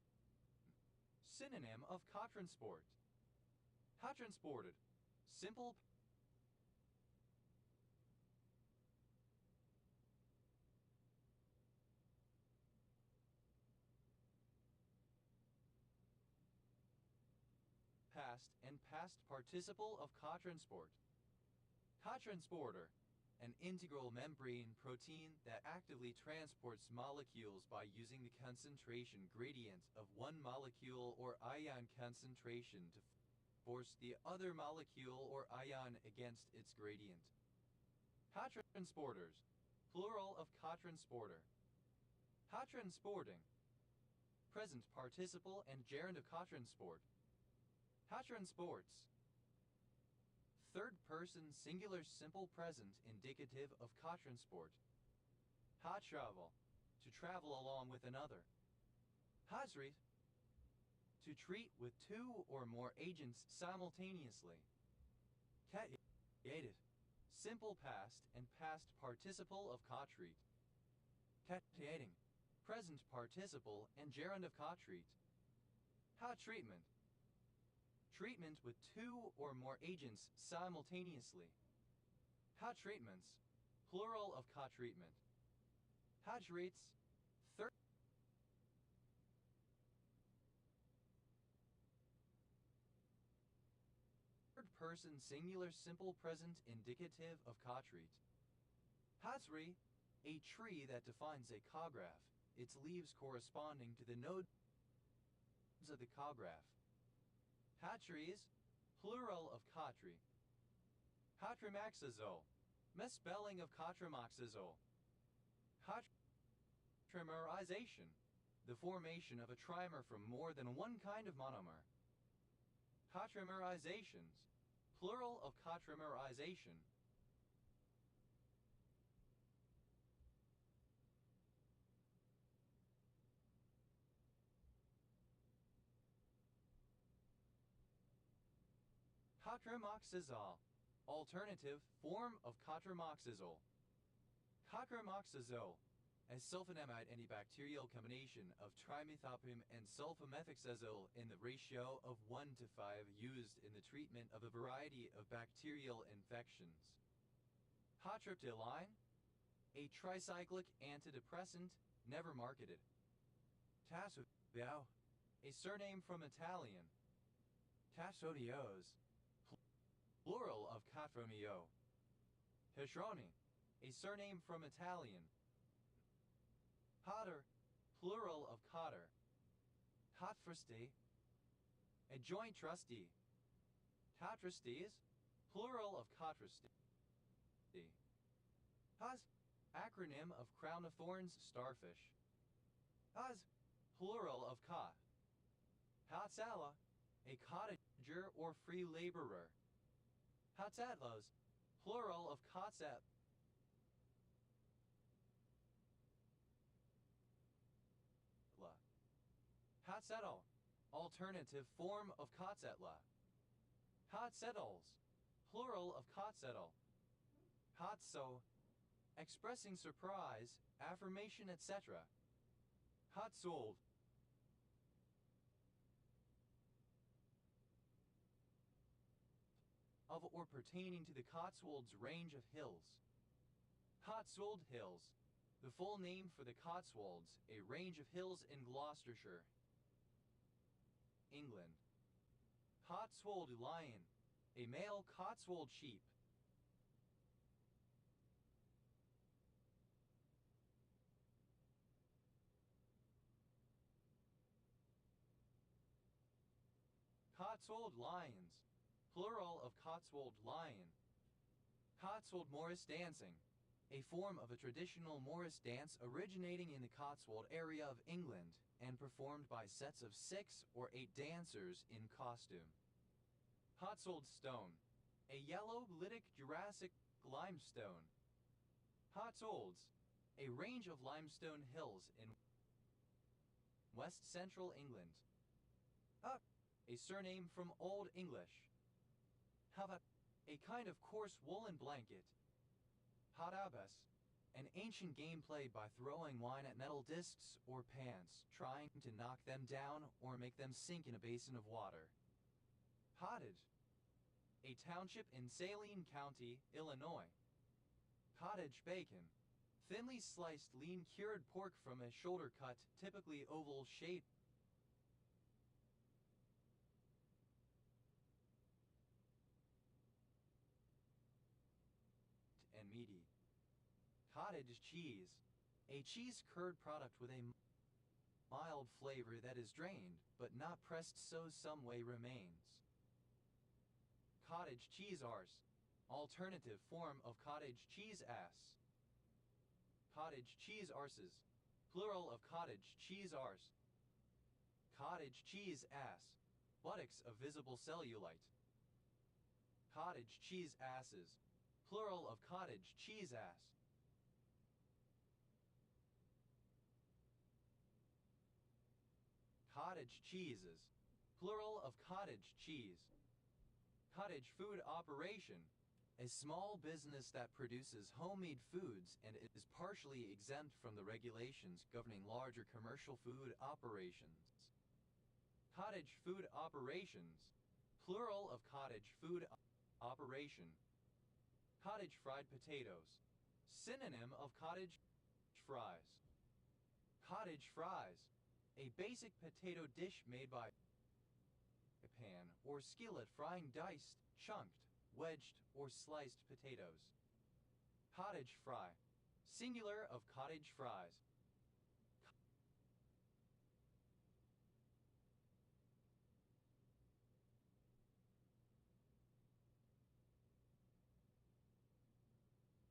synonym of co-transport. Co-transported, simple past and past participle of co-transport. Co-transporter, an integral membrane protein that actively transports molecules by using the concentration gradient of one molecule or ion concentration to force the other molecule or ion against its gradient. Co-transporters, plural of co-transporter. Co-transporting, present participle and gerund of co-transport. Co-transports, third person singular simple present indicative of co-transport. Co-travel, to travel along with another. Co-treat, to treat with two or more agents simultaneously. Co-treated, simple past and past participle of co-treat. Co-treating, present participle and gerund of co-treat. Co-treatment, treatment with two or more agents simultaneously. Co-treatments, plural of co-treatment. Co-treats, third person singular simple present indicative of co-treat. Co-tree, a tree that defines a cograph, its leaves corresponding to the nodes of the cograph. Co-trees, plural of co-tree. Co-trimaxazole, misspelling of cotrimoxazole. Co-trimerization, the formation of a trimer from more than one kind of monomer. Co-trimerizations, plural of co-trimerization. Cotrimoxazole, alternative form of cotrimoxazole. Cotrimoxazole, a sulfonamide antibacterial combination of trimethoprim and sulfamethoxazole in the ratio of 1:5 used in the treatment of a variety of bacterial infections. Hotriptyline, a tricyclic antidepressant, never marketed. Tassodio, a surname from Italian. Tassodios, plural of catromio. Hesroni, a surname from Italian. Cotter, plural of cotter. Hotfriste, a joint trustee. Totrustees, plural of cotrustee. Huz, acronym of crown of thorns starfish. Huz, plural of cot. Hotsala, a cottager or free laborer. Hotsatlos, plural of kotsat. Hotsettle, alternative form of kotsetla. Hotsettles, plural of kotsettle. Hotso, expressing surprise, affirmation, etc. Hotsold, of or pertaining to the Cotswolds range of hills. Cotswold Hills, the full name for the Cotswolds, a range of hills in Gloucestershire, England. Cotswold Lion, a male Cotswold sheep. Cotswold Lions, plural of Cotswold Lion. Cotswold Morris dancing, a form of a traditional Morris dance originating in the Cotswold area of England and performed by sets of 6 or 8 dancers in costume. Cotswold Stone, a yellow lytic Jurassic limestone. Cotswolds, a range of limestone hills in west central England. Huck, a surname from Old English. Havat, a kind of coarse woolen blanket. Hadabas, an ancient game played by throwing wine at metal discs or pans, trying to knock them down or make them sink in a basin of water. Cottage, a township in Saline County, Illinois. Cottage bacon, thinly sliced lean cured pork from a shoulder cut, typically oval shape. And meaty. Cottage cheese, a cheese curd product with a mild flavor that is drained, but not pressed so some way remains. Cottage cheese arse, alternative form of cottage cheese ass. Cottage cheese arses, plural of cottage cheese arse. Cottage cheese ass, buttocks of visible cellulite. Cottage cheese asses, plural of cottage cheese ass. Cottage cheeses, plural of cottage cheese. Cottage food operation, a small business that produces homemade foods and is partially exempt from the regulations governing larger commercial food operations. Cottage food operations, plural of cottage food operation. Cottage fried potatoes, synonym of cottage fries. Cottage fries, a basic potato dish made by a pan or skillet frying diced, chunked, wedged, or sliced potatoes. Cottage fry, singular of cottage fries.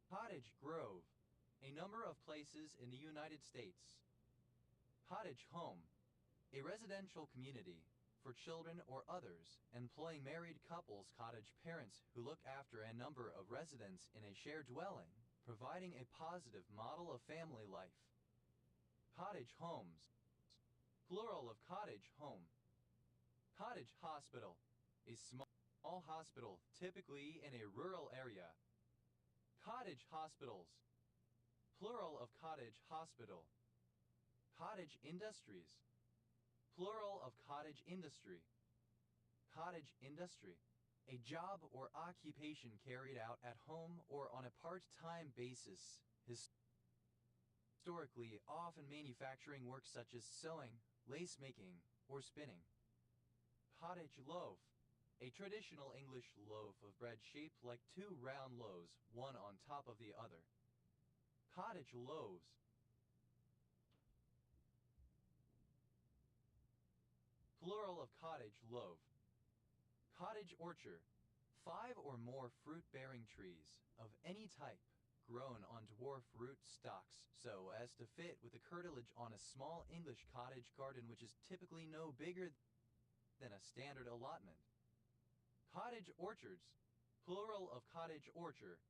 Cottage grove, a number of places in the United States. Cottage home, a residential community for children or others employing married couples, cottage parents who look after a number of residents in a shared dwelling, providing a positive model of family life. Cottage homes, plural of cottage home. Cottage hospital, a small small hospital, typically in a rural area. Cottage hospitals. Plural of cottage hospital. Cottage industries. Plural of cottage industry. Cottage industry. A job or occupation carried out at home or on a part-time basis, historically often manufacturing work such as sewing, lace making, or spinning. Cottage loaf. A traditional English loaf of bread shaped like two round loaves, one on top of the other. Cottage loaves. Plural of cottage loaf. Cottage orchard. 5 or more fruit-bearing trees, of any type, grown on dwarf root stocks so as to fit with the curtilage on a small English cottage garden which is typically no bigger than a standard allotment. Cottage orchards. Plural of cottage orchard.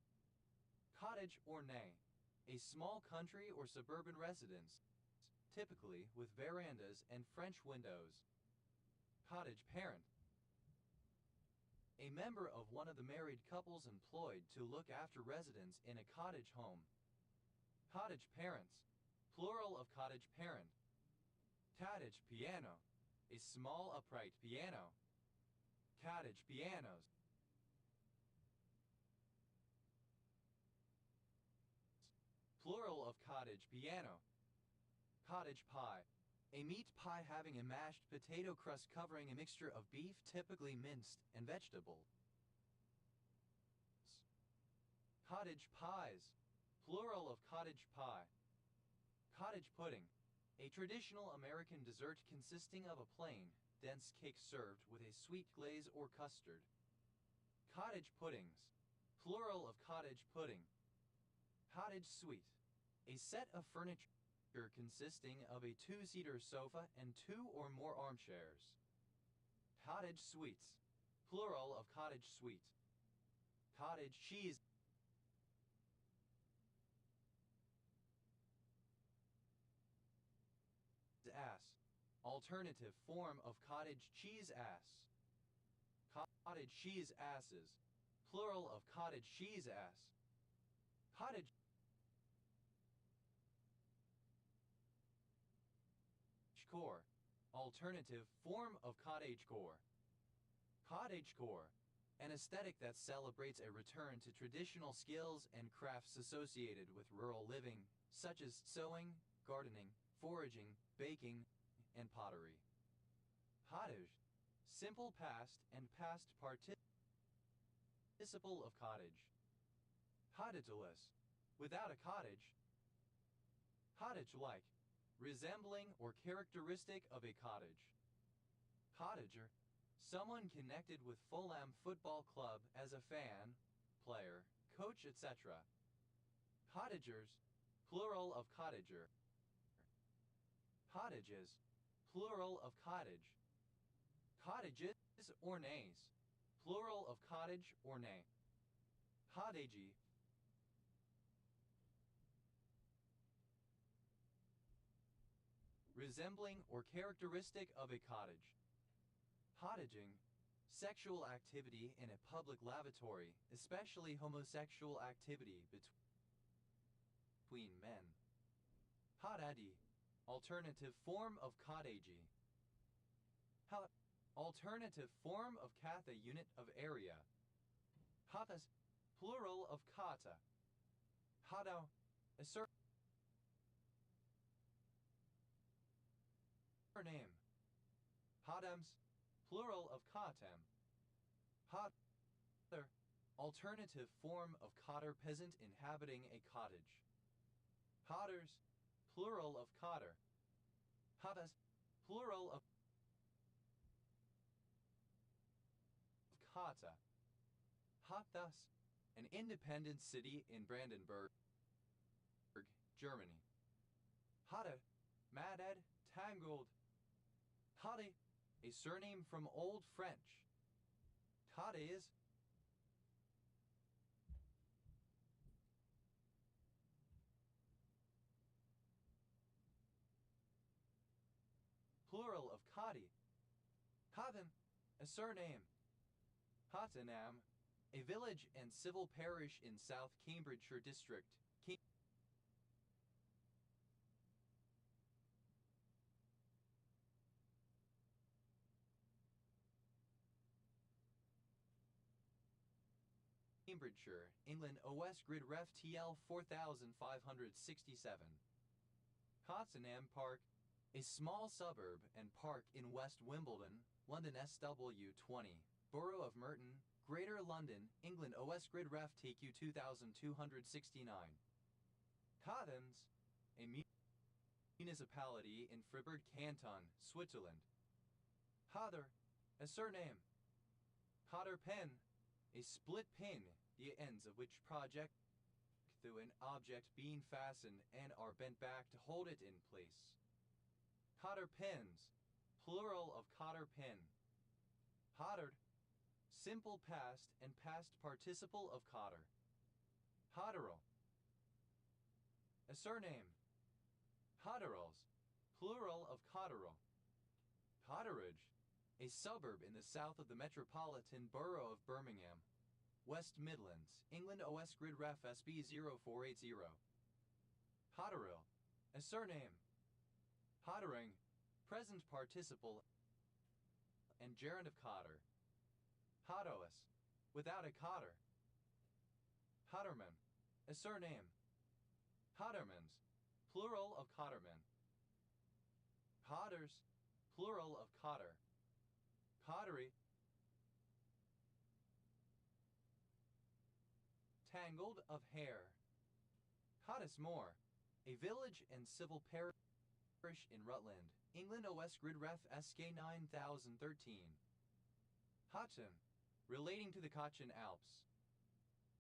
Cottage ornée. A small country or suburban residence, typically with verandas and French windows. Cottage parent. A member of one of the married couples employed to look after residents in a cottage home. Cottage parents. Plural of cottage parent. Cottage piano. A small upright piano. Cottage pianos. Plural of cottage piano. Cottage pie. A meat pie having a mashed potato crust covering a mixture of beef, typically minced, and vegetables. Cottage pies. Plural of cottage pie. Cottage pudding. A traditional American dessert consisting of a plain, dense cake served with a sweet glaze or custard. Cottage puddings. Plural of cottage pudding. Cottage suite. A set of furniture consisting of a two-seater sofa and 2 or more armchairs. Cottage suites. Plural of cottage suite. Cottage cheese. Ass. Alternative form of cottage cheese ass. Cottage cheese asses. Plural of cottage cheese ass. Cottage core. Alternative form of cottagecore. Cottagecore. An aesthetic that celebrates a return to traditional skills and crafts associated with rural living, such as sewing, gardening, foraging, baking, and pottery. Cottage. Simple past and past participle of cottage. Cottageless. Without a cottage. Cottage-like. Resembling or characteristic of a cottage. Cottager. Someone connected with Fulham Football Club as a fan, player, coach, etc. Cottagers. Plural of cottager. Cottages. Plural of cottage. Cottages ornés. Plural of cottage ornée. Cottagey. Resembling or characteristic of a cottage. Cottaging. Sexual activity in a public lavatory, especially homosexual activity between men. Cottagey. Alternative form of cottagey. Alternative form of katha, unit of area. Katas. Plural of kata. Kata. A surname. Kadams. Plural of katam. Cotter. Alternative form of cotter, peasant inhabiting a cottage. Cotters. Plural of cotter. Katas. Plural of Kata. Hatas. An independent city in Brandenburg, Germany. Hada. Madad. Tangled. Hade. A surname from Old French. Kata is plural of Kadi. Kavan. A surname. Tottenham, a village and civil parish in South Cambridgeshire district. Cambridgeshire, England. OS grid ref TL 4567. Tottenham Park, a small suburb and park in West Wimbledon, London. SW20, Borough of Merton, Greater London, England. OS grid ref TQ 2269. Totens, a municipality in Fribourg Canton, Switzerland. Hader, a surname. Hader pen, a split pin, the ends of which project through an object being fastened and are bent back to hold it in place. Cotter pins, plural of cotter pin. Hottered, simple past and past participle of cotter. Hotterel, a surname. Hotterels, plural of cotterel. Cotteridge, a suburb in the south of the metropolitan borough of Birmingham, West Midlands, England. OS grid ref SB 0480. Hotteril, a surname. Hottering, present participle and gerund of cotter. Hottois, without a cotter. Hotterman, a surname. Hottermans, plural of cottermen. Cotters, plural of cotter. Cottery, tangled of hair. Cottesmore, a village and civil parish in Rutland, England. OS grid ref SK 9013. Cochin, relating to the Cochin Alps.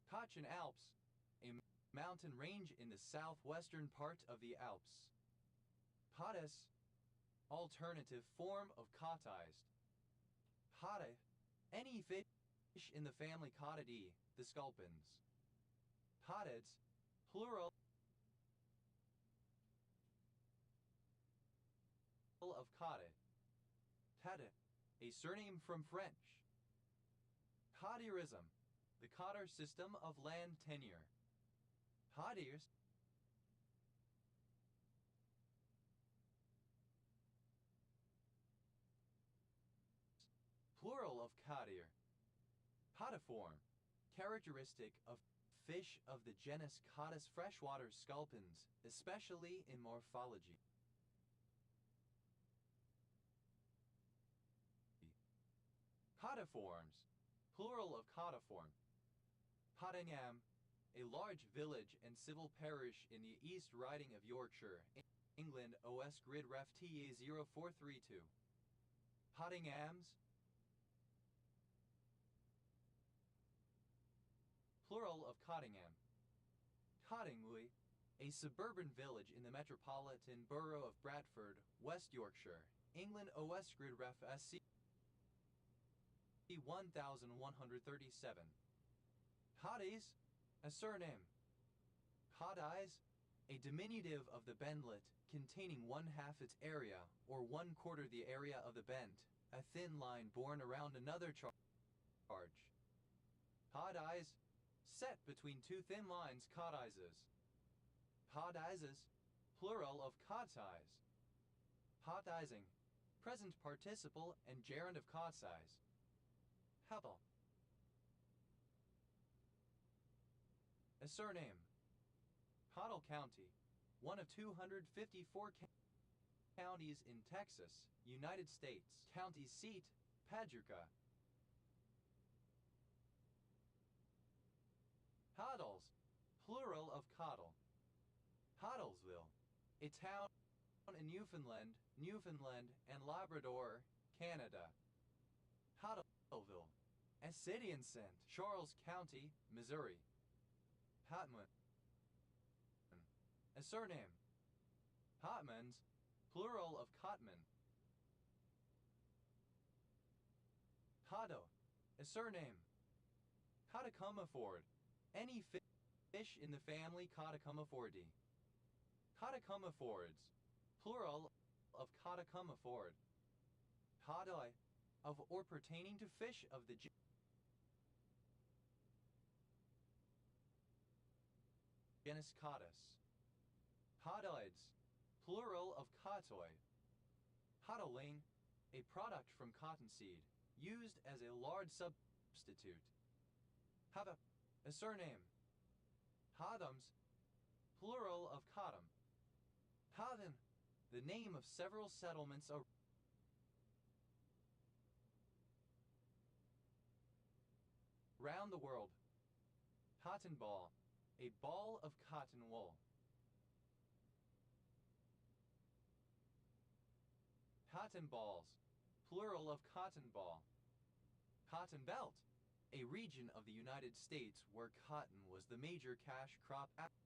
Cochin Alps, a mountain range in the southwestern part of the Alps. Cottis, alternative form of cottized. Cotta, any fish in the family Cottidae, the sculpins. Cottids, plural of cotted. Tata, a surname from French. Cottierism, the cotter system of land tenure. Cottiers, plural of cottier. Cottiform, characteristic of fish of the genus Cottis freshwater sculpins, especially in morphology. Cottiforms, plural of cottiform. Cottingham, a large village and civil parish in the East Riding of Yorkshire, England. OS grid ref TA 0432. Cottinghams, plural of Cottingham. Cottingley, a suburban village in the metropolitan borough of Bradford, West Yorkshire, England. OS grid ref SC 1137. Cotties, a surname. Cotties, a diminutive of the bendlet, containing 1/2 its area, or 1/4 the area of the bent, a thin line borne around another charge. Cotties, set between two thin lines. Cottises. Cottises, plural of cotties. Cottising, present participle and gerund of cottis. Hebel, a surname. Cottle County, one of 254 counties in Texas, United States. County seat, Paducah. Coddles, plural of coddle. Coddlesville, a town in Newfoundland, and Labrador, Canada. Cottleville, a city in St. Charles County, Missouri. Hotman, a surname. Hotmans, plural of Cotman. Cotto, a surname. Coticumaphord, any fish in the family Coticumaphoridae. Coticumaphorids, plural of Coticumaphord. Codoi, of or pertaining to fish of the genus Cottus. Cotoids, plural of cotoi. Cotoling, a product from cottonseed, used as a lard substitute. Have a surname. Hadams, plural of cottam. Hadan, the name of several settlements around the world. Cotton ball, a ball of cotton wool. Cotton balls, plural of cotton ball. Cotton belt, a region of the United States where cotton was the major cash crop after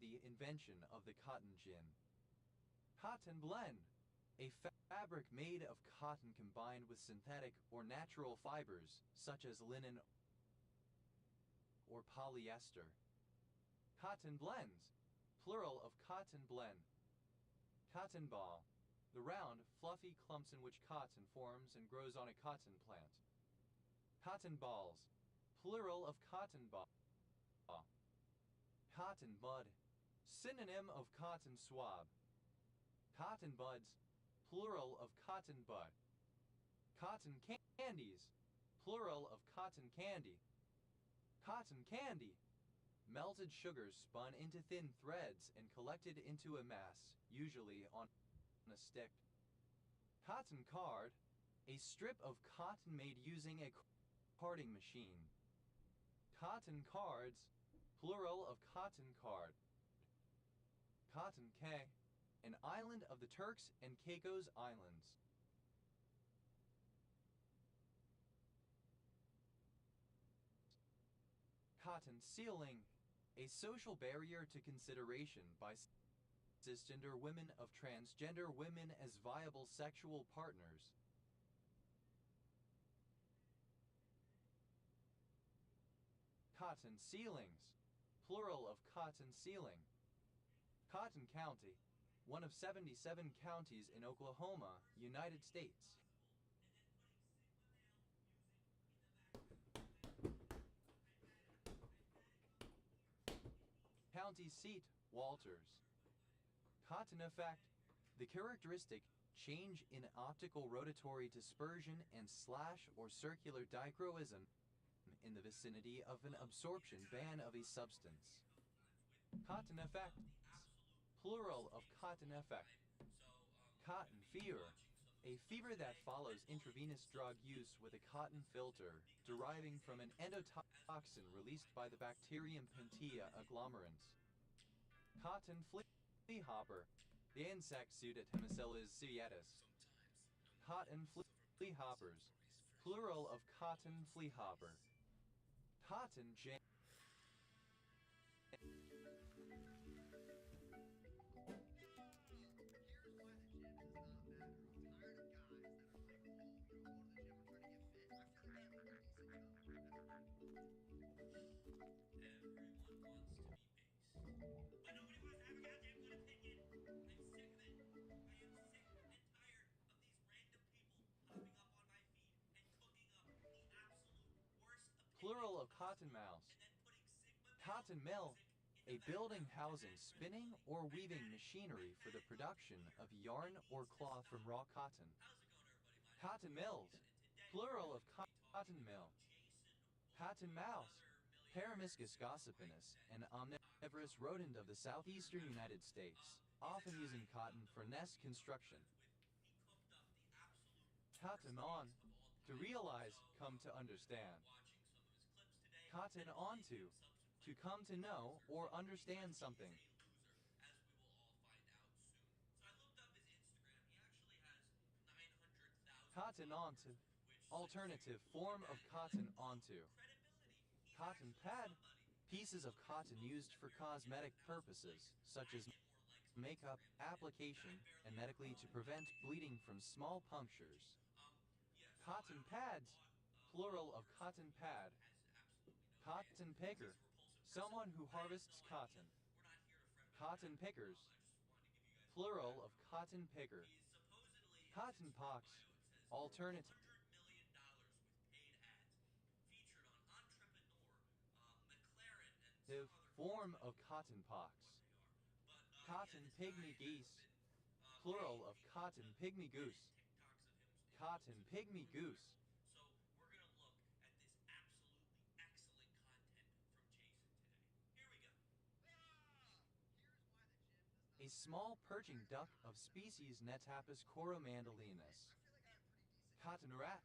the invention of the cotton gin. Cotton blend, a fabric made of cotton combined with synthetic or natural fibers such as linen or polyester. Cotton blends, plural of cotton blend. Cotton ball, the round, fluffy clumps in which cotton forms and grows on a cotton plant. Cotton balls, plural of cotton ball. Cotton bud, synonym of cotton swab. Cotton buds, plural of cotton bud. Cotton candies, plural of cotton candy. Cotton candy, melted sugars spun into thin threads and collected into a mass, usually on a stick. Cotton card, a strip of cotton made using a carding machine. Cotton cards, plural of cotton card. Cotton Cay, an island of the Turks and Caicos Islands. Cotton ceiling, a social barrier to consideration by cisgender women of transgender women as viable sexual partners. Cotton ceilings, plural of cotton ceiling. Cotton County, one of 77 counties in Oklahoma, United States. County seat, Walters. Cotton effect, the characteristic change in optical rotatory dispersion and slash or circular dichroism in the vicinity of an absorption band of a substance. Cotton effects, plural of cotton effect. Cotton fever, a fever that follows intravenous drug use with a cotton filter deriving from an endotoxin released by the bacterium Pentia agglomerans. Cotton flea hopper, the insect suited Hemicellus ciliatus. Cotton flea hoppers, plural of cotton flea hopper. Cotton jam. Plural of cotton mouse. Cotton mill, a building housing spinning or weaving machinery for the production of yarn or cloth from raw cotton. Cotton mills, plural of cotton mill. Cotton mouse, Paramiscus gossipinus, an omnivorous rodent of the southeastern United States, often using cotton for nest construction. Cotton on, to realize, come to understand. Cotton onto, to come to know or understand something. Cotton onto, alternative form of cotton onto. Cotton pad, pieces of cotton used for cosmetic purposes, such as makeup, application, and medically to prevent bleeding from small punctures. Cotton pads, plural of cotton pad. Cotton picker, someone who harvests cotton. Cotton pickers, plural of cotton picker. Cotton pox, alternative form of cotton pox. Cotton pygmy geese, plural of cotton pygmy goose. Cotton pygmy goose. A small perching duck of species Netapus coromandalinus. Cotton rat.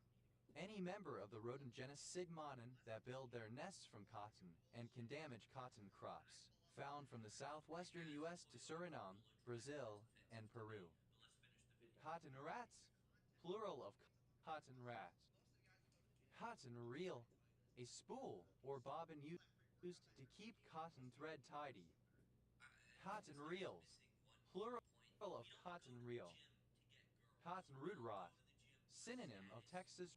Any member of the rodent genus Sigmonon that build their nests from cotton and can damage cotton crops, found from the southwestern U.S. to Suriname, Brazil, and Peru. Cotton rats, plural of cotton rat. Cotton reel, a spool or bobbin used to keep cotton thread tidy. Cotton reels, plural of cotton reel. Cotton root rot, synonym of Texas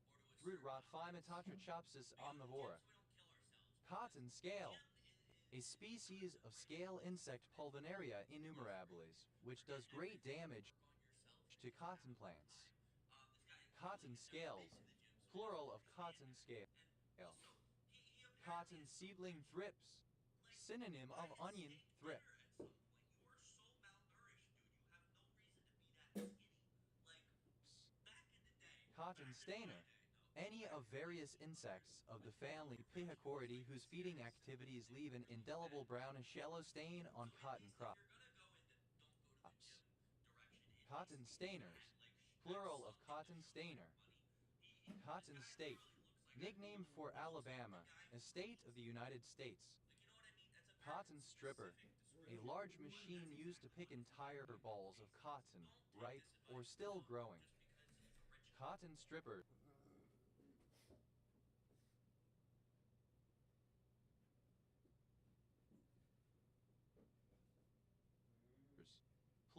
root rot Phymatotrychopsis omnivora. Cotton scale, a species of scale insect Pulvinaria innumerabilis, which does great damage to cotton plants. Cotton scales, plural of cotton scale. Cotton seedling thrips, synonym of onion thrip. Cotton stainer, any of various insects of the family Pihichoridae whose feeding activities leave an indelible brownish yellow stain on cotton crops. Cotton stainers, plural of cotton stainer. Cotton state, nickname for Alabama, a state of the United States. Cotton stripper, a large machine used to pick entire balls of cotton, ripe or still growing. Cotton strippers.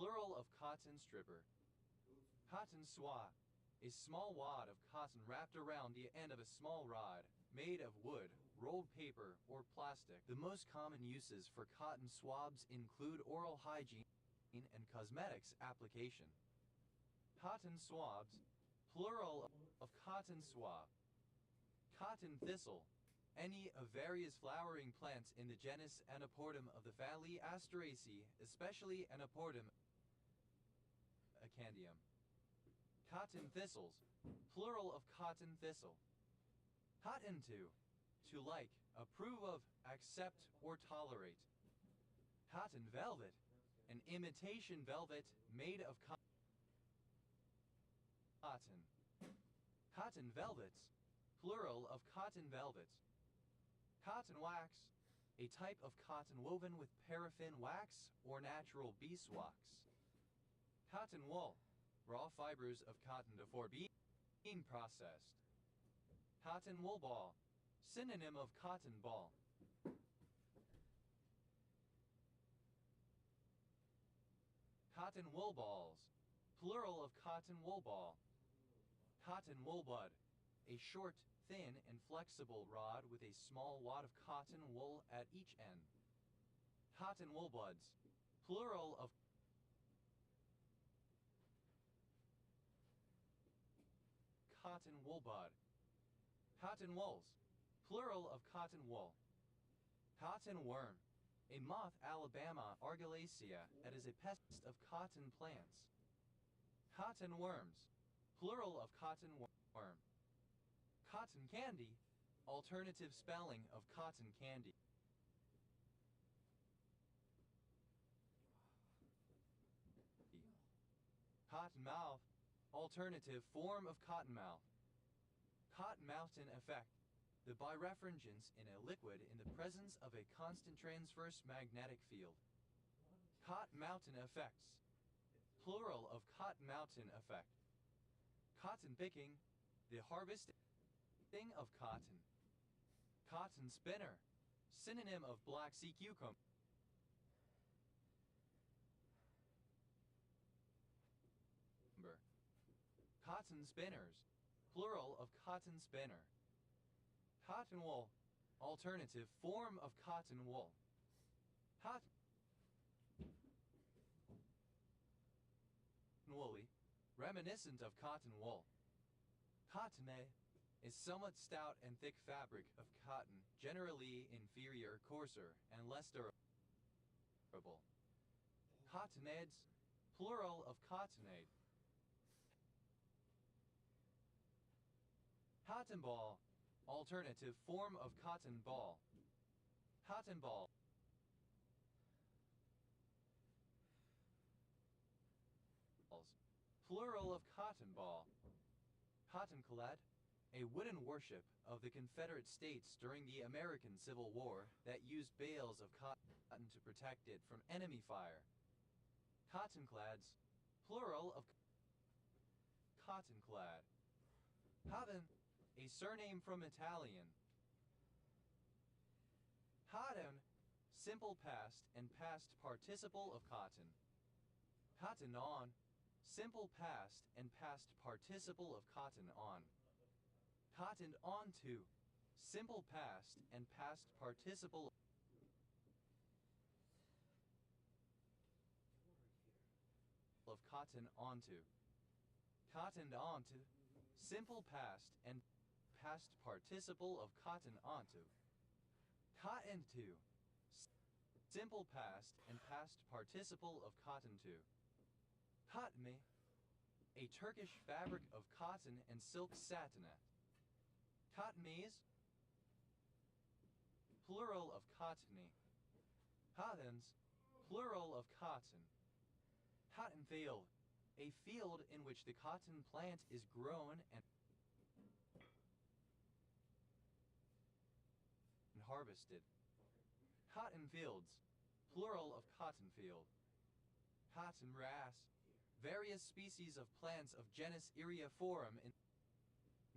Plural of cotton stripper. Cotton swab, a small wad of cotton wrapped around the end of a small rod, made of wood, rolled paper, or plastic. The most common uses for cotton swabs include oral hygiene and cosmetics application. Cotton swabs, plural of cotton swab. Cotton thistle, any of various flowering plants in the genus Anaportum of the family Asteraceae, especially Anaportum acandium. Cotton thistles, plural of cotton thistle. Cotton to like, approve of, accept, or tolerate. Cotton velvet, an imitation velvet made of cotton. Cotton velvets, plural of cotton velvets. Cotton wax, a type of cotton woven with paraffin wax or natural beeswax. Cotton wool, raw fibers of cotton before being processed. Cotton wool ball, synonym of cotton ball. Cotton wool balls, plural of cotton wool ball. Cotton wool bud, a short, thin, and flexible rod with a small wad of cotton wool at each end. Cotton wool buds, plural of cotton wool bud. Cotton wools, plural of cotton wool. Cotton worm, a moth Alabama Argillacea that is a pest of cotton plants. Cotton worms, plural of cotton worm. Cotton candy, alternative spelling of cotton candy. Cottonmouth, alternative form of cottonmouth. Cottonmouthton effect, the birefringence in a liquid in the presence of a constant transverse magnetic field. Cottonmouthton effects, plural of cottonmouthton effect. Cotton picking, the harvesting of cotton. Cotton spinner, synonym of black sea cucumber. Cotton spinners, plural of cotton spinner. Cotton wool, alternative form of cotton wool. Cotton woolly, reminiscent of cotton wool. Cottone is somewhat stout and thick fabric of cotton, generally inferior, coarser, and less durable. Cottonades, plural of cottonade. Cotton ball, alternative form of cotton ball. Cotton ball. Plural of cotton ball. Cottonclad, a wooden warship of the Confederate States during the American Civil War that used bales of cotton to protect it from enemy fire. Cottonclads, plural of cottonclad. Cotton, a surname from Italian. Cotton, simple past and past participle of cotton. Cotton on, simple past and past participle of cotton on. Cottoned onto, simple past and past participle of cotton onto. Cottoned onto, simple past and past participle of cotton onto. Cotton to, simple past and past participle of cotton to. Cotme, a Turkish fabric of cotton and silk satinette. Cottonese, plural of cottony. Cottons, plural of cotton. Cotton field, a field in which the cotton plant is grown and harvested. Cotton fields, plural of cotton field. Cotton grass, various species of plants of genus Eriophorum in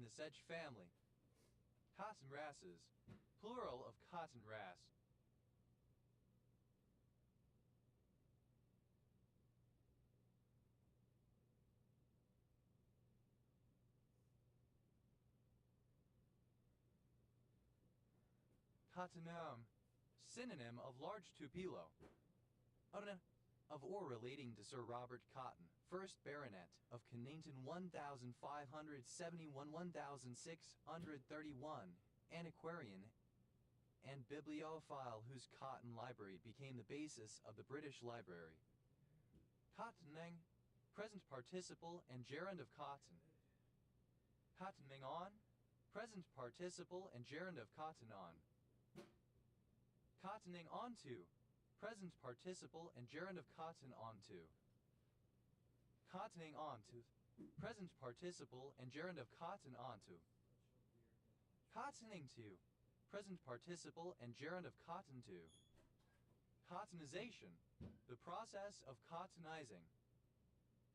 the sedge family. Cotton grasses, plural of cotton grass. Cottonome, synonym of large tupelo. Of or relating to Sir Robert Cotton, 1st Baronet of Kennington 1571-1631, antiquarian and bibliophile whose cotton library became the basis of the British Library. Cottoning, present participle and gerund of cotton. Cottoning on, present participle and gerund of cotton on. Cottoning onto, present participle and gerund of cotton onto. Cottoning onto, present participle and gerund of cotton onto. Cottoning to, present participle and gerund of cotton to. Cottonization, the process of cottonizing.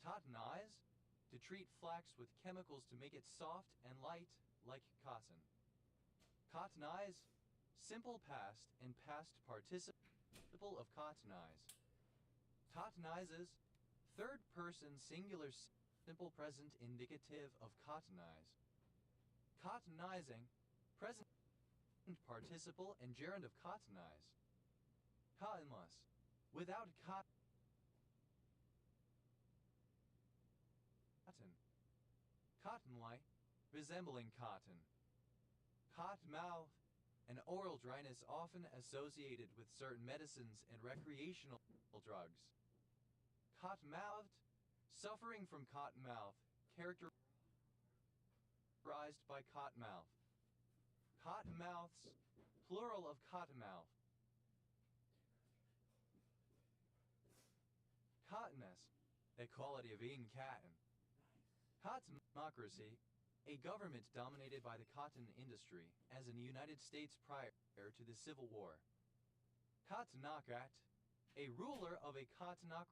Cottonize, to treat flax with chemicals to make it soft and light like cotton. Cottonize, simple past and past participle of cottonize. Cottonizes, 3rd person singular simple present indicative of cottonize. Cottonizing, present participle and gerund of cottonize. Cottonless, without cotton. Cottonlike, resembling cotton. Cottonmouth, an oral dryness often associated with certain medicines and recreational drugs. Cotton-mouthed, suffering from cotton mouth, characterized by cotton mouth. Cottonmouths, plural of cottonmouth. Cottoness, a quality of being cotton. Cottonocracy, a government dominated by the cotton industry, as in the United States prior to the Civil War. Cottonocrat, a ruler of a cottonocracy.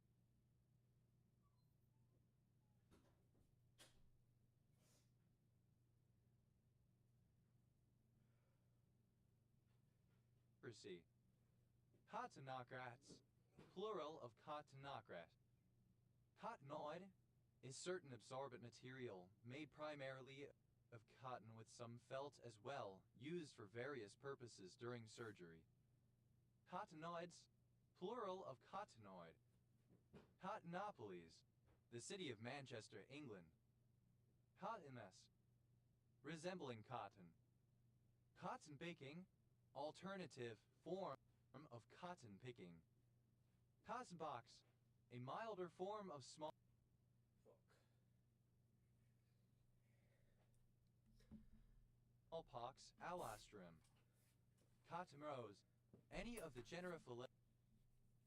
Cottonocrats, plural of cottonocrat. Cottonoid is certain absorbent material made primarily of cotton with some felt as well, used for various purposes during surgery. Cottonoids, plural of cottonoid. Cottonopolis, The city of Manchester, England. HMS. Resembling cotton. Cotton baking. Alternative form of cotton picking. Cotton box. A milder form of small. Smallpox, alastrum. Cotton rose. Any of the genera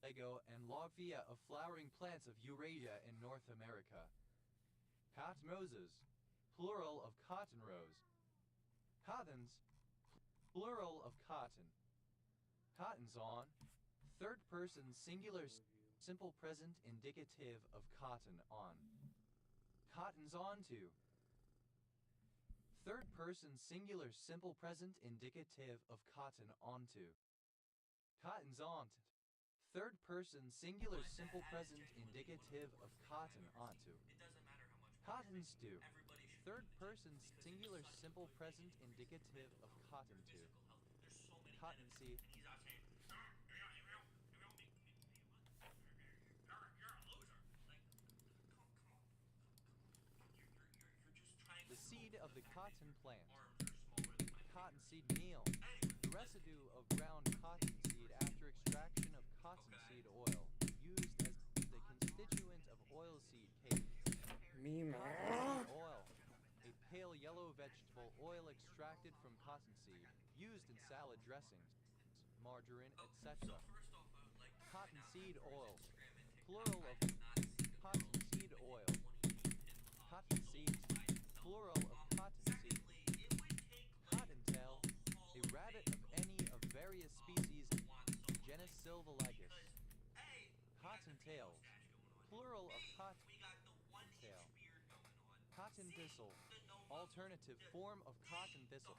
Lego and Logvia of flowering plants of Eurasia in North America. Cotton roses. Plural of cotton rose. Cottons. Plural of cotton. Cottons on. Third person singular simple present indicative of cotton on. Cottons onto. Third person singular simple present indicative of cotton onto. Cottons ont. Third person singular simple present indicative of cotton onto. Cottons do. Third person singular simple present indicative of cotton to. Cotton seed. The seed of the cotton plant. Cottonseed meal. The residue of ground cottonseed after extraction of cottonseed oil, used as the constituent of oilseed cake. Cottonseed oil. A pale yellow vegetable oil extracted from cottonseed, used in salad dressings, margarine, etc. Cottonseed oil. Plural of cottonseed oil. Cottonseed. Plural of cottonseed. Cottontail. A rabbit of any of various species, genus Sylvalicus. Cottontails. Plural of cottontail. Cotton thistle. Alternative form of cotton thistle.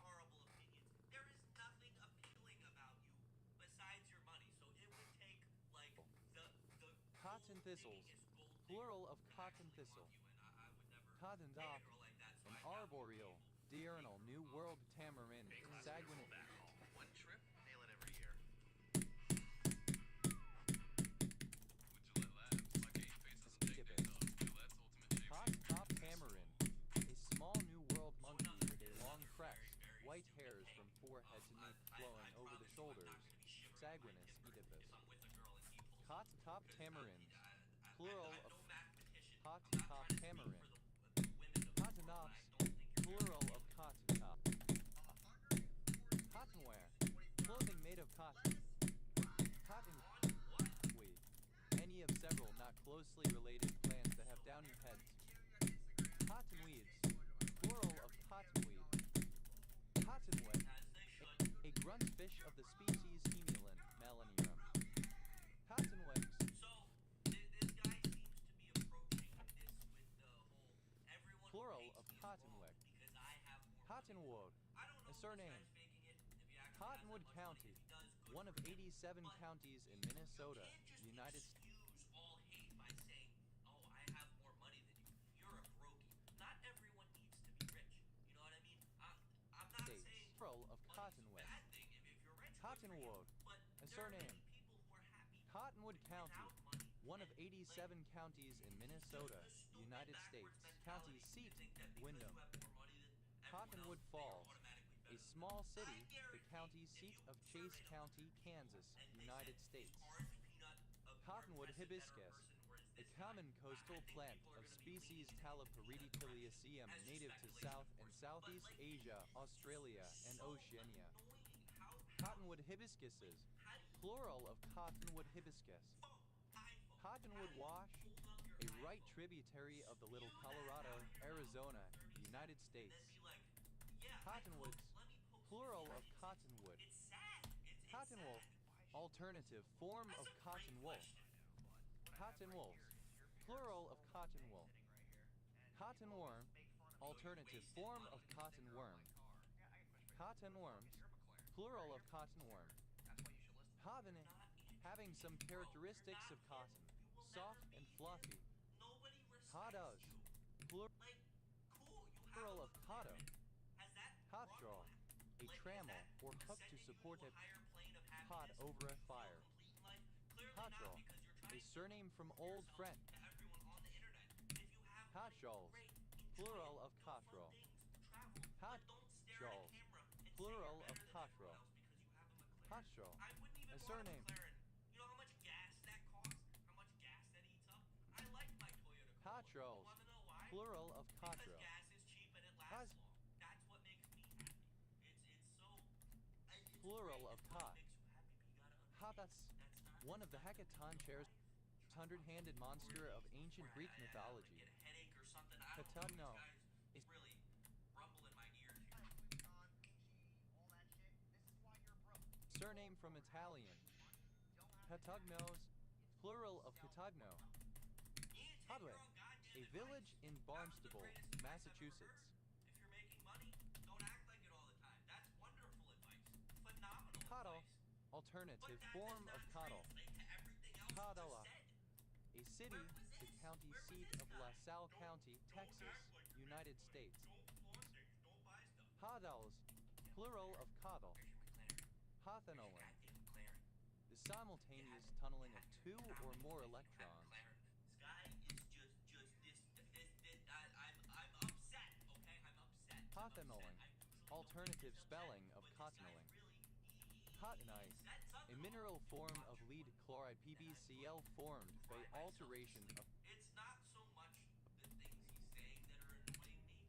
There is nothing appealing about you besides your money, so it would take like the cotton thistles. Plural of cotton thistle. Cotton dock. An arboreal, diurnal, New World tamarind, sanguinate. One trip, nail it every year. Cotton top tamarind. A small New World monkey with a long crest, white hairs from forehead to nape flowing over the shoulders. Sanguinus oedipus. Cotton top tamarind. Plural of cotton top tamarind. Cotton tops. Plural of cotton top. Cottonware. Clothing made of cotton. Cottonweed. Any of several not closely related plants that have downy heads. Cottonweeds. Plural of cottonweed. Cottonwood. A grunt fish of the species Hemulin melanirum. Cottonwicks. So, this guy seems to be approaching this with the whole everyone Plural of cottonwick. because I have more Cottonwood. I don't know A surname. Cottonwood County, one of 87 counties in Minnesota, United States. All hate by saying, "Oh, I have more money than you. You're a brokey." Not everyone needs to be rich. You know what I mean? I'm not saying Plural of Cottonwood. bad thing if you're rich. Cottonwood. But A there are many surname. people who are happy Cottonwood County, without money. one of 87 counties in Minnesota, United States. County seat, Windham. Cottonwood Falls, a small city, the county seat of Chase County, Kansas, United States. Cottonwood hibiscus, a common coastal plant of species Taliporidityliaceum native to South and Southeast Asia, Australia, and Oceania. Cottonwood hibiscuses, plural of cottonwood hibiscus. Cottonwood Wash, a right tributary of the Little Colorado, Arizona, United States. Cottonwoods, plural of cottonwood. Cottonwool, alternative form of cotton wool. Cottonwools, plural of cotton wool. Cottonworm, alternative form of cotton worm. Cottonworms, plural of cottonworm. Cotton, having some characteristics of cotton, soft and fluffy. Cottos, plural of cotto. Cottraw, a trammel or hook to support a pot over a fire. Cottraw, a surname from Old French. Catchals, great, plural enjoy of it, do fun catral. things, travel, but don't stare at a Catchals, camera and plural say of you're better than catral. everyone else because you have a McLaren. Catchal, I wouldn't even a want a surname. McLaren. You know how much gas that costs? How much gas that eats up? I like my Toyota Corolla. Catrals, You want to know why? plural of Because catral. gas is cheap and it lasts long. That's what makes me happy. It's Plural great. of It's what cat. makes you happy, but you gotta understand. Hadas, one of the heckaton chairs, hundred-handed monster of ancient Greek mythology. Get a headache or something. I don't Catagno, know. This guy's really rumbling my ears here. surname from Italian. Catagnos, plural of Catagno. Hadwe, a village in Barnstable, Massachusetts. If you're making money, don't act like it all the time. That's wonderful advice. Phenomenal Coddle, advice. alternative But that form does of not coddle. translate to everything else Coddle, you just said. a city, the county seat of LaSalle County, Texas, United States. Don't flaunt things. Don't buy stuff. Coddles, plural of coddle. Where's your McLaren? Hothanolling, Goddamn McLaren. the simultaneous tunneling of two or more electrons. This guy is just this. I'm upset. Okay, I'm upset. Hothanolling, alternative spelling of cottonolling. Cotonite, a mineral form of lead chloride PbCl formed by alteration of It's not so much the things he's saying that are annoying me.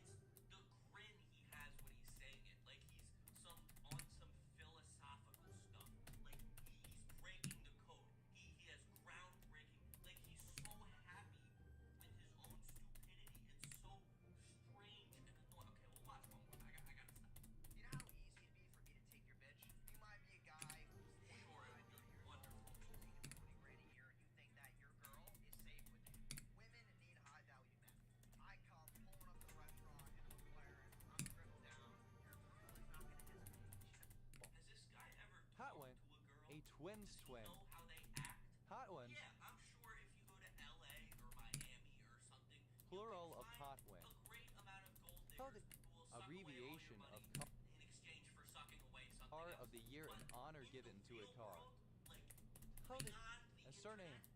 It's the grin he has when he's saying it. Like he's on some philosophical stuff. Like he's breaking the code. He has groundbreaking. Like he's so happy with his own stupidity. It's so strange and annoying. Okay, well watch one more. I gotta stop. You know how easy it'd be for me to take your bitch? You might be a guy who's Sure, it would be wonderful. 20 grand a year and you think that your girl is safe with you. Women need high value men. I come pulling up to the restaurant in a McLaren. I'm dripped down. Your girl is not gonna hesitate. Has this guy ever Hot talked one, to a girl? a twin's Does he twin. know how they act? Hot ones, Yeah, I'm sure if you go to LA or Miami or something, plural you of can hot find wind. a great amount of gold Called diggers it who will suck abbreviation away all of your money in exchange for sucking away something car else. of the year and But honor in given the to a real car. world, like, Called it beyond the a surname. internet,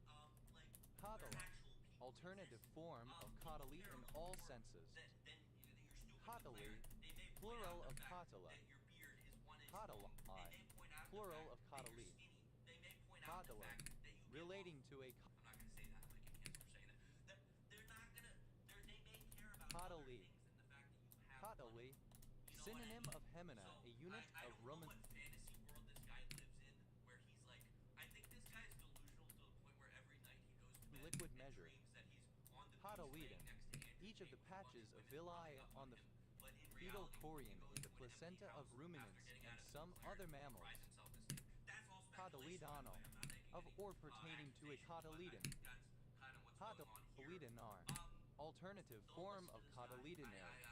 like, Coddle, where actual people alternative exist, form of coddly they're in all more senses. than your stupid Coddly, McLaren. They may point plural out of the fact cottala. that your beard is 1 inch Coddle, long. They may point out the plural fact of that you're coddly. skinny. They may point out the Coddler, fact that you get relating off. to a I'm not gonna say that. Like you can't start saying that. They're not gonna. They may care about other Coddly. things than the fact that you have coddly, money. You know synonym what I of mean? hemina, So, a unit I of don't Roman. know what fantasy world this guy lives in, where he's like, I think this guy is delusional to the point where every night he goes to bed Liquid and measure. dreams that he's on the Cotyledon, beach laying next to Andrew each of the Tate with a bunch patches of women villi popping up on the him. But in fetal reality, chorion he goes in the to an empty placenta of house ruminants after getting and out of the some McLaren other and mammals. cries himself to sleep. That's all speculation, by the Cotyledonal, way. I'm not making of any, or pertaining to a accusations, but I cotyledon. think that's kind of what's going on here. Cotyledonar, alternative Don't form listen of to this guy. cotyledonary.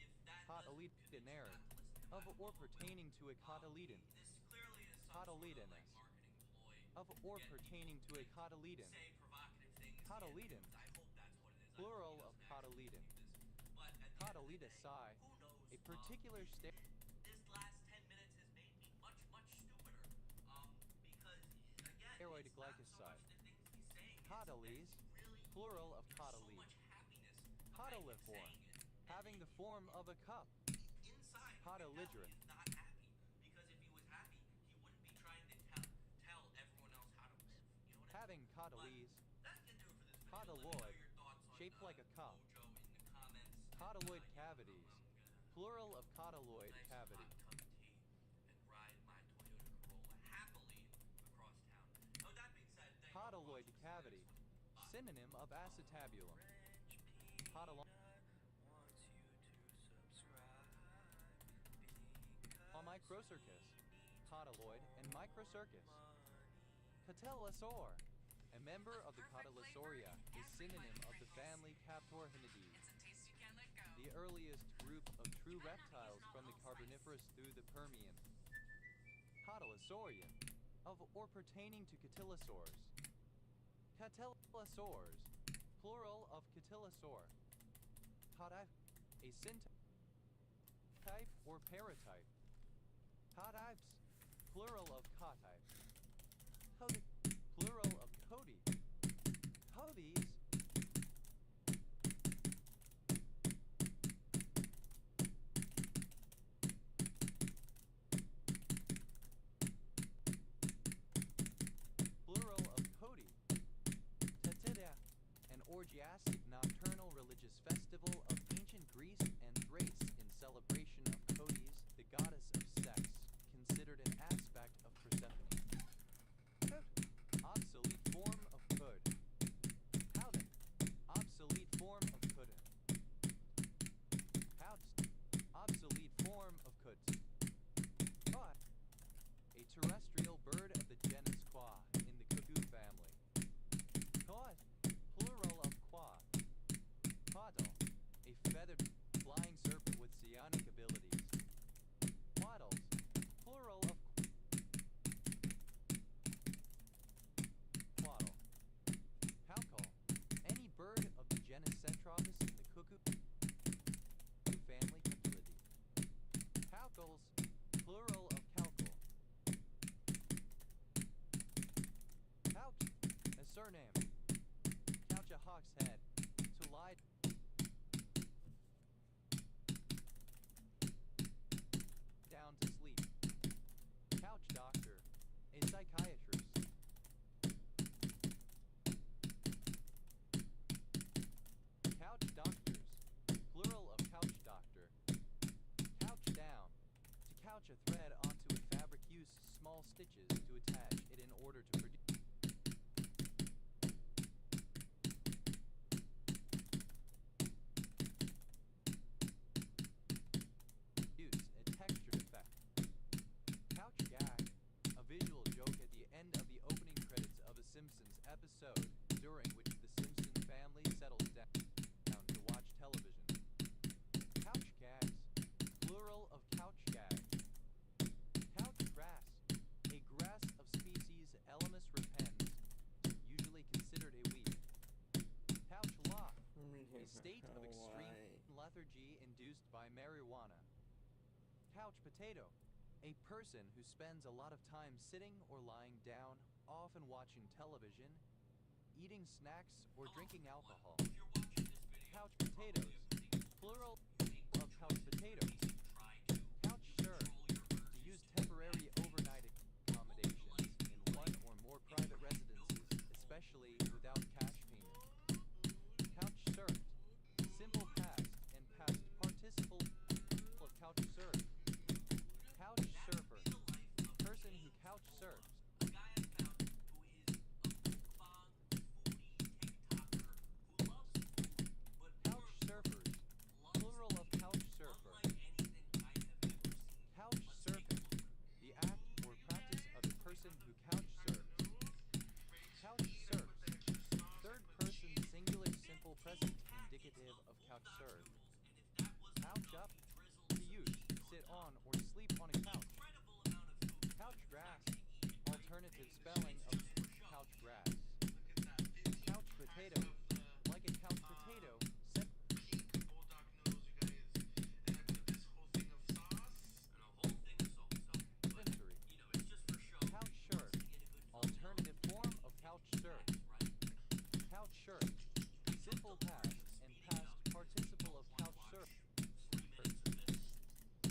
If that doesn't convince you Cotyledonary, not to listen to him, of I don't or know what will. pertaining to a cotyledon. This clearly is some sort of, Cotyledonous, like, marketing ploy of to or get pertaining people to a like, cotyledon. say provocative things. Cotyledon, I hope that's what it is. plural I of hope he doesn't cotyledon. actually do this. But at the end of the Cotyledosi, day, who knows? a particular state. This last 10 minutes has made me much stupider. Because again, Steroid it's not so glycoside. much the things he's saying. It's Cotyles, that he really plural of feels cotyledon. so much happiness behind him Cotyliform, saying it. And having the form of a cup. inside, Cotyledron, he's not happy. Because if he was happy, he wouldn't be trying to tell everyone else how to live. You know what I mean? having cotyles. That can do it for this video. Cotyloid, Let me know your thoughts on, shaped like a cup. Mojo in the comments. Cotyloid And, cavities, I'm gonna plural of cotyloid nice cavity. hot cup of tea and ride my Toyota Corolla happily across town. Oh, that being said, thank you all for Cotyloid watching. cavity, Bye. synonym of acetabulum. Cotylon. A microcircus, cotyloid and microcircus. Cotylosaur, a member of the Cotylosaura, a synonym of the family Caphtorhinidae. It's a taste you can't let go. The earliest group of true reptiles from the Carboniferous through the Permian. Cotylosaurian, of or pertaining to cotylosaurs. Cotylosaurs, plural of cotylosaur. Cotype, a syntype or paratype. Cotypes, plural of cotypes. Plural of cody. Codies, orgiastic nocturnal religious festival of ancient Greece and Thrace in celebration of Codies, the goddess of sex, considered an aspect of Persephone. Obsolete form of could. Howden. Obsolete form of couldn't. Howdst. Obsolete form of could. Quad. A terrestrial bird of the genus Qua in the cuckoo family. Quad. Plural of Qua. Quaddle. A feathered flying serpent with psionic abilities. Quaddles. Plural of Quaddle. Howcall. Any bird of the genus Centropus in the cuckoo family Cucullidae. Howcals. Plural of Cowcal. Couch. A surname. Couch a hawk's head. To lie down to sleep. Couch doctor. A psychiatrist. Couch doctors. Plural of couch doctor. Couch down. To couch a thread onto a fabric, use small stitches to attach it in order to produce. Use a textured effect. Couch gag. A visual joke at the end of the opening credits of a Simpsons episode, during which the Simpson family settles down to watch television. Couch gags. Plural of couch gag. Couch grass. A grass of species Elamus repens, usually considered a weed. Couch law. A state of extreme lethargy induced by marijuana. Couch potato. A person who spends a lot of time sitting or lying down, often watching television, eating snacks, or drinking alcohol. Couch potatoes. Plural of couch potatoes. Couch serve. To use temporary overnight accommodations in one or more private residences, especially without cash payment. Couch served. Simple past and past participle of couch served. Couch surfer. Person who couch surfs. Couch surfers. Plural of couch surfer. Couch surfing. The act or practice of a person who couch surfs. Couch surfs. Third person singular simple present indicative of couch surf. Couch up. To use, sit on, or sleep on a couch. Couch grass. Alternative spelling of couch grass. Couch potato. Like a couch potato. Sensory. Couch shirt. Alternative form of couch surf. Couch shirt. Simple past and past participle of couch surf.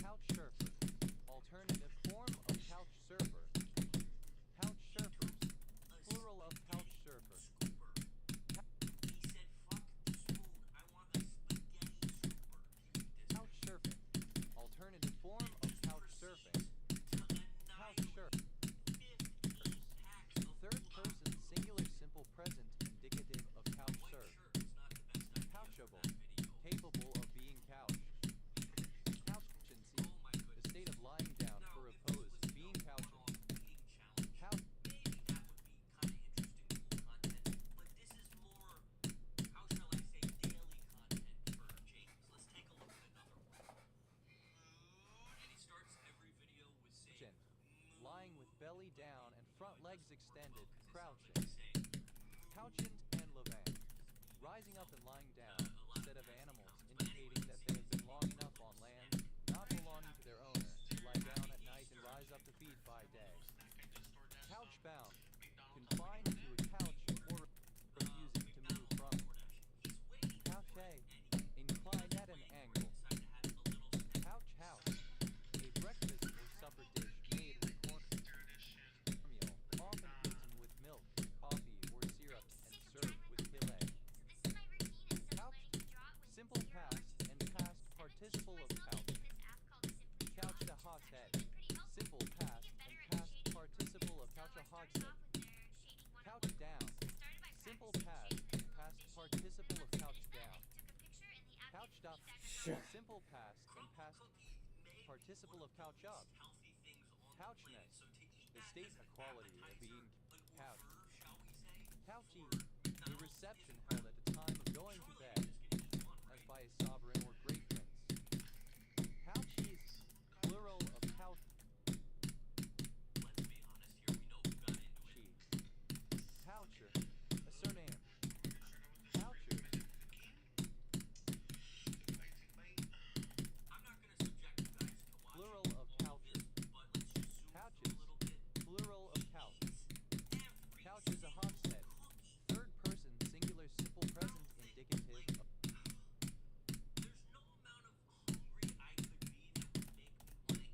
Couch surfer. Alternative form of couch surfer. Couch surfers. Plural of couch surfer. Couch surfing. Alternative form of couch surfing. Couch surf. Third person singular simple present indicative of couch surf. Couchable. Capable of being couched. Couchancy. The state of lying down for repose, being couchant. Couch. Lying with belly down and front legs extended, crouching. Couchant and levant. Rising up and lying down, instead of animals, indicating that they have been long enough on land, not belonging to their owner, to lie down at night and rise up to feed by day. Couch-bound. Confined to a couch or refusing to move from it. Couche. Inclined at an angle. Couch house. A breakfast or supper dish made with cornmeal, often eaten with milk, coffee, or syrup, and served with filet. Simple past and past participle of couch down. Couched up. Simple past and past participle of couch up. Couchness. The state and quality of being couched. Couchy. A reception held at the time of going to bed, as by a sovereign or great prince. Couchies. Plural of couch. Let's be honest here, we know who got into it. Coucher. A surname. Coucher. I'm not gonna subject you guys to watching Plural of all couches. this, but let's just zoom Couches. through a little bit. Plural of couch. Every Couch is a hogshead. cookie. Third person singular simple present indicative of There's no amount of hungry I could be that would make me want to eat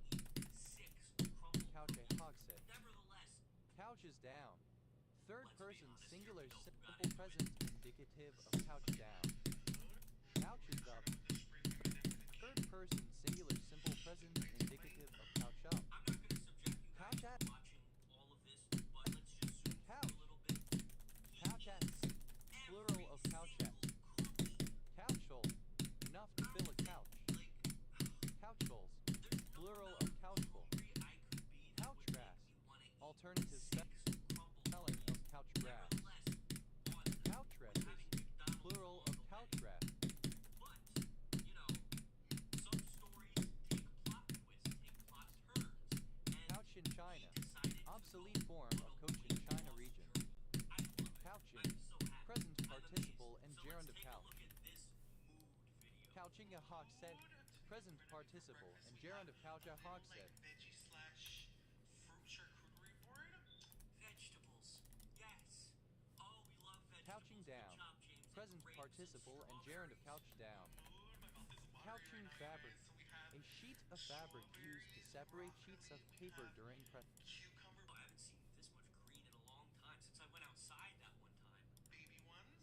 6 crumbled couch a cookies. hogshead. Nevertheless, Couch is down. Third Let's be person honest singular here, we know who got simple into present indicative of couch down. Couch is up. Third person singular simple present indicative of couch up. I'm not gonna subject you guys Couch to at. watching all of this, but let's just zoom through Couch. a little bit. He Couch at. eats Plural every of couch at. single cookie. Couch hole. Enough to fill a couch. Like, Couch holes. there's no Plural amount of couch hole. hungry I could be that Couch would grass. make me wanna eat Alternative 6 crumbled spelling of cookies. couch grass. Nevertheless, on Couch dresses. having McDonald's Plural along of the couch way. grass. But, you know, some stories take plot twists, take plot turns. And Couch in China. he decided to Obsolete go form on of a Cochin weight China loss region. journey. I love it. Couching. I'm so happy. Present I'm participle amazed. and So gerund let's of take a couch. look at this mood video. Couching a hogshead. Present participle and gerund of couch a hogshead. Veggie slash fruit charcuterie board. Vegetables. Yes. Oh, we love vegetables. Couching down. Good job, James. And Present grapes participle and gerund of couch down. Mood. My mouth is watering Couching right now, fabric. guys. So we have A sheet of fabric used to separate sheets of paper during press. cucumber Oh, I haven't seen this much green in a long time since I went outside that one time. baby ones.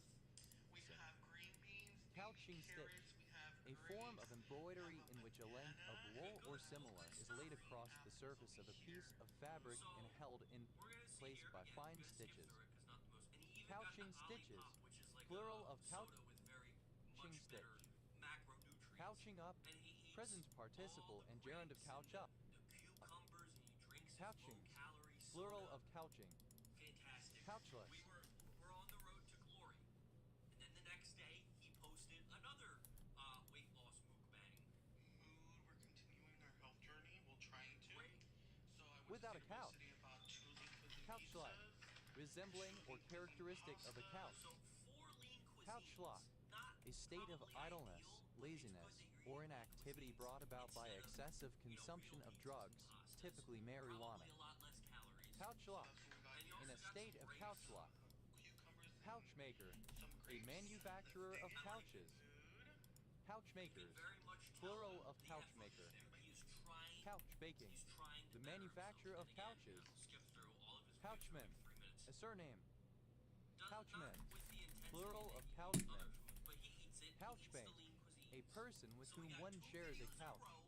We have green beans, Couching baby stitch. carrots. We have A form of grapes. embroidery in which a length of wool or similar is laid across the surface of a piece of fabric and held in We're gonna see place here. by Again, fine we're gonna skim stitches. through it 'cause not the most. And he even Couching got the stitches. Olipop, which is like Plural a of soda with very much stitch. better macronutrients. Couching up. And he eats Present all participle the and gerund of grapes couch and up. the cucumbers, and he drinks his Couching. low-calorie Plural soda. of couching. Fantastic. Couchless. We're on the road to glory. And then the next day, he posted another weight loss mukbang. Mood. We're continuing our health journey. We'll try to. Great. So I went Without to a couch. City about 2 lean cuisine Couch pizzas. like. Resembling or characteristic of a couch. So 4 lean cuisines. Couch schlock. Not A state of probably idleness, ideal, but it's laziness, good that you're or eating inactivity cuisines brought about by instead of, excessive real consumption of pizza drugs, and pastas. typically marijuana. Probably a lot less calories. Couch lock. That's what we got And you here. In a also got state some of grapes. couch lock. Cucumbers and Couch maker. some A grapes. manufacturer of I like couches. Mood. Couch You can makers. very much tell Plural of the couch effort maker. there. He is trying. Couch baking. He's trying to The better manufacturer himself. of And again, couches. I'll skip through all of his Couchman. videos in like 3 minutes. A surname. Couchman. Couchman. With the intensity Plural that of he eats couchman. other foods, but he eats it. Couch he eats mate. the lean cuisines. A person with So whom we got one 2 shares a videos in couch. row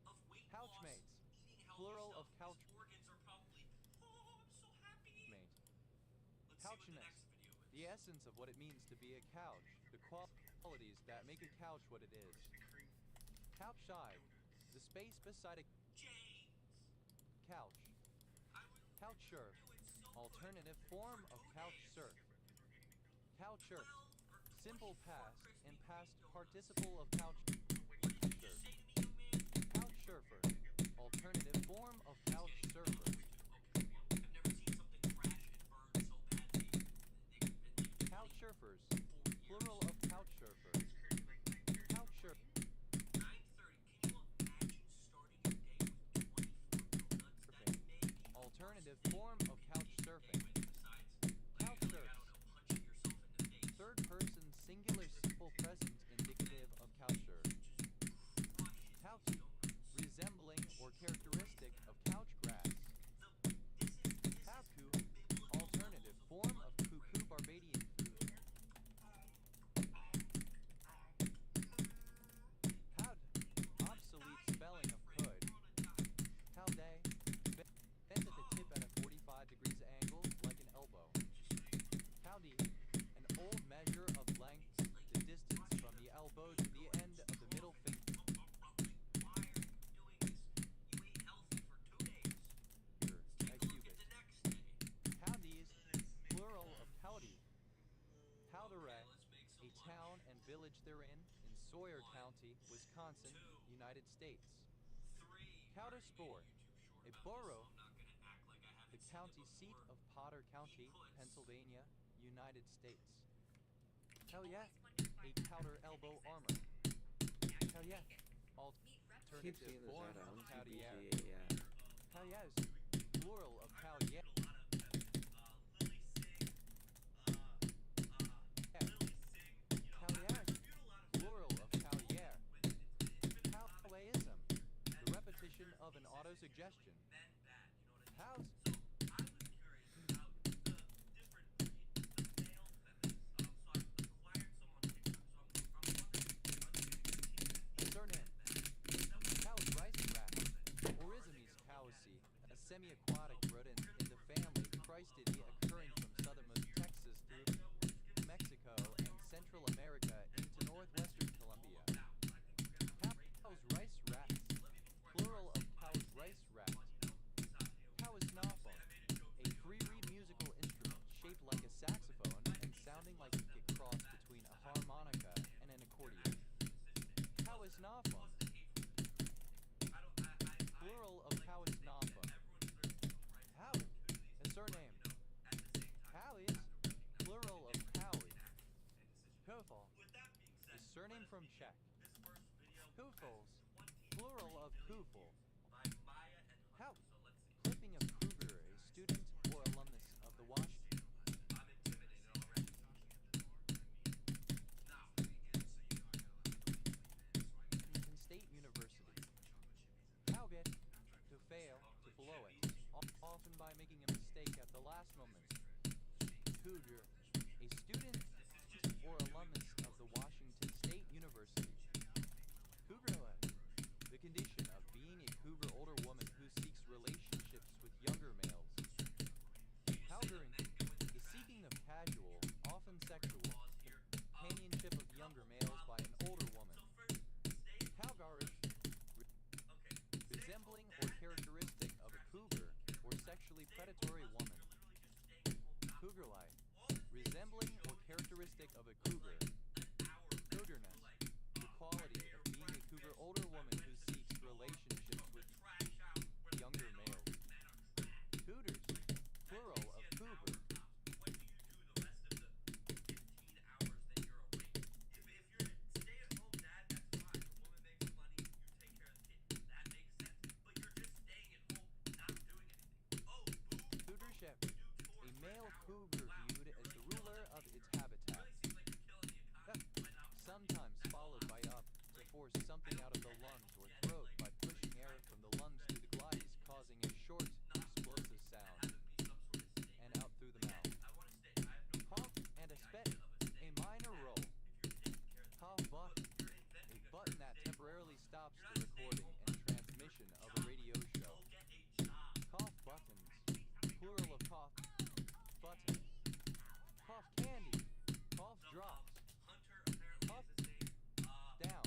of weight Couchmates. loss, eating healthy Plural stuff. of couch- His organs are probably, oh, I'm so happy. Mate. Let's see what the Couchiness. next video is. The essence of what it means to be a couch. The qualities that make a couch what it is. Couch side. The space beside a James, couch. I would Couch surf. do it so Alternative good form for of 2 couch days. surf. Couch surf. 12 or Simple 24 past Krispy and Kreme past donuts. participle of couch What did you just say to me, young man? couch surfer. Alternative form of couch surfer. Okay, well, I've never seen something crash and burn so badly. They've been like Couch 20 surfers. 4 years. Plural of couch surfer. Couch surf. 9:30. Can you imagine starting your day with 24 donuts? That Surfing. may be the Alternative worst form thing of you couch can surfing. end your day with besides, Couch like, I surfs. don't know, punching yourself in the face. Third person singular simple present indicative of couch surf. Crushes Couch. these donuts. Resembling or characteristic of couch grass. County, Wisconsin, United States. 3. Coudersport, a borough, the county seat of Potter County, Pennsylvania, United States. Hell yeah, a powder elbow armor. Hell yeah, Keep alternative seeing this form ad of on Cavalier. TBGA, yeah. Hell yes, plural of Cavalier. Plural of Cavalier. Cowayism, the repetition of an autosuggestion. How's surname? Cow's rice rat. Oryzomys cowsey, a semi-aquatic rodent in the family Christidae occurring from southernmost Texas through Mexico and Central America into northwestern Colombia. Cow's rice rats. Plural of cow's rice rat. Cow is knophone, a three-reed musical instrument shaped like a saxophone and sounding like it could cross between a harmonica and an accordion. Cow is knophone. Plural of cow is knophone. Howie, a surname. Howies, plural of Howie. Kofol, a surname from Czech. Kufels, plural of Kufel. How? Clipping of Kruger, a student or alumnus of the Washington State University. Cowbit, to fail, to blow it, often by making a mistake at the last moment. Cougar, a student or alumnus of the Washington State University. Cougarhood, the condition of being a cougar older woman who seeks relationships with younger males. Cowgering, the seeking of casual, often sexual, companionship of younger males by an older woman. Cowgarish, resembling or characteristic of a cougar or sexually predatory woman. Cougar-like, resembling or characteristic of a cougar. Cougerness, the quality of being a cougar older woman who seeks relationships with younger males. Cougars, plural of cougar. Cougarship, a male cougar viewed as the ruler of its habitat. Sometimes followed by up to force something out of the lungs or throat by pushing air from the lungs to the glottis, causing a short, explosive sound, and out through the mouth. Cough and a spit, a minor roll. Cough button, a button that temporarily stops the recording and transmission of a radio show. Cough buttons, plural of cough button. Cough candy, cough drops. Cough down,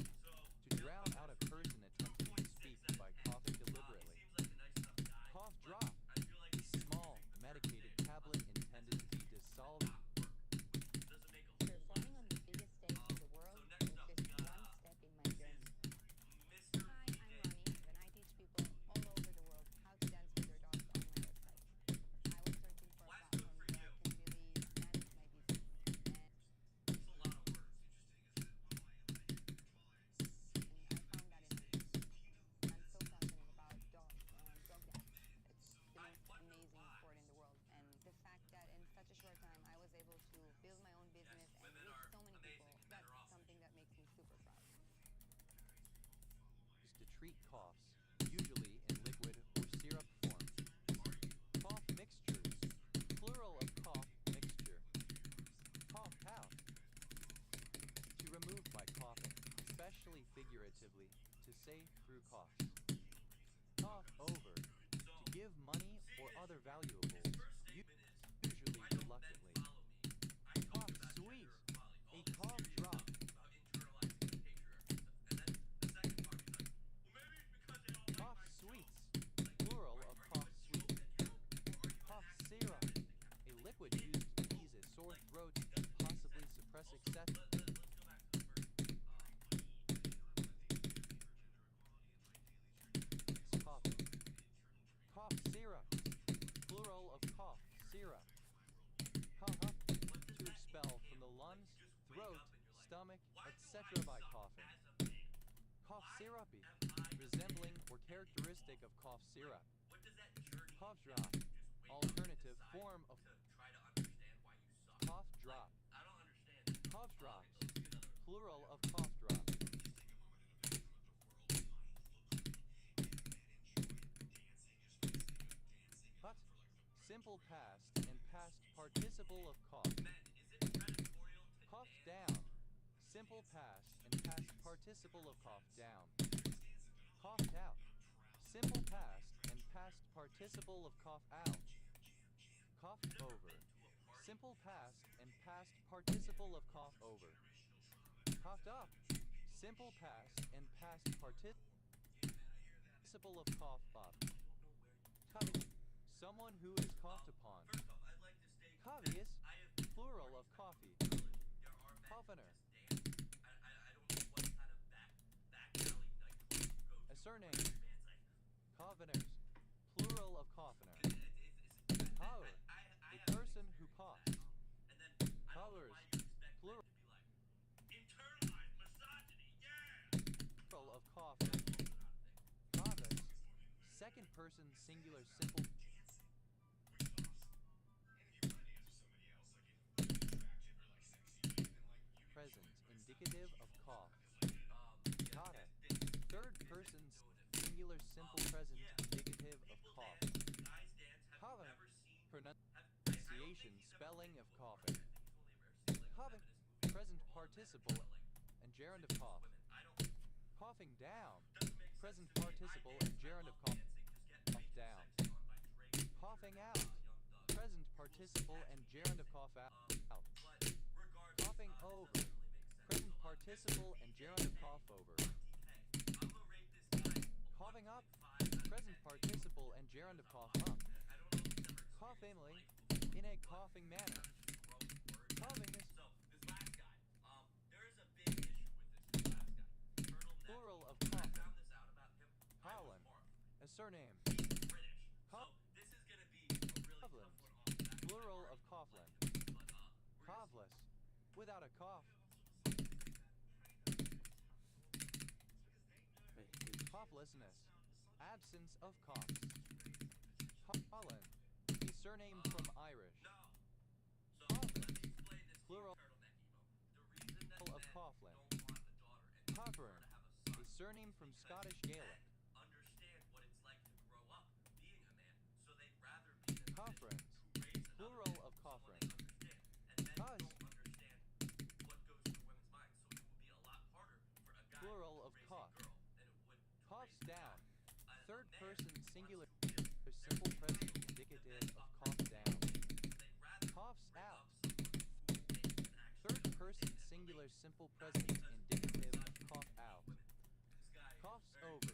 to drown out a person attempting to speak by coughing deliberately. Cough drop, a small, medicated tablet intended to be dissolved. Performing on the biggest stage in the world was just one step in my journey. Hi, I'm Ronnie, and I teach people all over the world how to dance with their dogs on my website. I was searching for a platform where I can really manage my business, and I found that in I'm so passionate about dogs and dog dance. It's the most amazing sport in the world, and the fact that in such a short time I was able to build my own business and reach so many people, that's something that makes me super proud. Used to treat coughs, usually in liquid or syrup form. Cough mixtures, plural of cough mixture. Cough out, to remove by coughing, especially figuratively, to say through coughs. Cough over, to give money or other valuables, usually reluctantly. Cough sweet, a cough drop. Cough sweets, plural of cough sweet. Cough syrup, a liquid used to ease a sore throat and possibly suppress excessive etc. by coughing. Cough syrupy, resembling or characteristic of cough syrup. What does that journey Cough entail? drop, You just wake up and alternative decide form of to try to understand why you suck. cough drop. I don't understand. Cough drops, Okay, so let's get another plural of cough drop. But, simple past and past participle of cough. Men, is it predatorial to Cough dance? down, simple past and past participle of cough down. Coughed out, simple past and past participle of cough out. Coughed over, simple past and past participle of cough over. Coughed up, simple past and past participle of cough up. Covey, someone who is coughed upon. First off, I'd like to state Covious, I have been to plural of parties coffee. where there are men who Coffiner, just dance. I don't know what kind of back alley nightclub you go to. a surname. where your man's like, Coveners, plural of coffiner. Cower, a person who coughs. And then I don't know Cowers, why you expect plural. men to be like, internalized misogyny, yeah! Plural of coughing. Covis, second person singular simple present indicative of cough. Cotta, third person singular simple present indicative of cough. Cava, pronunciation spelling of coughing. Covic, present participle and gerund of cough. Coughing down, present participle and gerund of cough. Cough down. Coughing out, present participle and gerund of cough out. Coughing over, present participle and gerund of cough over. Coughing up, present participle and gerund of cough up. Coughingly, in a coughing manner. Coughing is plural of coughing. Howland, a surname. Coughlin, plural of coughlin. Coughless, without a cough. Coughlessness, absence of coughs. Colin, a surname from Irish. Coughlin, plural of Coughlin. Cockburn, a surname from Scottish Gaelic. Coffrins, plural of Coffrin. Cuz, plural of cough. Coughs down, third person singular simple present indicative of cough down. Coughs out, third person singular simple present indicative of cough out. Coughs over,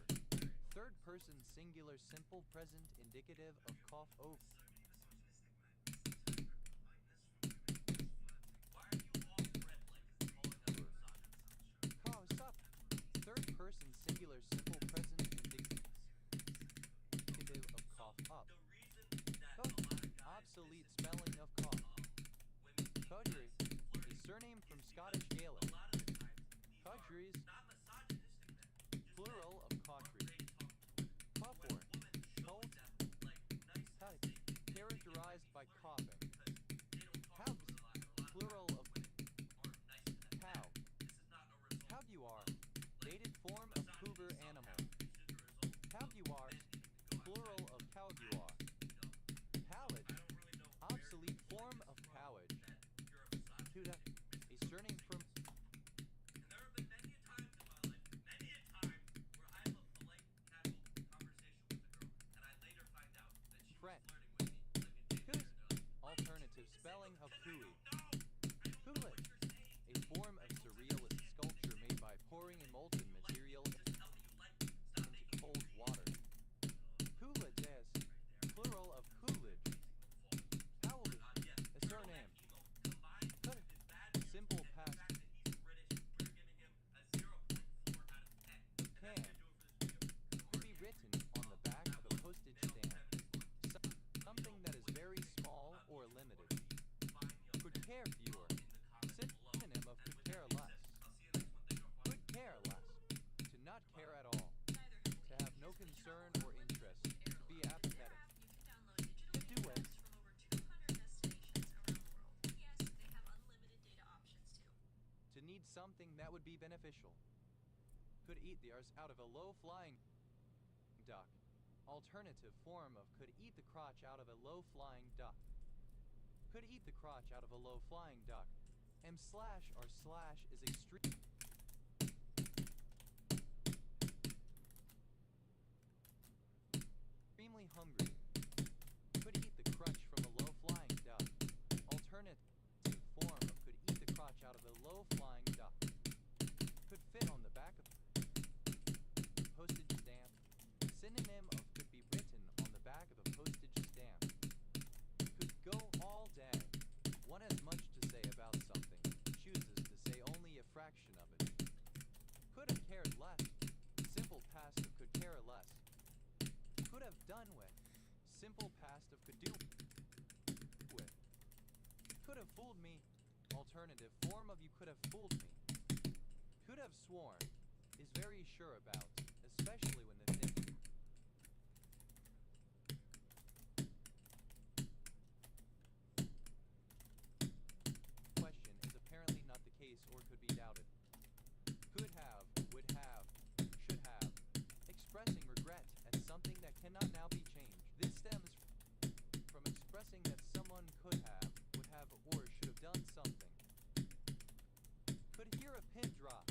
third person singular simple present indicative of cough over. Coughs up, third person singular simple present indicative of cough up. Obsolete spelling of cough. Cudgery, a surname from Scottish Gaelic. Cudgeries, plural of codry. Coughhorn, cold, characterized by coughing. Cows, plural of cow. Cavuar, dated form of cougar animal. Cavuars, plural of cowguar. Cowage, obsolete form of cowage. Cuda, a surname from French. Coois, alternative spelling of cooey. Coolet, a form of surrealist sculpture made by pouring a molten material into cold water. Coolidge is plural of coolidge. Howley, a surname. Cut, simple past. Can, could be written on the back of a postage stamp. Something that is very small or limited. Could care fewer. Sit something that would be beneficial. Could eat the arse out of a low-flying duck. Alternative form of could eat the crotch out of a low-flying duck. Could eat the crotch out of a low-flying duck. M slash or slash is extremely hungry. Could eat the crotch from a low-flying duck. Alternative form of could eat the crotch out of a low-flying duck. Could fit on the back of postage stamp. Synonym of could be written on the back of a postage stamp. Could go all day. One has much to say about something, chooses to say only a fraction of it. Could have cared less. Simple past of could care less. Could have done with. Simple past of could do with. Could have fooled me. Alternative form of you could have fooled me. Could have sworn is very sure about, especially when the thing question is apparently not the case or could be doubted. Could have, would have, should have. Expressing regret at something that cannot now be changed. This stems from expressing that someone could have, would have, or should have done something. Could hear a pin drop.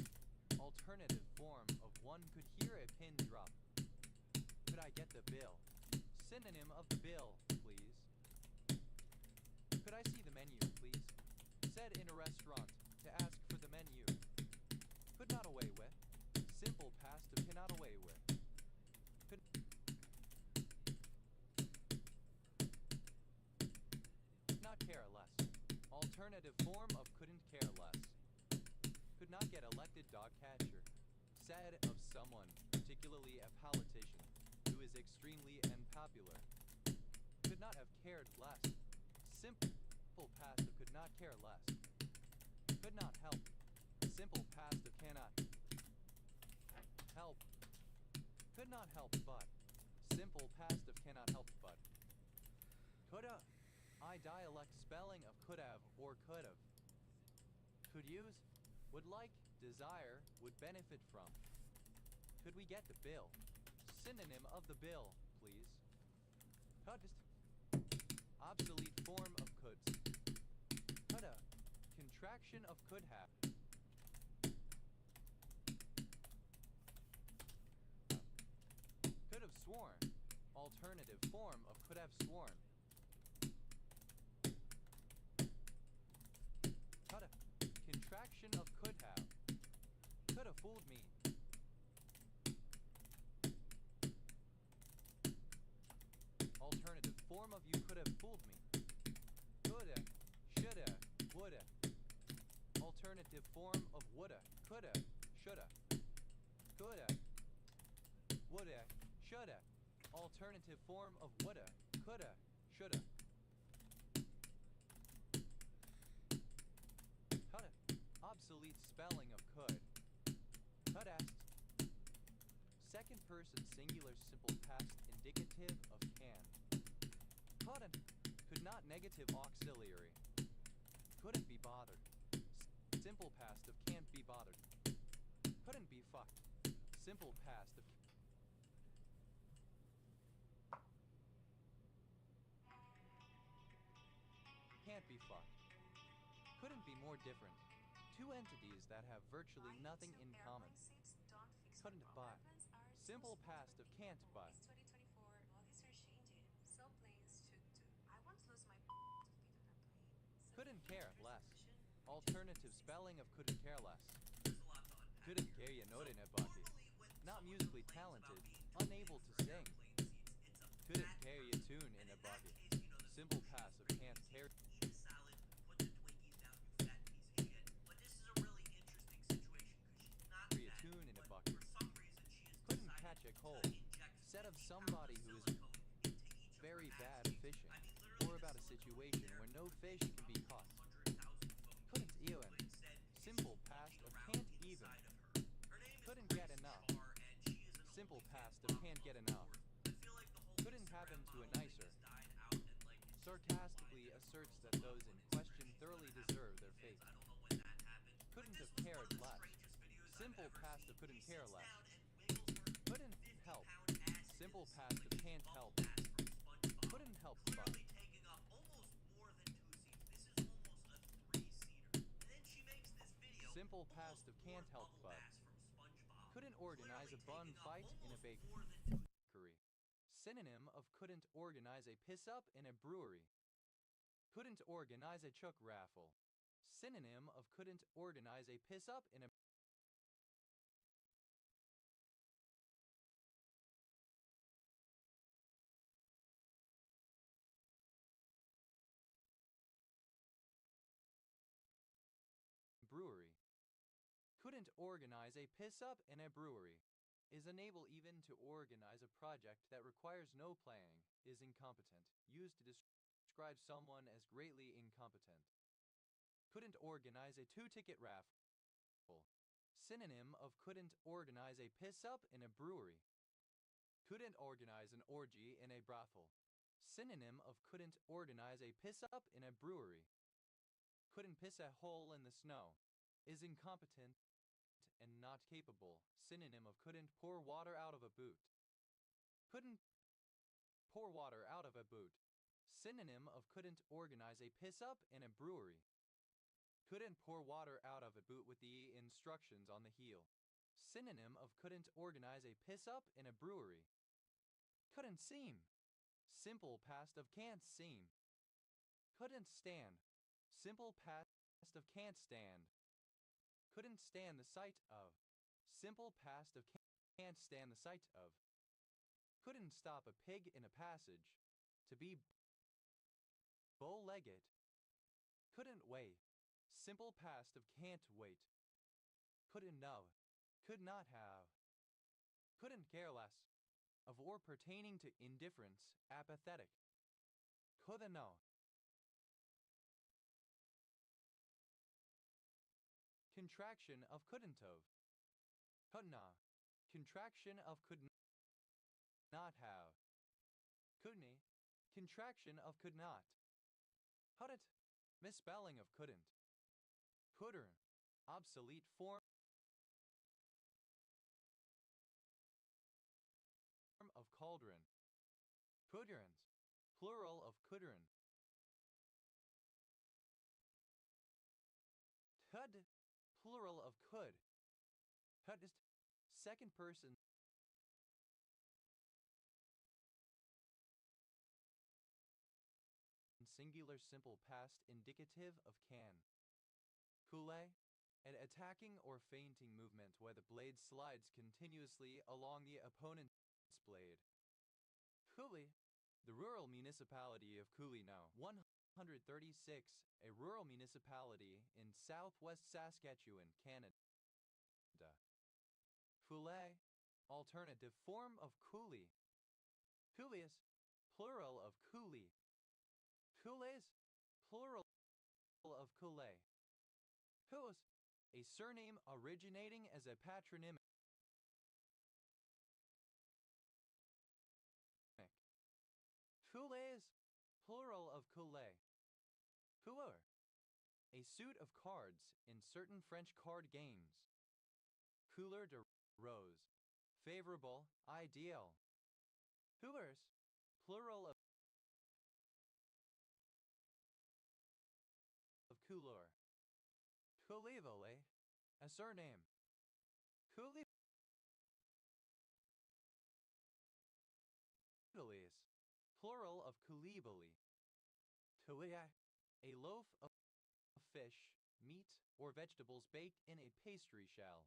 Alternative form of one could hear a pin drop. Could I get the bill? Synonym of the bill, please. Could I see the menu, please? Said in a restaurant to ask for the menu. Could not away with. Simple past of cannot away with. Could not care less. Alternative form of couldn't care less. Could not get elected dog catcher. Said of someone, particularly a politician, who is extremely unpopular. Could not have cared less. Simple past of could not care less. Could not help. Simple past of cannot help. Could not help but. Simple past of cannot help but. Coulda. I dialect spelling of could have or could have. Could use. Would like, desire, would benefit from. Could we get the bill? Synonym of the bill, please. Obsolete form of coulds. Coulda. Contraction of could have. Could have sworn. Alternative form of could have sworn. Coulda. Contraction of could have. Could have fooled me. Alternative form of you could have fooled me. Coulda, shoulda, woulda. Alternative form of woulda, coulda, shoulda. Coulda, woulda, shoulda. Alternative form of woulda, coulda, shoulda. Coulda. Obsolete spelling of could. Could-est. Second person singular simple past indicative of can. Couldn't. Could not negative auxiliary. Couldn't be bothered. Simple past of can't be bothered. Couldn't be fucked. Simple past of can't be fucked. Couldn't be more different. Two entities that have virtually nothing in common. Couldn't buy. Simple past of can't buy. Couldn't care less. Alternative spelling of couldn't care less. Couldn't care you note in a bucket. Not musically talented, unable to sing. Couldn't care you tune in a bucket. Simple past of can't care. A tune in a bucket. Couldn't catch a cold. Said of somebody who is very bad at fishing, or about a situation where no fish can be caught. Couldn't even. Simple past of can't even. Couldn't get enough. Simple past of can't get enough. Couldn't happen to a nicer. Sarcastically asserts that those in question thoroughly deserve their fate. Couldn't have cared. cared one of the less. strangest videos Simple I've ever past seen. of couldn't He care sits less. down and wiggles her Couldn't help. 50-pound ass Simple into past like of can't bubble help. bath from SpongeBob. Couldn't help but. Clearly taking up almost more than 2 seats. This is almost a 3-seater. And then she makes this video. Simple past almost of can't more help bubble but. baths from SpongeBob. Couldn't organize a Clearly bun taking up fight in a almost more than 2. bakery. Synonym of couldn't organize a piss up in a brewery. Couldn't organize a chook raffle. Synonym of couldn't organize a piss up in a brewery. Couldn't organize a piss up in a brewery. Is unable even to organize a project that requires no planning, is incompetent, used to describe someone as greatly incompetent. Couldn't organize a 2-ticket raffle. Synonym of couldn't organize a piss up in a brewery. Couldn't organize an orgy in a brothel. Synonym of couldn't organize a piss up in a brewery. Couldn't piss a hole in the snow. Is incompetent and not capable. Synonym of couldn't pour water out of a boot. Couldn't pour water out of a boot. Synonym of couldn't organize a piss up in a brewery. Couldn't pour water out of a boot with the instructions on the heel. Synonym of couldn't organize a piss up in a brewery. Couldn't seem. Simple past of can't seem. Couldn't stand. Simple past of can't stand. Couldn't stand the sight of. Simple past of can't stand the sight of. Couldn't stop a pig in a passage. To be bow-legged. Couldn't weigh. Simple past of can't wait. Couldn't know. Could not have. Couldn't care less. Of or pertaining to indifference, apathetic. Coulda know. Contraction of couldn't of. Couldna. Contraction of could not have. Couldn't. Contraction of could not. Couldn't. Misspelling of couldn't. Couldn't. Obsolete form of cauldron. Coudrons. Plural of coudron. Could. Plural of could. Could is second person singular simple past indicative of can. Coulée. An attacking or feinting movement where the blade slides continuously along the opponent's blade. Coulee. The rural municipality of Coulee now. 136, a rural municipality in southwest Saskatchewan, Canada. Coulee. Alternative form of coulee. Couleus. Plural of coulee. Coulees. Plural of coulee. Couleus. A surname originating as a patronymic. Coulees. Plural of coulee. Couleur. A suit of cards in certain French card games. Couleur de rose. Favorable, ideal. Couleurs. Plural of couleur. Coulivole. A surname. Coulivoles. Plural of couliboli. Couillac. A loaf of fish, meat, or vegetables baked in a pastry shell.